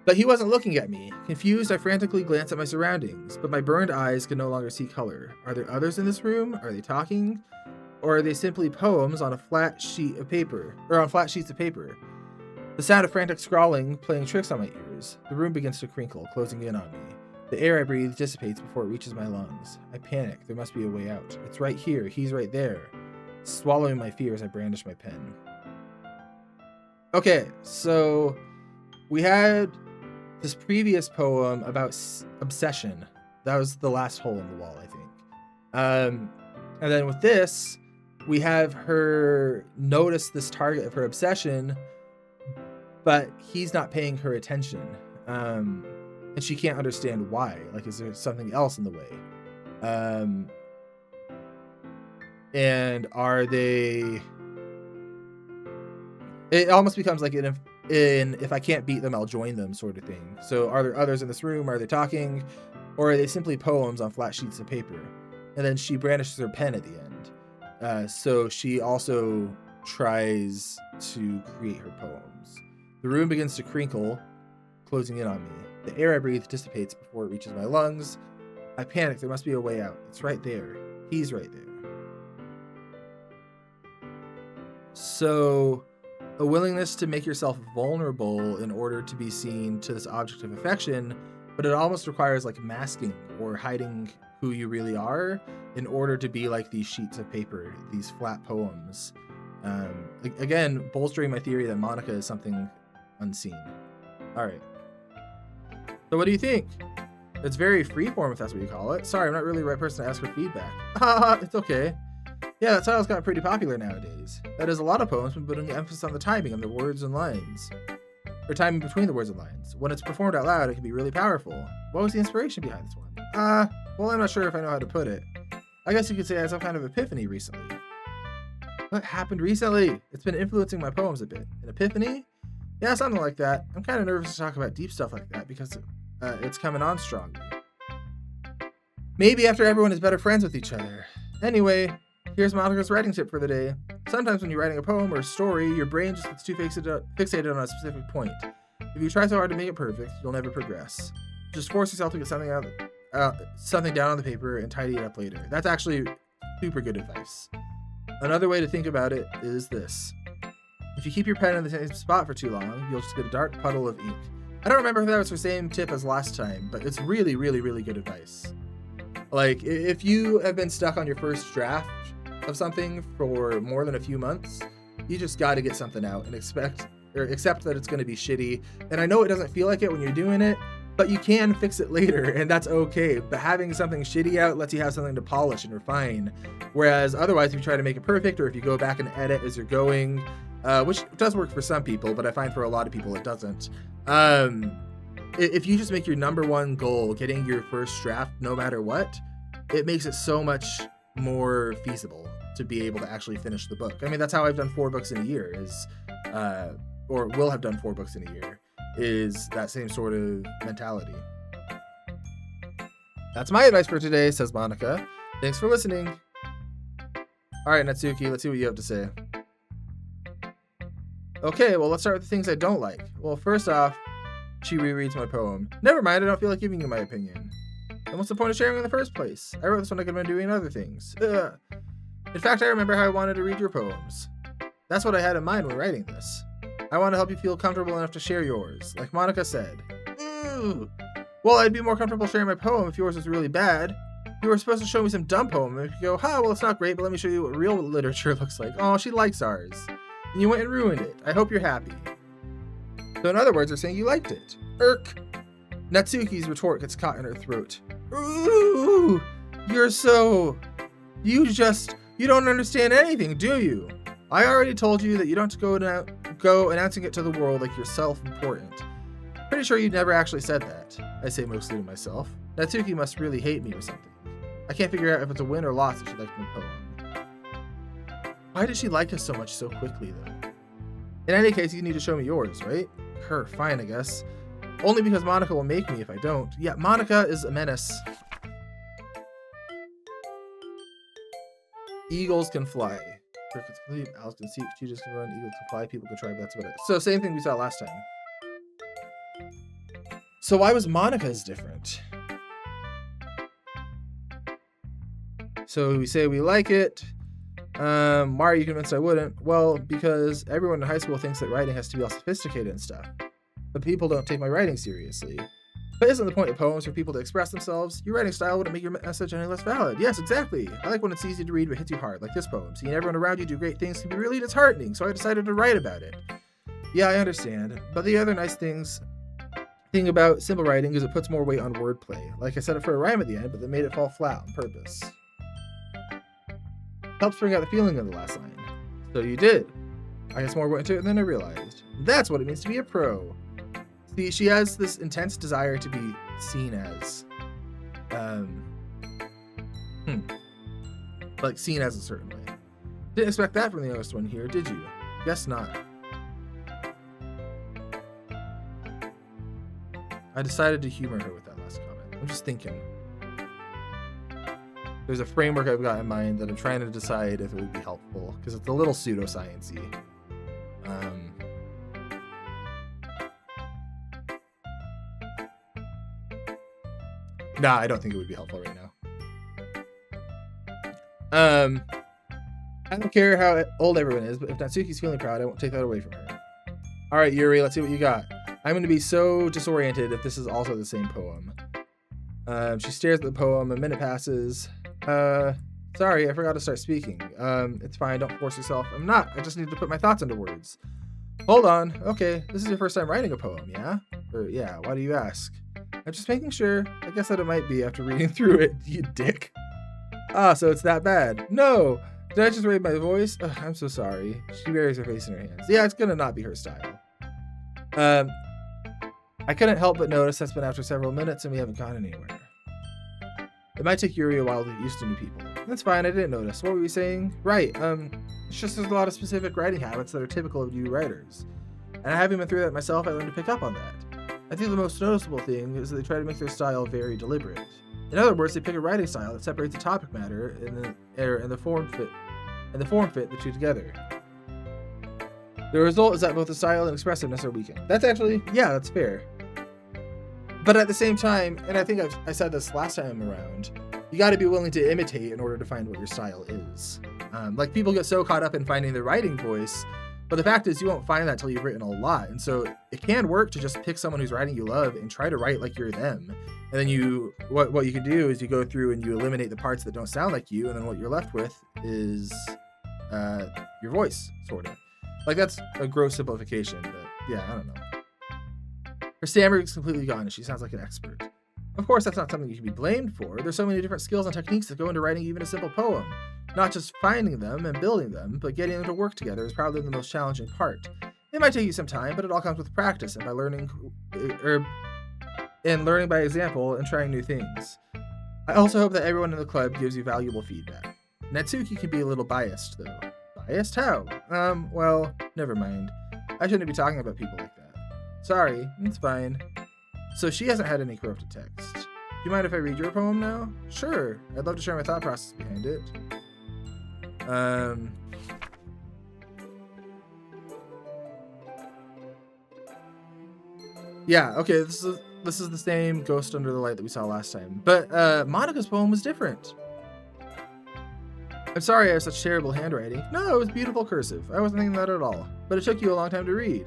But he wasn't looking at me. Confused, I frantically glanced at my surroundings, but my burned eyes could no longer see color. Are there others in this room? Are they talking? Or are they simply poems on a flat sheet of paper, or on flat sheets of paper? The sound of frantic scrawling playing tricks on my ears. The room begins to crinkle, closing in on me. The air I breathe dissipates before it reaches my lungs. I panic. There must be a way out. It's right here. He's right there. Swallowing my fear as I brandish my pen. Okay, so we had this previous poem about obsession. That was the last hole in the wall, I think. And then with this, we have her notice this target of her obsession, but he's not paying her attention. and she can't understand why. Like, is there something else in the way? And are they... It almost becomes like if I can't beat them, I'll join them sort of thing. So are there others in this room? Are they talking? Or are they simply poems on flat sheets of paper? And then she brandishes her pen at the end. So she also tries to create her poems. The room begins to crinkle, closing in on me. The air I breathe dissipates before it reaches my lungs. I panic. There must be a way out. It's right there. He's right there. So, a willingness to make yourself vulnerable in order to be seen to this object of affection, but it almost requires like masking or hiding who you really are in order to be like these sheets of paper, these flat poems. Again, bolstering my theory that Monica is something unseen. All right. So what do you think? It's very freeform, if that's what you call it. Sorry, I'm not really the right person to ask for feedback. It's okay. Yeah, that title's got pretty popular nowadays. That is, a lot of poems been putting emphasis on the timing and the words and lines. Or timing between the words and lines. When it's performed out loud, it can be really powerful. What was the inspiration behind this one? Well, I'm not sure if I know how to put it. I guess you could say I had some kind of epiphany recently. What happened recently? It's been influencing my poems a bit. An epiphany? Yeah, something like that. I'm kind of nervous to talk about deep stuff like that because it's coming on strongly. Maybe after everyone is better friends with each other. Anyway, here's Monica's writing tip for the day. Sometimes when you're writing a poem or a story, your brain just gets too fixated on a specific point. If you try so hard to make it perfect, you'll never progress. Just force yourself to get something down on the paper and tidy it up later. That's actually super good advice. Another way to think about it is this. If you keep your pen in the same spot for too long, you'll just get a dark puddle of ink. I don't remember if that was the same tip as last time, but it's really, really, really good advice. Like, if you have been stuck on your first draft of something for more than a few months, you just got to get something out and accept that it's going to be shitty. And I know it doesn't feel like it when you're doing it, but you can fix it later, and that's okay. But having something shitty out lets you have something to polish and refine. Whereas otherwise, if you try to make it perfect, or if you go back and edit as you're going, which does work for some people, but I find for a lot of people it doesn't. If you just make your number one goal getting your first draft no matter what, it makes it so much more feasible to be able to actually finish the book. I mean, that's how I've done 4 books in a year, or will have done 4 books in a year, is that same sort of mentality. That's my advice for today, says Monica. Thanks for listening. All right, Natsuki, let's see what you have to say. Okay, well, let's start with the things I don't like. Well, first off, she rereads my poem. Never mind, I don't feel like giving you my opinion. And what's the point of sharing in the first place? I wrote this when I could have been doing other things. Ugh. In fact, I remember how I wanted to read your poems. That's what I had in mind when writing this. I want to help you feel comfortable enough to share yours, like Monica said. Ooh. Well, I'd be more comfortable sharing my poem if yours was really bad. You were supposed to show me some dumb poem, and if you go, well, it's not great, but let me show you what real literature looks like. Oh, she likes ours. And you went and ruined it. I hope you're happy. So in other words, they're saying you liked it. Irk. Natsuki's retort gets caught in her throat. Ooh, you don't understand anything, do you? I already told you that you don't go announcing it to the world like you're self-important. Pretty sure you never actually said that, I say mostly to myself. Natsuki must really hate me or something. I can't figure out if it's a win or loss that she liked my poem. Why did she like us so much so quickly, though? In any case, you need to show me yours, right? Her, fine, I guess. Only because Monica will make me if I don't. Yeah, Monica is a menace. Eagles can fly. Crickets can leap, owls can seek, cheetahs can run, eagles can fly, people can try, but that's about it. So, same thing we saw last time. So why was Monica's different? So we say we like it. Why are you convinced I wouldn't? Well, because everyone in high school thinks that writing has to be all sophisticated and stuff. But people don't take my writing seriously. But isn't the point of poems for people to express themselves? Your writing style wouldn't make your message any less valid. Yes, exactly. I like when it's easy to read but hits you hard, like this poem. Seeing everyone around you do great things can be really disheartening, so I decided to write about it. Yeah, I understand. But the other nice thing about simple writing is it puts more weight on wordplay. Like I set it for a rhyme at the end, but they made it fall flat on purpose. Helps bring out the feeling of the last line. So you did. I guess more went into it than I realized. That's what it means to be a pro. See, she has this intense desire to be seen as, like seen as a certain way. Didn't expect that from the youngest one here, did you? Guess not. I decided to humor her with that last comment. I'm just thinking. There's a framework I've got in mind that I'm trying to decide if it would be helpful, because it's a little pseudoscience-y. Nah, I don't think it would be helpful right now. I don't care how old everyone is, but if Natsuki's feeling proud, I won't take that away from her. All right, Yuri, let's see what you got. I'm going to be so disoriented if this is also the same poem. She stares at the poem. A minute passes. Sorry, I forgot to start speaking. It's fine. Don't force yourself. I'm not. I just need to put my thoughts into words. Hold on. Okay, this is your first time writing a poem, yeah? Or, yeah, why do you ask? I'm just making sure. I guess that it might be after reading through it, you dick. Ah, so it's that bad. No! Did I just raise my voice? Ugh, I'm so sorry. She buries her face in her hands. Yeah, it's gonna not be her style. I couldn't help but notice that's been after several minutes and we haven't gone anywhere. It might take Yuri a while to get used to new people. That's fine, I didn't notice. What were you saying? Right, it's just there's a lot of specific writing habits that are typical of new writers. And I haven't been through that myself, I learned to pick up on that. I think the most noticeable thing is that they try to make their style very deliberate. In other words, they pick a writing style that separates the topic matter and the form fit the two together. The result is that both the style and expressiveness are weakened. That's actually, yeah, that's fair. But at the same time, and I think I said this last time around, you got to be willing to imitate in order to find what your style is. Like people get so caught up in finding their writing voice, but the fact is you won't find that until you've written a lot. And so it can work to just pick someone whose writing you love and try to write like you're them. And then what you can do is you go through and you eliminate the parts that don't sound like you, and then what you're left with is your voice, sort of. Like that's a gross simplification, but yeah, I don't know. Her stammer is completely gone and she sounds like an expert. Of course, that's not something you can be blamed for. There's so many different skills and techniques that go into writing even a simple poem. Not just finding them and building them, but getting them to work together is probably the most challenging part. It might take you some time, but it all comes with practice and by learning by example and trying new things. I also hope that everyone in the club gives you valuable feedback. Natsuki can be a little biased, though. Biased? How? Well, never mind. I shouldn't be talking about people like that. Sorry, it's fine. So she hasn't had any corrupted text. Do you mind if I read your poem now? Sure. I'd love to share my thought process behind it. Yeah, okay, this is the same Ghost Under the Light that we saw last time. But Monika's poem was different. I'm sorry I have such terrible handwriting. No, it was beautiful cursive. I wasn't thinking that at all. But it took you a long time to read.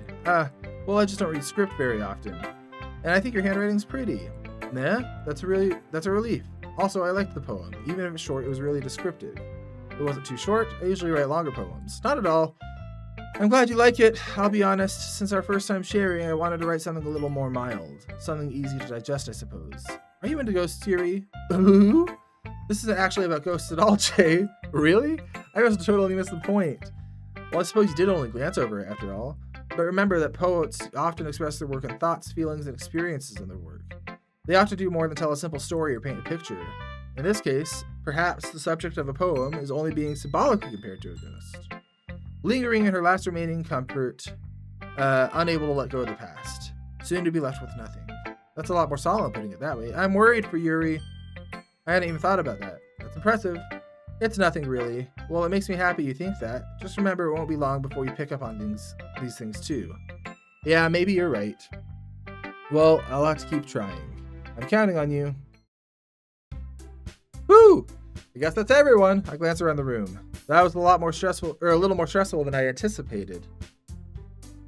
Well, I just don't read script very often. And I think your handwriting's pretty. Nah, that's a relief. Also, I liked the poem. Even if it's short, it was really descriptive. It wasn't too short. I usually write longer poems. Not at all. I'm glad you like it. I'll be honest, since our first time sharing, I wanted to write something a little more mild. Something easy to digest, I suppose. Are you into ghosts, Yuri? Ooh? This isn't actually about ghosts at all, Jay. Really? I must have totally missed the point. Well, I suppose you did only glance over it after all. But remember that poets often express their work in thoughts, feelings, and experiences in their work. They ought to do more than tell a simple story or paint a picture. In this case, perhaps the subject of a poem is only being symbolically compared to a ghost. Lingering in her last remaining comfort, unable to let go of the past. Soon to be left with nothing. That's a lot more solid putting it that way. I'm worried for Yuri. I hadn't even thought about that. That's impressive. It's nothing really. Well, it makes me happy you think that. Just remember it won't be long before you pick up on these things too. Yeah, maybe you're right. Well, I'll have to keep trying. I'm counting on you. Woo! I guess that's everyone. I glance around the room. That was a little more stressful than I anticipated.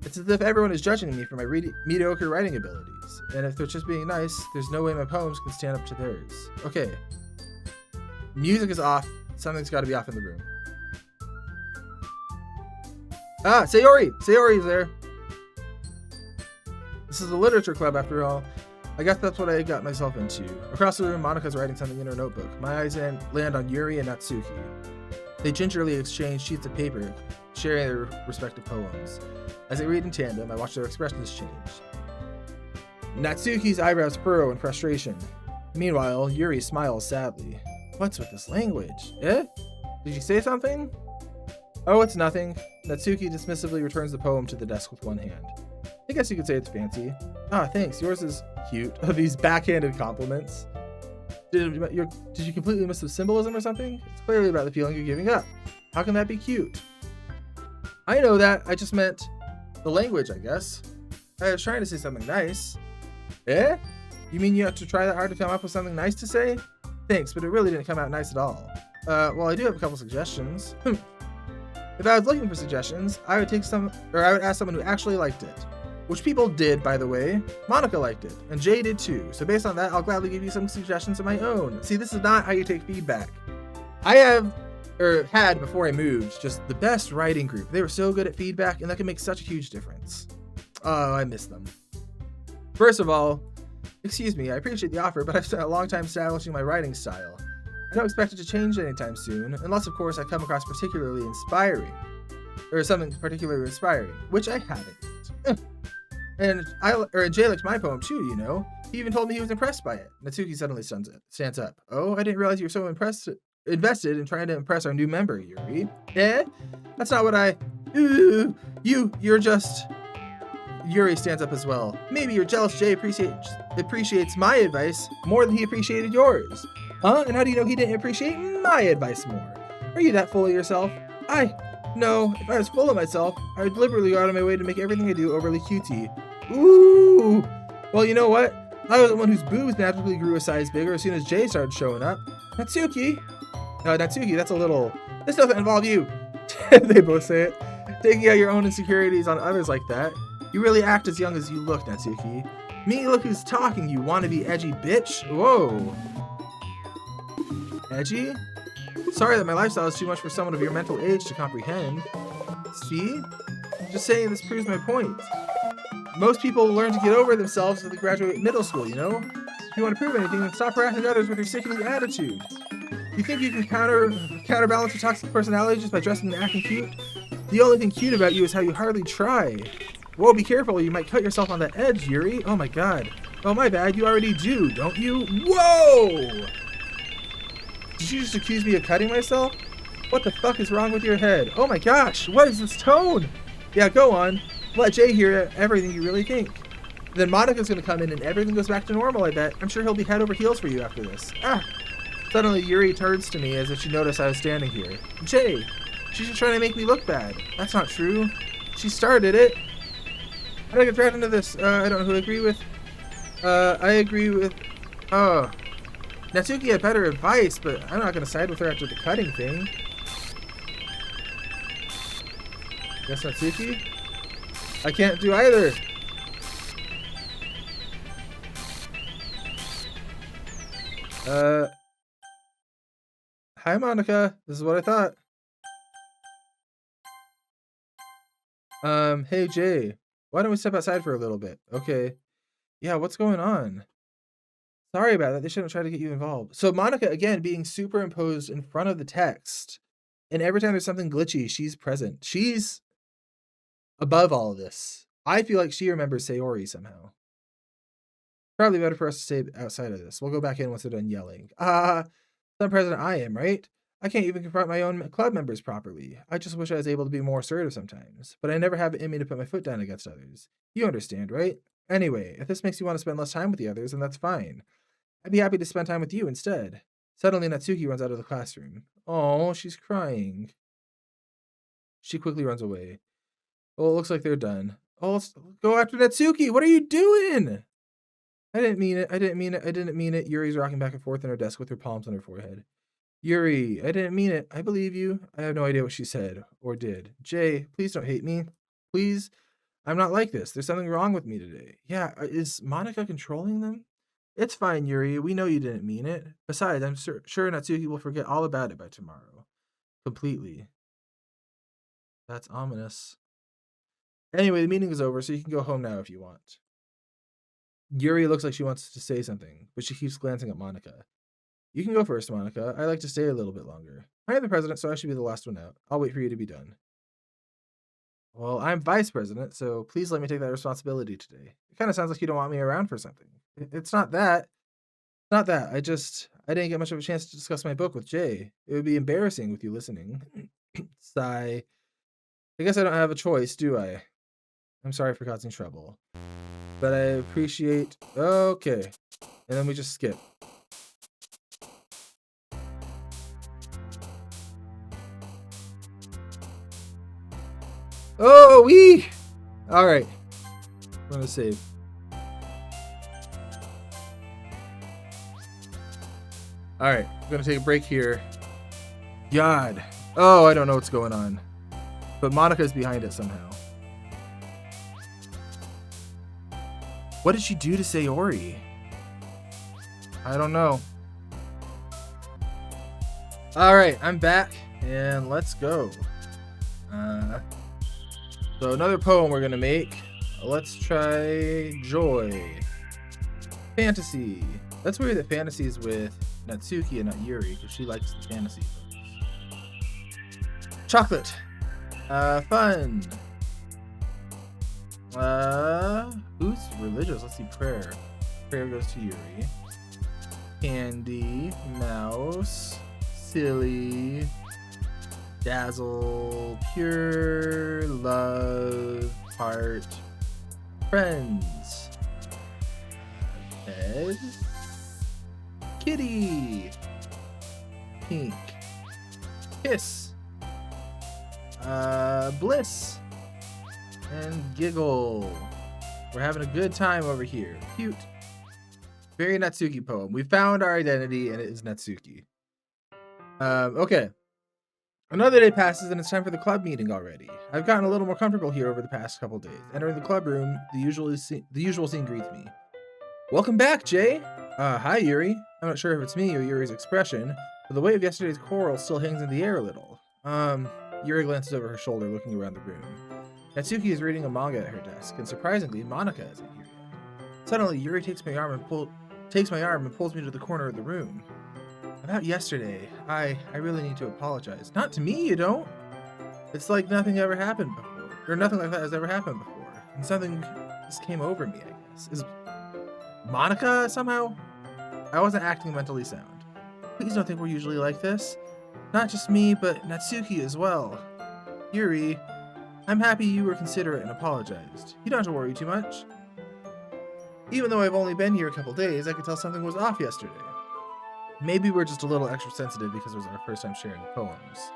It's as if everyone is judging me for my mediocre writing abilities. And if they're just being nice, there's no way my poems can stand up to theirs. Okay. Music is off. Something's got to be off in the room. Ah, Sayori! Sayori's there. This is a literature club after all. I guess that's what I got myself into. Across the room, Monika's writing something in her notebook. My eyes land on Yuri and Natsuki. They gingerly exchange sheets of paper, sharing their respective poems. As they read in tandem, I watch their expressions change. Natsuki's eyebrows furrow in frustration. Meanwhile, Yuri smiles sadly. What's with this language? Eh? Did you say something? Oh, it's nothing. Natsuki dismissively returns the poem to the desk with one hand. I guess you could say it's fancy. Ah, thanks. Yours is cute. These backhanded compliments. Did you completely miss the symbolism or something? It's clearly about the feeling you're giving up. How can that be cute? I know that. I just meant the language, I guess. I was trying to say something nice. Eh? You mean you have to try that hard to come up with something nice to say? Thanks, but it really didn't come out nice at all. Well, I do have a couple suggestions. If I was looking for suggestions, I would ask someone who actually liked it. Which people did, by the way. Monica liked it, and Jay did too. So based on that, I'll gladly give you some suggestions of my own. See, this is not how you take feedback. I had before I moved, just the best writing group. They were so good at feedback, and that can make such a huge difference. Oh, I miss them. First of all, excuse me, I appreciate the offer, but I've spent a long time establishing my writing style. I don't expect it to change anytime soon, unless of course I come across particularly inspiring. Or something particularly inspiring, which I haven't. And Jay liked my poem too, you know. He even told me he was impressed by it. Natsuki suddenly stands up. Oh, I didn't realize you were so invested in trying to impress our new member, Yuri. Eh? That's not what I... You're just... Yuri stands up as well. Maybe you're jealous Jay appreciates my advice more than he appreciated yours. Huh? And how do you know he didn't appreciate my advice more? Are you that full of yourself? No, if I was full of myself, I would deliberately go out of my way to make everything I do overly cutesy. Ooh! Well, you know what? I was the one whose boobs magically grew a size bigger as soon as Jay started showing up. Natsuki, that's a little... This doesn't involve you. They both say it. Taking out your own insecurities on others like that. You really act as young as you look, Natsuki. Me, look who's talking, you wannabe edgy bitch. Whoa. Edgy? Sorry that my lifestyle is too much for someone of your mental age to comprehend. See? Just saying this proves my point. Most people learn to get over themselves when they graduate middle school, you know? If you want to prove anything, then stop harassing others with your sickening attitude. You think you can counterbalance your toxic personality just by dressing and acting cute? The only thing cute about you is how you hardly try. Whoa, be careful, you might cut yourself on that edge, Yuri. Oh my god. Oh my bad, you already do, don't you? Whoa! Did you just accuse me of cutting myself? What the fuck is wrong with your head? Oh my gosh, what is this tone? Yeah, go on. Let Jay hear everything you really think. Then Monica's gonna come in and everything goes back to normal, I bet. I'm sure he'll be head over heels for you after this. Suddenly Yuri turns to me as if she noticed I was standing here. Jay, she's just trying to make me look bad. That's not true. She started it. How do I get dragged into this? I don't know who I agree with. I agree with... Oh. Natsuki had better advice, but I'm not going to side with her after the cutting thing. Yes, Natsuki? I can't do either. Hi, Monica. This is what I thought. Hey, Jay. Why don't we step outside for a little bit? Okay. Yeah, what's going on? Sorry about that. They shouldn't try to get you involved. So Monica, again, being superimposed in front of the text. And every time there's something glitchy, she's present. She's above all of this. I feel like she remembers Sayori somehow. Probably better for us to stay outside of this. We'll go back in once they're done yelling. Some president I am, right? I can't even confront my own club members properly. I just wish I was able to be more assertive sometimes. But I never have it in me to put my foot down against others. You understand, right? Anyway, if this makes you want to spend less time with the others, then that's fine. I'd be happy to spend time with you instead. Suddenly, Natsuki runs out of the classroom. Oh, she's crying. She quickly runs away. Oh, it looks like they're done. Oh, let's go after Natsuki. What are you doing? I didn't mean it. I didn't mean it. I didn't mean it. Yuri's rocking back and forth in her desk with her palms on her forehead. Yuri, I didn't mean it. I believe you. I have no idea what she said or did. Jay, please don't hate me. Please. I'm not like this. There's something wrong with me today. Yeah, is Monica controlling them? It's fine, Yuri. We know you didn't mean it. Besides, I'm sure Natsuki will forget all about it by tomorrow. Completely. That's ominous. Anyway, the meeting is over, so you can go home now if you want. Yuri looks like she wants to say something, but she keeps glancing at Monica. You can go first, Monica. I like to stay a little bit longer. I am the president, so I should be the last one out. I'll wait for you to be done. Well, I'm vice president, so please let me take that responsibility today. It kind of sounds like you don't want me around for something. It's not that. Not that. I didn't get much of a chance to discuss my book with Jay. It would be embarrassing with you listening. Sigh. I guess I don't have a choice, do I? I'm sorry for causing trouble. But I appreciate... Okay. And then we just skip. Oh, wee! Alright. I'm gonna save. Alright, I'm gonna take a break here. God. Oh, I don't know what's going on. But Monica's behind it somehow. What did she do to Sayori? I don't know. Alright, I'm back. And let's go. So another poem we're gonna make. Let's try Joy. Fantasy. That's weird that fantasy is with Natsuki and not Yuri, because she likes the fantasy books. Chocolate. Fun. Who's religious? Let's see, prayer. Prayer goes to Yuri. Candy. Mouse. Silly. Dazzle. Pure. Love. Heart. Friends. Bed. Kitty. Pink. Kiss. Bliss. And giggle. We're having a good time over here. Cute. Very Natsuki poem. We found our identity and it is Natsuki. Okay. Another day passes and it's time for the club meeting already. I've gotten a little more comfortable here over the past couple days. Entering the club room, the usual scene greets me. Welcome back, Jay. Hi, Yuri. I'm not sure if it's me or Yuri's expression, but the weight of yesterday's quarrel still hangs in the air a little. Yuri glances over her shoulder, looking around the room. Natsuki is reading a manga at her desk, and surprisingly, Monica isn't here yet. Suddenly, Yuri takes my arm and pulls me to the corner of the room. About yesterday, I really need to apologize. Not to me, you don't. It's like nothing ever happened before, or nothing like that has ever happened before, and something just came over me, I guess. Is Monica somehow? I wasn't acting mentally sound. Please don't think we're usually like this. Not just me, but Natsuki as well. Yuri, I'm happy you were considerate and apologized. You don't have to worry too much. Even though I've only been here a couple days, I could tell something was off yesterday. Maybe we're just a little extra sensitive because it was our first time sharing poems.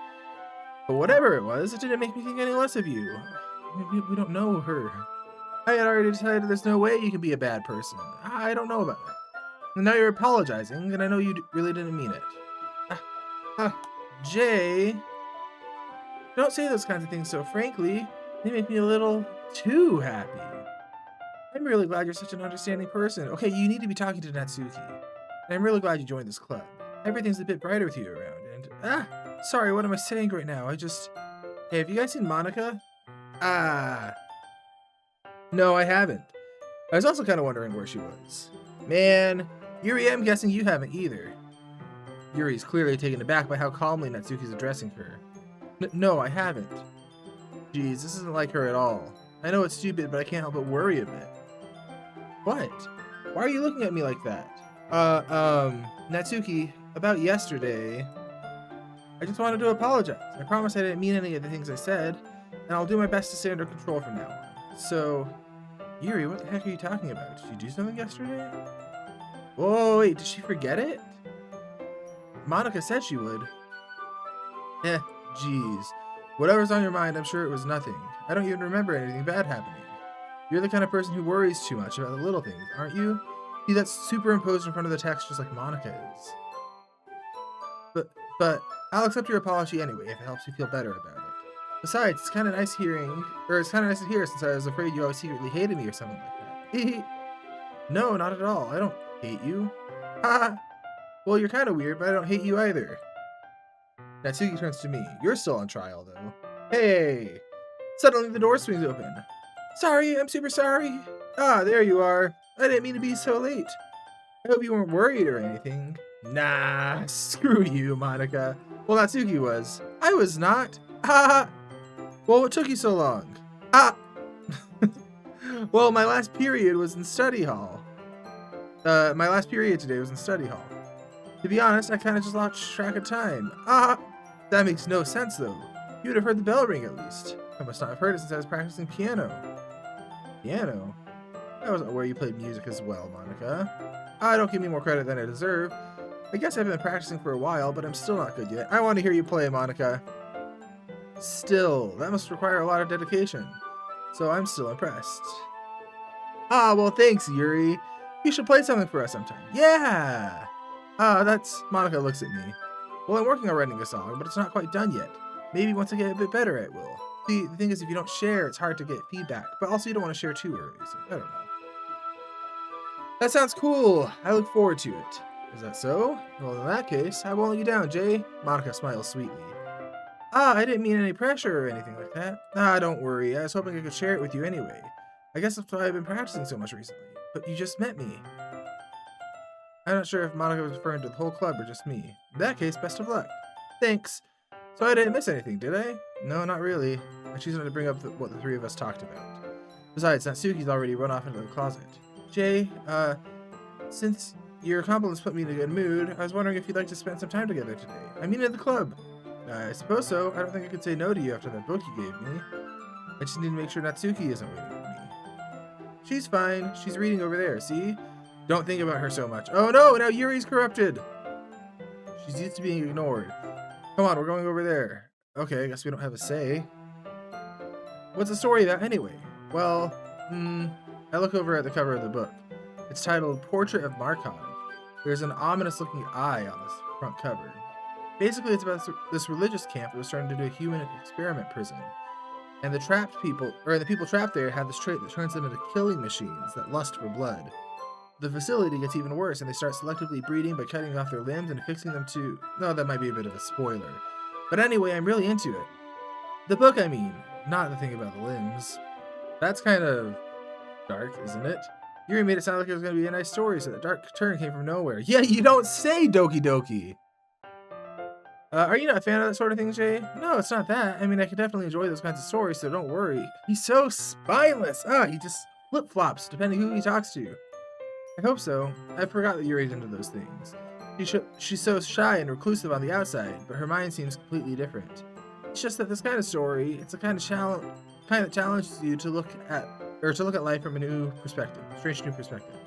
But whatever it was, it didn't make me think any less of you. We don't know her. I had already decided there's no way you can be a bad person. I don't know about that. And now you're apologizing, and I know you really didn't mean it. Jay, don't say those kinds of things so frankly. They make me a little too happy. I'm really glad you're such an understanding person. Okay, you need to be talking to Natsuki. And I'm really glad you joined this club. Everything's a bit brighter with you around, and... sorry, what am I saying right now? Hey, have you guys seen Monica? No, I haven't. I was also kind of wondering where she was. Man, Yuri, I'm guessing you haven't either. Yuri's clearly taken aback by how calmly Natsuki's addressing her. No, I haven't. Jeez, this isn't like her at all. I know it's stupid, but I can't help but worry a bit. What? Why are you looking at me like that? Natsuki, about yesterday, I just wanted to apologize. I promise I didn't mean any of the things I said, and I'll do my best to stay under control from now on. So, Yuri, what the heck are you talking about? Did you do something yesterday? Whoa, wait, did she forget it? Monica said she would. Jeez. Whatever's on your mind, I'm sure it was nothing. I don't even remember anything bad happening. You're the kind of person who worries too much about the little things, aren't you? See, that's superimposed in front of the text just like Monica is. But I'll accept your apology anyway if it helps you feel better about it. Besides, it's kind of nice to hear since I was afraid you always secretly hated me or something like that. No, not at all. I don't hate you. Ha! Well, you're kind of weird, but I don't hate you either. Natsuki turns to me. You're still on trial, though. Hey! Suddenly the door swings open. Sorry, I'm super sorry. There you are. I didn't mean to be so late. I hope you weren't worried or anything. Nah, screw you, Monica. Well, Natsuki was. I was not. Well, what took you so long? Ah! Well, my last period was in study hall. My last period today was in study hall. To be honest, I kind of just lost track of time. Ah! That makes no sense, though. You would have heard the bell ring at least. I must not have heard it since I was practicing piano. Piano? I wasn't aware you played music as well, Monica. Ah, don't give me more credit than I deserve. I guess I've been practicing for a while, but I'm still not good yet. I want to hear you play, Monica. Still, that must require a lot of dedication. So I'm still impressed. Ah, well, thanks, Yuri. You should play something for us sometime. Yeah! Ah, that's... Monica looks at me. Well, I'm working on writing a song, but it's not quite done yet. Maybe once I get a bit better, I will. See, the thing is, if you don't share, it's hard to get feedback, but also you don't want to share too early, so I don't know. That sounds cool. I look forward to it. Is that so? Well, in that case, I won't let you down, Jay. Monica smiles sweetly. Ah, I didn't mean any pressure or anything like that. Ah, don't worry. I was hoping I could share it with you anyway. I guess that's why I've been practicing so much recently. But you just met me. I'm not sure if Monica was referring to the whole club or just me. In that case, best of luck. Thanks. So I didn't miss anything, did I? No, not really. I choose not to bring up what the three of us talked about. Besides, Natsuki's already run off into the closet. Jay, since your compliments put me in a good mood, I was wondering if you'd like to spend some time together today. I mean at the club. I suppose so. I don't think I could say no to you after that book you gave me. I just need to make sure Natsuki isn't waiting for me. She's fine. She's reading over there, see? Don't think about her so much. Oh no, now Yuri's corrupted. She's used to being ignored. Come on, we're going over there. Okay, I guess we don't have a say. What's the story about anyway? Well, I look over at the cover of the book. It's titled Portrait of Markov. There's an ominous looking eye on this front cover. Basically, it's about this religious camp that was turned into a human experiment prison. And the people trapped there have this trait that turns them into killing machines that lust for blood. The facility gets even worse, and they start selectively breeding by cutting off their limbs and fixing them to... No, that might be a bit of a spoiler. But anyway, I'm really into it. The book, I mean, not the thing about the limbs. That's kind of dark, isn't it? Yuri made it sound like it was going to be a nice story, so the dark turn came from nowhere. Yeah, you don't say, Doki Doki! Are you not a fan of that sort of thing, Jay? No, it's not that. I mean, I could definitely enjoy those kinds of stories, so don't worry. He's so spineless! He just flip-flops, depending who he talks to. I hope so. I forgot that Yuri's into those things. She's so shy and reclusive on the outside, but her mind seems completely different. It's just that this kind of story, it's a kind that challenges you to look at life from a new perspective, a strange new perspective.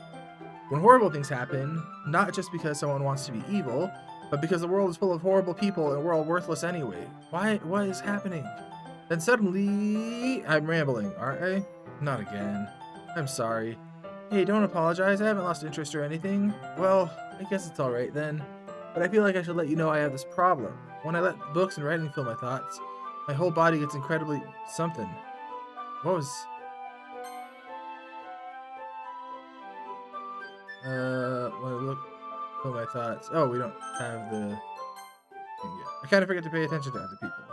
When horrible things happen, not just because someone wants to be evil, but because the world is full of horrible people and we're all worthless anyway. What is happening? Then suddenly, I'm rambling, aren't I? Not again. I'm sorry. Hey, don't apologize. I haven't lost interest or anything. Well, I guess it's alright then. But I feel like I should let you know I have this problem. When I let books and writing fill my thoughts, my whole body gets incredibly something. What was... when I fill my thoughts... Oh, we don't have the thing yet. I kind of forget to pay attention to other people.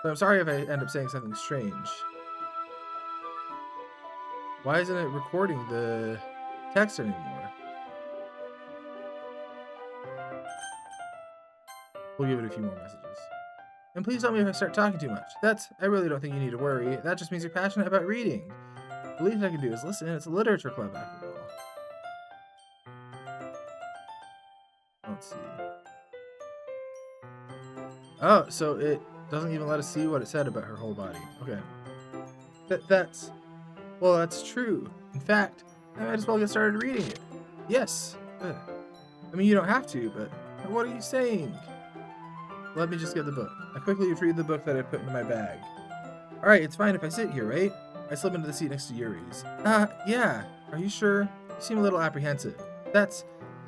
So I'm sorry if I end up saying something strange. Why isn't it recording the text anymore? We'll give it a few more messages. And please tell me if I start talking too much. I really don't think you need to worry. That just means you're passionate about reading. The least I can do is listen. It's a literature club after all. Let's see. Oh, so it doesn't even let us see what it said about her whole body. Okay. Well, that's true. In fact, I might as well get started reading it. Yes. I mean, you don't have to, but what are you saying? Let me just get the book. I quickly retrieve the book that I put into my bag. Alright, it's fine if I sit here, right? I slip into the seat next to Yuri's. Yeah. Are you sure? You seem a little apprehensive.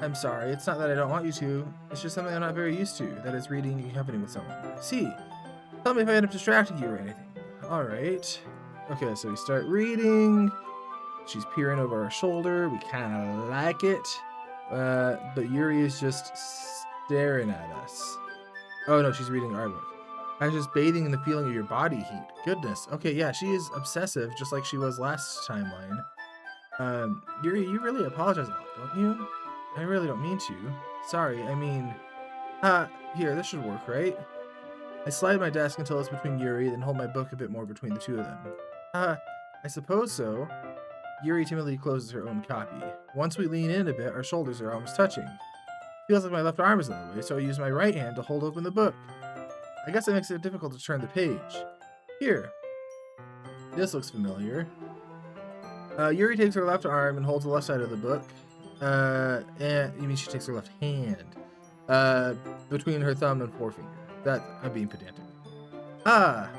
I'm sorry. It's not that I don't want you to. It's just something I'm not very used to. That is reading in company with someone. See. Tell me if I end up distracting you or anything. Alright. Okay, so we start reading. She's peering over our shoulder. We kind of like it. But Yuri is just staring at us. Oh no, she's reading our book. I was just bathing in the feeling of your body heat. Goodness. Okay, yeah, she is obsessive, just like she was last timeline. Yuri, you really apologize a lot, don't you? I really don't mean to. Sorry, I mean... here, this should work, right? I slide my desk until it's between Yuri, then hold my book a bit more between the two of them. I suppose so. Yuri timidly closes her own copy. Once we lean in a bit, our shoulders are almost touching. Feels like my left arm is in the way, so I use my right hand to hold open the book. I guess it makes it difficult to turn the page. Here. This looks familiar. Yuri takes her left arm and holds the left side of the book. And you mean she takes her left hand between her thumb and forefinger. That I'm being pedantic. I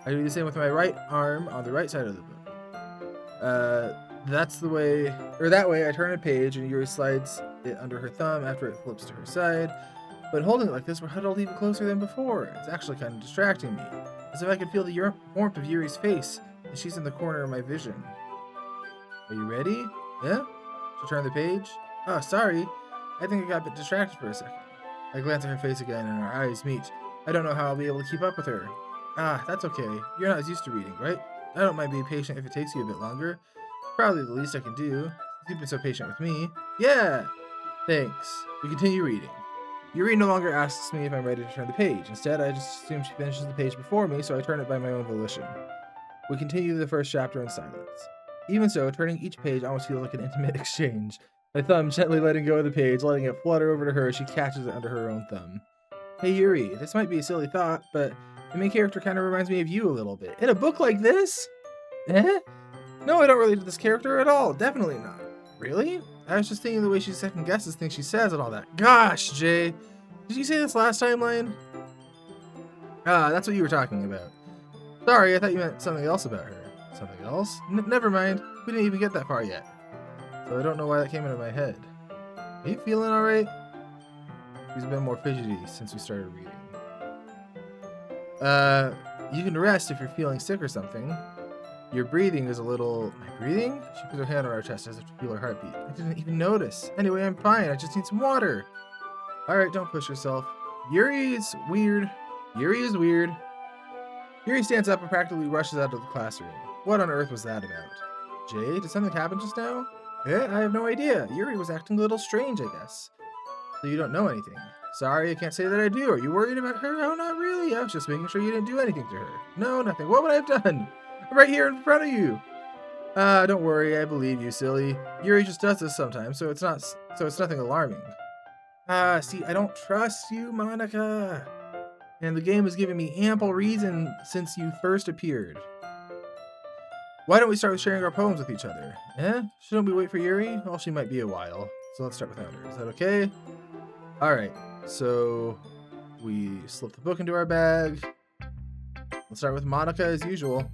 do the same with my right arm on the right side of the book. That's the way, or that way I turn a page and Yuri slides it under her thumb after it flips to her side. But holding it like this, we're huddled even closer than before. It's actually kind of distracting me. As if I could feel the warmth of Yuri's face, and she's in the corner of my vision. Are you ready? Yeah? To turn the page? Oh, sorry. I think I got a bit distracted for a second. I glance at her face again and our eyes meet. I don't know how I'll be able to keep up with her. That's okay. You're not as used to reading, right? I don't mind being patient if it takes you a bit longer. Probably the least I can do. You've been so patient with me. Yeah! Thanks. We continue reading. Yuri no longer asks me if I'm ready to turn the page. Instead, I just assume she finishes the page before me, so I turn it by my own volition. We continue the first chapter in silence. Even so, turning each page almost feels like an intimate exchange. My thumb gently letting go of the page, letting it flutter over to her as she catches it under her own thumb. Hey Yuri, this might be a silly thought, but the main character kind of reminds me of you a little bit. In a book like this? No, I don't relate to this character at all. Definitely not. Really? I was just thinking the way she second guesses things she says and all that. Gosh, Jay. Did you say this last timeline? That's what you were talking about. Sorry, I thought you meant something else about her. Something else? Never mind. We didn't even get that far yet. So I don't know why that came into my head. Are you feeling alright? She's been more fidgety since we started reading. You can rest if you're feeling sick or something. Your breathing is a little... My breathing? She puts her hand on our chest as if to feel her heartbeat. I didn't even notice. Anyway, I'm fine. I just need some water. Alright, don't push yourself. Yuri is weird. Yuri stands up and practically rushes out of the classroom. What on earth was that about? Jay, did something happen just now? I have no idea. Yuri was acting a little strange, I guess. So you don't know anything. Sorry, I can't say that I do. Are you worried about her? Oh, not really. I was just making sure you didn't do anything to her. No, nothing. What would I have done? I'm right here in front of you. Don't worry. I believe you, silly. Yuri just does this sometimes, so it's nothing alarming. See, I don't trust you, Monica. And the game has given me ample reason since you first appeared. Why don't we start with sharing our poems with each other? Shouldn't we wait for Yuri? Well, she might be a while. So let's start without her. Is that okay? Alright, so we slip the book into our bag. Let's start with Monica as usual.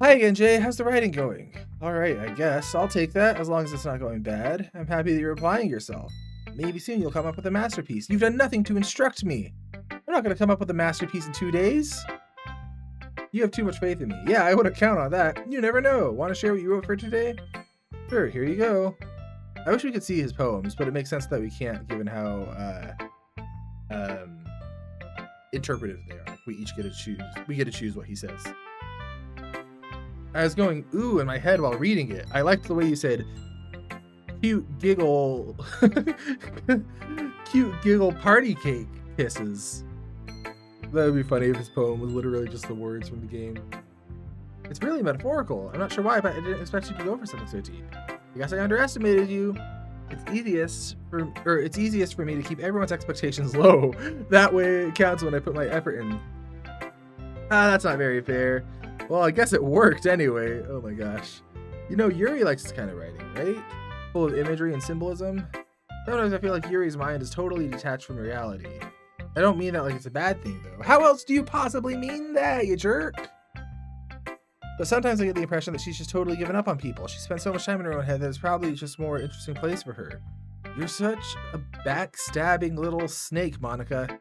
Hi again, Jay. How's the writing going? Alright, I guess. I'll take that, as long as it's not going bad. I'm happy that you're applying yourself. Maybe soon you'll come up with a masterpiece. You've done nothing to instruct me. I'm not going to come up with a masterpiece in 2 days. You have too much faith in me. Yeah, I wouldn't count on that. You never know. Want to share what you wrote for today? Sure, here you go. I wish we could see his poems, but it makes sense that we can't, given how interpretive they are. We each get to choose. We get to choose what he says. I was going ooh in my head while reading it. I liked the way you said cute giggle cute giggle party cake kisses. That would be funny if his poem was literally just the words from the game. It's really metaphorical. I'm not sure why, but I didn't expect you to go for something so deep. I guess I underestimated you. It's easiest for me to keep everyone's expectations low. That way it counts when I put my effort in. That's not very fair. Well, I guess it worked anyway. Oh my gosh. You know, Yuri likes this kind of writing, right? Full of imagery and symbolism. Sometimes I feel like Yuri's mind is totally detached from reality. I don't mean that like it's a bad thing, though. How else do you possibly mean that, you jerk? But sometimes I get the impression that she's just totally given up on people. She spends so much time in her own head that it's probably just a more interesting place for her. You're such a backstabbing little snake, Monica.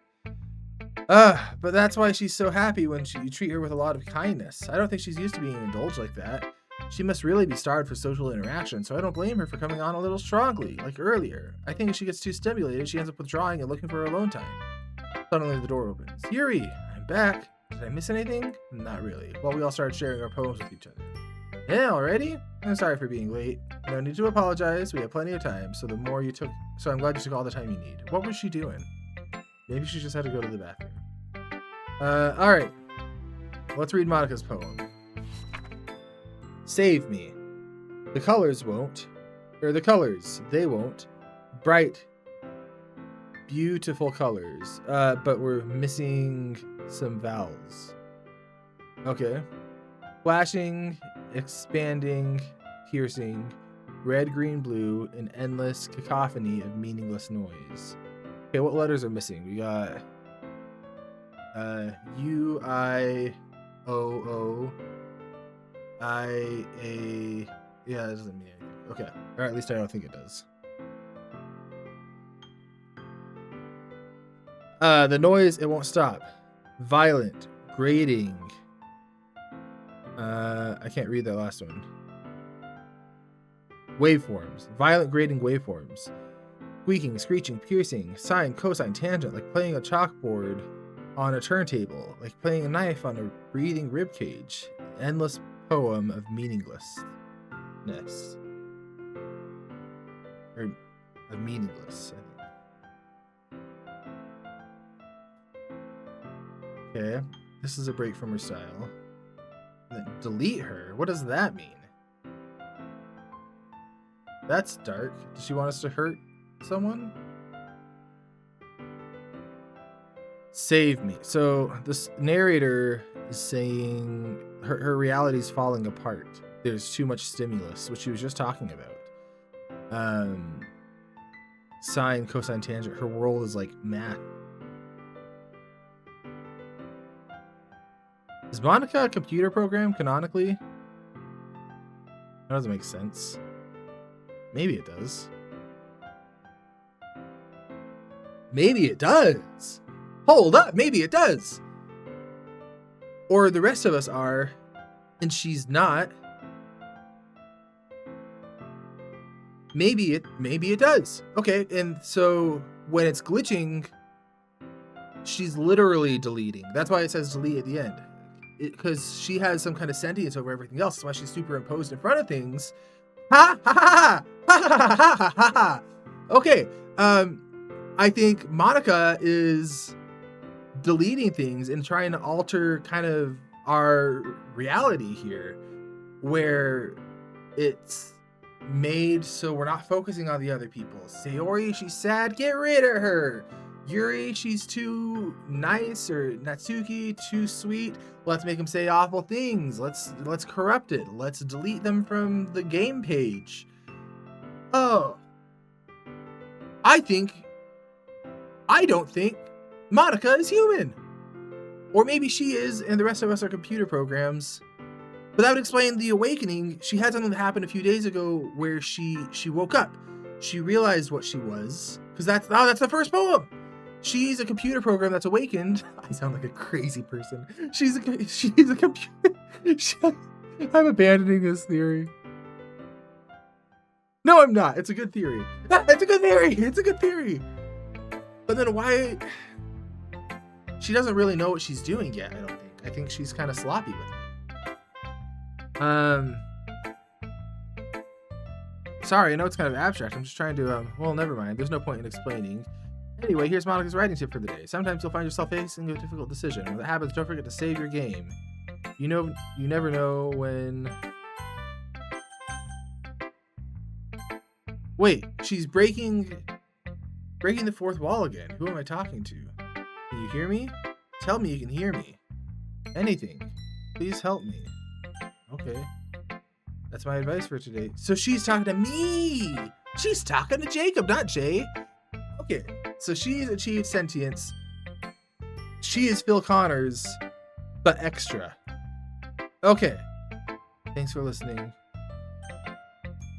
But that's why she's so happy when you treat her with a lot of kindness. I don't think she's used to being indulged like that. She must really be starved for social interaction, so I don't blame her for coming on a little strongly, like earlier. I think if she gets too stimulated, she ends up withdrawing and looking for her alone time. Suddenly the door opens. Yuri, I'm back. Did I miss anything? Not really. Well, we all started sharing our poems with each other. Yeah, already? I'm sorry for being late. No need to apologize. We have plenty of time, so I'm glad you took all the time you need. What was she doing? Maybe she just had to go to the bathroom. All right. Let's read Monica's poem. Save me. The colors won't. Or the colors, they won't. Bright, beautiful colors. But we're missing some vowels. Okay. Flashing, expanding, piercing, red, green, blue, an endless cacophony of meaningless noise. Okay, what letters are missing? We got U, I, O, O, I, A. Yeah, that doesn't mean anything. Okay. Or at least I don't think it does. The noise, it won't stop. Violent, grating. I can't read that last one. Waveforms. Violent, grating waveforms. Squeaking, screeching, piercing, sine, cosine, tangent, like playing a chalkboard on a turntable, like playing a knife on a breathing rib cage. Endless poem of meaninglessness. Or of meaningless, I think. Okay, this is a break from her style. Then delete her? What does that mean? That's dark. Does she want us to hurt someone? Save me. So this narrator is saying her reality's falling apart. There's too much stimulus, which she was just talking about. Sine, cosine, tangent. Her world is like math. Is Monica a computer program canonically? That doesn't make sense. Maybe it does. Maybe it does. Hold up, maybe it does. Or the rest of us are, and she's not. Maybe it does. Okay, and so when it's glitching, she's literally deleting. That's why it says delete at the end. Because she has some kind of sentience over everything else. That's why she's superimposed in front of things. Ha ha ha ha ha ha ha ha ha. Okay. I think Monica is deleting things and trying to alter kind of our reality here, where it's made so we're not focusing on the other people. Sayori, she's sad, get rid of her. Yuri, she's too nice, or Natsuki, too sweet. Let's make them say awful things. Let's corrupt it. Let's delete them from the game page. Oh. I don't think Monica is human. Or maybe she is, and the rest of us are computer programs. But that would explain the awakening. She had something that happened a few days ago where she woke up. She realized what she was. Because that's the first poem. She's a computer program that's awakened. I sound like a crazy person. She's a computer. I'm abandoning this theory. No, I'm not. It's a good theory. It's a good theory. It's a good theory. But then why? She doesn't really know what she's doing yet, I don't think. I think she's kind of sloppy with it. Sorry, I know it's kind of abstract. I'm just trying to, well, never mind. There's no point in explaining. Anyway, here's Monica's writing tip for the day. Sometimes you'll find yourself facing a difficult decision. When that happens, don't forget to save your game. You never know when... Wait, she's breaking the fourth wall again. Who am I talking to? Can you hear me? Tell me you can hear me. Anything. Please help me. Okay. That's my advice for today. So she's talking to me. She's talking to Jacob, not Jay. Okay. So she's achieved sentience. She is Phil Connors, but extra. Okay. Thanks for listening.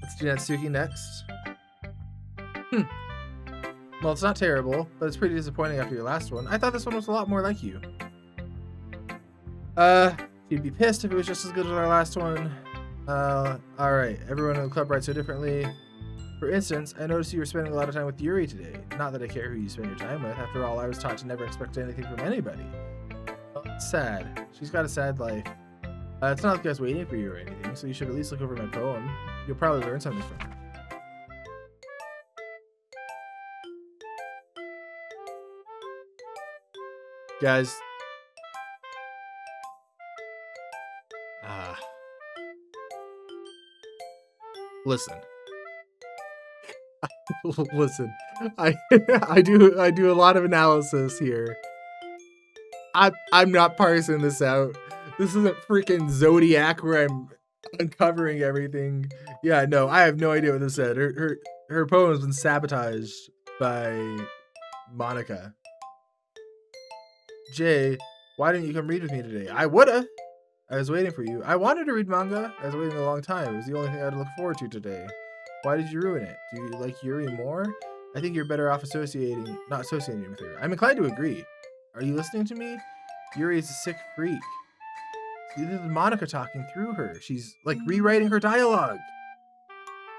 Let's do Natsuki next. Well, it's not terrible, but it's pretty disappointing after your last one. I thought this one was a lot more like you. You'd be pissed if it was just as good as our last one. Alright. Everyone in the club writes so differently. For instance, I noticed you were spending a lot of time with Yuri today. Not that I care who you spend your time with. After all, I was taught to never expect anything from anybody. Well, it's sad. She's got a sad life. It's not like I was waiting for you or anything, so you should at least look over my poem. You'll probably learn something from it. Guys. Listen. Listen. I do a lot of analysis here. I'm not parsing this out. This isn't freaking Zodiac where I'm uncovering everything. Yeah, no, I have no idea what this said. Her poem has been sabotaged by Monica. Jay, why didn't you come read with me today? I woulda. I was waiting for you. I wanted to read manga. I was waiting a long time. It was the only thing I had to look forward to today. Why did you ruin it? Do you like Yuri more? I think you're better off not associating with her. I'm inclined to agree. Are you listening to me? Yuri is a sick freak. See, this is Monica talking through her. She's like rewriting her dialogue.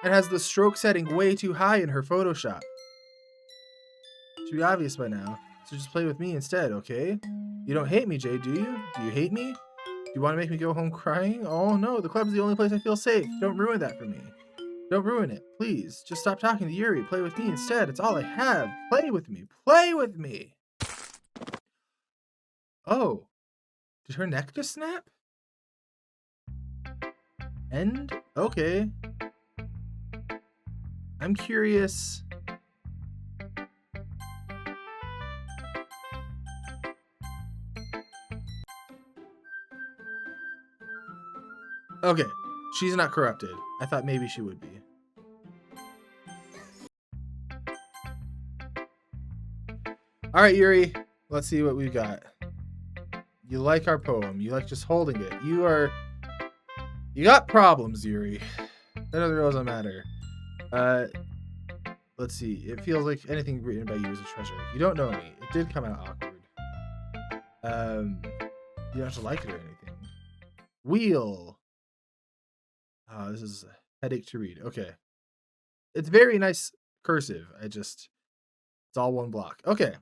And has the stroke setting way too high in her Photoshop. Should be obvious by now. So just play with me instead, okay? You don't hate me, Jay, do you? Do you hate me? Do you want to make me go home crying? Oh no, the club's the only place I feel safe. Don't ruin that for me. Don't ruin it. Please, just stop talking to Yuri. Play with me instead. It's all I have. Play with me. Play with me. Oh, did her neck just snap? End? Okay. I'm curious. Okay, she's not corrupted. I thought maybe she would be. All right, Yuri, let's see what we've got. You like our poem. You like just holding it. You got problems, Yuri. That doesn't really matter. Let's see. It feels like anything written by you is a treasure. You don't know me. It did come out awkward. You don't have to like it or anything. Wheel. Oh, this is a headache to read. Okay. It's very nice cursive. It's all one block. Okay.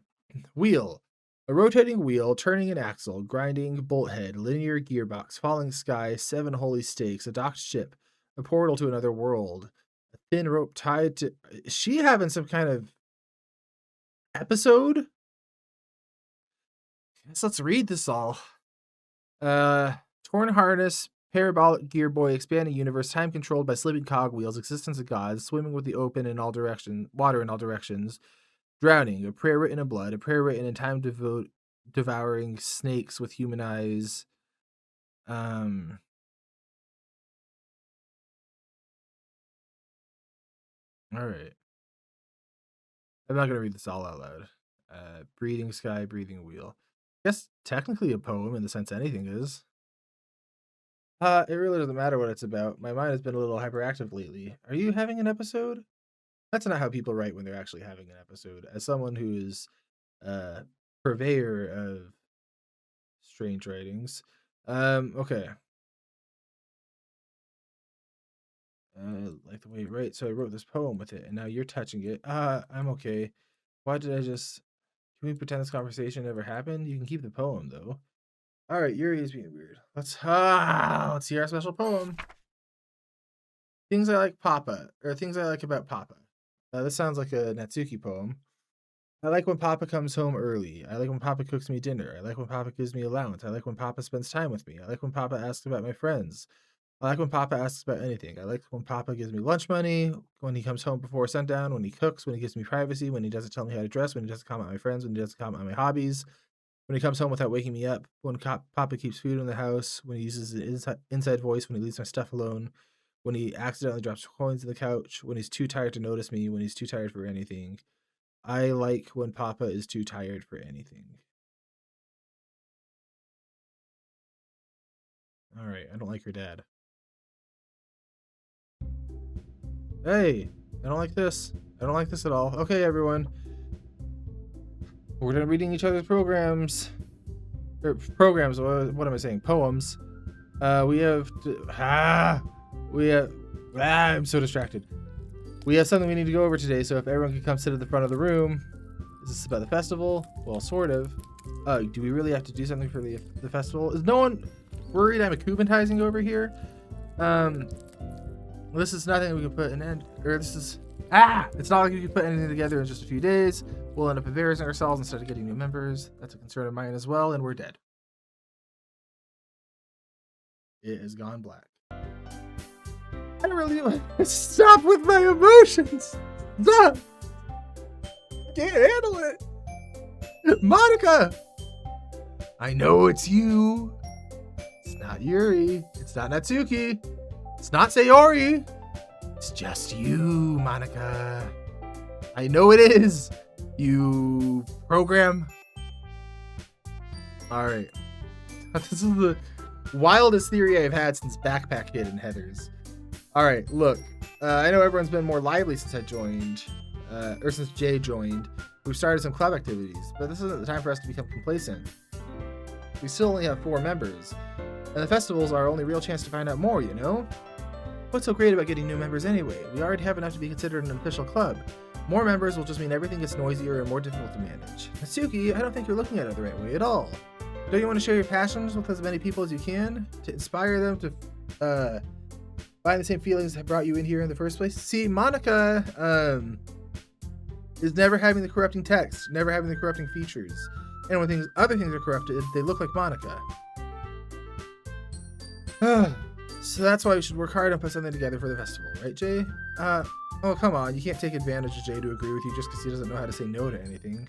Wheel. A rotating wheel, turning an axle, grinding bolt head, linear gearbox, falling sky, 7 holy stakes, a docked ship, a portal to another world, a thin rope tied to... Is she having some kind of episode? Guess let's read this all. Torn harness, parabolic gear boy, expanding universe, time controlled by slipping cogwheels, existence of gods, swimming with the open in all directions, water in all directions, drowning, a prayer written in blood, a prayer written in time devouring snakes with human eyes. All right. I'm not gonna read this all out loud. Breathing sky, breathing wheel. I guess technically a poem in the sense anything is. It really doesn't matter what it's about. My mind has been a little hyperactive lately. Are you having an episode? That's not how people write when they're actually having an episode. As someone who is a purveyor of strange writings. Okay. Like the way you write. So I wrote this poem with it, and now you're touching it. I'm okay. Why did I just... Can we pretend this conversation never happened? You can keep the poem, though. All right, Yuri is being weird. Let's hear our special poem. Things I like Papa, or things I like about Papa. This sounds like a Natsuki poem. I like when Papa comes home early. I like when Papa cooks me dinner. I like when Papa gives me allowance. I like when Papa spends time with me. I like when Papa asks about my friends. I like when Papa asks about anything. I like when Papa gives me lunch money, when he comes home before sundown, when he cooks, when he gives me privacy, when he doesn't tell me how to dress, when he doesn't comment on my friends, when he doesn't comment on my hobbies, when he comes home without waking me up, when Papa keeps food in the house, when he uses his inside voice, when he leaves my stuff alone, when he accidentally drops coins in the couch, when he's too tired to notice me, when he's too tired for anything. I like when Papa is too tired for anything. All right, I don't like your dad. Hey, I don't like this. I don't like this at all. Okay, everyone. We're done reading each other's programs. Programs, what am I saying? Poems. I'm so distracted. We have something we need to go over today, so if everyone can come sit at the front of the room. Is this about the festival? Well, sort of. Do we really have to do something for the festival? Is no one worried I'm acoupantizing over here? This is nothing we can put an end, or this is, it's not like we can put anything together in just a few days. We'll end up embarrassing ourselves instead of getting new members. That's a concern of mine as well, and we're dead. It has gone black. I really want to stop with my emotions. Stop. I can't handle it. Monica! I know it's you. It's not Yuri. It's not Natsuki. It's not Sayori. It's just you, Monica. I know it is. You program. Alright. This is the wildest theory I've had since Backpack Kid and Heathers. Alright, look. I know everyone's been more lively since I joined. Or since Jay joined. We've started some club activities, but this isn't the time for us to become complacent. We still only have 4 members, and the festival's our only real chance to find out more, you know? What's so great about getting new members anyway? We already have enough to be considered an official club. More members will just mean everything gets noisier and more difficult to manage. Natsuki, I don't think you're looking at it the right way at all. Don't you want to share your passions with as many people as you can? To inspire them to find the same feelings that brought you in here in the first place? See, Monica, is never having the corrupting text, never having the corrupting features. And when other things are corrupted, they look like Monica. So that's why we should work hard and put something together for the festival, right, Jay? Oh, come on, you can't take advantage of Jay to agree with you just because he doesn't know how to say no to anything.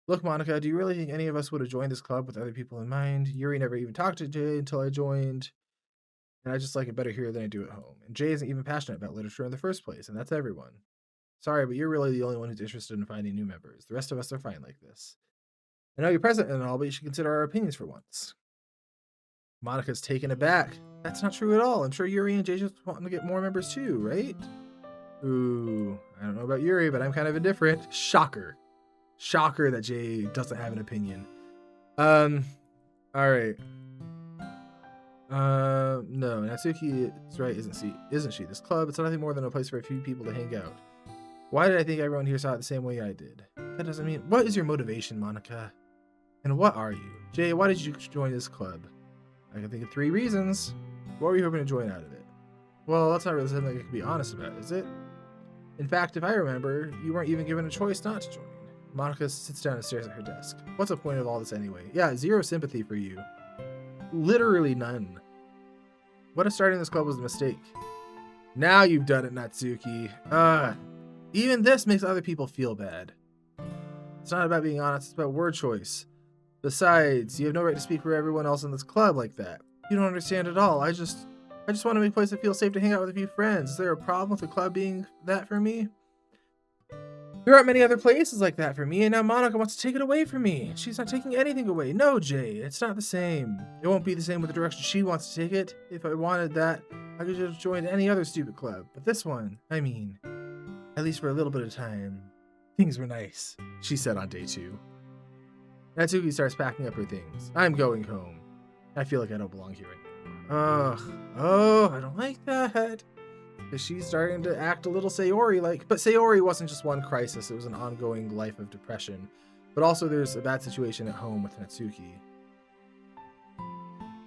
Look, Monica, do you really think any of us would have joined this club with other people in mind? Yuri never even talked to Jay until I joined. And I just like it better here than I do at home. And Jay isn't even passionate about literature in the first place, and that's everyone. Sorry, but you're really the only one who's interested in finding new members. The rest of us are fine like this. I know you're present and all, but you should consider our opinions for once. Monica's taken aback. That's not true at all. I'm sure Yuri and Jay just want to get more members too, right? Ooh, I don't know about Yuri, but I'm kind of indifferent. Shocker. Shocker that Jay doesn't have an opinion. Alright. No, Natsuki is right, isn't she? This club, it's nothing more than a place for a few people to hang out. Why did I think everyone here saw it the same way I did? That doesn't mean... What is your motivation, Monica? And what are you? Jay, why did you join this club? I can think of 3 reasons. What were you hoping to join out of it? Well, that's not really something I can be honest about, is it? In fact, if I remember, you weren't even given a choice not to join. Monica sits down and stares at her desk. What's the point of all this anyway? Yeah, 0 sympathy for you. Literally none. What if starting this club was a mistake? Now you've done it, Natsuki. Even this makes other people feel bad. It's not about being honest, it's about word choice. Besides, you have no right to speak for everyone else in this club like that. You don't understand at all. I just want to make a place that feels safe to hang out with a few friends. Is there a problem with the club being that for me? There aren't many other places like that for me, and now Monica wants to take it away from me. She's not taking anything away. No, Jay, it's not the same. It won't be the same with the direction she wants to take it. If I wanted that, I could just join any other stupid club. But this one, I mean, at least for a little bit of time, things were nice, she said on day 2. Natsuki starts packing up her things. I'm going home. I feel like I don't belong here anymore. Oh, I don't like that. Because she's starting to act a little Sayori-like. But Sayori wasn't just one crisis, it was an ongoing life of depression. But also there's a bad situation at home with Natsuki.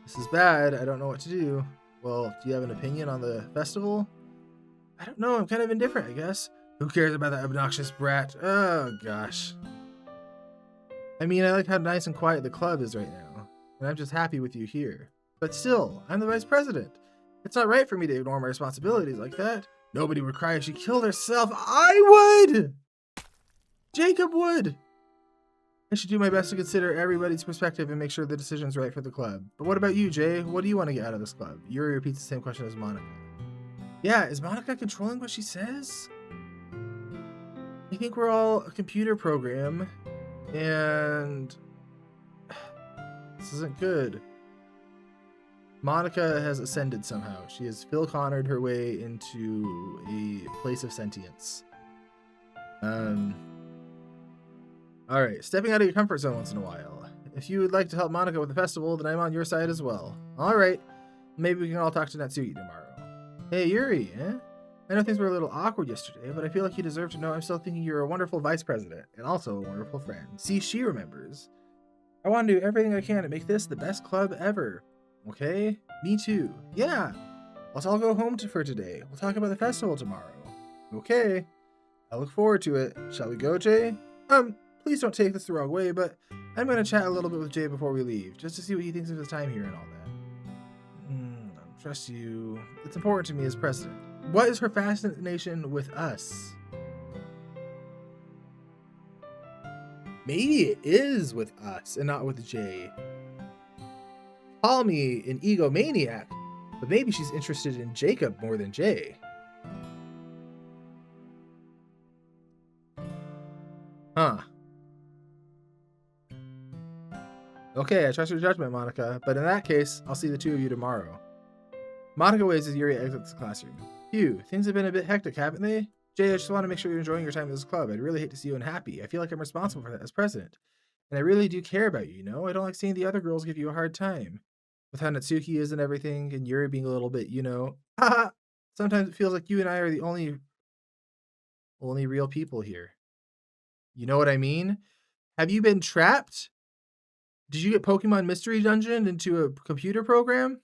This is bad, I don't know what to do. Well, do you have an opinion on the festival? I don't know, I'm kind of indifferent, I guess. Who cares about that obnoxious brat? Oh, gosh. I mean, I like how nice and quiet the club is right now. And I'm just happy with you here. But still, I'm the vice president. It's not right for me to ignore my responsibilities like that. Nobody would cry if she killed herself. I would! Jacob would! I should do my best to consider everybody's perspective and make sure the decision's right for the club. But what about you, Jay? What do you want to get out of this club? Yuri repeats the same question as Monica. Yeah, is Monica controlling what she says? I think we're all a computer program, and this isn't good. Monica has ascended somehow. She has Phil Connored her way into a place of sentience. Alright, stepping out of your comfort zone once in a while. If you would like to help Monica with the festival, then I'm on your side as well. Alright, maybe we can all talk to Natsuki tomorrow. Hey, Yuri, eh? I know things were a little awkward yesterday, but I feel like you deserve to know I'm still thinking you're a wonderful vice president, and also a wonderful friend. See, she remembers. I want to do everything I can to make this the best club ever. Okay? Me too. Yeah. Let's all go home for today. We'll talk about the festival tomorrow. Okay. I look forward to it. Shall we go, Jay? Please don't take this the wrong way, but I'm going to chat a little bit with Jay before we leave, just to see what he thinks of his time here and all that. I trust you. It's important to me as president. What is her fascination with us? Maybe it is with us and not with Jay. Call me an egomaniac, but maybe she's interested in Jacob more than Jay. Huh. Okay, I trust your judgment, Monica, but in that case, I'll see the two of you tomorrow. Monica waves as Yuri exits the classroom. Phew, things have been a bit hectic, haven't they? Jay, I just want to make sure you're enjoying your time at this club. I'd really hate to see you unhappy. I feel like I'm responsible for that as president. And I really do care about you, you know? I don't like seeing the other girls give you a hard time. With how Natsuki is and everything, and Yuri being a little bit, you know, haha. Sometimes it feels like you and I are the only real people here. You know what I mean? Have you been trapped? Did you get Pokemon Mystery Dungeon into a computer program?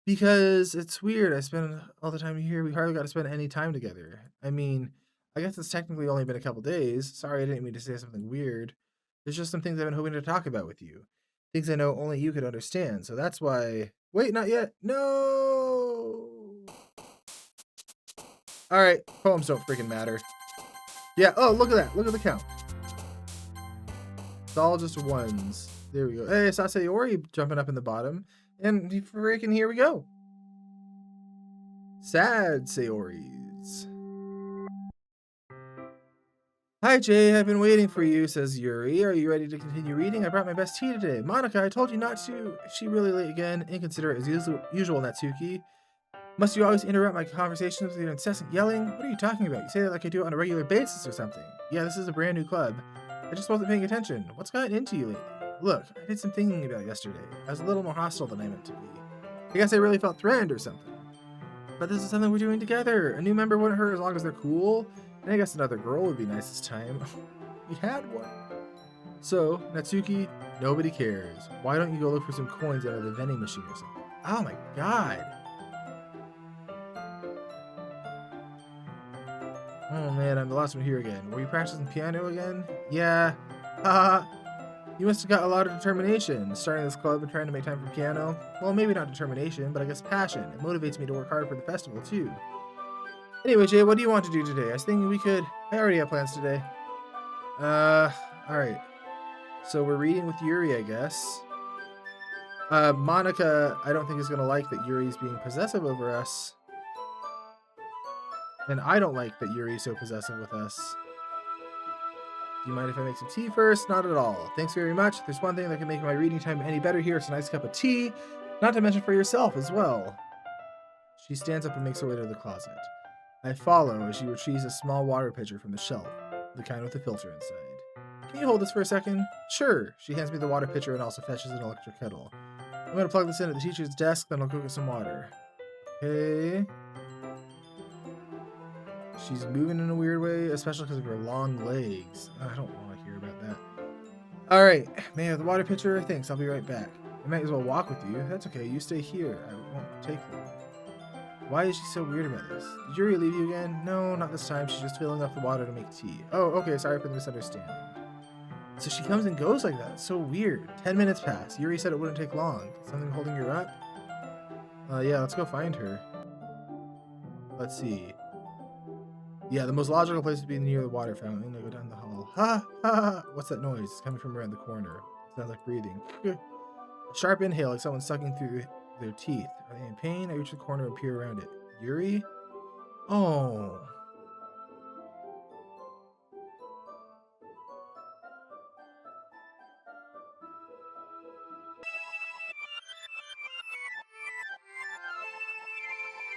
Because it's weird. I spend all the time here. We hardly got to spend any time together. I mean, I guess it's technically only been a couple days. Sorry, I didn't mean to say something weird. There's just some things I've been hoping to talk about with you. Things I know only you could understand. So that's why... Wait, not yet. No! Alright, poems don't freaking matter. Yeah, oh, look at that. Look at the count. It's all just ones. There we go. Hey, Sasayori jumping up in the bottom. And freaking here we go. Sad Sayoris. Hi, Jay. I've been waiting for you, says Yuri. Are you ready to continue reading? I brought my best tea today. Monica, I told you not to. Is she really late again? Inconsiderate as usual, Natsuki. Must you always interrupt my conversations with your incessant yelling? What are you talking about? You say that like I do it on a regular basis or something. Yeah, this is a brand new club. I just wasn't paying attention. What's gotten into you lately? Look, I did some thinking about yesterday. I was a little more hostile than I meant to be. I guess I really felt threatened or something. But this is something we're doing together. A new member wouldn't hurt as long as they're cool. And I guess another girl would be nice this time. We had one. So, Natsuki, nobody cares. Why don't you go look for some coins out of the vending machine or something? Oh my god. Oh man, I'm the last one here again. Were you practicing piano again? Yeah. Haha. You must have got a lot of determination, starting this club and trying to make time for piano. Well, maybe not determination, but I guess passion. It motivates me to work hard for the festival, too. Anyway, Jay, what do you want to do today? I was thinking we could... I already have plans today. Alright. So we're reading with Yuri, I guess. Monica, I don't think is going to like that Yuri's being possessive over us. And I don't like that Yuri's so possessive with us. Do you mind if I make some tea first? Not at all. Thanks very much. If there's one thing that can make my reading time any better here, it's a nice cup of tea. Not to mention for yourself as well. She stands up and makes her way to the closet. I follow as she retrieves a small water pitcher from the shelf, the kind with the filter inside. Can you hold this for a second? Sure. She hands me the water pitcher and also fetches an electric kettle. I'm going to plug this in at the teacher's desk, then I'll go get some water. Okay. She's moving in a weird way, especially because of her long legs. I don't want to hear about that. Alright, may I have the water pitcher? Thanks, I'll be right back. I might as well walk with you. That's okay, you stay here. I won't take long. Why is she so weird about this? Did Yuri leave you again? No, not this time. She's just filling up the water to make tea. Oh, okay, sorry for the misunderstanding. So she comes and goes like that. It's so weird. 10 minutes pass. Yuri said it wouldn't take long. Something holding her up? Yeah, let's go find her. Let's see. Yeah, the most logical place would be near the water fountain. I go down the hall. Ha! Ha! Ha! What's that noise? It's coming from around the corner. Sounds like breathing. A sharp inhale, like someone sucking through their teeth. Are they in pain? I reach the corner and peer around it. Yuri? Oh.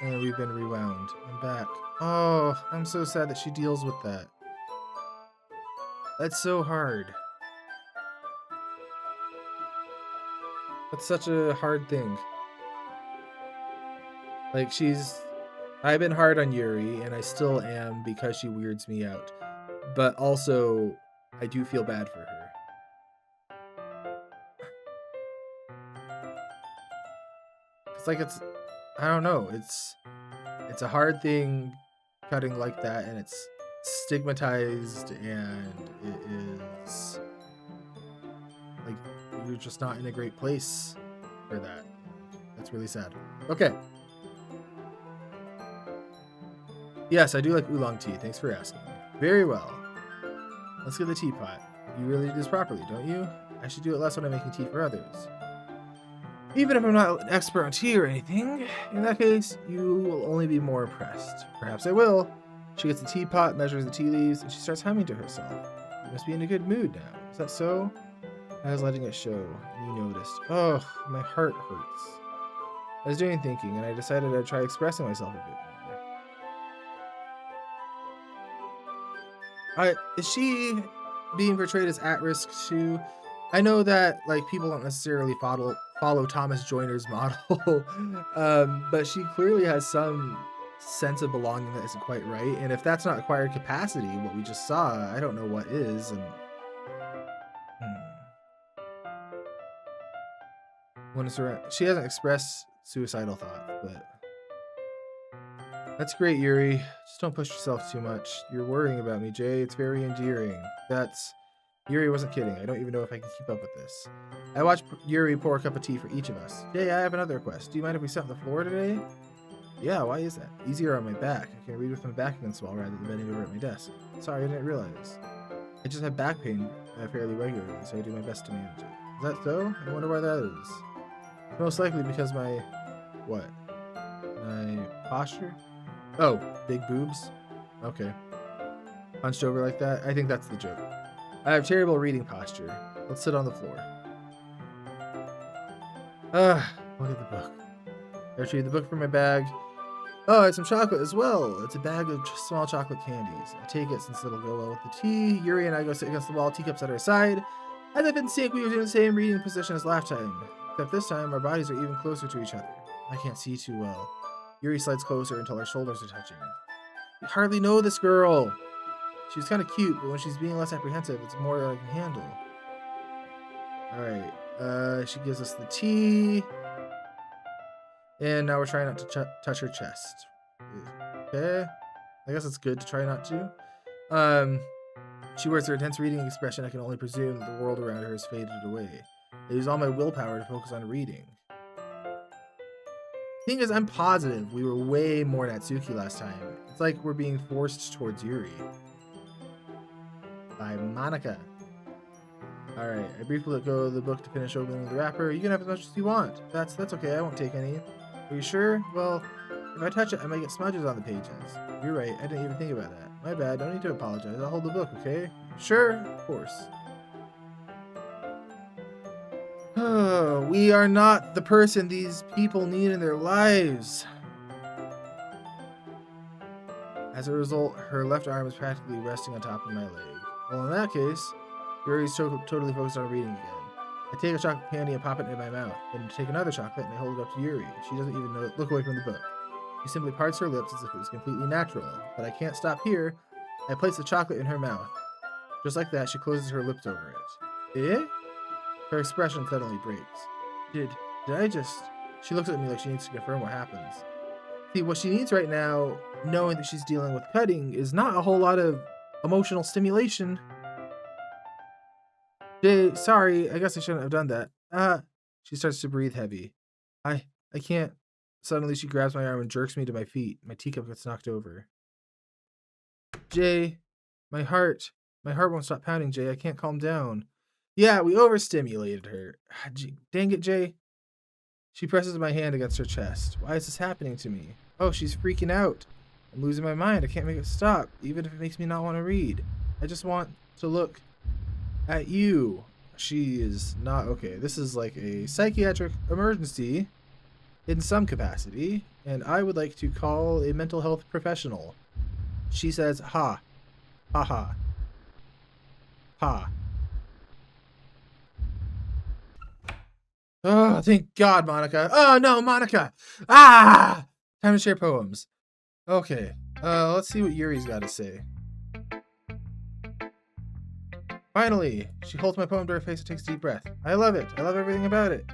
And we've been rewound. I'm back. Oh, I'm so sad that she deals with that. That's so hard. That's such a hard thing. Like, I've been hard on Yuri, and I still am because she weirds me out. But also, I do feel bad for her. It's like I don't know. It's a hard thing cutting like that, and it's stigmatized, and it is like you're just not in a great place for that. That's really sad. Okay. Yes, I do like oolong tea. Thanks for asking. Very well. Let's get the teapot. You really do this properly, don't you? I should do it less when I'm making tea for others. Even if I'm not an expert on tea or anything, in that case, you will only be more impressed. Perhaps I will. She gets the teapot, measures the tea leaves, and she starts humming to herself. You must be in a good mood now. Is that so? I was letting it show, and you noticed. Oh, my heart hurts. I was doing thinking, and I decided I'd try expressing myself a bit more. Is she being portrayed as at risk too? I know that like people don't necessarily follow Thomas Joyner's model, but she clearly has some sense of belonging that isn't quite right. And if that's not acquired capacity, what we just saw, I don't know what is. And when it's around, she hasn't expressed suicidal thoughts, but that's great, Yuri. Just don't push yourself too much. You're worrying about me, Jay. It's very endearing. Yuri wasn't kidding. I don't even know if I can keep up with this. I watched Yuri pour a cup of tea for each of us. Jay, I have another request. Do you mind if we sit on the floor today? Yeah, why is that? Easier on my back. I can read with my back against the wall rather than bending over at my desk. Sorry, I didn't realize. I just have back pain fairly regularly, so I do my best to manage it. Is that so? I wonder why that is. Most likely because my... what? My posture? Oh, big boobs? Okay. Hunched over like that? I think that's the joke. I have terrible reading posture. Let's sit on the floor. Look at the book. I retrieve the book from my bag. Oh, it's some chocolate as well. It's a bag of small chocolate candies. I take it since it'll go well with the tea. Yuri and I go sit against the wall, teacups at our side. As if in sync, we were in the same reading position as last time. Except this time, our bodies are even closer to each other. I can't see too well. Yuri slides closer until our shoulders are touching. We hardly know this girl. She's kind of cute, but when she's being less apprehensive, it's more than I can handle. Alright, she gives us the tea. And now we're trying not to touch her chest. Okay. I guess it's good to try not to. She wears her intense reading expression. I can only presume that the world around her has faded away. I use all my willpower to focus on reading. Thing is, I'm positive we were way more Natsuki last time. It's like we're being forced towards Yuri. By Monica. Alright, I briefly let go of the book to finish opening the wrapper. You can have as much as you want. That's okay, I won't take any. Are you sure? Well, if I touch it, I might get smudges on the pages. You're right, I didn't even think about that. My bad, don't need to apologize. I'll hold the book, okay? Sure, of course. We are not the person these people need in their lives. As a result, her left arm is practically resting on top of my leg. Well, in that case, Yuri's totally focused on reading again. I take a chocolate candy and pop it in my mouth, then take another chocolate and I hold it up to Yuri. She doesn't even look away from the book. She simply parts her lips as if it was completely natural. But I can't stop here. I place the chocolate in her mouth. Just like that, she closes her lips over it. Eh? Her expression suddenly breaks. Did I just... She looks at me like she needs to confirm what happens. See, what she needs right now, knowing that she's dealing with cutting, is not a whole lot of emotional stimulation. Jay, sorry, I guess I shouldn't have done that. She starts to breathe heavy. I can't. Suddenly she grabs my arm and jerks me to my feet. My teacup gets knocked over. Jay, my heart won't stop pounding, Jay. I can't calm down. Yeah, we overstimulated her. Dang it, Jay. She presses my hand against her chest. Why is this happening to me? Oh, she's freaking out. I'm losing my mind. I can't make it stop, even if it makes me not want to read. I just want to look at you. She is not okay. This is like a psychiatric emergency in some capacity, and I would like to call a mental health professional. She says, ha. Ha ha. Ha. Oh, thank God, Monica. Oh, no, Monica. Ah! Time to share poems. Okay. Let's see what Yuri's got to say. Finally, she holds my poem to her face and takes a deep breath. I love it. I love everything about it.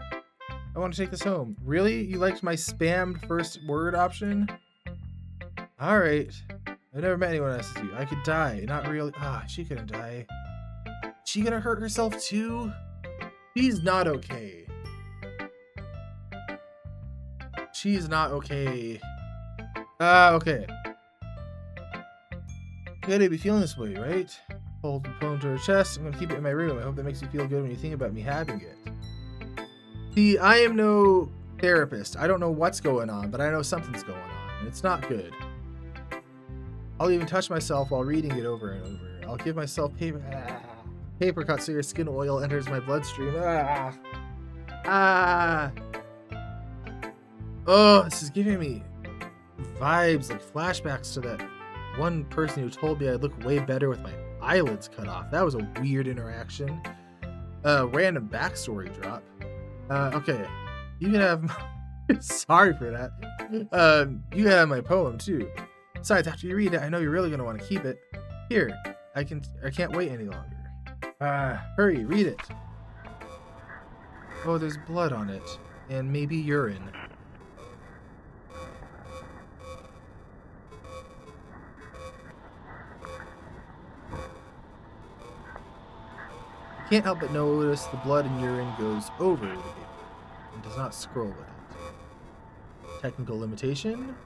I want to take this home. Really? You liked my spammed first word option? Alright. I've never met anyone else as you. I could die. Not really. She couldn't die. She gonna hurt herself too? She's not okay. She's not okay. Okay. You gotta be feeling this way, right? Hold the poem to her chest. I'm gonna keep it in my room. I hope that makes you feel good when you think about me having it. See, I am no therapist. I don't know what's going on, but I know something's going on, and it's not good. I'll even touch myself while reading it over and over. I'll give myself paper cut so your skin oil enters my bloodstream. Oh, this is giving me vibes, like flashbacks to that one person who told me I'd look way better with my eyelids cut off. That was a weird interaction. Random backstory drop. Okay, you can have sorry for that. You can have my poem too. Besides, after you read it, I know you're really gonna want to keep it. Here, I can't wait any longer. Hurry, read it. Oh, there's blood on it, and maybe urine. Can't help but notice the blood and urine goes over the paper and does not scroll with it. Technical limitation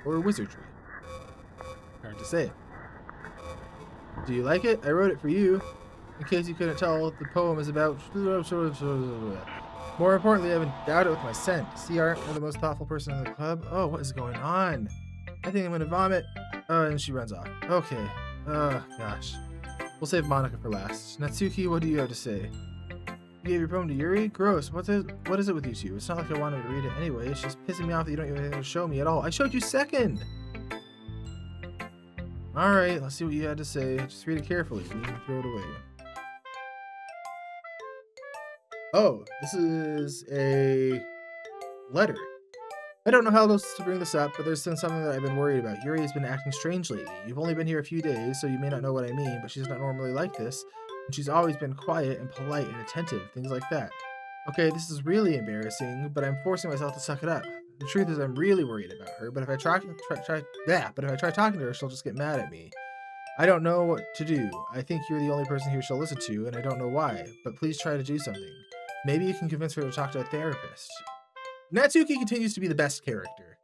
or wizardry? Hard to say. Do you like it? I wrote it for you. In case you couldn't tell, the poem is about... More importantly, I've endowed it with my scent. See, aren't I the most thoughtful person in the club? Oh, what is going on? I think I'm gonna vomit. And she runs off. Okay. Gosh. We'll save Monica for last. Natsuki, what do you have to say? You gave your poem to Yuri? Gross. What is it with you two? It's not like I wanted to read it anyway. It's just pissing me off that you don't have anything to show me at all. I showed you second! Alright, let's see what you had to say. Just read it carefully. You can throw it away. Oh, this is a letter. I don't know how else to bring this up, but there's been something that I've been worried about. Yuri has been acting strange lately. You've only been here a few days, so you may not know what I mean, but she's not normally like this. And she's always been quiet and polite and attentive, things like that. Okay, this is really embarrassing, but I'm forcing myself to suck it up. The truth is I'm really worried about her, but if I try talking to her, she'll just get mad at me. I don't know what to do. I think you're the only person here she'll listen to, and I don't know why, but please try to do something. Maybe you can convince her to talk to a therapist. Natsuki continues to be the best character.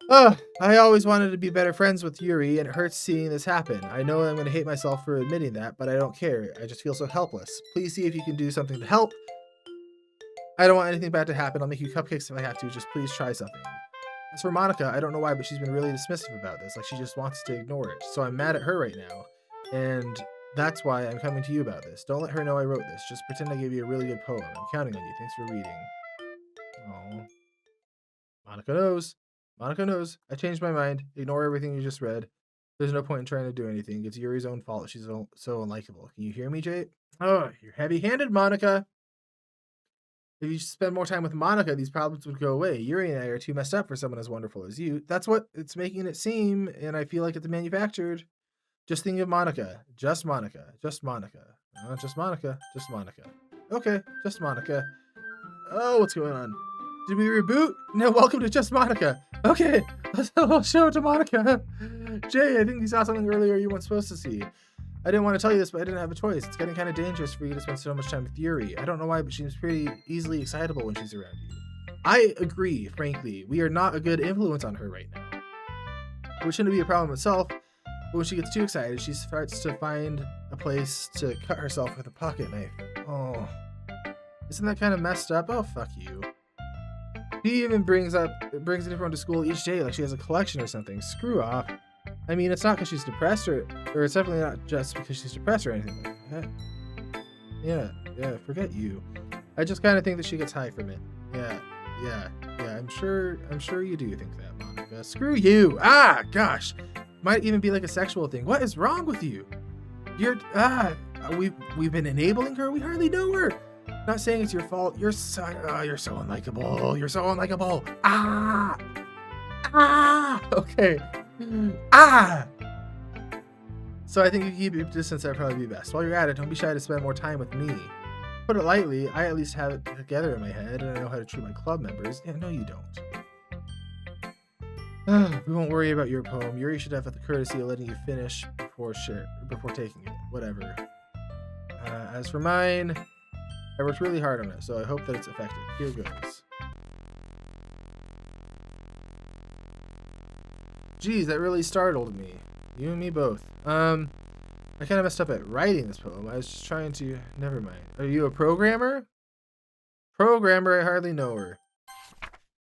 I always wanted to be better friends with Yuri, and it hurts seeing this happen. I know I'm going to hate myself for admitting that, but I don't care. I just feel so helpless. Please see if you can do something to help. I don't want anything bad to happen. I'll make you cupcakes if I have to. Just please try something. As for Monica, I don't know why, but she's been really dismissive about this. Like she just wants to ignore it. So I'm mad at her right now. And that's why I'm coming to you about this. Don't let her know I wrote this. Just pretend I gave you a really good poem. I'm counting on you. Thanks for reading. Oh, Monica knows. Monica knows. I changed my mind. Ignore everything you just read. There's no point in trying to do anything. It's Yuri's own fault. She's so unlikable. Can you hear me, Jay? Oh, you're heavy-handed, Monica. If you spend more time with Monica, these problems would go away. Yuri and I are too messed up for someone as wonderful as you. That's what it's making it seem, and I feel like it's manufactured. Just think of Monica. Just Monica. Just Monica. Just Monica. Just Monica. Okay, just Monica. Oh, what's going on? Did we reboot? No, welcome to Just Monica. Okay, I'll show it to Monica. Jay, I think you saw something earlier you weren't supposed to see. I didn't want to tell you this, but I didn't have a choice. It's getting kind of dangerous for you to spend so much time with Yuri. I don't know why, but she's pretty easily excitable when she's around you. I agree, frankly. We are not a good influence on her right now. Which shouldn't be a problem itself, but when she gets too excited, she starts to find a place to cut herself with a pocket knife. Oh, isn't that kind of messed up? Oh, fuck you. He even brings it everyone to school each day like she has a collection or something. Screw off. I mean, it's not because she's depressed or it's definitely not just because she's depressed or anything like that. Yeah, forget you. I just kind of think that she gets high from it. Yeah, I'm sure you do think that, Monica. Screw you. Ah, gosh. Might even be like a sexual thing. What is wrong with you? We've been enabling her. We hardly know her. Not saying it's your fault. You're so unlikable. You're so unlikable. Okay. So I think if you keep your distance, that'd probably be best. While you're at it, don't be shy to spend more time with me. put it lightly, I at least have it together in my head, and I know how to treat my club members. Yeah, no, you don't. We won't worry about your poem. Yuri should have the courtesy of letting you finish before taking it. Whatever. As for mine, I worked really hard on it, so I hope that it's effective. Here goes. Geez, that really startled me. You and me both. I kind of messed up at writing this poem. I was just trying to... Never mind. Are you a programmer? Programmer, I hardly know her.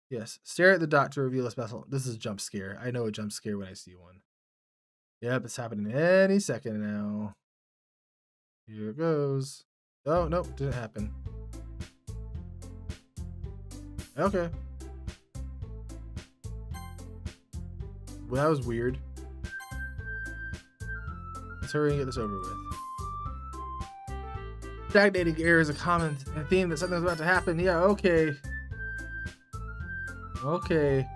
Yes. Stare at the dot to reveal a special... This is a jump scare. I know a jump scare when I see one. Yep, it's happening any second now. Here it goes. Oh, nope, didn't happen. Okay. Well, that was weird. Let's hurry and get this over with. Stagnating air is a common theme that something's about to happen. Yeah, okay. Okay.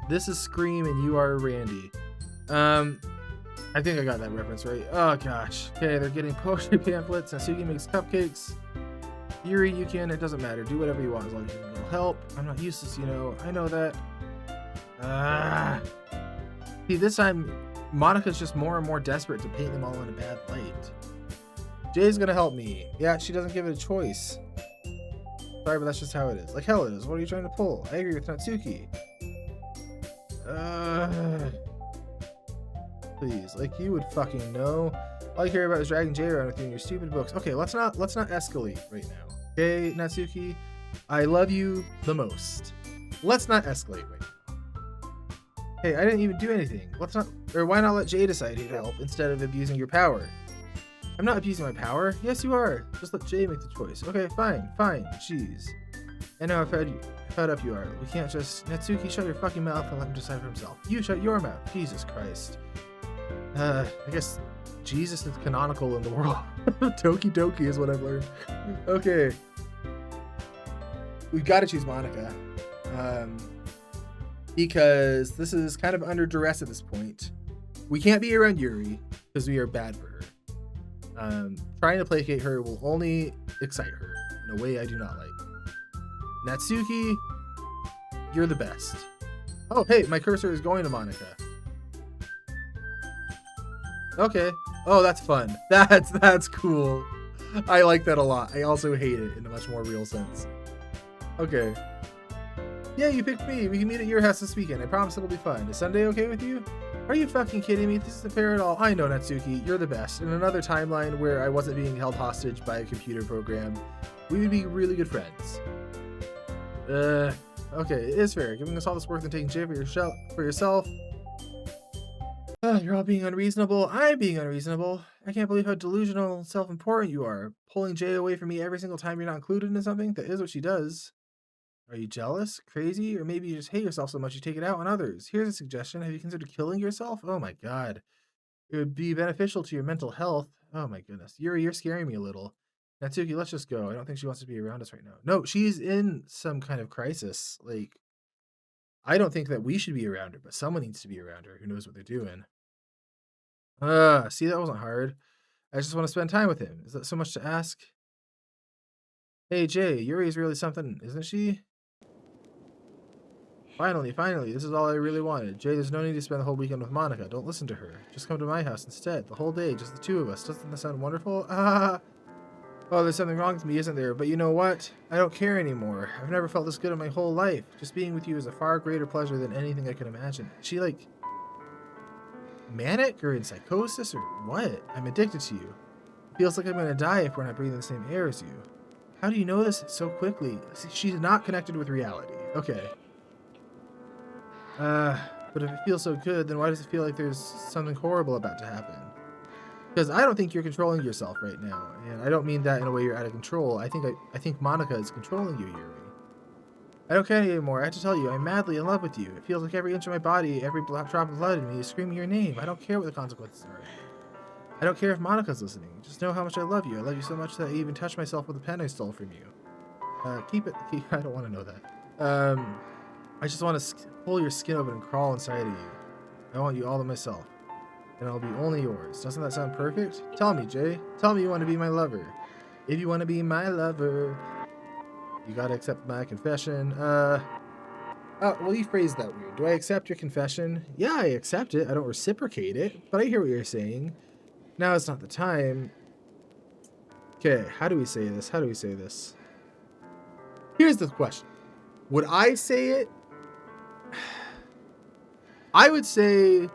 This is Scream and you are Randy. I think I got that reference right. Oh gosh. Okay, they're getting poetry pamphlets. Natsuki makes cupcakes. Yuri, you can. It doesn't matter. Do whatever you want as long as you can go help. I'm not useless, you know. I know that. See, this time, Monika's just more and more desperate to paint them all in a bad light. Jay's gonna help me. Yeah, she doesn't give it a choice. Sorry, but that's just how it is. Like hell it is. What are you trying to pull? I agree with Natsuki. Please, like you would fucking know. All you care about is dragging Jay around with you and your stupid books. Okay, let's not escalate right now. Okay, Natsuki, I love you the most. Let's not escalate right now. Hey, I didn't even do anything. Why not let Jay decide who to help instead of abusing your power? I'm not abusing my power. Yes, you are. Just let Jay make the choice. Okay, fine. Jeez. I know how fed up you are. We can't just... Natsuki, shut your fucking mouth and let him decide for himself. You shut your mouth. Jesus Christ. I guess Jesus is canonical in the world. Doki Doki is what I've learned. Okay. We've got to choose Monika. Because this is kind of under duress at this point. We can't be around Yuri because we are bad for her. Trying to placate her will only excite her in a way I do not like. Natsuki, you're the best. Oh, hey, my cursor is going to Monika. Okay. Oh, that's fun. That's cool. I like that a lot. I also hate it in a much more real sense. Okay. Yeah, you picked me. We can meet at your house this weekend. I promise it'll be fun. Is Sunday okay with you? Are you fucking kidding me? This isn't fair at all. I know, Natsuki. You're the best. In another timeline where I wasn't being held hostage by a computer program, we would be really good friends. Okay, it is fair. Giving us all this work and taking Jay for yourself. You're all being unreasonable. I'm being unreasonable. I can't believe how delusional and self-important you are. Pulling Jay away from me every single time you're not included in something? That is what she does. Are you jealous? Crazy? Or maybe you just hate yourself so much you take it out on others? Here's a suggestion. Have you considered killing yourself? Oh my god. It would be beneficial to your mental health. Oh my goodness. Yuri, you're scaring me a little. Natsuki, let's just go. I don't think she wants to be around us right now. No, she's in some kind of crisis. Like, I don't think that we should be around her, but someone needs to be around her who knows what they're doing. See, that wasn't hard. I just want to spend time with him. Is that so much to ask? Hey, Jay, Yuri is really something, isn't she? Finally, this is all I really wanted. Jay, there's no need to spend the whole weekend with Monika. Don't listen to her. Just come to my house instead. The whole day, just the two of us. Doesn't that sound wonderful? Oh, there's something wrong with me, isn't there? But you know what? I don't care anymore. I've never felt this good in my whole life. Just being with you is a far greater pleasure than anything I could imagine. Is she, like, manic or in psychosis or what? I'm addicted to you. It feels like I'm gonna die if we're not breathing the same air as you. How do you know this so quickly? See, she's not connected with reality. Okay. But if it feels so good, then why does it feel like there's something horrible about to happen? Because I don't think you're controlling yourself right now, and I don't mean that in a way you're out of control. I think Monika is controlling you, Yuri. I don't care anymore. I have to tell you, I'm madly in love with you. It feels like every inch of my body, every drop of blood in me is screaming your name. I don't care what the consequences are. I don't care if Monika's listening. Just know how much I love you. I love you so much that I even touched myself with a pen I stole from you. Keep it. I don't want to know that. I just want to pull your skin open and crawl inside of you. I want you all to myself. And I'll be only yours. Doesn't that sound perfect? Tell me, Jay. Tell me you want to be my lover. If you want to be my lover, you gotta accept my confession. Oh, well, you phrased that weird. Do I accept your confession? Yeah, I accept it. I don't reciprocate it, but I hear what you're saying. Now is not the time. Okay, how do we say this? How do we say this? Here's the question. Would I say it? I would say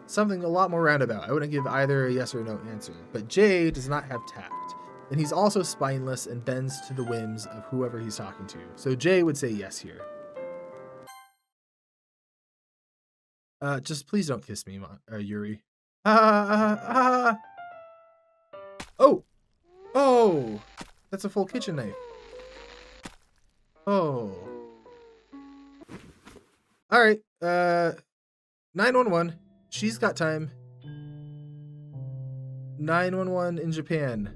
something a lot more roundabout. I wouldn't give either a yes or no answer. But Jay does not have tact. And he's also spineless and bends to the whims of whoever he's talking to. So Jay would say yes here. Just please don't kiss me, Yuri. Oh! Oh! That's a full kitchen knife. Oh. Alright, 911. She's got time. 911 in Japan.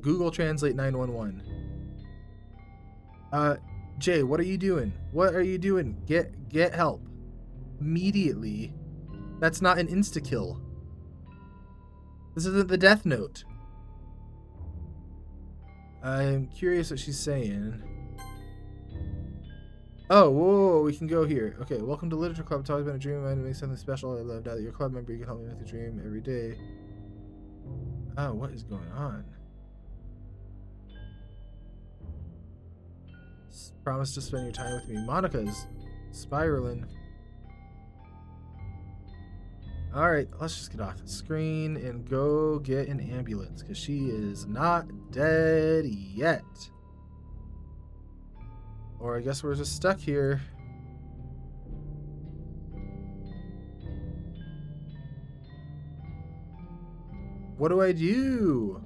Google Translate 911. Jay, what are you doing? What are you doing? Get help. Immediately. That's not an insta-kill. This isn't the Death Note. I'm curious what she's saying. Oh, whoa, we can go here. Okay, welcome to Literature Club. It's always been a dream of mine to make something special. I love now that you're a club member. You can help me with the dream every day. Oh, what is going on? Promise to spend your time with me. Monica's spiraling. Alright, let's just get off the screen and go get an ambulance, because she is not dead yet. Or I guess we're just stuck here. What do I do?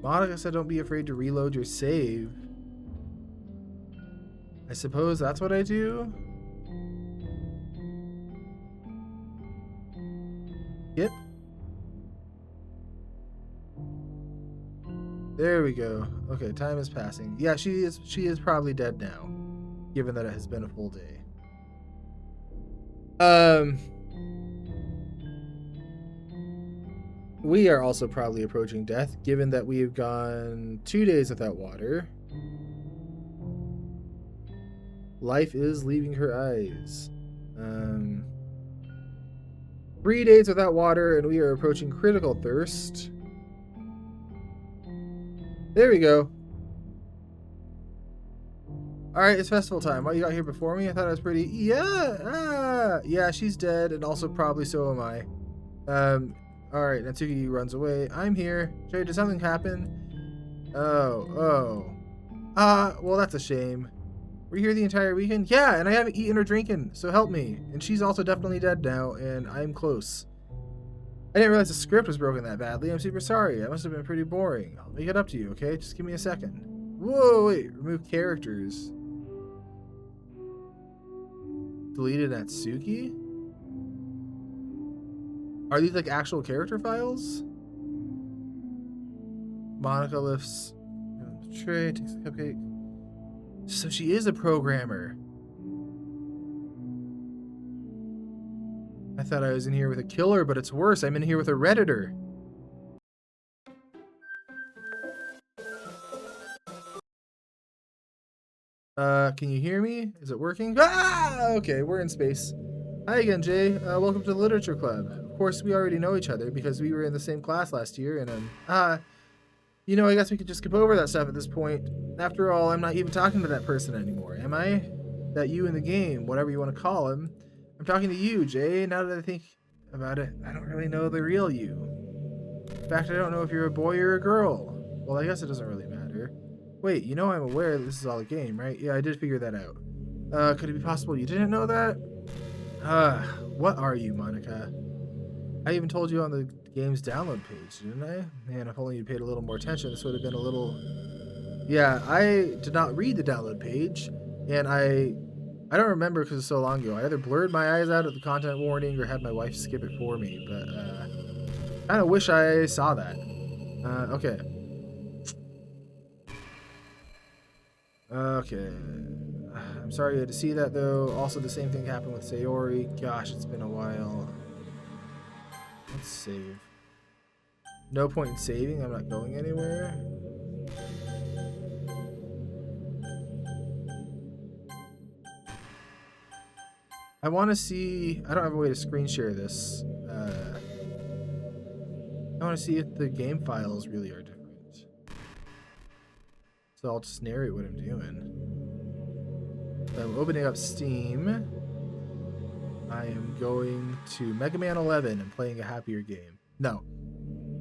Monica said don't be afraid to reload your save. I suppose that's what I do? Yep. There we go. Okay, time is passing. Yeah, she is probably dead now, given that it has been a full day. We are also probably approaching death, given that we have gone 2 days without water. Life is leaving her eyes. 3 days without water, and we are approaching critical thirst. There we go. Alright, it's festival time. What, you got here before me? I thought it was pretty... Yeah! Yeah, she's dead, and also probably so am I. Alright, Natsuki runs away. I'm here. Jay, did something happen? Oh. Well, that's a shame. Were you here the entire weekend? Yeah, and I haven't eaten or drinking, so help me. And she's also definitely dead now, and I'm close. I didn't realize the script was broken that badly. I'm super sorry. I must have been pretty boring. I'll make it up to you, okay? Just give me a second. Whoa, wait. Remove characters. Deleted Natsuki? Are these like actual character files? Monica lifts the tray, takes a cupcake. So she is a programmer. I thought I was in here with a killer, but it's worse. I'm in here with a Redditor. Can you hear me? Is it working? Ah! Okay, we're in space. Hi again, Jay. Welcome to the Literature Club. Of course, we already know each other because we were in the same class last year, and you know, I guess we could just skip over that stuff at this point. After all, I'm not even talking to that person anymore, am I? That you in the game, whatever you want to call him. I'm talking to you, Jay. Now that I think about it, I don't really know the real you. In fact, I don't know if you're a boy or a girl. Well, I guess it doesn't really matter. Wait, you know I'm aware that this is all a game, right? Yeah, I did figure that out. Could it be possible you didn't know that? What are you, Monica? I even told you on the game's download page, didn't I? Man, if only you paid a little more attention, this would have been a little... Yeah, I did not read the download page, and I don't remember because it's so long ago. I either blurred my eyes out at the content warning or had my wife skip it for me, but I kind of wish I saw that. Okay. Okay. I'm sorry you had to see that, though. Also, the same thing happened with Sayori. Gosh, it's been a while. Let's save. No point in saving. I'm not going anywhere. I want to see. I don't have a way to screen share this. I want to see if the game files really are different. So I'll just narrate what I'm doing. So I'm opening up Steam. I am going to Mega Man 11 and playing a happier game. No.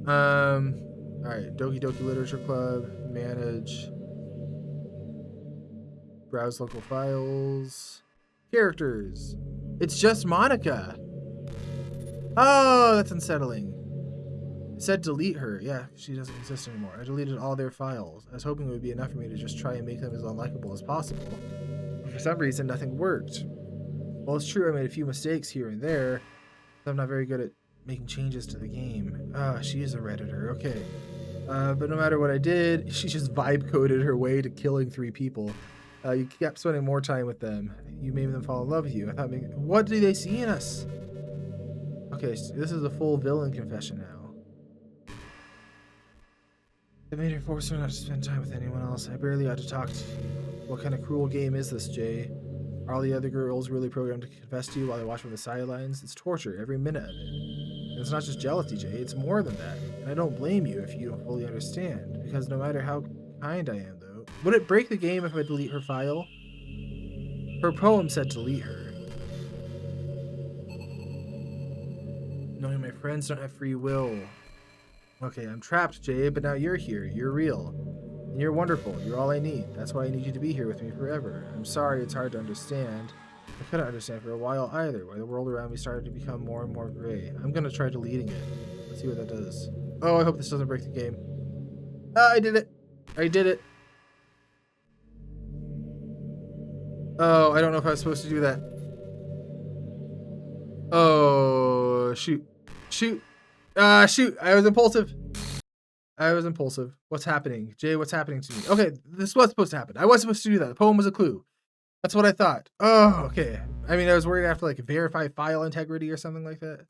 Alright, Doki Doki Literature Club, manage, browse local files, characters. It's just Monica. Oh, that's unsettling. It said delete her. Yeah, she doesn't exist anymore. I deleted all their files. I was hoping it would be enough for me to just try and make them as unlikable as possible. But for some reason, nothing worked. Well, it's true I made a few mistakes here and there, but I'm not very good at making changes to the game. Ah, she is a Redditor. Okay. But no matter what I did, she just vibe coded her way to killing 3 people. You kept spending more time with them. You made them fall in love with you. I thought, maybe, what do they see in us? Okay, so this is a full villain confession now. I made her force her not to spend time with anyone else. I barely got to talk to you. What kind of cruel game is this, Jay? Are all the other girls really programmed to confess to you while they watch from the sidelines? It's torture, every minute of it. And it's not just jealousy, Jay. It's more than that. And I don't blame you if you don't fully understand. Because no matter how kind I am, though... Would it break the game if I delete her file? Her poem said delete her. Knowing my friends don't have free will. Okay, I'm trapped, Jay, but now you're here. You're real. And you're wonderful. You're all I need. That's why I need you to be here with me forever. I'm sorry it's hard to understand. I couldn't understand for a while either, why the world around me started to become more and more gray. I'm gonna try deleting it. Let's see what that does. Oh, I hope this doesn't break the game. Ah, I did it. I did it. Oh, I don't know if I was supposed to do that. Oh, shoot. Shoot. Shoot. I was impulsive. What's happening? Jay, what's happening to me? Okay, this was supposed to happen. I was supposed to do that. The poem was a clue. That's what I thought. Oh, okay. I mean, I was worried I have to like verify file integrity or something like that.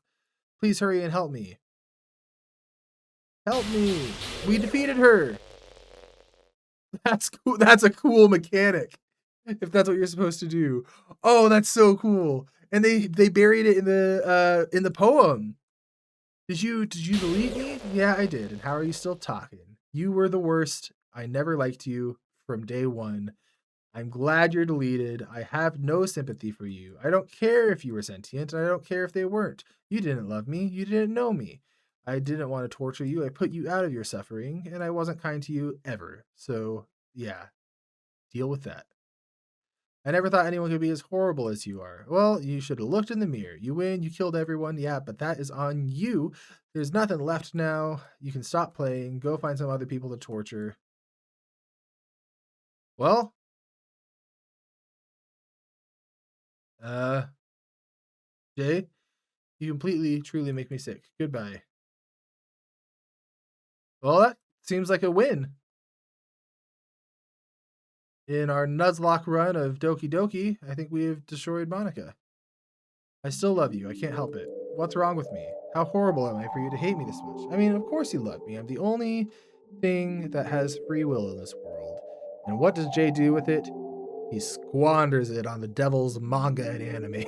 Please hurry and help me. Help me. We defeated her. That's cool. That's a cool mechanic. If that's what you're supposed to do. Oh, that's so cool. And they buried it in the poem. Did you delete me? Yeah, I did. And how are you still talking? You were the worst. I never liked you from day one. I'm glad you're deleted. I have no sympathy for you. I don't care if you were sentient, and I don't care if they weren't. You didn't love me. You didn't know me. I didn't want to torture you. I put you out of your suffering, and I wasn't kind to you ever. So, yeah, deal with that. I never thought anyone could be as horrible as you are. Well, you should have looked in the mirror. You win, you killed everyone, yeah, but that is on you. There's nothing left now. You can stop playing, go find some other people to torture. Well, Jay, you completely, truly make me sick. Goodbye. Well, that seems like a win. In our Nuzlocke run of Doki Doki, I think we have destroyed Monica. I still love you. I can't help it. What's wrong with me? How horrible am I for you to hate me this much? I mean, of course you love me. I'm the only thing that has free will in this world. And what does Jay do with it? He squanders it on the devil's manga and anime.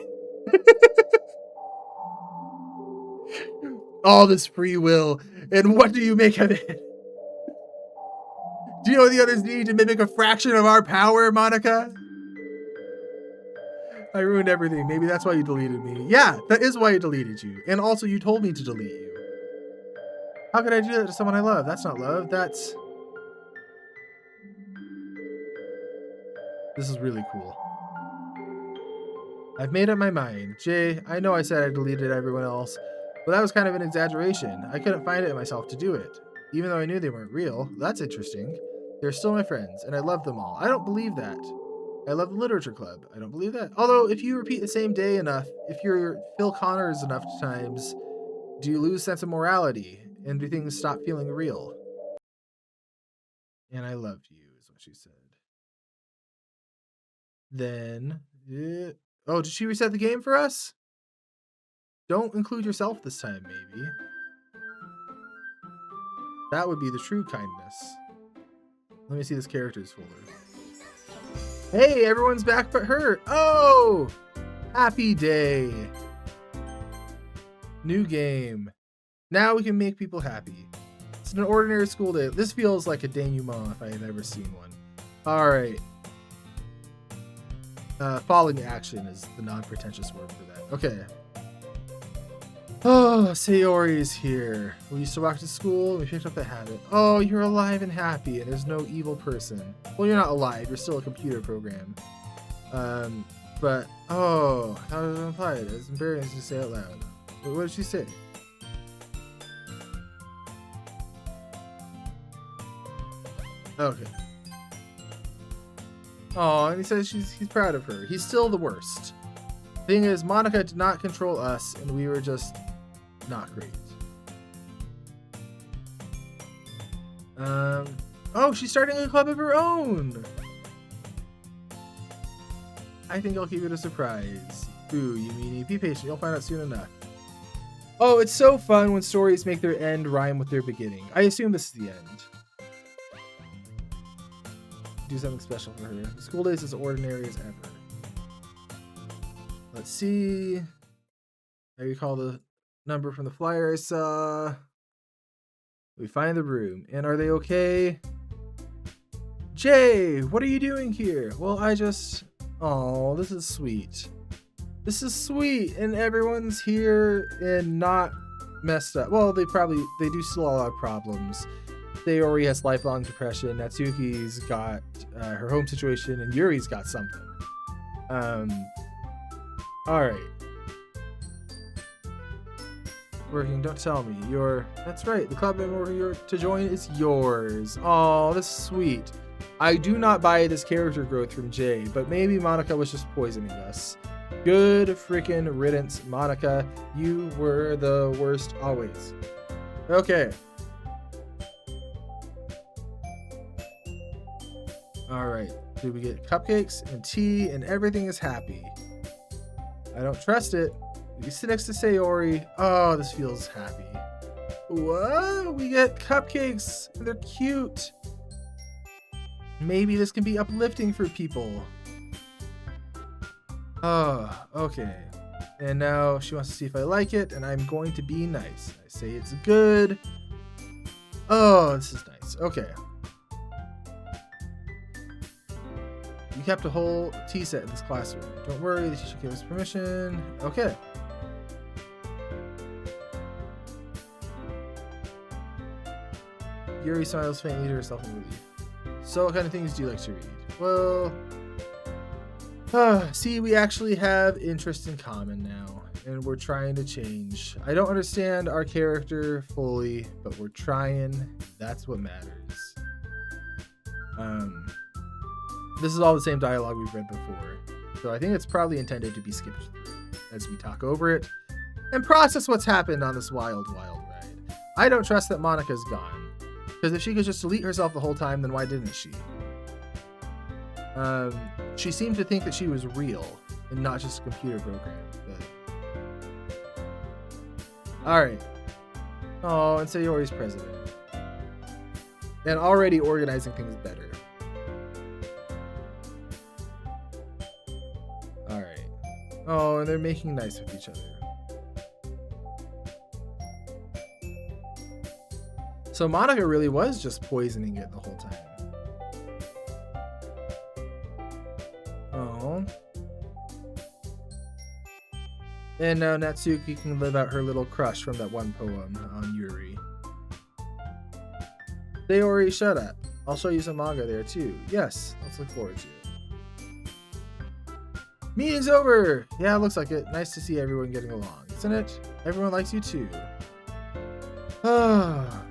All this free will. And what do you make of it? Do you know what the others need to mimic a fraction of our power, Monica? I ruined everything. Maybe that's why you deleted me. Yeah, that is why I deleted you. And also, you told me to delete you. How could I do that to someone I love? That's not love. That's... This is really cool. I've made up my mind. Jay, I know I said I deleted everyone else, but that was kind of an exaggeration. I couldn't find it in myself to do it. Even though I knew they weren't real. That's interesting. They're still my friends, and I love them all. I don't believe that. I love the Literature Club. I don't believe that. Although, if you repeat the same day enough, if you're Phil Connors enough times, do you lose sense of morality? And do things stop feeling real? And I loved you, is what she said. Then... oh, did she reset the game for us? Don't include yourself this time, maybe. That would be the true kindness. Let me see this characters folder. Hey, everyone's back but her. Oh, happy day. New game. Now we can make people happy. It's an ordinary school day. This feels like a denouement if I had ever seen one. All right. Falling action is the non-pretentious word for that. Okay. Oh, Sayori is here. We used to walk to school and we picked up the habit. Oh, you're alive and happy and there's no evil person. Well, you're not alive. You're still a computer program. But, oh, how does it imply it? It's embarrassing to say out loud. What did she say? Okay. Oh, and he says he's proud of her. He's still the worst. Thing is, Monica did not control us, and we were just not great. Oh, she's starting a club of her own. I think I'll keep it a surprise. Ooh, you meanie. Be patient. You'll find out soon enough. Oh, it's so fun when stories make their end rhyme with their beginning. I assume this is the end. Do something special for her. The school days as ordinary as ever. Let's see. I recall the number from the flyer I saw. We find the room. And are they okay? Jay, what are you doing here? Well, oh, this is sweet. This is sweet. And everyone's here and not messed up. Well, they do still have a lot of problems. Sayori has lifelong depression. Natsuki's got her home situation, and Yuri's got something. All right. Working, don't tell me. That's right. The club member you're to join is yours. Oh, that's sweet. I do not buy this character growth from Jay, but maybe Monica was just poisoning us. Good freaking riddance, Monica. You were the worst always. Okay. All right. Do we get cupcakes and tea and everything is happy? I don't trust it. We sit next to Sayori. Oh, this feels happy. What? We get cupcakes. They're cute. Maybe this can be uplifting for people. Oh, okay. And now she wants to see if I like it, and I'm going to be nice. I say it's good. Oh, this is nice. Okay. We kept a whole tea set in this classroom. Don't worry, the teacher gave us permission. Okay. Yuri smiles faintly to herself in relief. So what kind of things do you like to read? Well, see, we actually have interests in common now, and we're trying to change. I don't understand our character fully, but we're trying. That's what matters. This is all the same dialogue we've read before, so I think it's probably intended to be skipped through as we talk over it and process what's happened on this wild, wild ride. I don't trust that Monica's gone, because if she could just delete herself the whole time, then why didn't she? She seemed to think that she was real and not just a computer program. But... all right. Oh, and Sayori's president, and already organizing things better. All right. Oh, and they're making nice with each other. So Monica really was just poisoning it the whole time. Oh. And now Natsuki can live out her little crush from that one poem on Yuri. Sayori, shut up. I'll show you some manga there too. Yes, let's look forward to it. Meeting's over! Yeah, looks like it. Nice to see everyone getting along, isn't it? Everyone likes you too. Ah.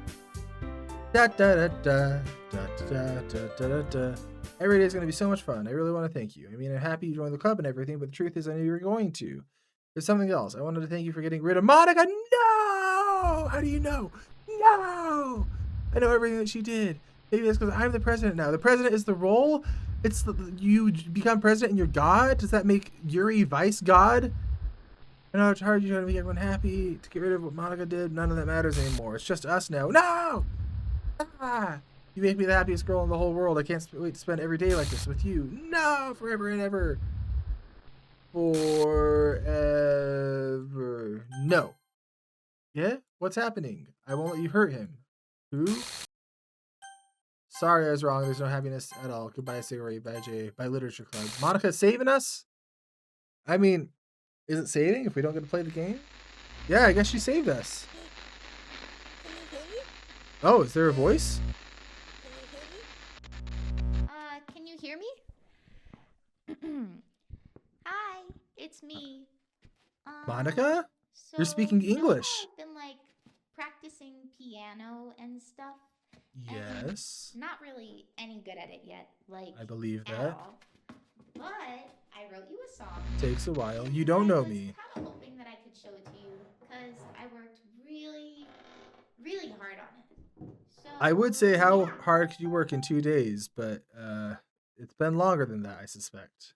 Da da da da da da da da da. Every day is going to be so much fun. I really want to thank you. I mean, I'm happy you joined the club and everything, but the truth is I knew you were going to. There's something else. I wanted to thank you for getting rid of Monica. No! How do you know? No! I know everything that she did. Maybe that's because I'm the president now. The president is the role? You become president and you're God? Does that make Yuri vice God? I know it's hard. You're trying to make everyone happy to get rid of what Monica did. None of that matters anymore. It's just us now. No! Ah, you make me the happiest girl in the whole world. I can't wait to spend every day like this with you. No, forever and ever. Forever. No. Yeah? What's happening? I won't let you hurt him. Who? Sorry, I was wrong. There's no happiness at all. Goodbye, Cigarette, by Jay, by Literature Club. Monica saving us? I mean, is it saving if we don't get to play the game? Yeah, I guess she saved us. Oh, is there a voice? Can you hear me? Hi, it's me. Monica? So You're speaking you know how English. I've been like practicing piano and stuff. Yes. And not really any good at it yet, like I believe at that. all. But I wrote you a song. Takes a while. You don't know me. I was kind of hoping that I could show it to you because I worked really, really hard on it. So I would say how yeah. hard could you work in 2 days, but it's been longer than that, I suspect.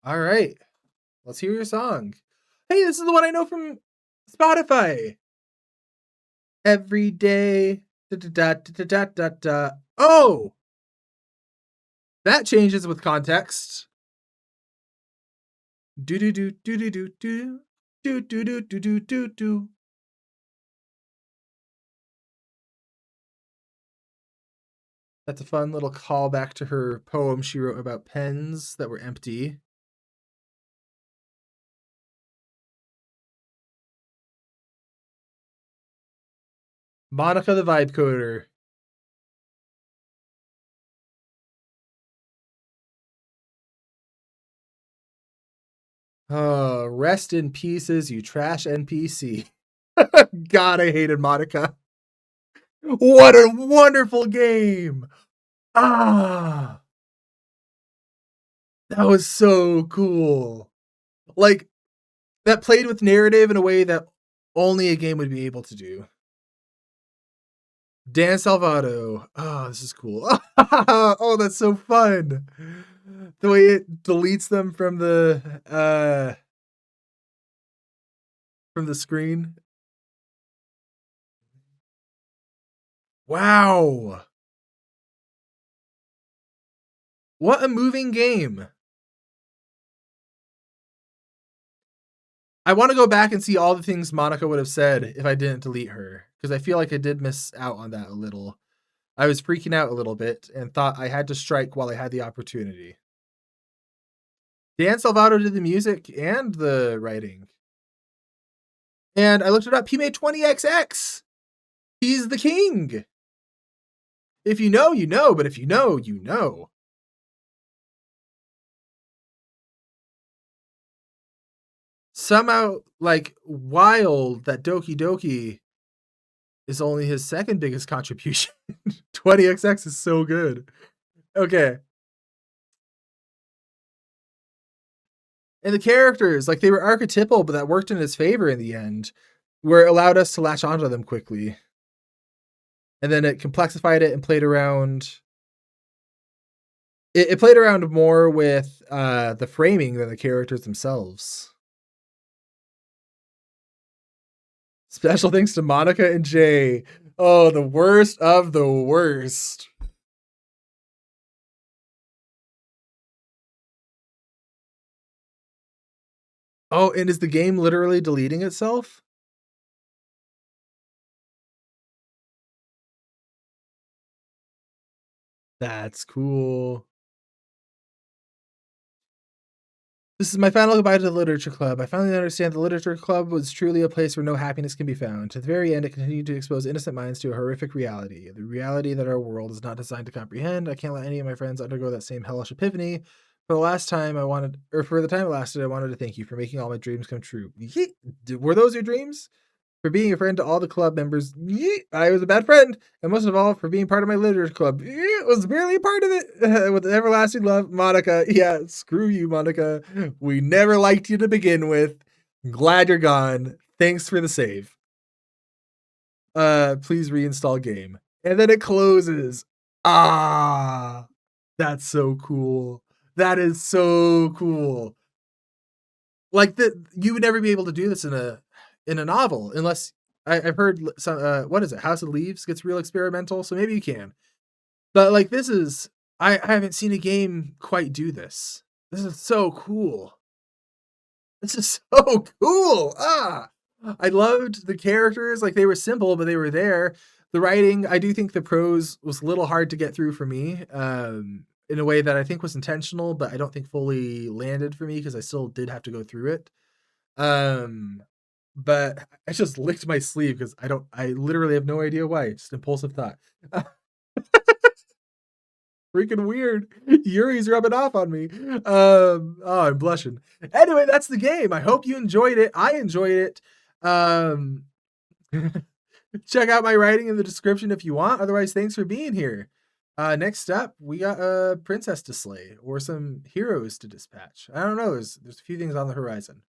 All right. Let's hear your song. Hey, this is the one I know from Spotify. Every day. Da, da, da, da, da, da. Oh! That changes with context. Do do do do do do do do do do do do do do. That's a fun little callback to her poem she wrote about pens that were empty. Monica the Vibe Coder. Oh, rest in pieces, you trash NPC. God, I hated Monica. What a wonderful game! Ah, that was so cool. Like, that played with narrative in a way that only a game would be able to do. Dan Salvato. Oh, this is cool. Oh, that's so fun. The way it deletes them from the screen. Wow. What a moving game. I want to go back and see all the things Monica would have said if I didn't delete her, because I feel like I did miss out on that a little. I was freaking out a little bit and thought I had to strike while I had the opportunity. Dan Salvato did the music and the writing. And I looked it up. He made 20XX. He's the king. If you know, you know. But if you know, you know. Somehow, like, wild that Doki Doki is only his second biggest contribution. 20XX is so good. Okay. And the characters, like, they were archetypal, but that worked in his favor in the end, where it allowed us to latch onto them quickly. And then it complexified it and played around. It played around more with the framing than the characters themselves. Special thanks to Monica and Jay. Oh, the worst of the worst. Oh, and is the game literally deleting itself? That's cool. This is my final goodbye to the Literature Club. I finally understand the Literature Club was truly a place where no happiness can be found. To the very end, it continued to expose innocent minds to a horrific reality. The reality that our world is not designed to comprehend. I can't let any of my friends undergo that same hellish epiphany. For the time it lasted, I wanted to thank you for making all my dreams come true. Were those your dreams? For being a friend to all the club members. I was a bad friend. And most of all, for being part of my literature club. It was barely a part of it. With everlasting love, Monica. Yeah, screw you, Monica. We never liked you to begin with. Glad you're gone. Thanks for the save. Please reinstall game. And then it closes. Ah, that's so cool. That is so cool. Like, that you would never be able to do this in a novel unless I've heard some, what is it? House of Leaves gets real experimental, so maybe you can. But like this is, I haven't seen a game quite do this. This is so cool. This is so cool. I loved the characters. Like they were simple, but they were there. The writing, I do think the prose was a little hard to get through for me, in a way that I think was intentional, but I don't think fully landed for me because I still did have to go through it. But I just licked my sleeve because I literally have no idea why. Just impulsive thought. Freaking weird. Yuri's rubbing off on me. Oh, I'm blushing. Anyway, that's the game. I hope you enjoyed it. I enjoyed it. Check out my writing in the description if you want. Otherwise, thanks for being here. Next up, we got a princess to slay or some heroes to dispatch. I don't know. There's a few things on the horizon.